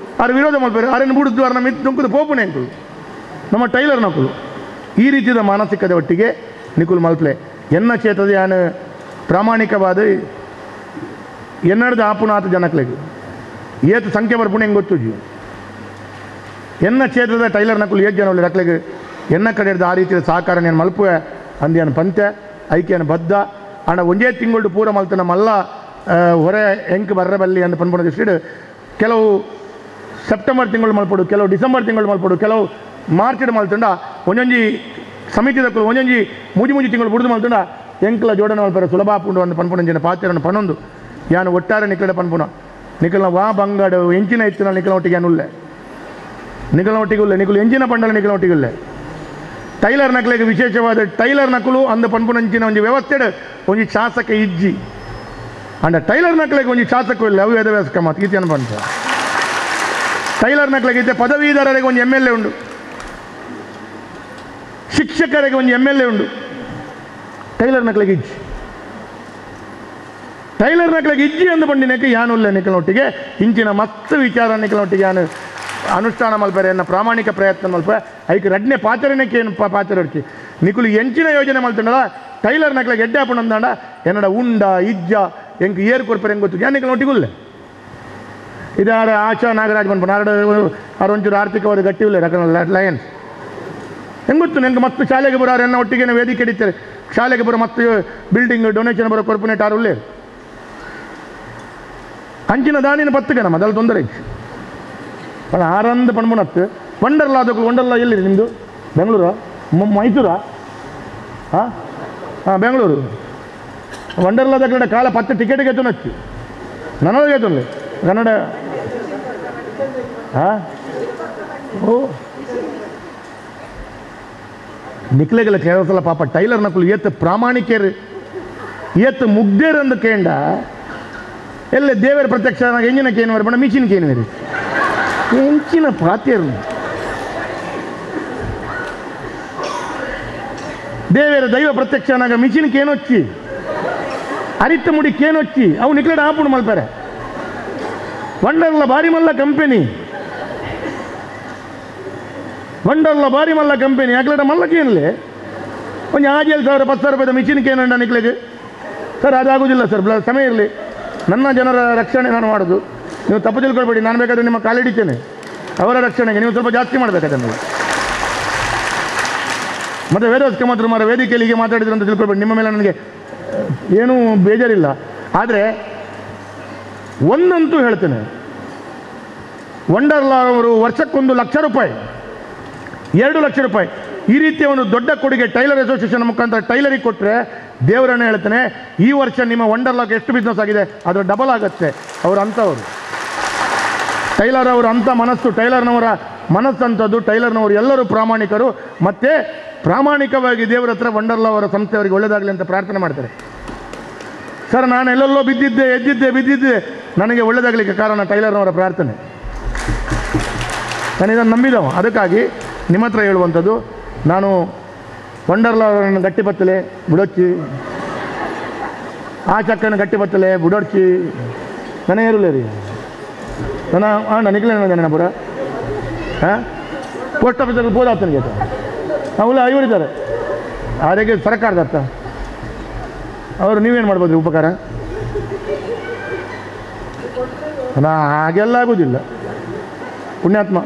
6 ವಿರೋಧ ಮಲ್ಪೇರು 6 ಬುಡ್ದು 6 ಮಿತ್ ನುಂಕುದು ಪೋಪುನೆ ಅಂಕುಲು ನಮ್ಮ ಟೈಲರ್ ನಕುಲು ಈ ರೀತಿಯ ಮಾನಸಿಕದ ಒಟ್ಟಿಗೆ ನಿಕುಲ್ ಮಲ್ಪಲೆ ಎನ್ನ ಕ್ಷೇತ್ರದ ಯಾನು ಪ್ರಾಮಾಣಿಕವಾದ ಎನ್ನಡದ ಆಪುನಾಥ ಜನಕ್ಲೆಗೆ ಏತು ಸಂಖ್ಯೆ ಬರ್ಪುಣೆ ಹೆಂಗೆ ಗೊತ್ತು ಜೀವ ಎನ್ನ ಕ್ಷೇತ್ರದ ಟೈಲರ್ ನಕುಲು 7 ಜನ ಒಳ್ಳೆ ರಕ್ಲೆಗೆ ಎನ್ನ ಕಡೆ ಹಿಡ್ದು ಆ ರೀತಿಯ ಸಹಕಾರ ನಾನು ಮಲ್ಪುವೆ ಅಂದ್ಯಾನು ಪಂತೆ ಐಕ್ಯನ ಬದ್ಧ ಅಣ್ಣ ಒಂದೇ ತಿಂಗಳು ಪೂರ ಮಲ್ತು ನಮ್ಮಲ್ಲ ಹೊರೆ ಹೆಂಗೆ ಬರ್ರೆ ಬಲ್ಲಿ ಅಂತ ಪನ್ಪುಣದ ಇಷ್ಟು ಕೆಲವು ಸೆಪ್ಟೆಂಬರ್ ತಿಂಗಳು ಮಲ್ಪಡು ಕೆಲವು ಡಿಸೆಂಬರ್ ತಿಂಗಳು ಮಲ್ಪಡು ಕೆಲವು ಮಾರ್ಚ್ ಮಲ್ತಂಡ ಒಂದೊಂಜಿ ಸಮಿತಿದಕ್ಕೂ ಒಂದೊಂಜಿ ಮೂಜಿ ತಿಂಗಳು ಬುಡ್ದು ಮಲ್ತಂಡ ಎಂಕ್ಲ ಜೋಡಣೆ ಮಲ್ಪರ ಸುಲಭ ಪುಂಡು ಅಂತ ಪನ್ಪುಣಂಜಿನ ಪಾತ್ರನ ಪನೊಂದು ಯಾನು ಒಟ್ಟಾರೆ ನಿಕ್ಕಡೆ ಪನ್ಪುಣ ನಿಖಲ್ನ ವಾ ಬಂಗಾಡು ಎಂಚಿನ ಇತ್ತು ನಿಖಲ ಒಟ್ಟಿಗೆ ಏನುಲ್ಲೆ ನಿಖಲ ಒಟ್ಟಿಗುಲ್ಲೆ ನಿಖಲು ಎಂಚಿನ ಪಂಡಲ ನಿಖಲ ಒಟ್ಟಿಗುಲ್ಲೆ ಟೈಲರ್ ನಕಲಿಗೆ ವಿಶೇಷವಾದ ಟೈಲರ್ ನಕಲು ಅಂದ ಪನ್ಪುಣಂಚಿನ ಒಂದು ವ್ಯವಸ್ಥೆ ಒಂದು ಶಾಸಕ ಇಜ್ಜಿ ಅಂಡ ಟೈಲರ್ ನಕಲಿಗೆ ಒಂದು ಶಾಸಕ ಇಲ್ಲ ಅವು ವೇದವ್ಯಾಸಕ ಮಾತು ಗೀತೆ ಅನ್ಬಂತ ಟೈಲರ್ ನಕಲಿಗೆ ಪದವೀಧರರಿಗೆ ಒಂದು MLA ಉಂಡು ಶಿಕ್ಷಕರಿಗೆ ಒಂದು MLA ಉಂಡು ಟೈಲರ್ ನಕ್ಲೆಗೆ ಇಜ್ಜಿ ಟೈಲರ್ ನಕ್ಲೆಗೆ ಇಜ್ಜಿ ಅಂದು ಬಂಡಿನಕ್ಕೆ ಯಾನುಲ್ಲ ನಿಖಲೊಟ್ಟಿಗೆ ಇಂಚಿನ ಮಸ್ತ್ ವಿಚಾರ ನಿಖಲೊಟ್ಟಿಗೆ ಯಾನು ಅನುಷ್ಠಾನ ಮಲ್ಪರೆ ಎನ್ನ ಪ್ರಾಮಾಣಿಕ ಪ್ರಯತ್ನ ಮಲ್ಪ ಐಕೆ ರಡ್ನೆ ಪಾಚರಣಕ್ಕೆ ಏನು ಪಾಚರ ಹೊಡ್ತಿ ನಿಖಲು ಎಂಚಿನ ಯೋಜನೆ ಮಲ್ತಂಡಲ್ಲ ಟೈಲರ್ ನಕ್ಲೆಗೆ ಎಡ್ಡೆ ಹಾಪಣ ಅಂದಾಂಡ ಎನ್ನಡ ಉಂಡ ಇಜ್ಜ ಎಂಕ್ ಏರು ಕೊರ್ಪರೆ ಹೆಂಗೆ ಗೊತ್ತು ಯಾನ್ ನಿಖಲೊಟ್ಟಿಗುಲ್ಲೆ ಇದು ಆಶಾ ನಾಗರಾಜ್ ಬಂದ್ಬಿಟ್ಟು ಆರು ಒಂಚೂರು ಆರ್ಥಿಕವಾದ ಗಟ್ಟಿ ಇಲ್ಲ ಲಯನ್ಸ್ ಹೆಂಗೆ ಗೊತ್ತು ನಂಗೆ ಮತ್ತೆ ಶಾಲೆಗೆ ಬರೋರು ಎನ್ನ ಒಟ್ಟಿಗೆ ವೇದಿಕೆ ಹಿಡಿತಾರೆ ಶಾಲೆಗೆ ಬರೋ ಮತ್ತೆ ಬಿಲ್ಡಿಂಗ್ ಡೊನೇಷನ್ ಬರೋ ಕೊರ್ಪೊನೇಟ್ ಆರು ಉಳ್ಳೇ ಅಂಚಿನ ದಾನಿನ ಪತ್ತಗೆ ನಮ್ಮ ಅದೆಲ್ಲ ತೊಂದರೆ ಬಹಳ ಆರಂದ ಪಣ್ಮುನತ್ತು ವಂಡರ್ಲಾ ಅದಕ್ಕೆ ವಂಡರ್ಲಾ ಎಲ್ಲಿದೆ ನಿಮ್ಮದು ಬೆಂಗಳೂರು ಮೈಸೂರಾ ಹಾಂ ಬೆಂಗಳೂರು ವಂಡರ್ಲಾದ ಕಡೆ ಕಾಲ 10 ಟಿಕೆಟ್ಗೆ ಎತ್ತುನಚ್ಚು ನನಗೆ ಎತ್ತುನ್ಲೆ ಕನ್ನಡ ಹಾಂ ಓ ನಿಕ್ಲೆಗೆಲ್ಲ ಕೇಳೋಸಲ್ಲ ಪಾಪ ಟೈಲರ್ ನಕಲು ಏತ್ ಪ್ರಾಮಾಣಿಕರು ಏತ್ ಮುಗ್ದೇರು ಅಂದು ಕೇಂಡ ಎಲ್ಲ ದೇವರ ಪ್ರತ್ಯಕ್ಷ ಎಂಜಿನಕ್ಕೆ ಏನು ಬಣ್ಣ ಮಿಷಿನ್ಗೆ ಏನು ಬೇರೆ ಎಂಚಿನ ಪಾತ್ಯರು ದೇವರ ದೈವ ಪ್ರತ್ಯಕ್ಷನಾಗ ಮಿಷಿನ್ಗೆ ಏನೊಚ್ಚಿ ಅರಿತ ಮುಡಿಗೆ ಏನೊಚ್ಚಿ ಅವು ನಿಕ್ಲೆಡ ಆಪುಣ ಮಲ್ಪಾರೆ ವಂಡರ್ಲ ಬಾರಿ ಮಲ್ಲ ಕಂಪೆನಿ ವಂಡರ್ಲ ಬಾರಿ ಮಲ್ಲ ಕಂಪೆನಿ ಯಾಕಲಡ ಮಲ್ಲಕ್ಕೆ ಏನಿಲ್ಲ ಒಂದು 5,000 10,000 ರೂಪಾಯಿದ ಮಿಷಿನ್ಗೆ ಏನಂಡ ನಿಕ್ಲೆಗೆ ಸರ್ ಅದಾಗೋದಿಲ್ಲ ಸರ್ ಸಮಯ ಇರಲಿ ನನ್ನ ಜನರ ರಕ್ಷಣೆ ನಾನು ಮಾಡೋದು ನೀವು ತಪ್ಪು ತಿಳ್ಕೊಳ್ಬೇಡಿ ನಾನು ಬೇಕಾದರೆ ನಿಮ್ಮ ಕಾಲಿಡಿತೇನೆ ಅವರ ರಕ್ಷಣೆಗೆ ನೀವು ಸ್ವಲ್ಪ ಜಾಸ್ತಿ ಮಾಡಬೇಕದನ್ನು ಮತ್ತು ವೇದೋಸ್ಕ ಮಾತ್ರ ಮಾರ ವೇದಿಕೆಯಲ್ಲಿ ಹೀಗೆ ಮಾತಾಡಿದ್ರು ಅಂತ ತಿಳ್ಕೊಳ್ಬೇಡಿ ನಿಮ್ಮ ಮೇಲೆ ನನಗೆ ಏನೂ ಬೇಜಾರಿಲ್ಲ ಆದರೆ ಒಂದಂತೂ ಹೇಳ್ತೇನೆ ವಂಡರ್ಲಾ ಅವರು ವರ್ಷಕ್ಕೊಂದು ₹1,00,000 2 ಲಕ್ಷ ರೂಪಾಯಿ ಈ ರೀತಿಯ ಒಂದು ದೊಡ್ಡ ಕೊಡುಗೆ ಟೈಲರ್ ಅಸೋಸಿಯೇಷನ್ ಮುಖಾಂತರ ಟೈಲರಿಗೆ ಕೊಟ್ಟರೆ ದೇವರನ್ನೇ ಹೇಳ್ತೇನೆ ಈ ವರ್ಷ ನಿಮ್ಮ ವಂಡರ್ಲಾಗೆ ಎಷ್ಟು ಬಿಸ್ನೆಸ್ ಆಗಿದೆ ಅದರ ಡಬಲ್ ಆಗುತ್ತೆ ಅವರು ಅಂಥವ್ರು ಟೈಲರ್ ಅವರು ಅಂಥ ಮನಸ್ಸು ಟೈಲರ್ನವರ ಮನಸ್ಸಂಥದ್ದು ಟೈಲರ್ನವರು ಎಲ್ಲರೂ ಪ್ರಾಮಾಣಿಕರು ಮತ್ತು ಪ್ರಾಮಾಣಿಕವಾಗಿ ದೇವರ ಹತ್ರ ವಂಡರ್ಲಾ ಅವರ ಸಂಸ್ಥೆಯವರಿಗೆ ಒಳ್ಳೆಯದಾಗಲಿ ಅಂತ ಪ್ರಾರ್ಥನೆ ಮಾಡ್ತಾರೆ ಸರ್ ನಾನು ಎಲ್ಲೆಲ್ಲೋ ಬಿದ್ದಿದ್ದೆ ಬಿದ್ದಿದ್ದೆ ನನಗೆ ಒಳ್ಳೆಯದಾಗಲಿಕ್ಕೆ ಕಾರಣ ಟೈಲರ್ನವರ ಪ್ರಾರ್ಥನೆ ನಾನು ಇದನ್ನು ನಂಬಿದವ ಅದಕ್ಕಾಗಿ ನಿಮ್ಮ ಹತ್ರ ಹೇಳುವಂಥದ್ದು ನಾನು ವಂಡರ್ಲಾ ಅವರನ್ನು ಗಟ್ಟಿಪತ್ತಲೆ ಬುಡೊಚ್ಚಿ ಆ ಚಕ್ಕನ್ನು ಗಟ್ಟಿಪತ್ತಲೆ ಬುಡೊಚ್ಚಿ ನನಗೆ ಇರಲೇ ರೀ ನನ್ನ ನಿಖಿಲ ನನ್ನ ಪುರ ಹಾಂ ಪೋಸ್ಟ್ ಆಫೀಸಲ್ಲಿ ಬೋದಾಗ್ತಾನೆ ಅವಲ್ಲ ಇವರಿದ್ದಾರೆ ಆರೋಗ್ಯ ಸರ್ಕಾರದ ಅರ್ಥ ಅವರು ನೀವೇನು ಮಾಡ್ಬೋದ್ರಿ ಉಪಕಾರ ಹಾಗೆಲ್ಲ ಆಗೋದಿಲ್ಲ ಪುಣ್ಯಾತ್ಮ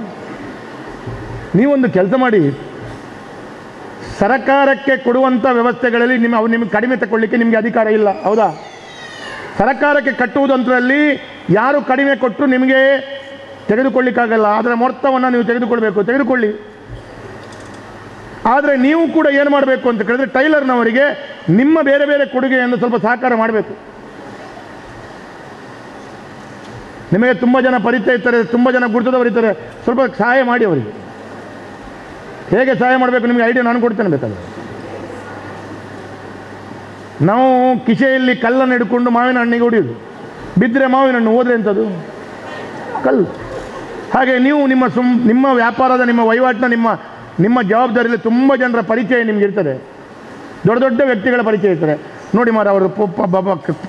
ನೀವೊಂದು ಕೆಲಸ ಮಾಡಿ ಸರ್ಕಾರಕ್ಕೆ ಕೊಡುವಂಥ ವ್ಯವಸ್ಥೆಗಳಲ್ಲಿ ನಿಮಗೆ ಕಡಿಮೆ ತಗೊಳ್ಳಿಕ್ಕೆ ನಿಮಗೆ ಅಧಿಕಾರ ಇಲ್ಲ ಹೌದಾ ಸರ್ಕಾರಕ್ಕೆ ಕಟ್ಟುವುದಂತರಲ್ಲಿ ಯಾರು ಕಡಿಮೆ ಕೊಟ್ಟರು ನಿಮಗೆ ತೆಗೆದುಕೊಳ್ಳಿಕ್ಕಾಗಲ್ಲ ಅದರ ಮೊತ್ತವನ್ನು ನೀವು ತೆಗೆದುಕೊಳ್ಳಿ ಆದರೆ ನೀವು ಕೂಡ ಏನು ಮಾಡಬೇಕು ಅಂತ ಕೇಳಿದ್ರೆ ಟೈಲರ್ನವರಿಗೆ ನಿಮ್ಮ ಬೇರೆ ಬೇರೆ ಕೊಡುಗೆಯನ್ನು ಸ್ವಲ್ಪ ಸಹಕಾರ ಮಾಡಬೇಕು ನಿಮಗೆ ತುಂಬ ಜನ ಪರಿಚಯ ಇರ್ತಾರೆ ತುಂಬ ಜನ ಗುರುತದವರು ಇರ್ತಾರೆ ಸ್ವಲ್ಪ ಸಹಾಯ ಮಾಡಿ ಅವರಿಗೆ ಹೇಗೆ ಸಹಾಯ ಮಾಡಬೇಕು ನಿಮಗೆ ಐಡಿಯಾ ನಾನು ಕೊಡ್ತೇನೆ ಬೇಕಾದ್ರೆ ನಾವು ಕಿಸೆಯಲ್ಲಿ ಕಲ್ಲನ್ನು ಹಿಡ್ಕೊಂಡು ಮಾವಿನ ಹಣ್ಣಿಗೆ ಹೊಡೆಯೋದು ಬಿದ್ದರೆ ಮಾವಿನ ಹಣ್ಣು ಹೋದರೆ ಎಂಥದ್ದು ಕಲ್ಲು ಹಾಗೆ ನೀವು ನಿಮ್ಮ ವ್ಯಾಪಾರದ ನಿಮ್ಮ ವಹಿವಾಟಿನ ನಿಮ್ಮ ಜವಾಬ್ದಾರಿಯಲ್ಲಿ ತುಂಬ ಜನರ ಪರಿಚಯ ನಿಮ್ಗೆ ಇರ್ತದೆ ದೊಡ್ಡ ದೊಡ್ಡ ವ್ಯಕ್ತಿಗಳ ಪರಿಚಯ ಇರ್ತಾರೆ ನೋಡಿ ಮಾರ ಅವರು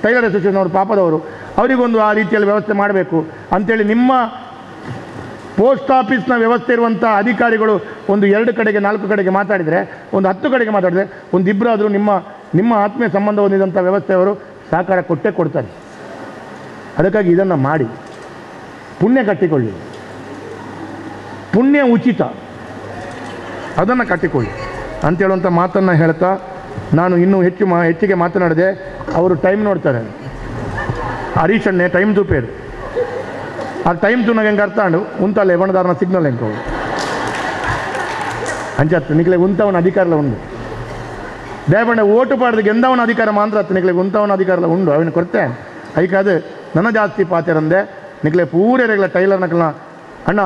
ಟೈಲರ್ ಅಸೋಸಿಯೇಷನ್ ಅವರು ಪಾಪದವರು ಅವರಿಗೊಂದು ಆ ರೀತಿಯಲ್ಲಿ ವ್ಯವಸ್ಥೆ ಮಾಡಬೇಕು ಅಂಥೇಳಿ ನಿಮ್ಮ ಪೋಸ್ಟ್ ಆಫೀಸ್ನ ವ್ಯವಸ್ಥೆ ಇರುವಂಥ ಅಧಿಕಾರಿಗಳು ಒಂದು 2 ಕಡೆಗೆ 4 ಕಡೆಗೆ ಮಾತಾಡಿದರೆ ಒಂದು 10 ಕಡೆಗೆ ಮಾತಾಡಿದರೆ ಒಂದು ಇಬ್ಬರಾದರೂ ನಿಮ್ಮ ಆತ್ಮೀಯ ಸಂಬಂಧ ಹೊಂದಿದಂಥ ವ್ಯವಸ್ಥೆಯವರು ಸಹಕಾರ ಕೊಡ್ತಾರೆ ಅದಕ್ಕಾಗಿ ಇದನ್ನು ಮಾಡಿ ಪುಣ್ಯ ಕಟ್ಟಿಕೊಳ್ಳಿ ಪುಣ್ಯ ಉಚಿತ ಅದನ್ನು ಕಟ್ಟಿಕೊಳ್ಳಿ ಅಂತೇಳುವಂಥ ಮಾತನ್ನು ಹೇಳ್ತಾ ನಾನು ಇನ್ನೂ ಹೆಚ್ಚಿಗೆ ಮಾತನಾಡಿದೆ ಅವರು ಟೈಮ್ ನೋಡ್ತಾರೆ ಹರೀಶ್ ಅಣ್ಣೆ ಟೈಮ್ ತೂಪೇರು ಆ ಟೈಮ್ ತೂನಾಗ ಹೆಂಗೆ ಅರ್ಥ ಅಂಡು ಉಂತಲ್ಲ ಬಣದಾರನ ಸಿಗ್ನಲ್ ಹೆಂಗೆ ಅಂಚತ್ತು ನಿಕ್ಲೆ ಉಂತವನ ಅಧಿಕಾರಲ ಉಂಡು ದಯಪಂಡ ಓಟು ಪಾಡ್ದಕ್ಕೆ ಎಂದವನ ಅಧಿಕಾರ ಮಾತ್ರ ಹತ್ತು ನಿಕ್ಲೆ ಉಂತವನ ಅಧಿಕಾರಲ ಉಂಡು ಅವನ ಕೊಡ್ತೆ ಅದಕ್ಕೆ ನನ್ನ ಜಾಸ್ತಿ ಪಾತಿರಂದೆ ನಿಕ್ಲೆ ಪೂರೆರೆಗ್ಲ ಟೈಲರ್ ನಕಲ್ನ ಅಣ್ಣ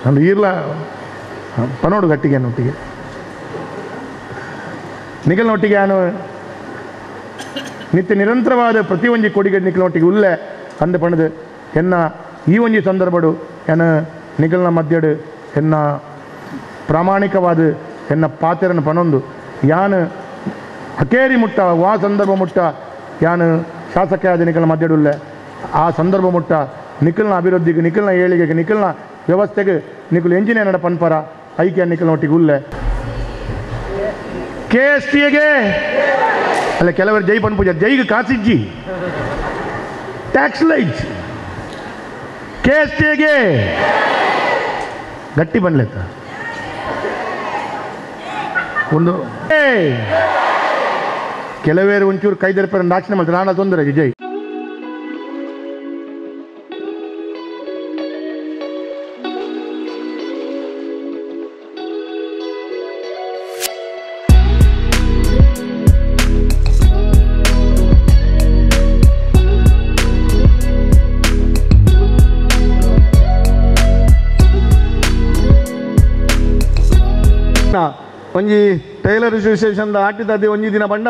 ನಾನು ಈರ್ಲ ಪನೋಡು ಗಟ್ಟಿಗೆ ಒಟ್ಟಿಗೆ ನಿಖಲ್ನೊಟ್ಟಿಗೆ ನಾನು ನಿತ್ಯ ನಿರಂತರವಾದ ಪ್ರತಿ ಒಂಜಿ ಕೊಡುಗೆ ನಿಖಲ್ನೊಟ್ಟಿಗೆ ಉಲ್ಲೆ ಅಂದು ಪಣದು ಎನ್ನ ಈ ಒಂಜಿ ಸಂದರ್ಭಡು ಎನ್ನ ನಿಖಲ್ನ ಮಧ್ಯಡು ಎನ್ನ ಪ್ರಾಮಾಣಿಕವಾದ ಎನ್ನ ಪಾತೆರನ್ನು ಪನೊಂದು ಯಾನು ಅಕೇರಿ ಮುಟ್ಟ ವಾ ಸಂದರ್ಭ ಮುಟ್ಟ ಯಾನು ಶಾಸಕ ಆದ ನಿಖಲ್ನ ಮಧ್ಯಡುಲ್ಲೆ ಆ ಸಂದರ್ಭ ಮುಟ್ಟ ನಿಖಲ್ನ ಅಭಿವೃದ್ಧಿಗೆ ನಿಖಲ್ನ ಏಳಿಗೆಗೆ ನಿಖಲ್ನ ವ್ಯವಸ್ಥೆಗೆ ನಿಖಲ್ ಎಂಜಿನಿಯರ್ ನಡ ಪನ್ಪರ ಐಕ್ಯ ನಿಖಲ್ನ ಒಟ್ಟಿಗೆ ಉಲ್ಲೆ KSTಗೆ ಅಲ್ಲ ಕೆಲವರು ಜೈ ಪನ್ಪೂಜ ಜೈಗೆ ಕಾಸಿಜ್ಜಿ ಟ್ಯಾಕ್ಸ್ ಲೈಟ್ KSTಗೆ ಗಟ್ಟಿ ಬನ್ಲೆತ್ತ ಒಂದು ಕೆಲವೇರು ಒಂಚೂರು ಕೈದರ್ಪರ ದಾಕ್ಷಿಣ ಮಾಡ್ತಾರೆ ನಾನು ತೊಂದರೆ ಜೈ ಒಂಜಿ ಟೈಲರ್ ಅಸೋಸಿಯೇಷನ್ದ ಆಟಿದದ್ದು ಒಂಜಿ ದಿನ ಬಂಡ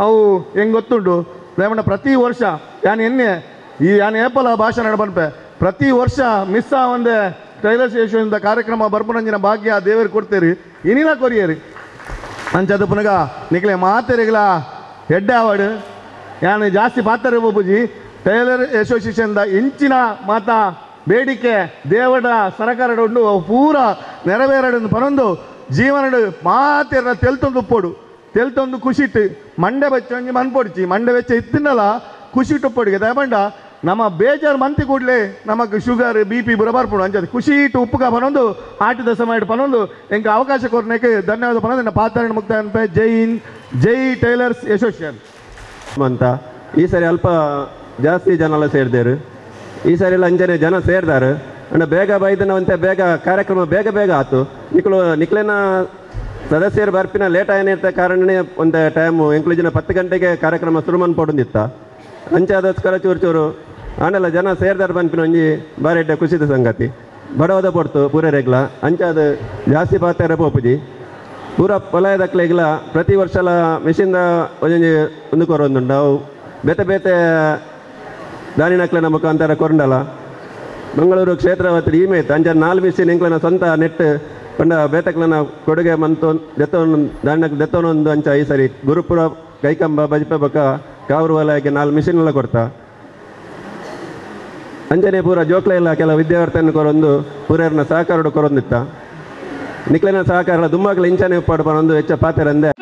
ಅವು ಹೆಂಗೆ ಗೊತ್ತುಂಟು ರೇಮಣ್ಣ ಪ್ರತಿ ವರ್ಷ ಯಾನು ಎನ್ನೆ ಈ ಯಾನು ಏಪಲ ಭಾಷಣ ನಡಬನ್ಪೆ ಪ್ರತಿ ವರ್ಷ ಮಿಸ್ ಒಂದೇ ಟೈಲರ್ ಅಸೋಸಿಯೇಷನ್ದ ಕಾರ್ಯಕ್ರಮ ಬರ್ಪುನಂಜಿನ ಭಾಗ್ಯ ದೇವರು ಕೊಡ್ತೀರಿ ಇನಿಲ ಕೊರಿಯರಿ ಅಂಚದು ಪುನಗ ನಿಕ್ಲೆ ಮಾತೆರೆಗಳ ಹೆಡ್ ಅವಾರ್ಡ್ ಯಾನು ಜಾಸ್ತಿ ಪಾತ್ರೆ ಬೂಜಿ ಟೈಲರ್ ಅಸೋಸಿಯೇಷನ್ದ ಇಂಚಿನ ಮಾತಾ ಬೇಡಿಕೆ ದೇವಡ ಸರಕಾರಡ ಉಂಡು ಪೂರ ನೆರವೇರಡನ್ನು ಪನೊಂದು ಜೀವನಡು ಮಾತೆರ ತೆಲ್ತೊಂದು ಉಪ್ಪೋಡು ತೆಲ್ತೊಂದು ಖುಷಿಟ್ಟು ಮಂಡೆ ಬೆಚ್ಚ ಒಂಜಿ ಮನ್ಪೊಡ್ಚಿ ಮಂಡೆ ಬೆಚ್ಚ ಇತ್ತಿನಲ್ಲ ಖುಷಿಟ್ಟು ಉಪ್ಪೊಡಿಗೆ ದಯಮಂಡ ನಮ್ಮ ಬೇಜಾರು ಮಂತಿ ಕೂಡಲೇ ನಮಗೆ ಶುಗರ್ BP ಬರಬಾರ್ಪುಡು ಅಂಚದು ಖುಷಿ ಇಟ್ಟು ಉಪ್ಪುಗ ಪನೊಂದು ಆಟದ ಸಮಯ ಪನೊಂದು ಎಂಗೆ ಅವಕಾಶ ಕೊರ್ನಕ್ಕೆ ಧನ್ಯವಾದ ಪನೊಂದು ನನ್ನ ಪಾತ್ರ ಮುಕ್ತ ಅನ್ಪೆ ಜೈ ಟೈಲರ್ಸ್ ಅಸೋಸಿಯೇಷನ್ ಅಂತ ಈ ಸರಿ ಅಲ್ಪ ಜಾಸ್ತಿ ಜನ ಎಲ್ಲ ಸೇರಿದೇರು ಈ ಸಾರಿ ಎಲ್ಲ ಅಂಜನೆ ಜನ ಸೇರಿದಾರು ಅಂಡ್ ಬೇಗ ಬೈದನವಂತೆ ಬೇಗ ಕಾರ್ಯಕ್ರಮ ಬೇಗ ಆಯ್ತು ನಿಕ್ಲೇನ ಸದಸ್ಯರು ಬರ್ಪಿನ ಲೇಟ್ ಏನಿರ್ತ ಕಾರಣನೇ ಒಂದು ಟೈಮು ಎಂಕ್ಲೂಜಿನ 10 ಗಂಟೆಗೆ ಕಾರ್ಯಕ್ರಮ ಶುರು ಮನ್ಪೊಡಂದಿತ್ತ ಅಂಚಾದಸ್ಕರ ಚೂರು ಆನೆಲ್ಲ ಜನ ಸೇರಿದಾರು ಬನ್ಪಿನ ಒಂಜಿ ಬಾರಿ ಖುಷಿದ ಸಂಗತಿ ಬಡವದ ಪೊಡ್ತು ಪೂರ ರೆಗ್ಲ ಅಂಚಾದ ಜಾಸ್ತಿ ಪಾತ್ರ ಪೋಪುಜಿ ಪೂರ ವಲಯದಕ್ಲೆಗ್ಲ ಪ್ರತಿ ವರ್ಷಲ ಮಿಷಿನ್ದ ಒಂಜೊಂಜಿ ಒಂದು ಕೊರೊಂದುಂಡು ಅವು ಬೇತೆ ದಾನಿನಕ್ಲೆ ನಮ್ಮ ಮುಖಾಂತರ ಕೊರಂಡಲ್ಲ ಮಂಗಳೂರು ಕ್ಷೇತ್ರ ಈಮೇತ್ ಅಂಜ 4 ಮಿಷಿನ್ ಎಂಕ್ಲನ ಸ್ವಂತ ನೆಟ್ ಪಂಡ ಬೇತಕ್ಲನ ಕೊಡುಗೆ ಮಂತು ದೆತ್ತವನೊಂದು ಅಂಚ ಈ ಸರಿ ಗುರುಪುರ ಕೈಕಂಬ ಬಜಪೆ ಬಕ ಕಾವೂರು ವಲಯಕ್ಕೆ 4 ಮಿಷಿನ್ ಎಲ್ಲ ಕೊಡ್ತಾ ಅಂಜನೆ ಪೂರ ಜೋಕ್ಲ ಇಲ್ಲ ಕೆಲ ವಿದ್ಯಾರ್ಥಿಯನ್ನು ಕೊರೊಂದು ಪೂರರ್ನ ಸಹಕಾರ ಕೊರೊಂದಿತ್ತ ನಿಕ್ಲಿನ ಸಹಕಾರ ದುಮ್ಮಕ್ಲ ಇಂಚನೆ ಉಪ್ಪಾಡು ಪನೊಂದು ಹೆಚ್ಚ ಪಾತೆರಂದೆ